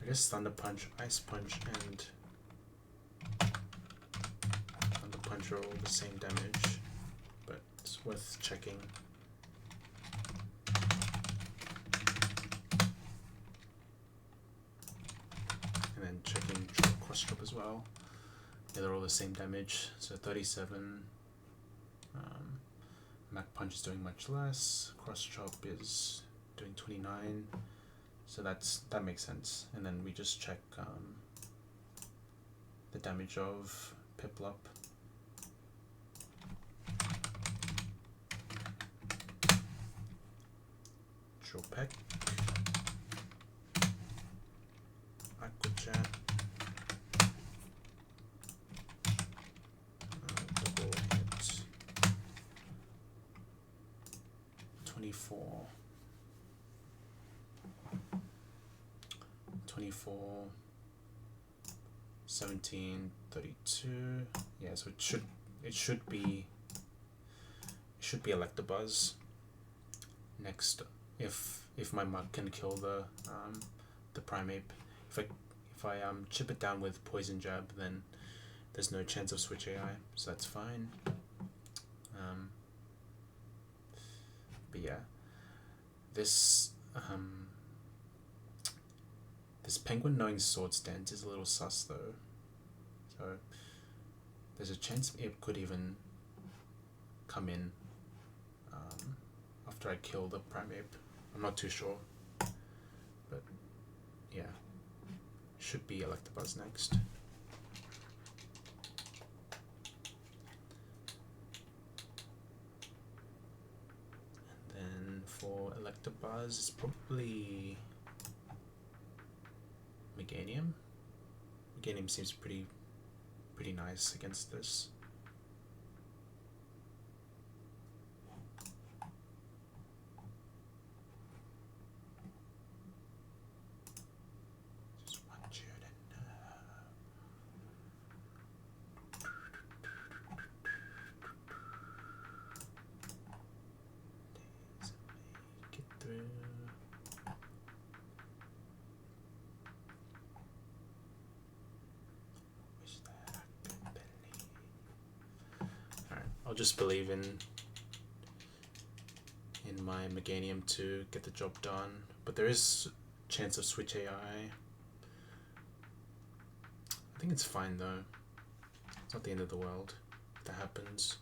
S1: I guess Thunder Punch, Ice Punch, and Thunder Punch are all the same damage, but it's worth checking. And then checking Cross Chop as well. Yeah, they're all the same damage, so 37. Mac Punch is doing much less. Cross Chop is doing 29. So that makes sense. And then we just check the damage of Piplup. Drill Peck. Aqua Jet. Double hit. 24. 24, 17, 32. Yeah, so it should be Electabuzz. Next, if my Mug can kill the Primeape, if I chip it down with Poison Jab, then there's no chance of Switch AI, so that's fine. But yeah, this Penguin knowing Sword Stance is a little sus though, so there's a chance it could even come in after I kill the Primeape. I'm not too sure, but yeah, should be Electabuzz next. And then for Electabuzz, it's probably Meganium. Meganium seems pretty nice against this. Just 109. just believe in my Meganium to get the job done. But there is chance of switch AI. I think it's fine though. It's not the end of the world if that happens.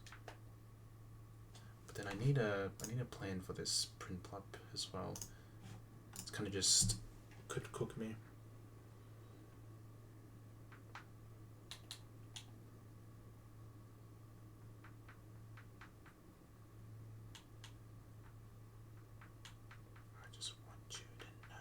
S1: But then I need a plan for this print plop as well. It's kind of just could cook me. I just want you to know.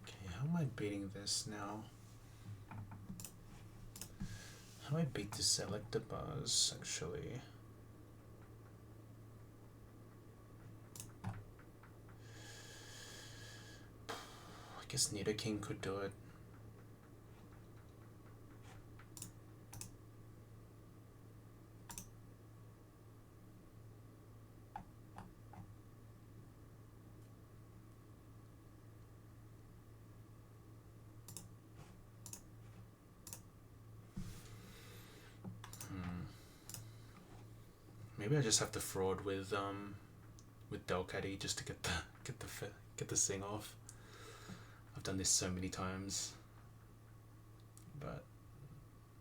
S1: Okay, how am I beating this now? How do I beat the selector bars actually? I guess PKing could do it. Maybe I just have to fraud with Delcatty just to get the thing off. I've done this so many times, but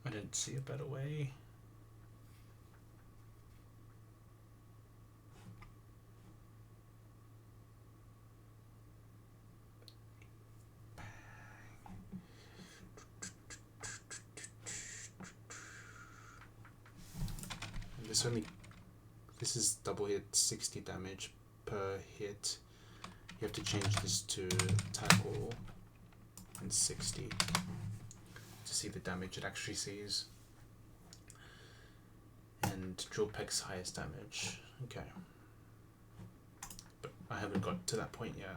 S1: I don't see a better way. And this is double hit 60 damage per hit. You have to change this to tackle and 60 to see the damage it actually sees. And drill peck's highest damage. Okay. But I haven't got to that point yet.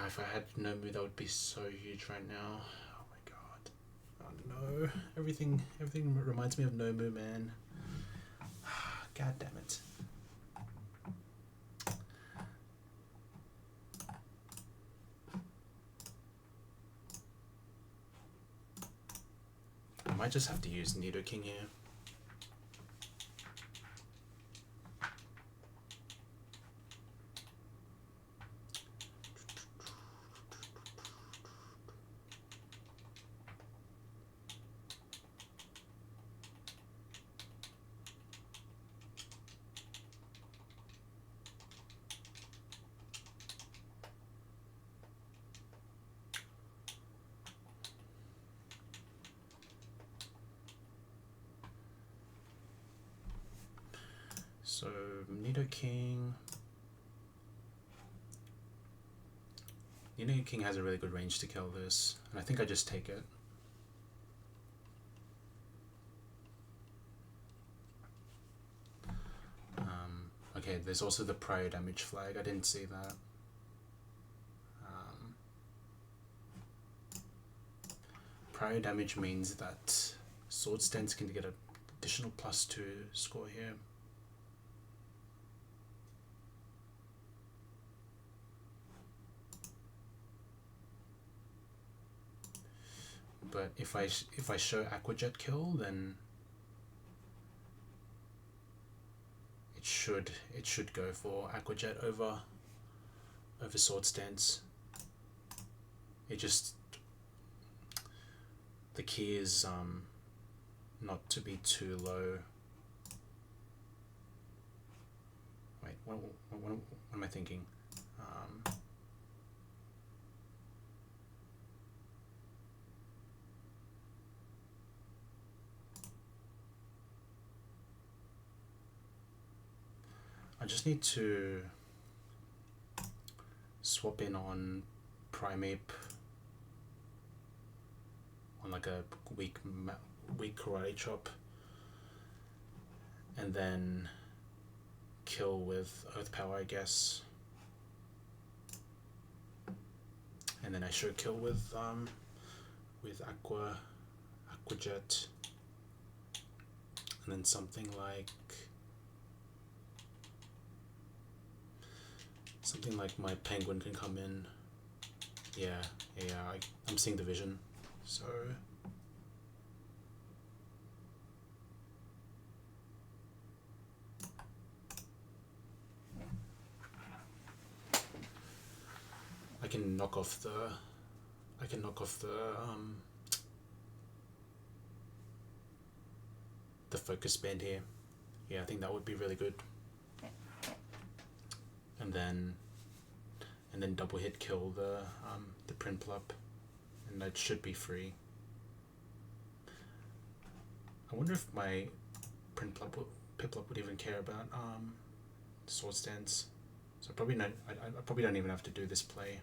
S1: If I had Nomu, that would be so huge right now. Oh my god. Oh no. Everything reminds me of Nomu, man. God damn it. I might just have to use PKing here. So PKing has a really good range to kill this, and I think I just take it. Okay, there's also the prior damage flag. I didn't see that. Prior damage means that sword stance can get an additional +2 score here. But if I show Aquajet kill, then it should go for Aquajet over sword stance. It just, the key is not to be too low. Wait, what am I thinking? I just need to swap in on Primeape on like a weak karate chop, and then kill with Earth Power, I guess. And then I should kill with Aqua Jet, and then something like my Penguin can come in. Yeah, I'm seeing the vision. So I can knock off the focus band here. Yeah, I think that would be really good. And then double hit kill the Prinplup, and that should be free. I wonder if my Piplup would even care about Sword Stance. So probably not. I probably don't even have to do this play.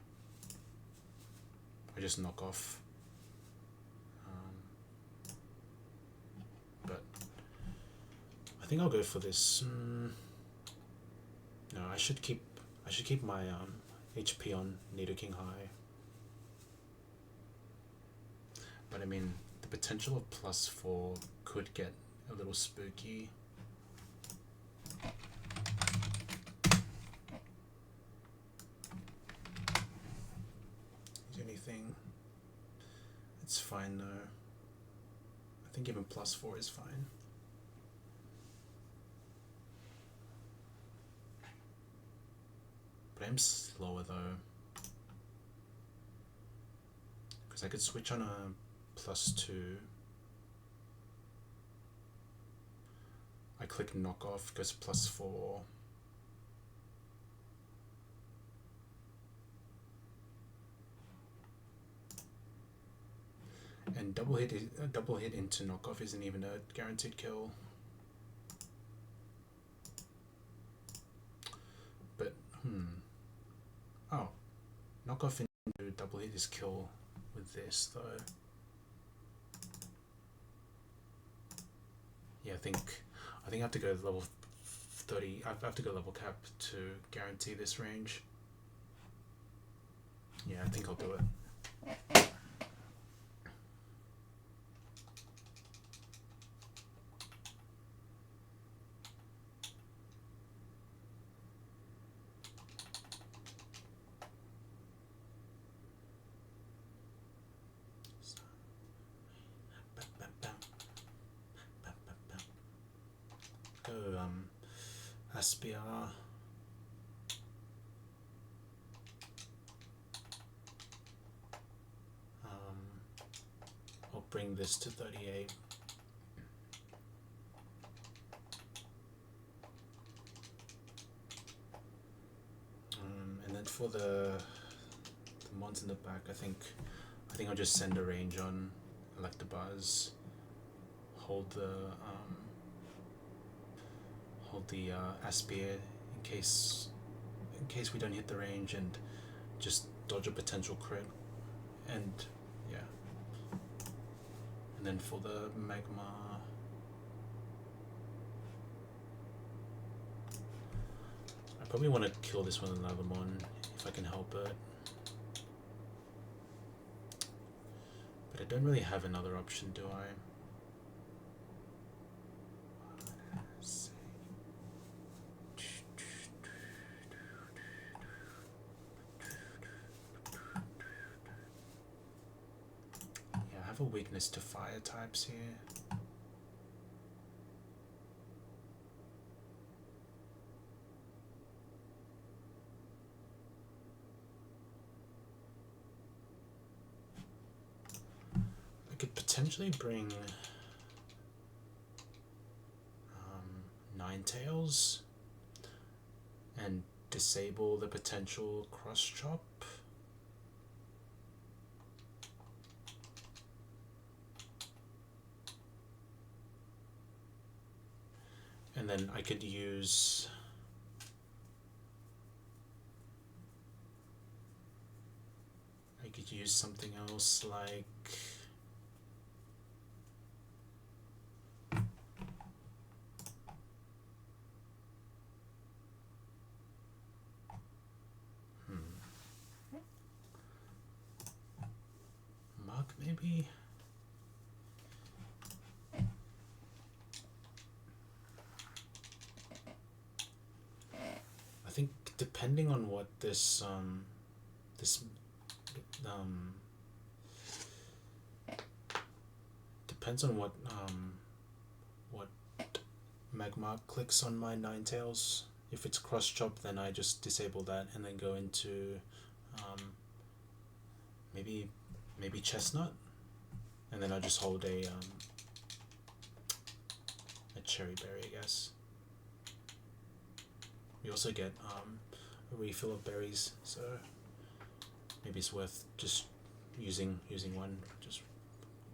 S1: I just knock off. But I think I'll go for this. No, I should keep my HP on Nidoking high. But I mean, the potential of +4 could get a little spooky. Is anything? It's fine though. I think even +4 is fine. But I'm slower though, because I could switch on a +2. I click knock off, goes +4. And double hit into knockoff isn't even a guaranteed kill. But oh, knockoff into double hit is kill with this though. Yeah, I think I have to go level 30. I have to go level cap to guarantee this range. Yeah, I think I'll do it. Aspia. I'll bring this to 38. And then for the mons in the back, I think I'll just send a range on Electabuzz. Hold the Aspia in case we don't hit the range, and just dodge a potential crit. And yeah, and then for the Magma, I probably want to kill this one with another mon if I can help it, but I don't really have another option, do I? A weakness to fire types here. I could potentially bring Ninetales and disable the potential cross chop. And then I could use use something else like mug maybe. I think depending on what this depends on what magma clicks on my Ninetales. If it's cross chop, then I just disable that and then go into maybe chestnut, and then I just hold a cherry berry, I guess. We also get a refill of berries, so maybe it's worth just using one, just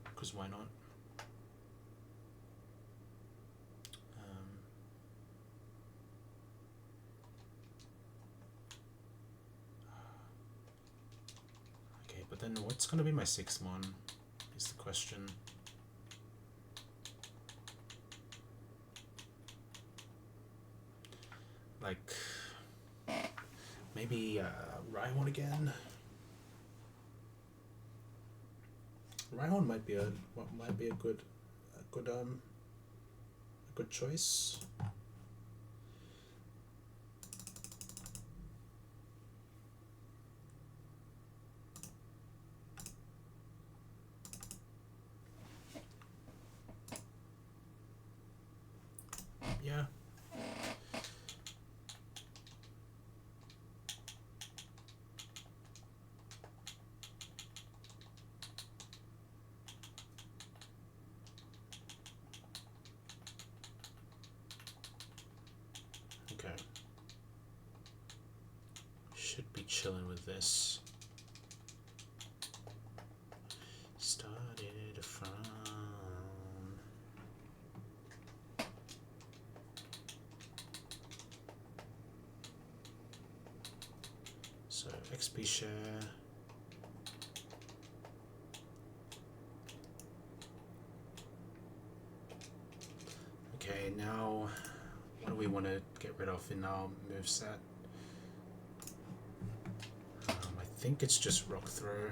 S1: because why not? Okay, but then what's gonna be my 6th mon is the question. Like maybe Rhyhorn again. Rhyhorn might be a good choice. Yeah. Okay. Should be chilling with this. Started from so XP share. Okay, now what do we want to get rid of in our moveset? I think it's just Rock Throw.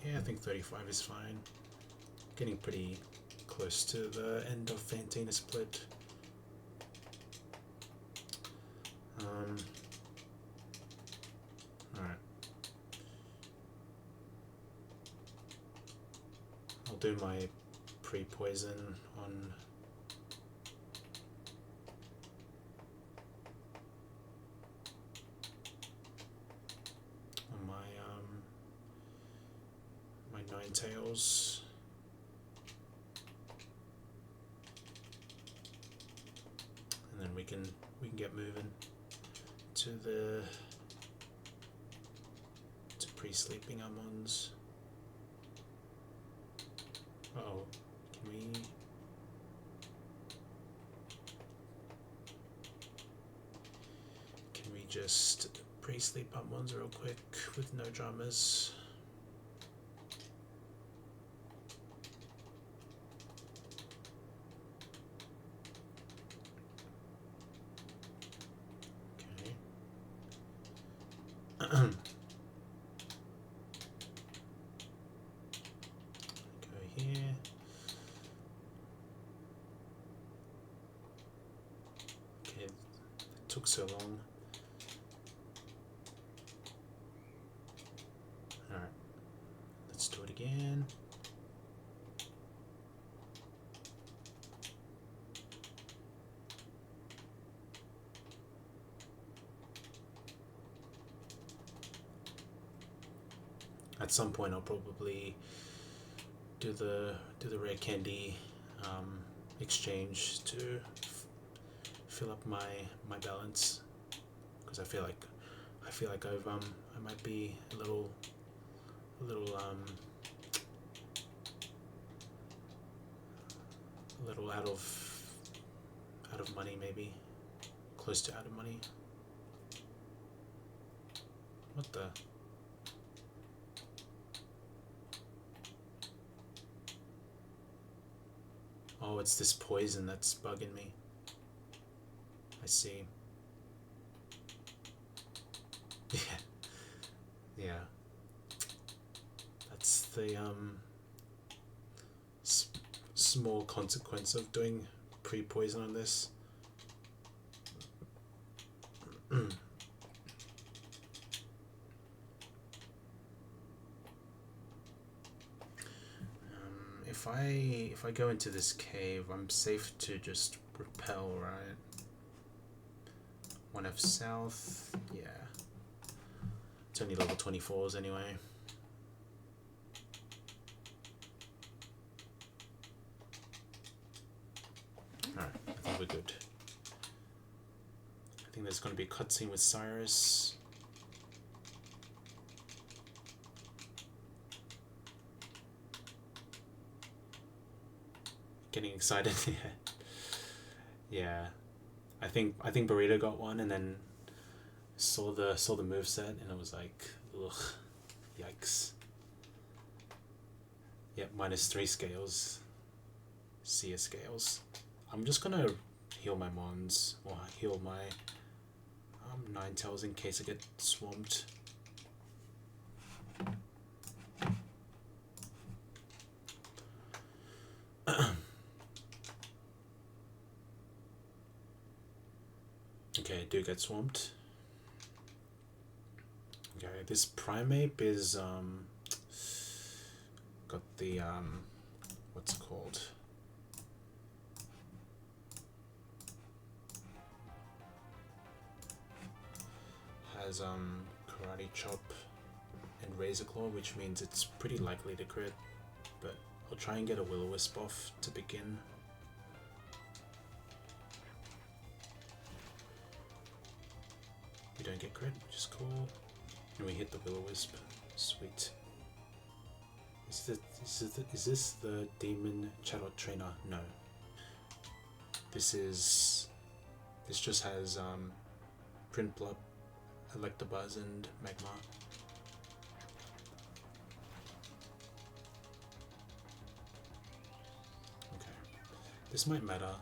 S1: I think 35 is fine. Getting pretty close to the end of Fantina Split. Alright. I'll do my pre-poison on my Ninetales. And then we can get moving to pre-sleeping Amons. Oh, can we just pre-sleep Amons real quick with no dramas? Took so long. Alright, let's do it again. At some point I'll probably do the rare candy exchange to fill up my balance, because I feel like I've I might be a little out of money, maybe close to out of money. What the? Oh, it's this poison that's bugging me. I see. Yeah. Yeah. That's the small consequence of doing pre-poison on this. If I go into this cave, I'm safe to just repel, right? 1F south, yeah. It's only level 24s anyway. Alright, I think we're good. I think there's going to be a cutscene with Cyrus. Getting excited. Yeah. I think Burrito got one and then saw the moveset and it was like, ugh, yikes. Yep, -3 scales. Seer scales. I'm just gonna heal my mons, or heal my Ninetales in case I get swamped. Okay, I do get swamped. Okay, this Primeape is got the what's it called? Has Karate Chop and Razor Claw, which means it's pretty likely to crit, but I'll try and get a Will-O-Wisp off to begin. We don't get crit, which is cool. And we hit the Will-O-Wisp. Sweet. Is this the Demon Charot Trainer? No. This just has Prinplup, Electabuzz, and Magmar. Okay. This might matter.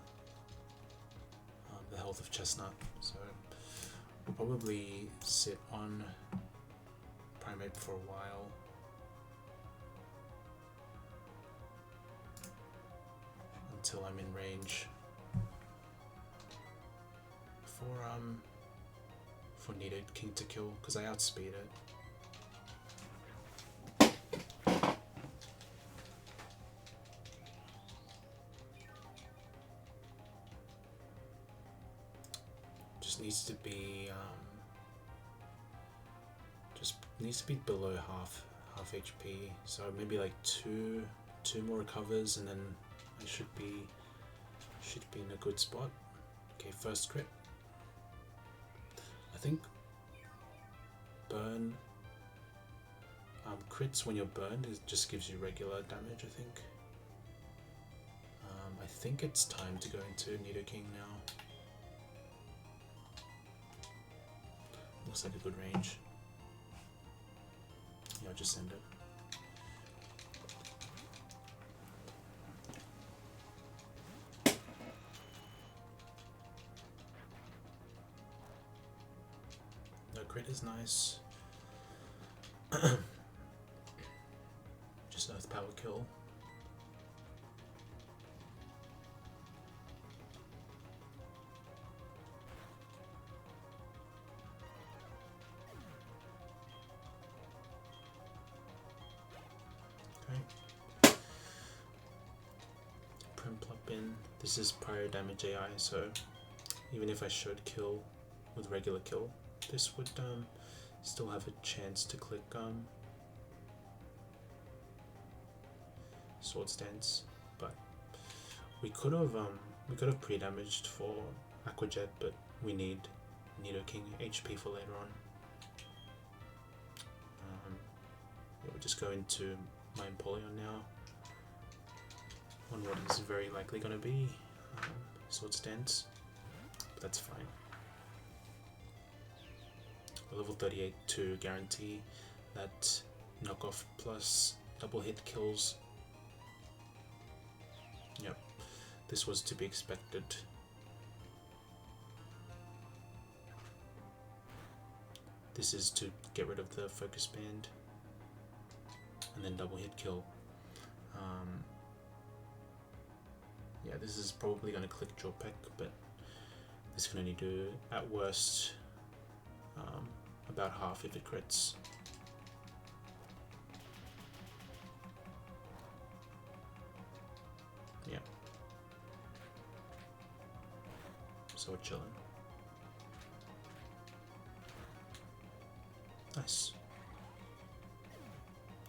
S1: The health of Chestnut, so we'll probably sit on Primeape for a while. Until I'm in range for Nidoking to kill, because I outspeed it. Just needs to be below half HP, so maybe like two more recovers and then I should be in a good spot. Okay, first crit. I think burn crits when you're burned, it just gives you regular damage, I think. I think it's time to go into Nidoking now. Looks like a good range. Yeah, I'll just send it. No crit is nice. Just Earth Power kill. Prinplup in. This is prior damage AI, so even if I should kill with regular kill, this would still have a chance to click Sword Stance, but we could have pre-damaged for Aqua Jet, but we need Nidoking HP for later on. Yeah, we'll just go into my Empoleon now on what is very likely going to be Swords Dance, but that's fine. We're level 38 to guarantee that knockoff plus double hit kills. Yep, this was to be expected. This is to get rid of the focus band and then double hit kill. Yeah, this is probably going to click Jaw Peck, but this can only do at worst about half if it crits. Yeah. So we're chilling. Nice.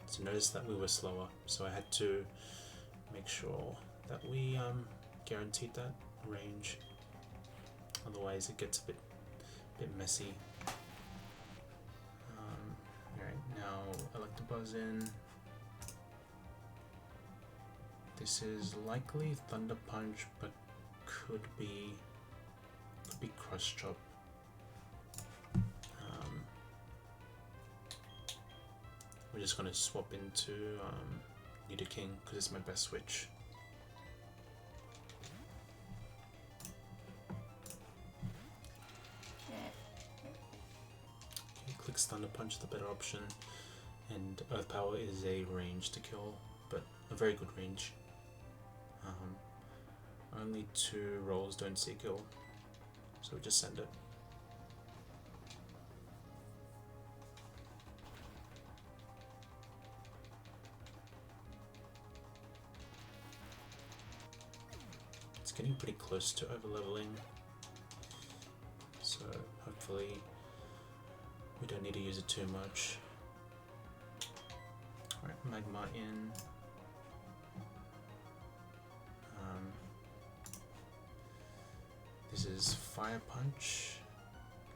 S1: So notice that we were slower, so I had to make sure that we guaranteed that range. Otherwise, it gets a bit messy. Alright, now Electabuzz in. This is likely Thunder Punch, but could be Crush Chop. We're just gonna swap into Nidoking because it's my best switch. Okay, clicks Thunder Punch, the better option, and Earth Power is a range to kill, but a very good range. Only 2 rolls don't see a kill, so we just send it. It's getting pretty close to over-leveling, so hopefully we don't need to use it too much. Alright, Magma in. This is Fire Punch.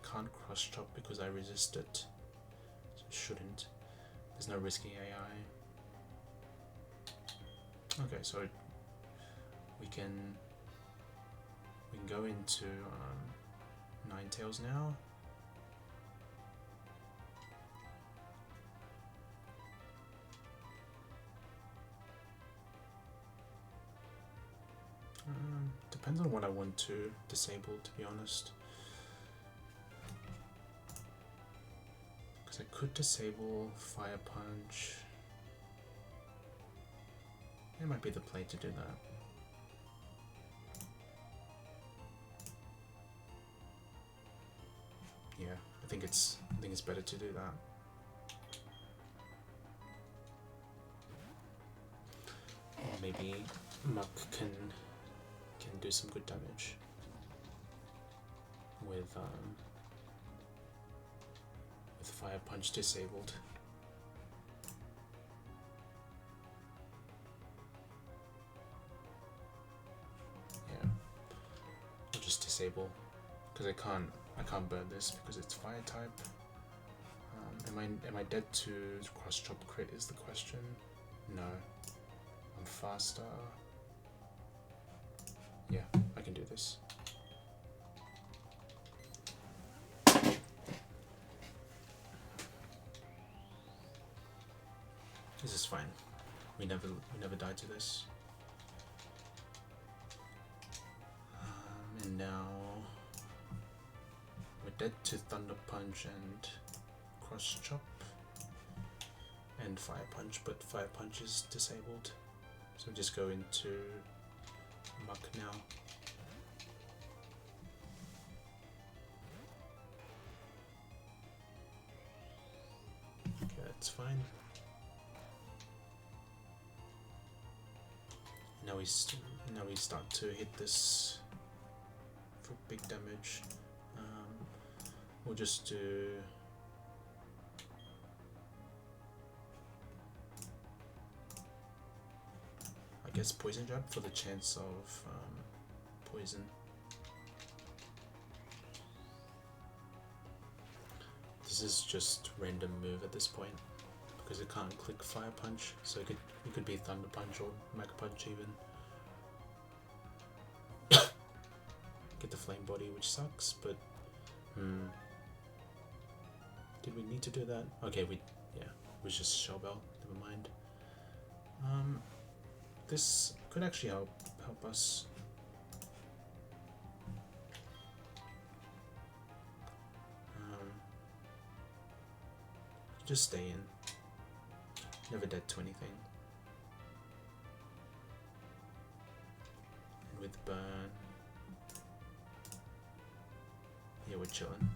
S1: Can't Cross Chop because I resist it, so it shouldn't. There's no risky AI. Okay, so we can go into Ninetales now. Depends on what I want to disable, to be honest. Because I could disable Fire Punch. It might be the play to do that. Yeah, I think it's better to do that. Or maybe Muck can do some good damage with Fire Punch disabled. Yeah, I'll just disable because I can't burn this because it's fire type. Am I dead to Cross Chop crit is the question. No, I'm faster. Yeah, I can do this. This is fine. We never died to this. And now we're dead to Thunder Punch and Cross Chop and Fire Punch, but Fire Punch is disabled. So we just go into Muck now. Okay, that's fine. Now we start to hit this for big damage. We'll just do I guess Poison Jab for the chance of poison. This is just random move at this point because it can't click Fire Punch, so it could be Thunder Punch or Mega Punch even. Get the Flame Body, which sucks, but did we need to do that? Okay, it was just Shell Bell, never mind. This could actually help us. Just stay in. Never dead to anything. And with burn, yeah, we're chilling.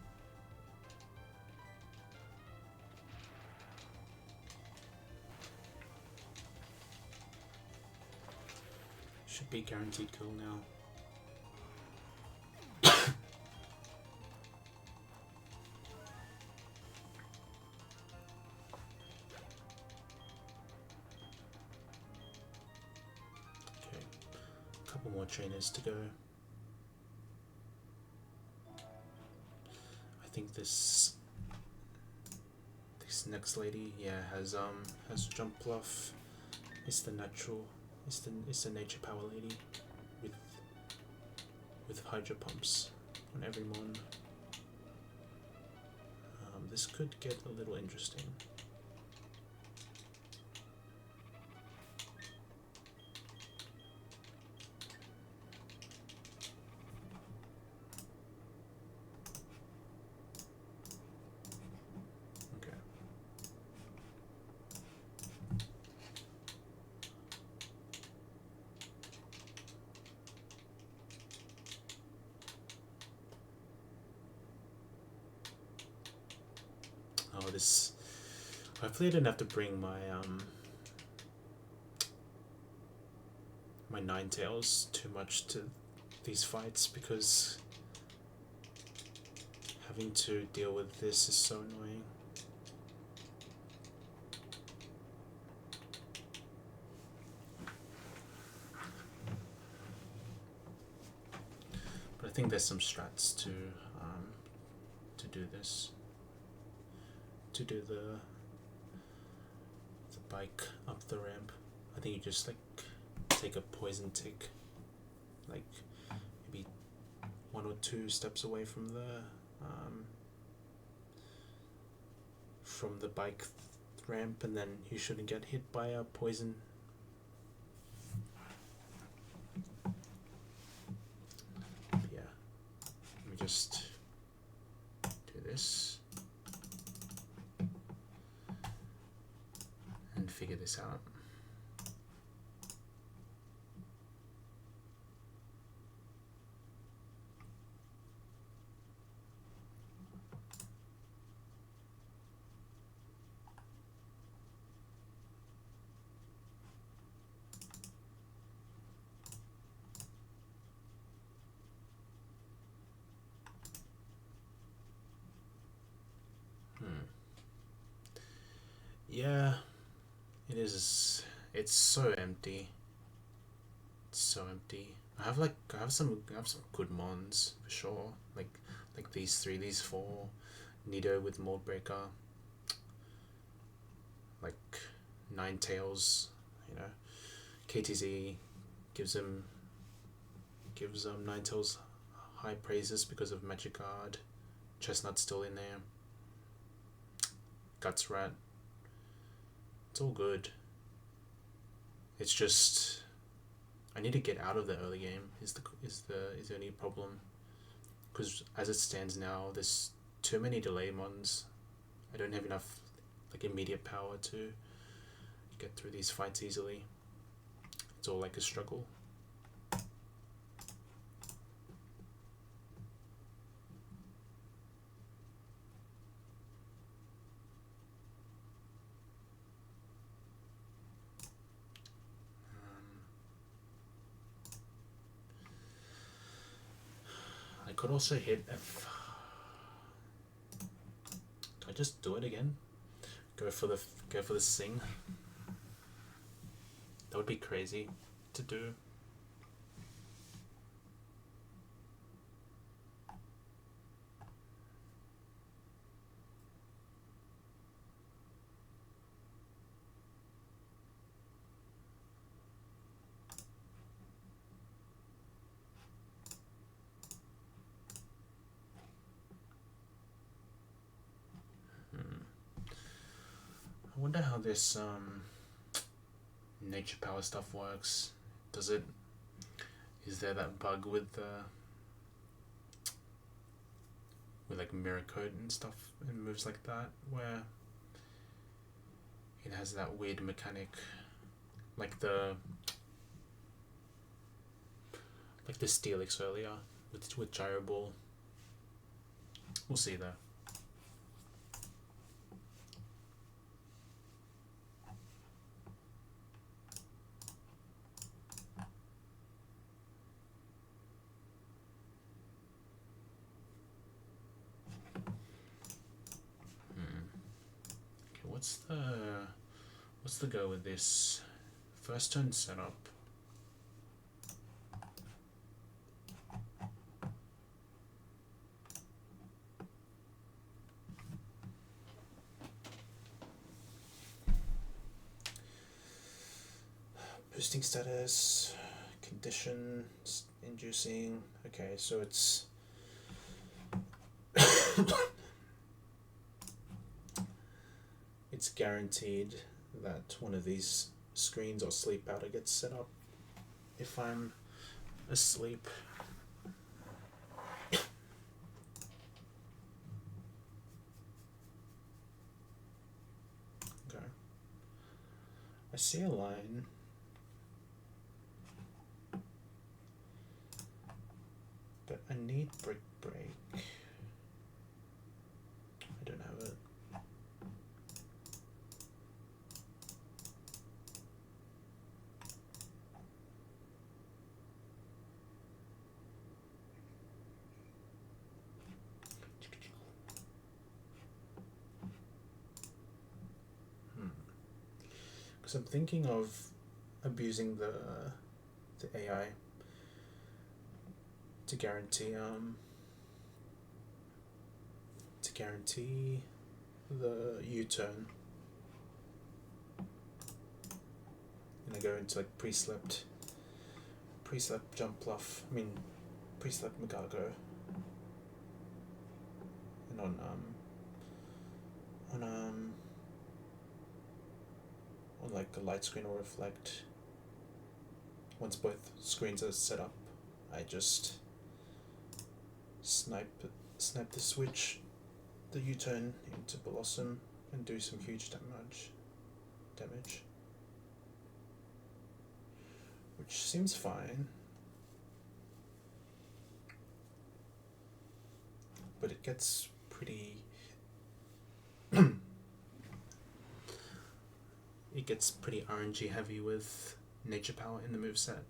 S1: Should be guaranteed kill now. More trainers to go. I think this next lady, has jump bluff. It's the natural. It's the nature power lady with hydro pumps on every mon. This could get a little interesting. Hopefully I didn't have to bring my my Ninetales too much to these fights, because having to deal with this is so annoying. But I think there's some strats to do this. To do the bike up the ramp. I think you just like take a poison tick, like maybe 1 or 2 steps away from the bike ramp, and then you shouldn't get hit by a poison. But yeah, let me just do this and figure this out. Yeah, it is. It's so empty. It's so empty. I have some good mons for sure. Like these 3, these 4, Nido with Mold Breaker, like Ninetales, you know. KTZ gives Ninetales high praises because of Magic Guard. Chestnut's still in there. Guts Rat. It's all good. It's just I need to get out of the early game is the only problem, because as it stands now, there's too many delay mons. I don't have enough like immediate power to get through these fights easily. It's all like a struggle. I could also hit if do I just do it again? Go for the sing. That would be crazy to do. I wonder how this nature power stuff works. Does it? Is there that bug with like mirror code and stuff and moves like that where it has that weird mechanic, like the Steelix earlier with gyro ball. We'll see though. Okay, what's the go with this first turn setup? Boosting status, condition, inducing. Okay, so it's it's guaranteed that one of these screens or sleep powder gets set up if I'm asleep. Okay. I see a line. But I need break. I don't have it. Because I'm thinking of abusing the AI to guarantee the U-turn, and I go into like pre-slept jump bluff. I mean pre-slept Magago, and on like a light screen or reflect. Once both screens are set up, I just snipe the switch, the U-turn into Blossom, and do some huge damage, which seems fine, but it gets pretty RNG heavy with nature power in the moveset.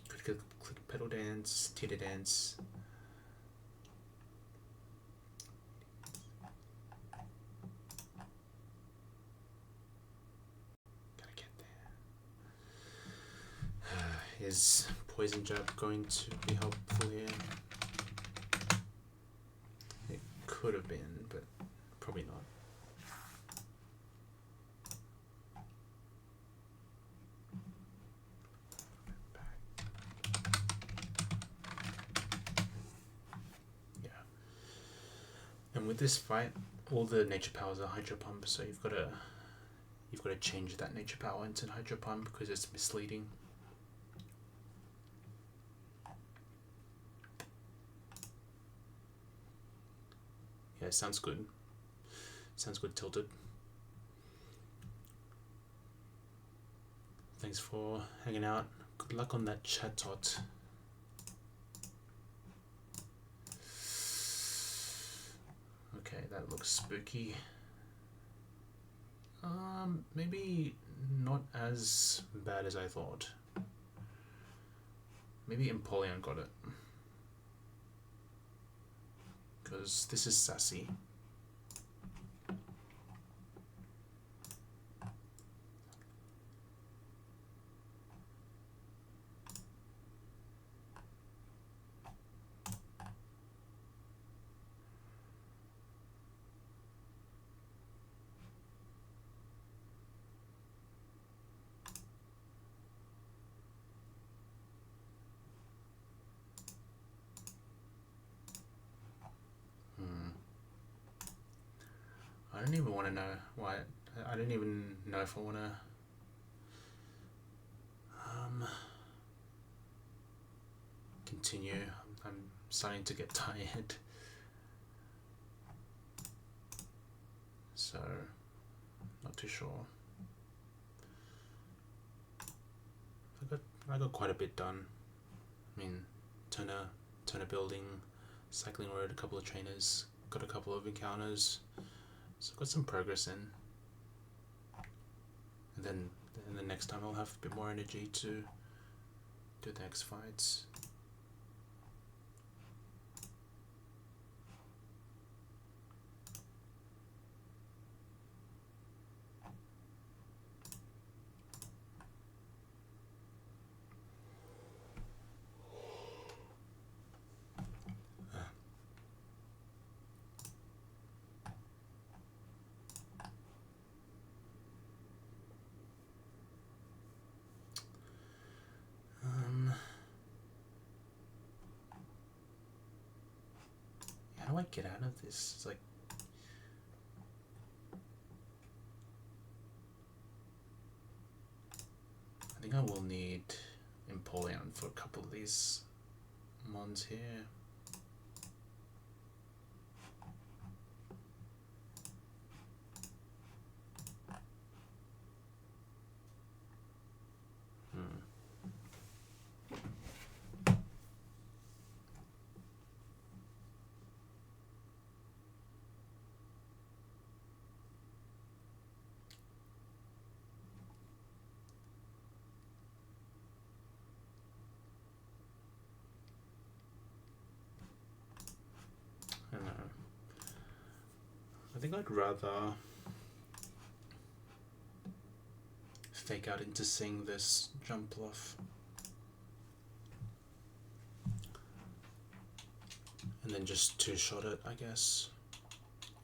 S1: Click pedal dance, teeter dance. Gotta get there. Is poison jab going to be helpful here? It could have been, but probably not. And with this fight, all the nature powers are Hydro Pump, so you've got to change that nature power into Hydro Pump because it's misleading. Yeah, sounds good. Sounds good, Tilted. Thanks for hanging out. Good luck on that chatot. Okay, that looks spooky. Maybe not as bad as I thought. Maybe Empoleon got it. Because this is sassy. I don't even want to know why I don't even know if I want to continue. I'm starting to get tired, so not too sure. I got quite a bit done. I mean, Turner building, cycling road, a couple of trainers, got a couple of encounters, so got some progress in. And then the next time I'll have a bit more energy to do the next fights. How do I get out of this? It's like, I think I will need Empoleon for a couple of these mons here. I don't know. I think I'd rather fake out into seeing this jump bluff, and then just two-shot it, I guess,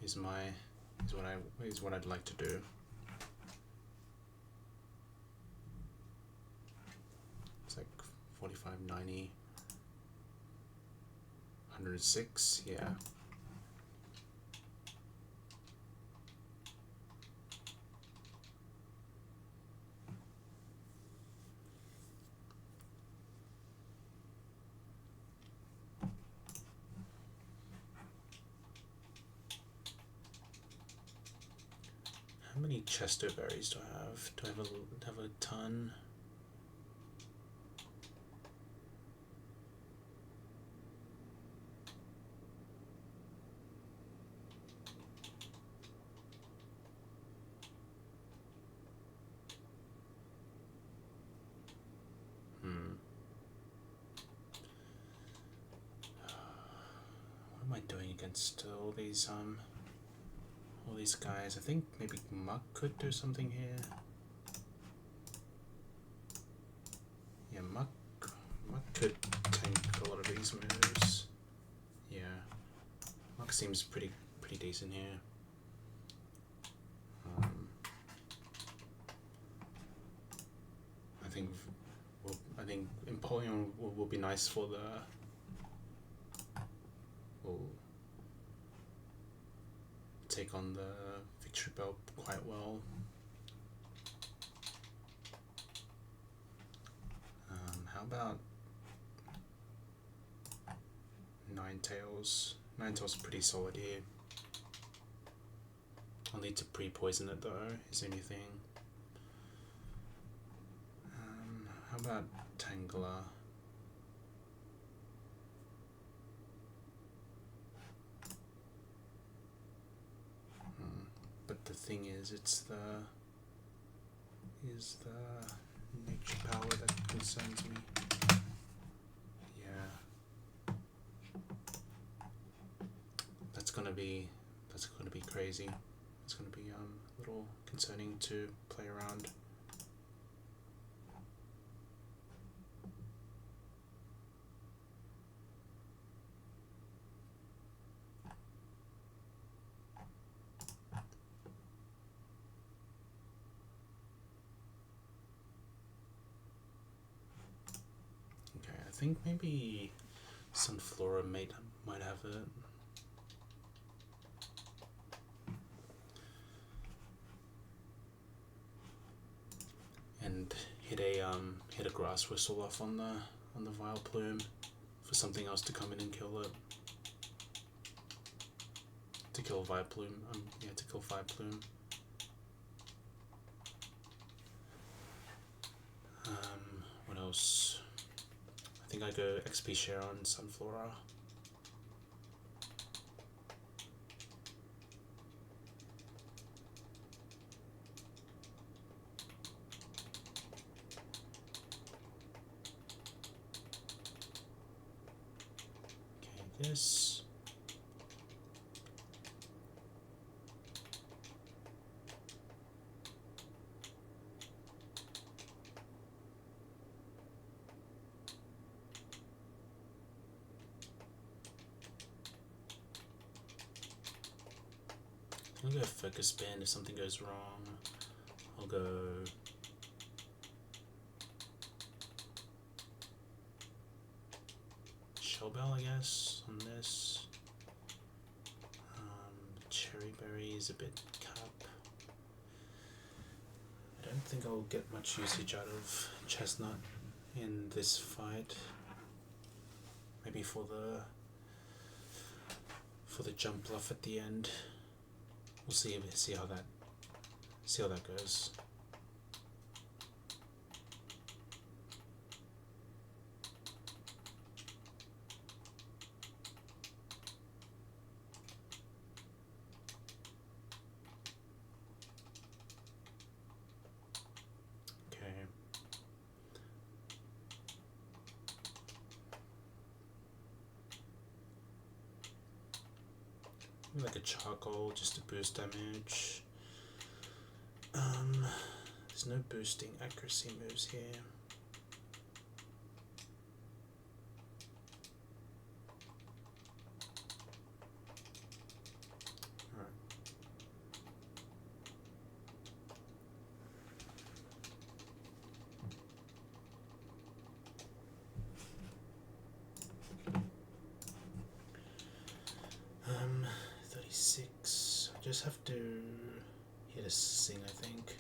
S1: is what I'd like to do. It's like 45, 90, 106, yeah. How many Chesto berries do I have? Do I have a ton? What am I doing against all these guys? I think maybe Muck could do something here. Yeah, Muck could tank a lot of these moves. Yeah, Muck seems pretty decent here. I think Empoleon will be nice for the. Will take on the Victory Belt quite well. How about Ninetales? Ninetales is pretty solid here. I'll need to pre-poison it though, is the only thing. How about Tangela? But the thing is, it's the nature power that concerns me. Yeah, that's gonna be crazy. It's gonna be a little concerning to play around. I think maybe Sunflora might have it. hit a grass whistle off on the Vile Plume for something else to come in and kill it. To kill Vile Plume. Yeah, to kill Vile Plume. What else? I think I go XP share on Sunflora. Okay, this. I'll go Focus Band if something goes wrong. I'll go Shellbell, I guess, on this. Cherry Berry is a bit cap. I don't think I'll get much usage out of Chestnut in this fight. Maybe for the jump bluff at the end. We'll see how that goes. Okay. Maybe like a charcoal just to boost damage. There's no boosting accuracy moves here. Alright. Um, 36. I just have to hit a sing, I think.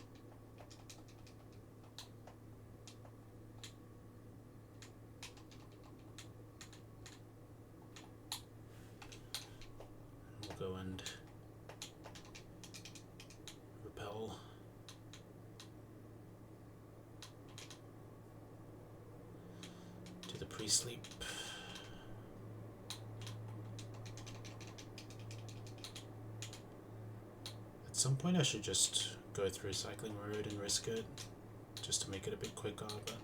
S1: We'll go and repel. Do the pre-sleep. At some point I should just go through Cycling Road and risk it, just to make it a bit quicker, but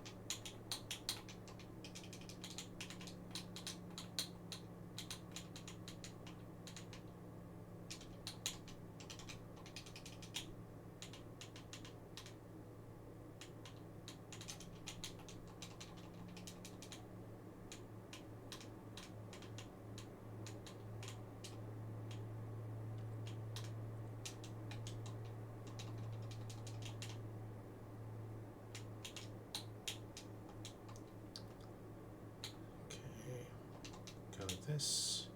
S1: this.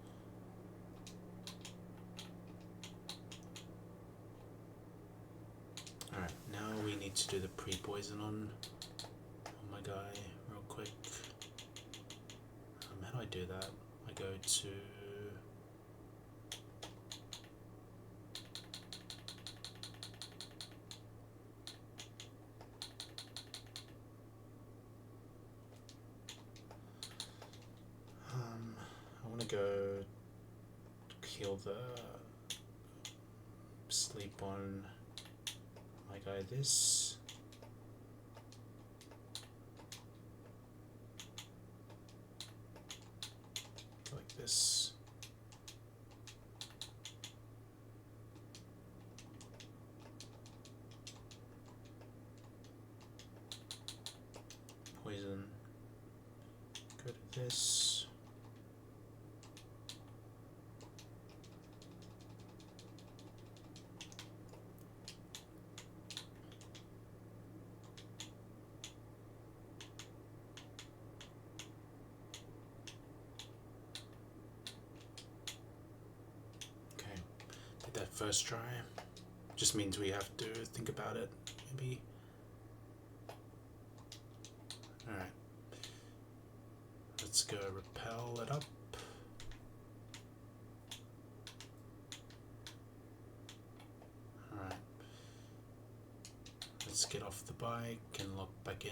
S1: Alright, now we need to do the pre-poison on my guy real quick. How do I do that? I go to go heal the sleep on my guy this. Like this. Poison. Go to this. That first try just means we have to think about it, maybe go repel it up. Alright. Let's get off the bike and lock back in.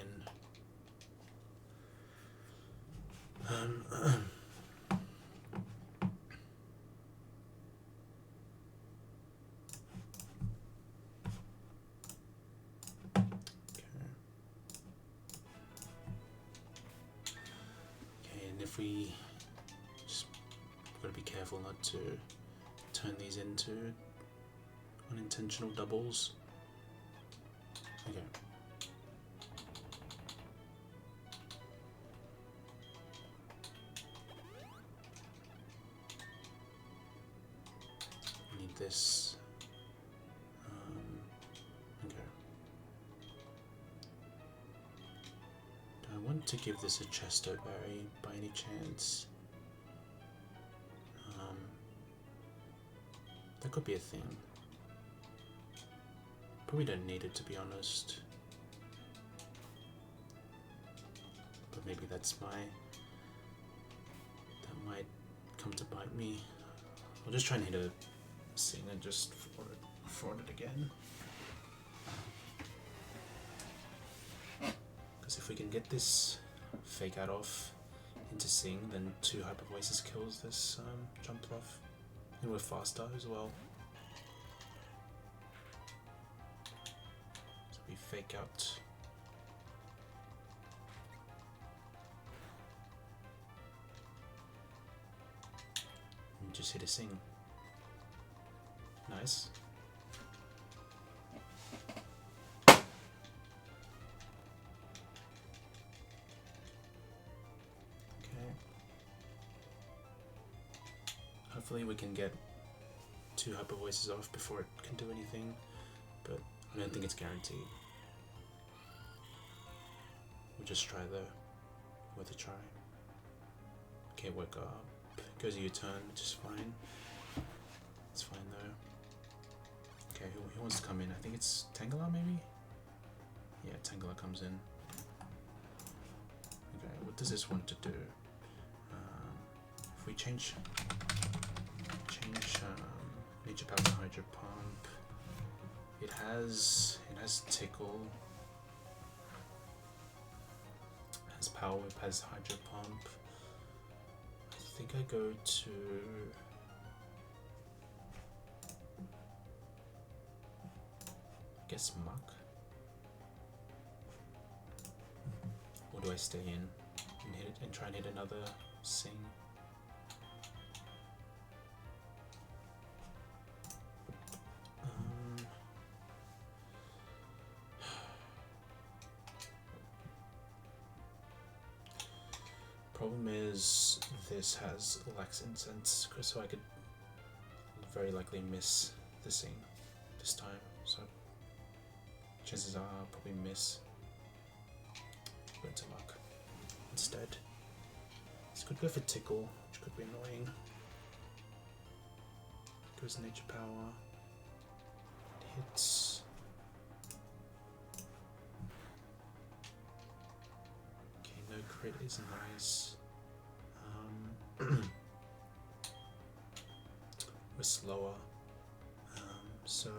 S1: If we just gotta be careful not to turn these into unintentional doubles. Okay. I need this. Okay. I want to give this a Chesto Berry by any chance. That could be a thing. Probably don't need it, to be honest. But maybe that might come to bite me. I'll just try and hit a Sing and just fraud it again. Because if we can get this Fake Out off into Sing, then 2 Hyper Voices kills this jump off. And we're faster as well. So we Fake Out. And just hit a Sing. Nice. Hopefully we can get 2 Hyper Voices off before it can do anything, but I don't think it's guaranteed. We'll just try though. Worth a try. Okay, wake up. Goes a U-turn, which is fine. It's fine though. Okay, who wants to come in? I think it's Tangela maybe? Yeah, Tangela comes in. Okay, what does this want to do? If we change Nature Power to Hydro Pump. It has Tickle. It has Power Whip, has Hydro Pump. I think I go to Muck. Or do I stay in and hit it and try and hit another Sing? Problem is this has Lax Incense, so I could very likely miss the Sing this time. So chances are I'll probably miss. Go into Luck instead. This could go for Tickle, which could be annoying. Goes Nature Power. It hits. Okay, no crit is nice. We're slower. So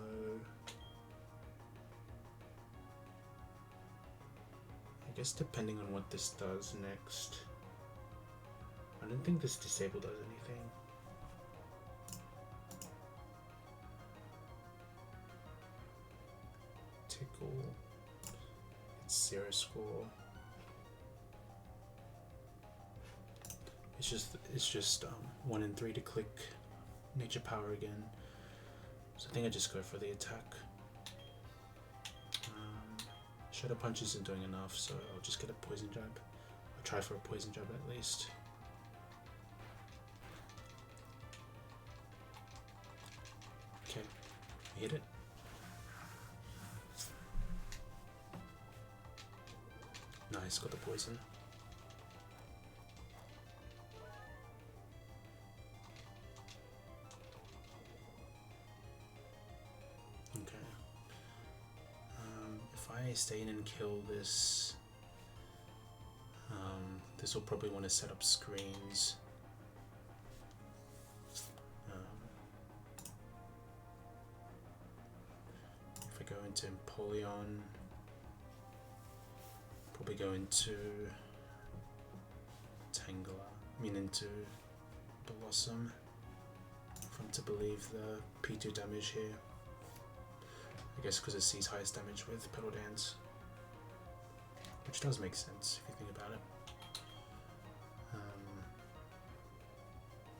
S1: I guess depending on what this does next. I don't think this disable does anything. Tickle. It's 0 score. It's just 1 in 3 to click Nature Power again. So I think I just go for the attack. Shadow Punch isn't doing enough, so I'll just get a Poison Jab. I'll try for a Poison Jab at least. Okay, we hit it. Nice, got the poison. If I stay in and kill this This will probably want to set up screens. If I go into Empoleon, probably go into into Blossom, if I'm to believe the P2 damage here. I guess because it sees highest damage with Petal Dance, which does make sense if you think about it.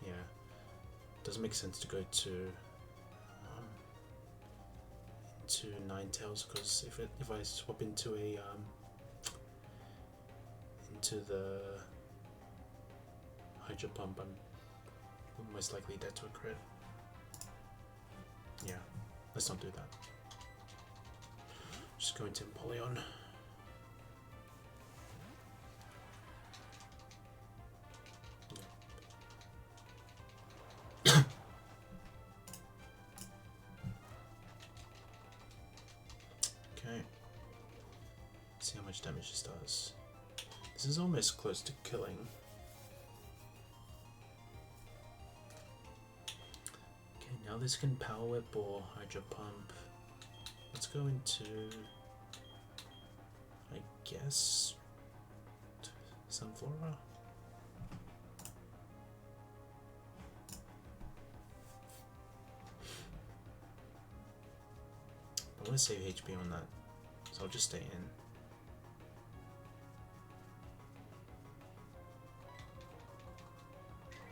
S1: Yeah, it does make sense to go to into Ninetales, because if I swap into a into the Hydro Pump, I'm most likely dead to a crit. Yeah, let's not do that. Just go into Empoleon. Okay. See how much damage this does. This is almost close to killing. Okay, now this can Power Whip or Hydro Pump. Let's go into, I guess, Sunflora. I want to save HP on that, so I'll just stay in.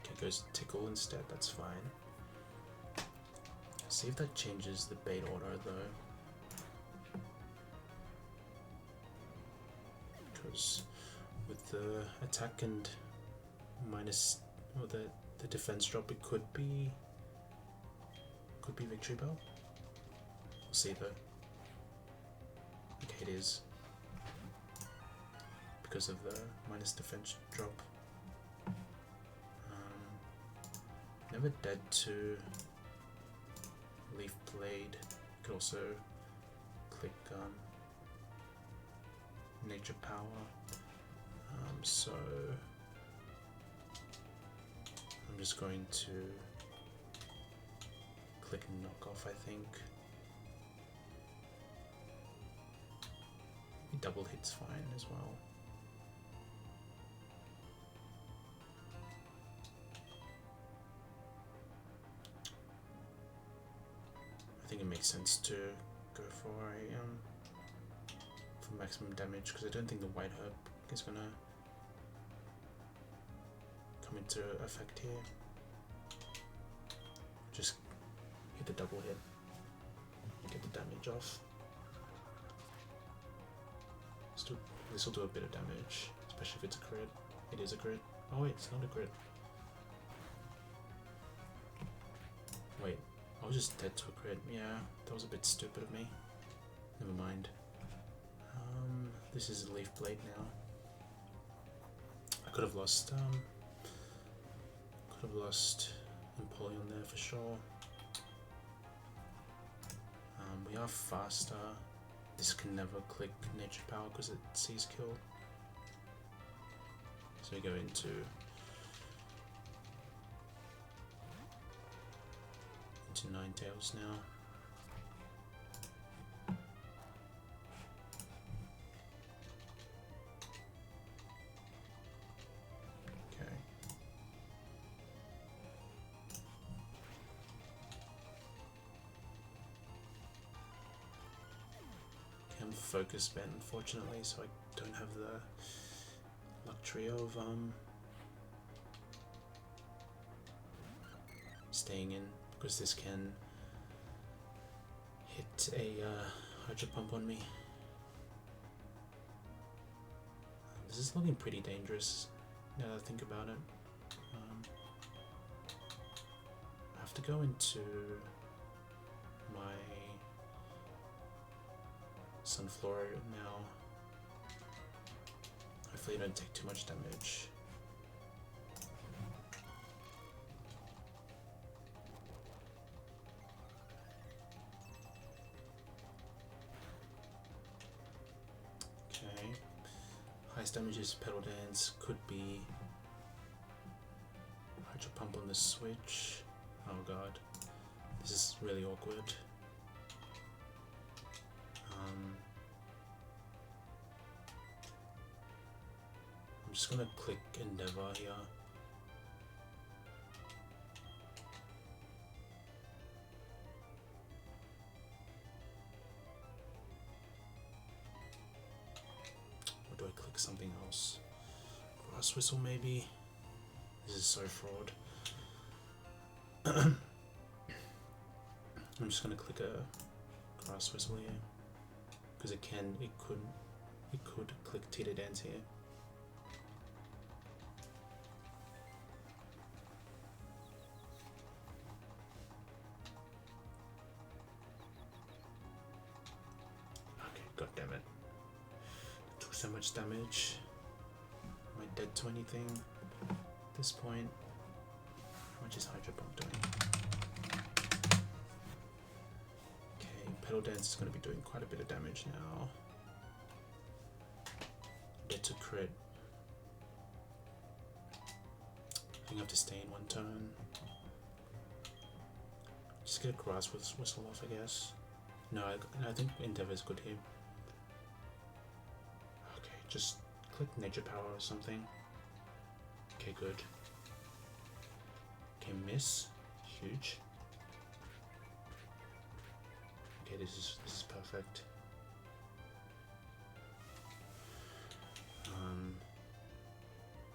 S1: Okay, goes Tickle instead, that's fine. See if that changes the bait order though. Because with the attack and minus, or the defense drop, it could be Victory Bell. We'll see though. Okay, it is. Because of the minus defense drop. Never dead to Leaf Blade. You could also click Nature Power. So I'm just going to click Knock Off, I think. Double hit's fine as well. I think it makes sense to go for a for maximum damage, because I don't think the White Herb is gonna come into effect here. Just hit the double hit, get the damage off. This will do a bit of damage, especially if it's a crit. It is a crit. Oh wait, it's not a crit. Wait, I was just dead to a crit. Yeah, that was a bit stupid of me. Never mind. This is a Leaf Blade now. I could have lost Empoleon there for sure. We are faster. This can never click Nature Power because it sees kill. So we go into Ninetales now. Okay. I'm focus bent, unfortunately, so I don't have the luxury of staying in, because this can hit a Hydro Pump on me. This is looking pretty dangerous now that I think about it. I have to go into my Sunflora now. Hopefully I don't take too much damage. Highest damage is Pedal Dance, could be Hydro Pump on the switch. Oh god, this is really awkward. I'm just gonna click Endeavor here. Or do I click something else? Grass Whistle maybe? This is so fraud. I'm just gonna click a Grass Whistle here. Because it could click Teeter Dance here. Okay, god damn it. Took so much damage. Am I dead to anything at this point? How much is Hydro Pump doing? Pedal Dance is going to be doing quite a bit of damage now. Get to crit. I think I have to stay in one turn. Just get a Grass Whistle off, I guess. No, I think Endeavor is good here. Okay, just click Nature Power or something. Okay, good. Okay, miss. Huge. Okay, this is perfect.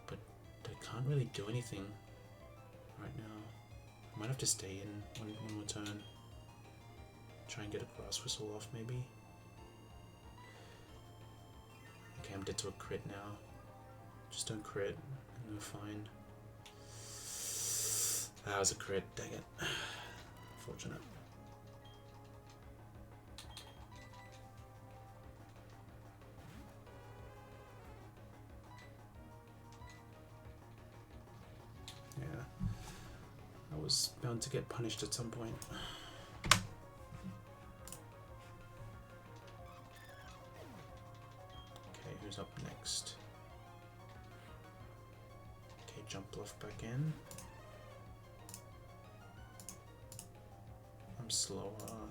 S1: But I can't really do anything right now. I might have to stay in one more turn. Try and get a Grass Whistle off maybe. Okay, I'm dead to a crit now. Just don't crit and we're fine. That was a crit, dang it. Unfortunate. Was bound to get punished at some point. Okay, who's up next? Okay, jump bluff back in. I'm slower.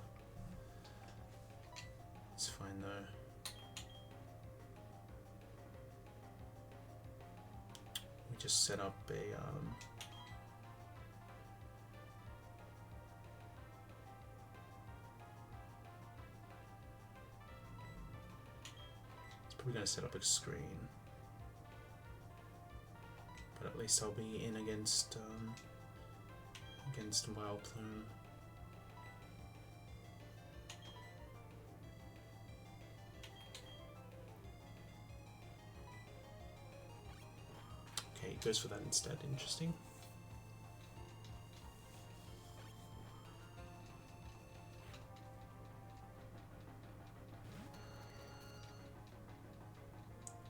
S1: It's fine though. We just set up a we're going to set up a screen, but at least I'll be in against Wild Plume. Okay, he goes for that instead. Interesting.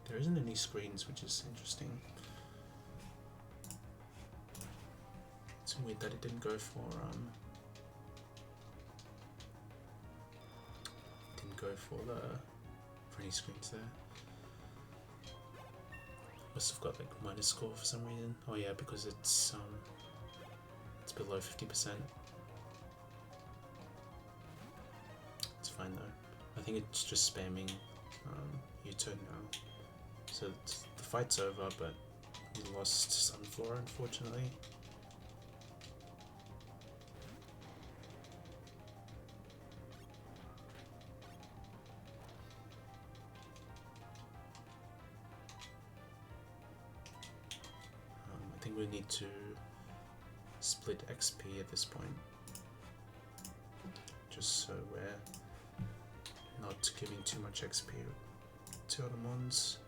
S1: There isn't any screens, which is interesting. It's weird that it didn't go for any screens there. Must have got like minus score for some reason. Oh yeah, because it's below 50%. It's fine though. I think it's just spamming U-turn now. So the fight's over, but we lost Sunflora, unfortunately. I think we need to split XP at this point, just so we're not giving too much XP to other mons.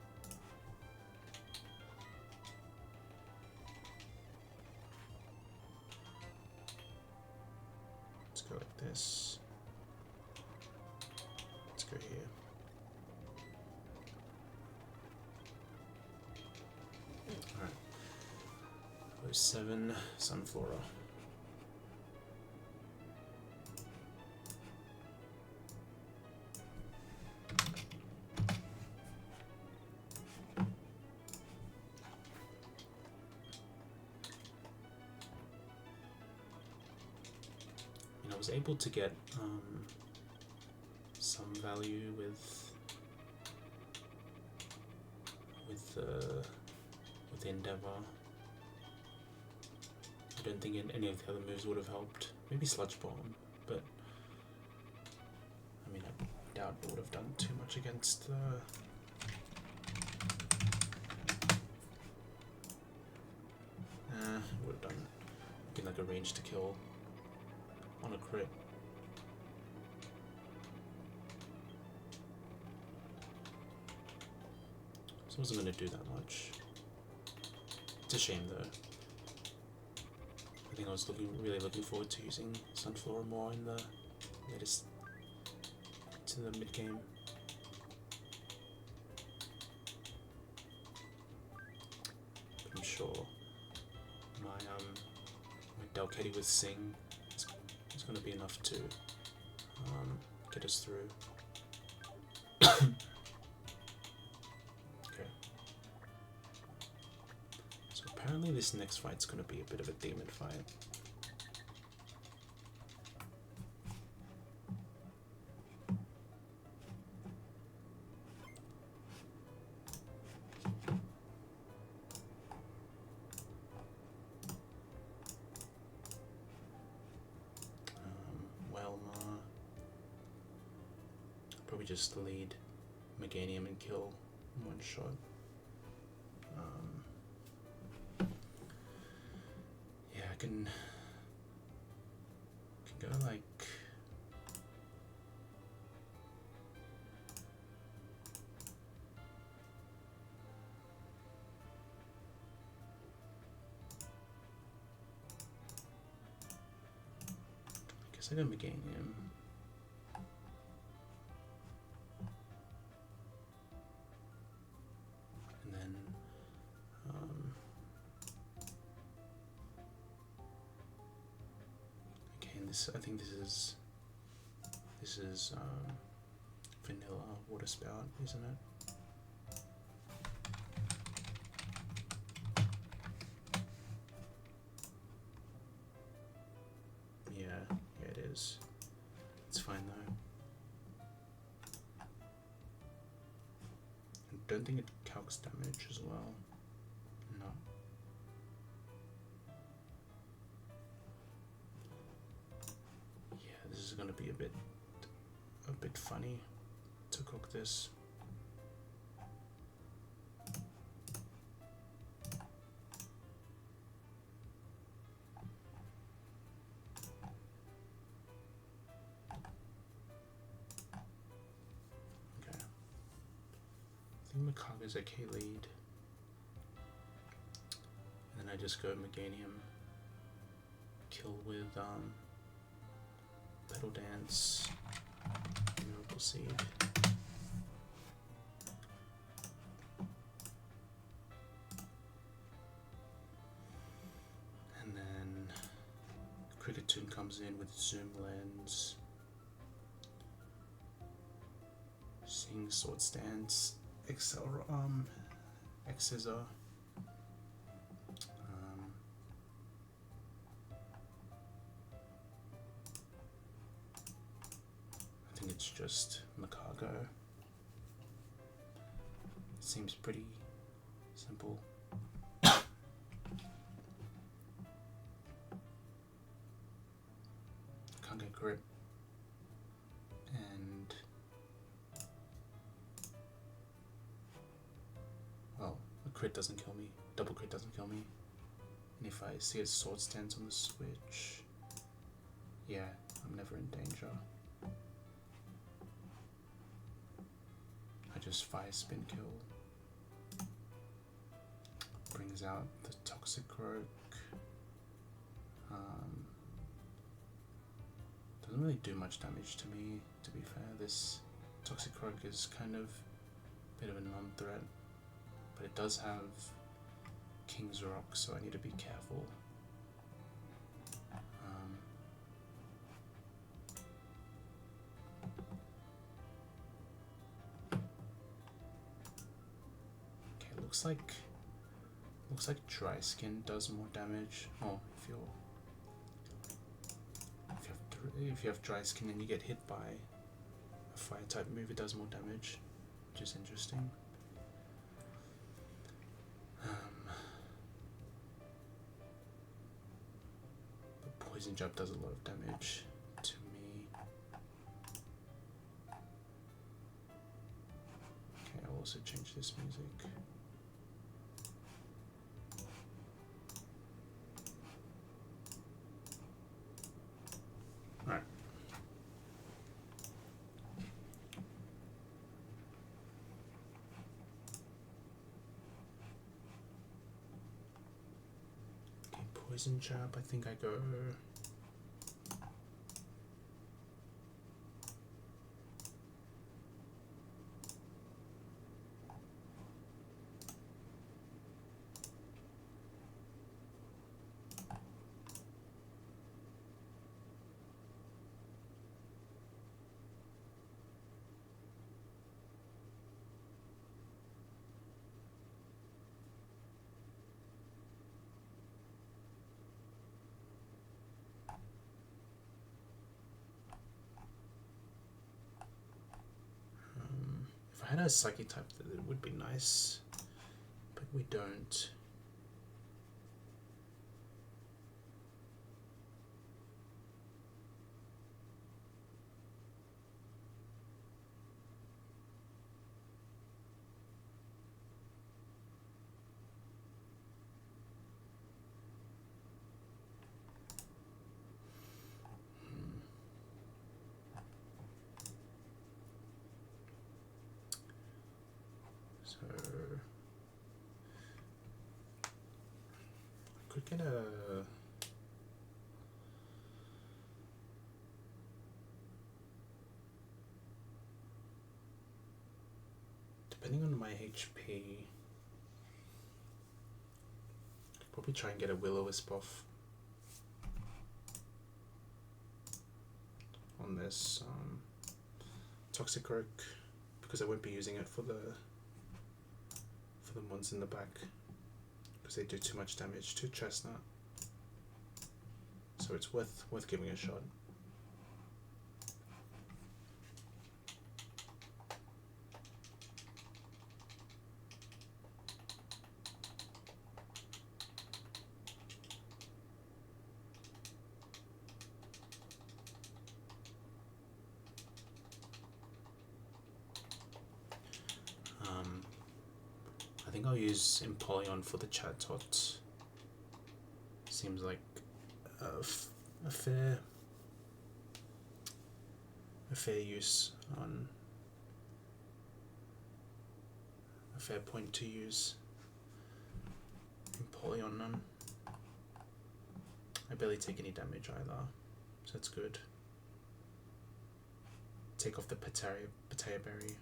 S1: Go like this. Let's go here. Alright. 07 Sunflora. was able to get some value with Endeavor. I don't think any of the other moves would have helped. Maybe Sludge Bomb, but I mean, I doubt it would have done too much against the. It would have been like a range to kill on a crit. So I wasn't going to do that much. It's a shame though. I think I was really looking forward to using Sunflower more in the latest to the mid game. I'm sure my Dalketi with Sing is going to be enough to get us through. Okay. So apparently this next fight's going to be a bit of a demon fight. Probably just lead Meganium and kill in one shot. Yeah, I can go like I guess I go Meganium. I think this is vanilla water spout, isn't it? Yeah, it is. It's fine though. I don't think it calcs damage as well. No. This is going to be a bit funny to cook this. Okay. I think Makaga's a K lead. And then I just go Meganium, kill with Petal Dance, Miracle Seed. And then Cricketune comes in with Zoom Lens, Sing Sword Stance, X-Scissor. It's just Makago. Seems pretty simple. Can't get grip. And well, a crit doesn't kill me. Double crit doesn't kill me. And if I see a sword stance on the switch, yeah, I'm never in danger. I just fire spin kill. Brings out the Toxic Croak. Doesn't really do much damage to me, to be fair. This Toxic Croak is kind of a bit of a non-threat, but it does have King's Rock, so I need to be careful. Looks like Dry Skin does more damage. Oh, if if you have dry skin and you get hit by a fire type move, it does more damage, which is interesting. The poison jab does a lot of damage to me. Okay, I'll also change this music. Alright. Okay, poison jab, I think I go. If I had a psychic type, it would be nice, but we don't. So I could get a depending on my HP, I'd probably try and get a Will-O-Wisp off on this Toxic Rook, because I won't be using it for the ones in the back, because they do too much damage to Chestnut. So it's worth giving a shot. I think I'll use Empoleon for the Chatot. Seems like a fair use on a fair point to use Empoleon on. I barely take any damage either, so that's good. Take off the Patea Berry.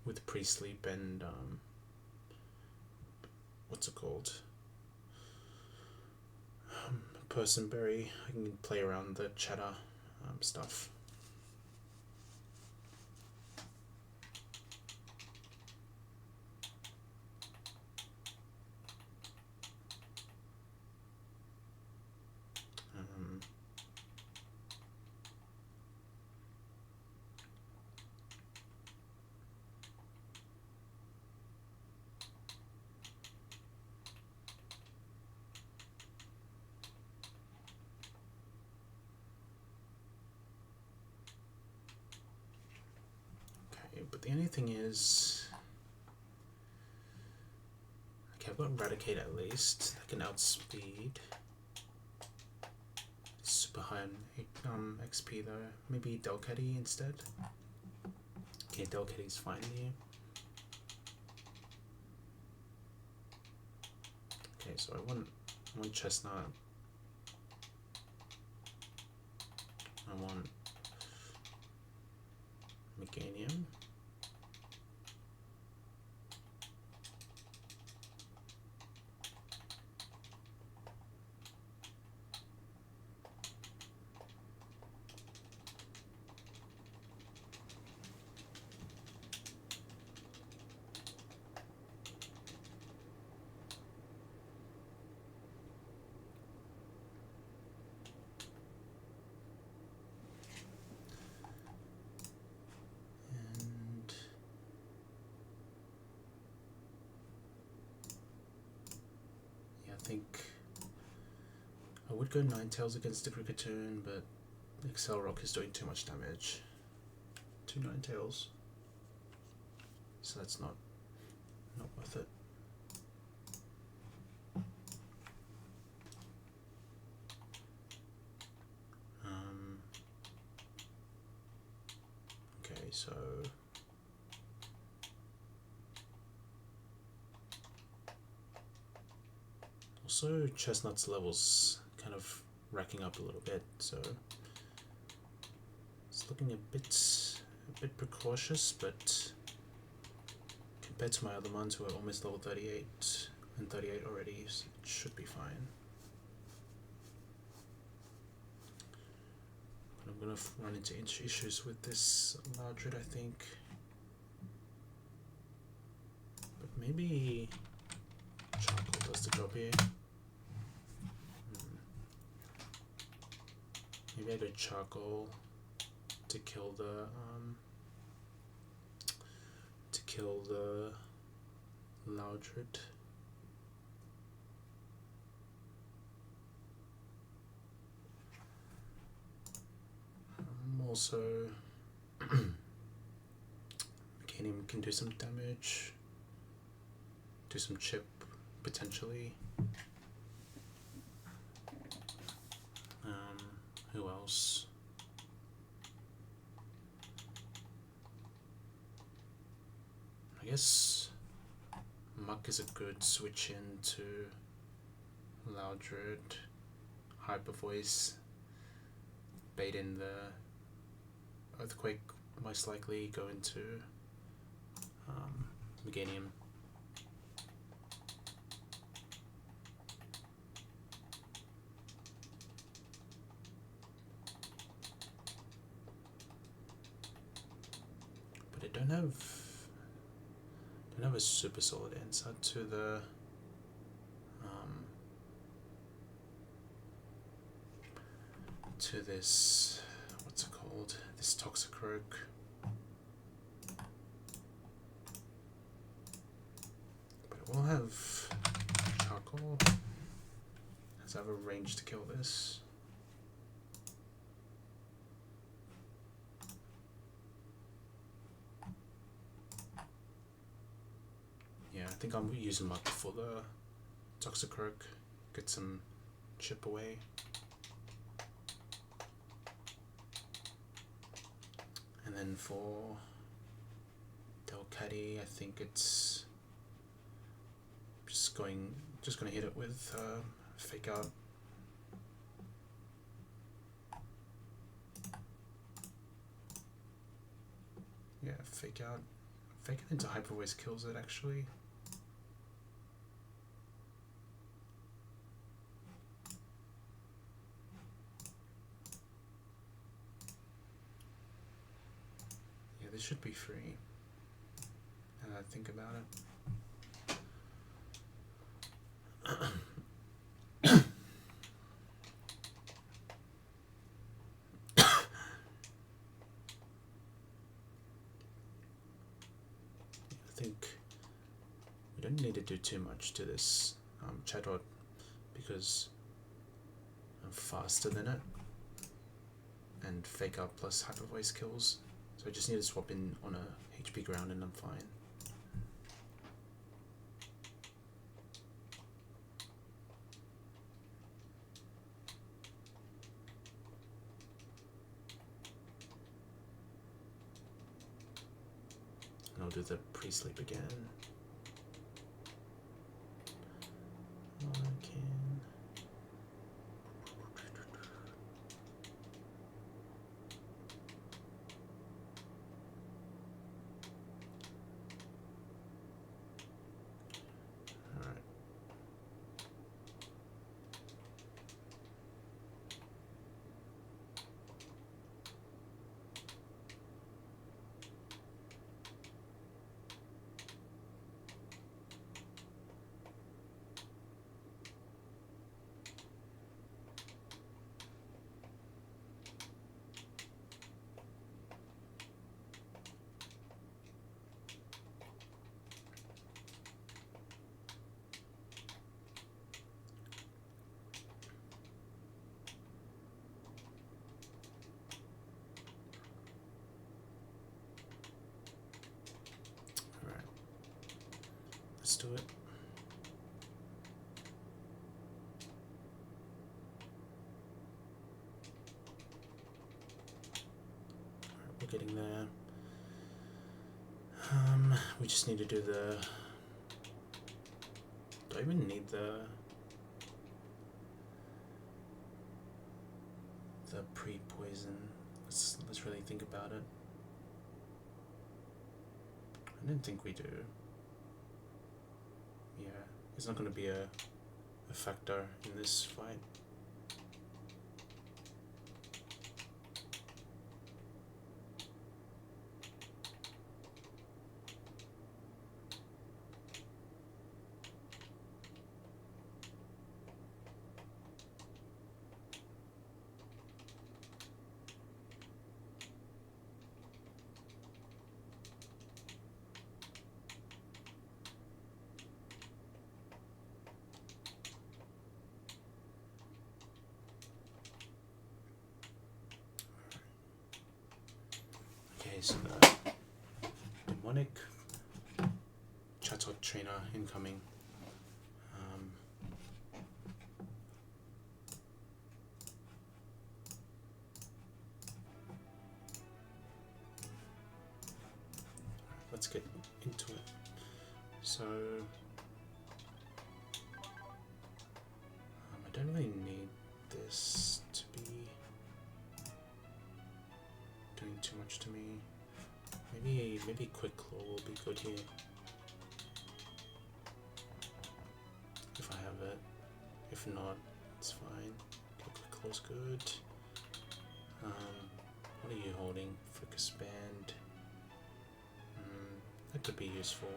S1: With pre-sleep and what's it called? Personberry, I can play around the chatter stuff. But the only thing is, okay, I've got Eradicate at least. That can outspeed. Super high on XP though. Maybe Delcatty instead. Okay, Delcatty's fine here. Okay, so I want Chestnut. I want Meganium. think I would go Ninetales against the Cricketune, but Excel Rock is doing too much damage to Ninetales, so that's not worth it. Okay, so also Chestnut's levels kind of racking up a little bit, so it's looking a bit precautious, but compared to my other ones who are almost level 38 and 38 already, so it should be fine. But I'm gonna run into issues with this Loudred, I think. But maybe Charcoal does the job here. Maybe I go Charcoal to kill the Loudred. Also Mechanium can do some damage, do some chip potentially. Who else? I guess Muck is a good switch in to Loudred, Hyper Voice, bait in the Earthquake, most likely go into Meganium. But I don't have a super solid answer to the to this, what's it called, this Toxicroak. But it will have Charcoal, as I have a range to kill this. Yeah, I think I'm using Muck for the Toxicroak, get some chip away. And then for Delcatty, I think it's just gonna hit it with Fake Out. Yeah, Fake Out. Fake It into Hyper Voice kills it actually. This should be free, now that I think about it. I think we don't need to do too much to this Chatot because I'm faster than it, and Fake Out plus Hyper Voice kills. So I just need to swap in on a HP ground and I'm fine. And I'll do the pre-sleep again. let's do it. Alright, we're getting there. We just need to do the... Do I even need the pre-poison? Let's really think about it. I don't think we do. Yeah, it's not going to be a factor in this fight. Okay, so the demonic Chatot trainer incoming. Let's get into it. So I don't really need this to be doing too much to me. Maybe quick claw will be good here if I have it. If not, it's fine. Okay, quick claw's good. What are you holding? Focus band. That could be useful.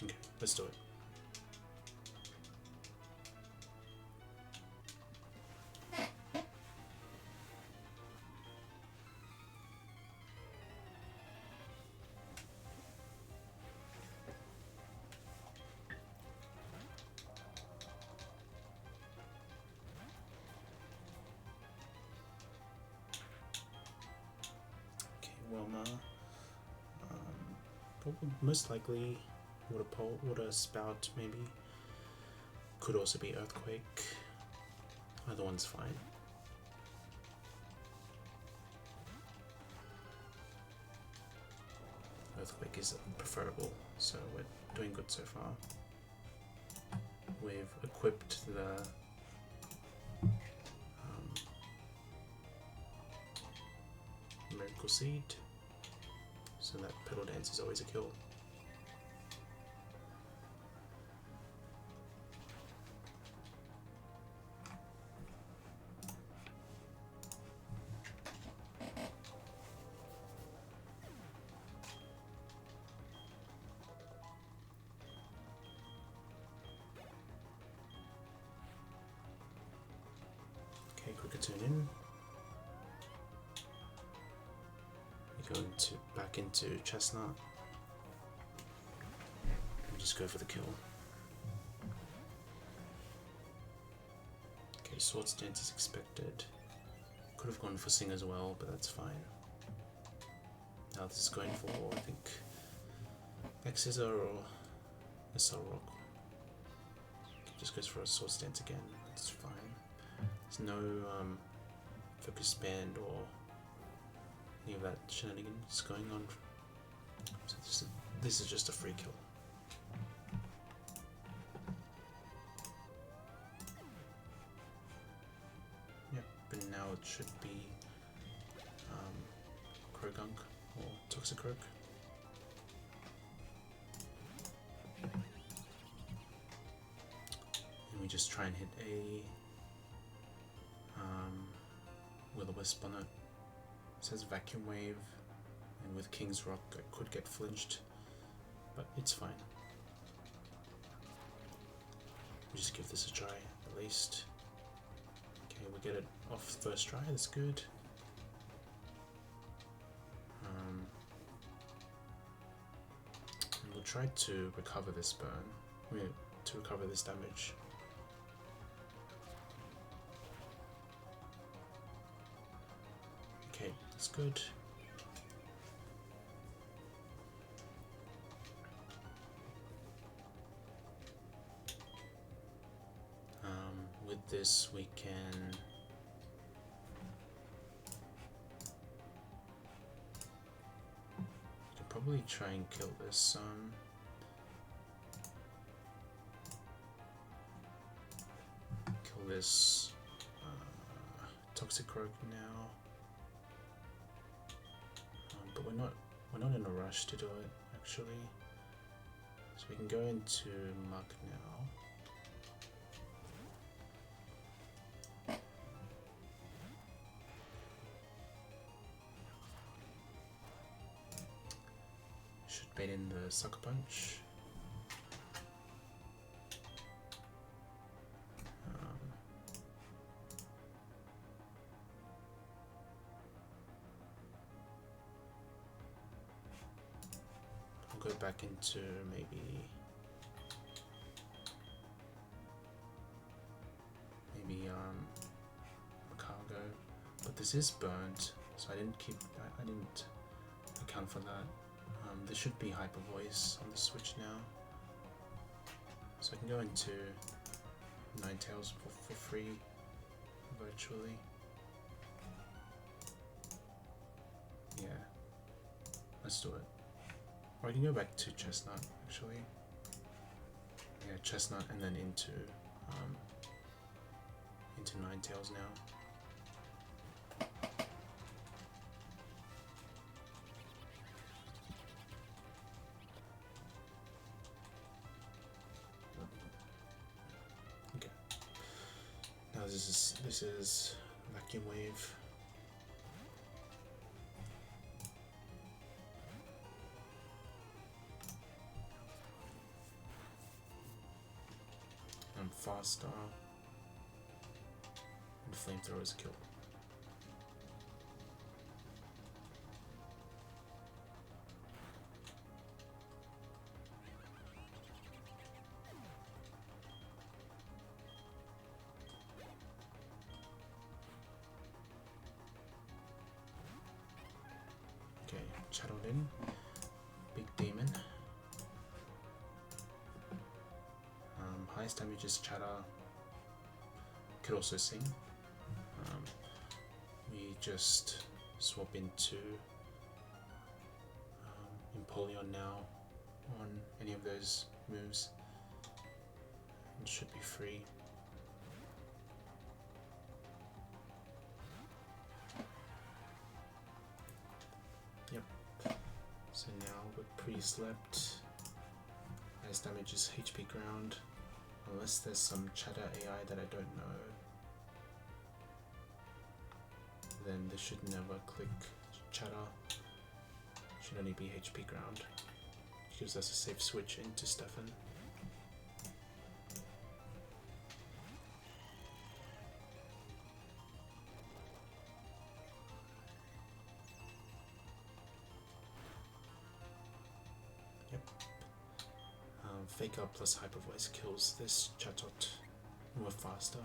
S1: Okay, let's do it. Most likely water spout maybe. Could also be earthquake. Either one's fine. Earthquake is preferable, so we're doing good so far. We've equipped the Miracle Seed, so that Petal Dance is always a kill. Okay, Cricketune in. We go back into Chestnut. We just go for the kill. Okay, Swords Dance is expected. Could have gone for Sing as well, but that's fine. Now this is going for, I think, X-Scissor or a Soul Rock. Just goes for a Swords Dance again. That's fine. There's no focus band or any of that shenanigans going on. So this is just a free kill. Yep, but now it should be Krogunk or Toxicroak. And we just try and hit a Will-O-Wisp on it. It says Vacuum Wave, and with King's Rock I could get flinched, but it's fine. We just give this a try at least. Okay, we get it off first try, that's good. And we'll try to recover this burn, to recover this damage. Okay, that's good. With this we can probably try and kill this toxic rogue now, but we're not in a rush to do it actually, so we can go into muck now. Should bait in the sucker punch. I'll go back into maybe cargo, but this is burnt, so I didn't account for that. There should be hyper voice on the switch now, so I can go into Ninetales for free virtually. Yeah, let's do it. Or I can go back to Chestnut actually. Yeah, Chestnut and then into Ninetales now. Okay. Now this is Vacuum Wave. Faster, and Flamethrower is a kill. Okay, Chattled in, Big Demon. Highest damage is Chatter. Could also sing. We just swap into Empoleon now on any of those moves. It should be free. Yep. So now we're pre-slept. Highest damage is HP ground. Unless there's some chatter AI that I don't know, then this should never click chatter. Should only be HP ground. Gives us a safe switch into Stefan. Fake Out plus Hyper Voice kills this Chatot more faster.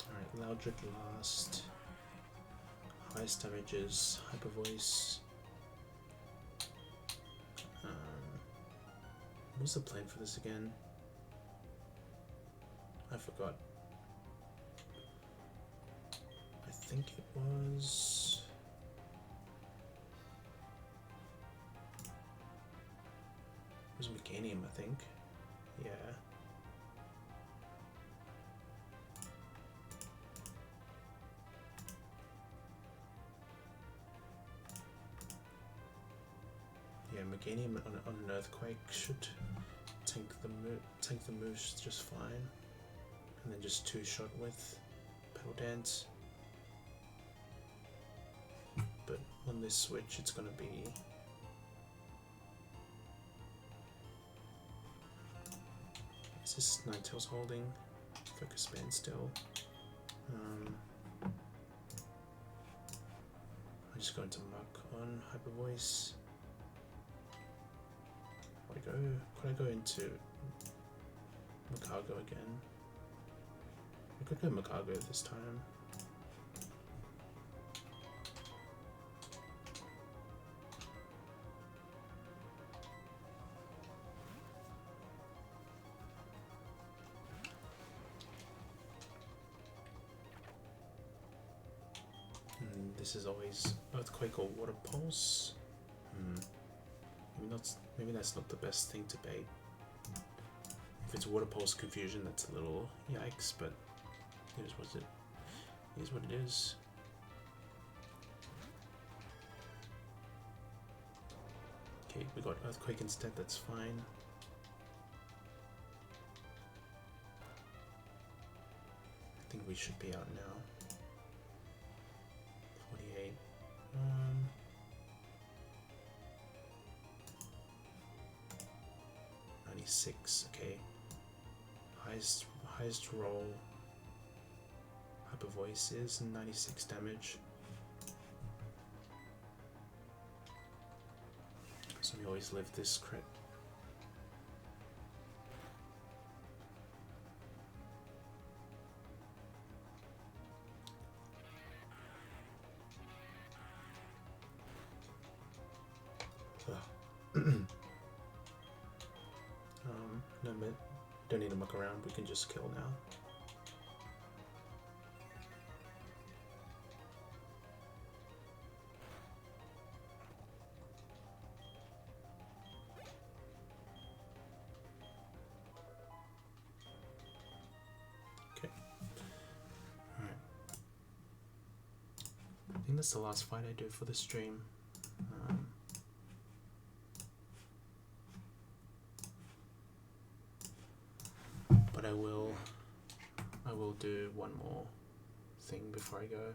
S1: Alright, Loudred last. Highest damage is Hyper Voice. What's the plan for this again? I forgot. I think it was... It was Mechanium, I think. Yeah. Yeah, Meganium on an Earthquake should tank the moves just fine, and then just two-shot with Petal Dance. But on this switch, it's gonna be is this Ninetales holding? Focus standstill. I just go into muck on hyper voice. Could I go into Macargo again? I could go Macargo this time. This is always Earthquake or Water Pulse. Maybe that's not the best thing to bait. If it's Water Pulse Confusion, that's a little yikes, but here's what it is. Okay, we got Earthquake instead, that's fine. I think we should be out now. 48. 96, okay. Highest roll hyper voice is 96 damage. So we always live this crit. No, don't need to muck around, we can just kill now. Okay. Alright. I think that's the last fight I do for the stream. But I will do one more thing before I go.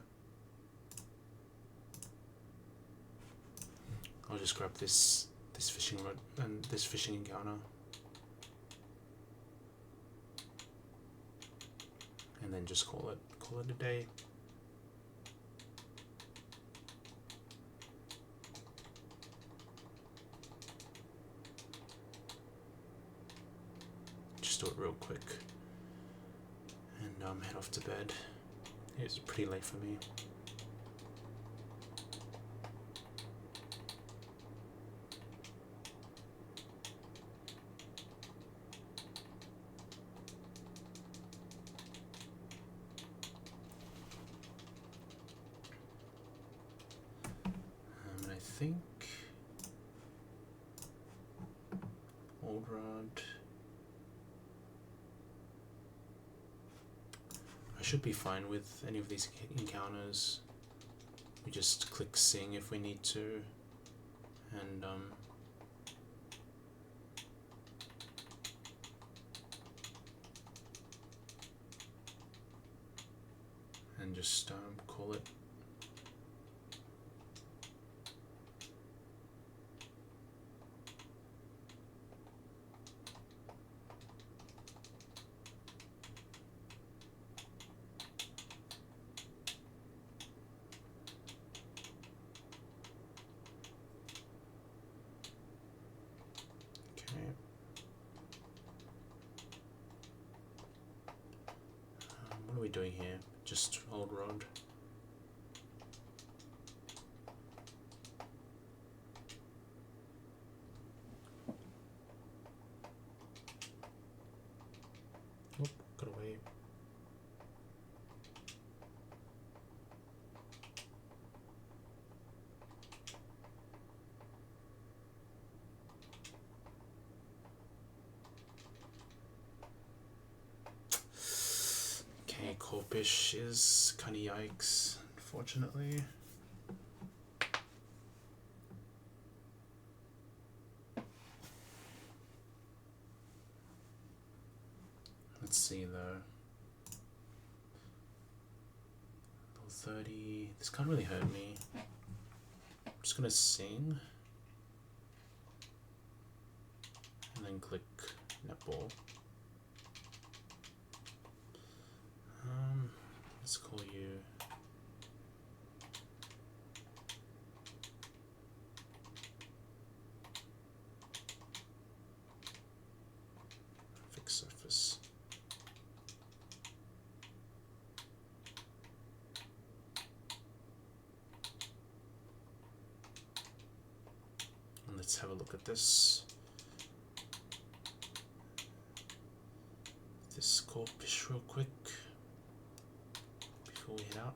S1: I'll just grab this fishing rod and this fishing encounter, and then just call it a day. Just do it real quick and head off to bed. It's pretty late for me. And I think Old Rod. I should be fine with any of these encounters. We just click sing if we need to, and just call it. What are we doing here? Just Old Rod. Oh, got away. Corpish is kind of yikes, unfortunately. Let's see though. Level 30. This can't really hurt me. I'm just gonna sing. And then click netball. let's have a look at this. This Corpus real quick before we head out.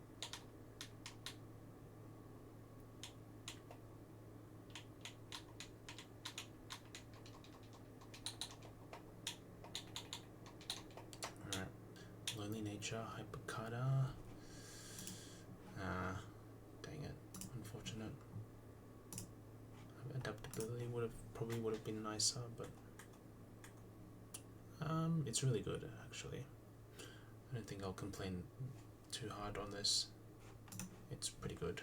S1: Alright, Lonely Nature, Hypercata. Dang it, unfortunate. Adaptability probably would have been nicer, but it's really good actually. I don't think I'll complain too hard on this. It's pretty good.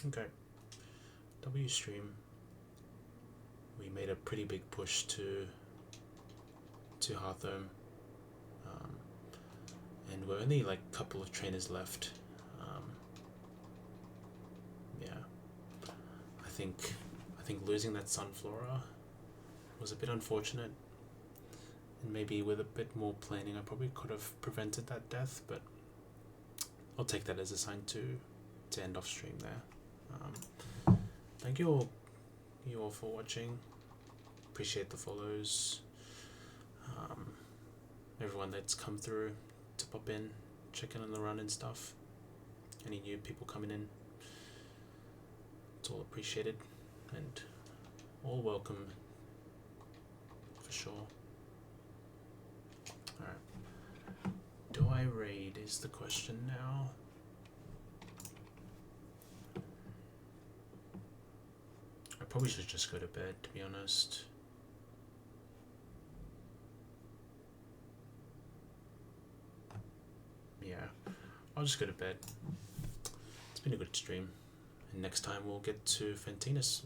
S1: Okay, W stream. We made a pretty big push to Hearthome, and we're only like a couple of trainers left. Yeah, I think losing that Sunflora was a bit unfortunate, and maybe with a bit more planning I probably could have prevented that death, but I'll take that as a sign to end off stream there. Thank you all for watching. Appreciate the follows. Everyone that's come through to pop in, check in on the run and stuff. Any new people coming in, it's all appreciated and all welcome for sure. Alright, do I raid is the question now. I probably should just go to bed, to be honest. Yeah, I'll just go to bed. It's been a good stream, and next time we'll get to Fantinus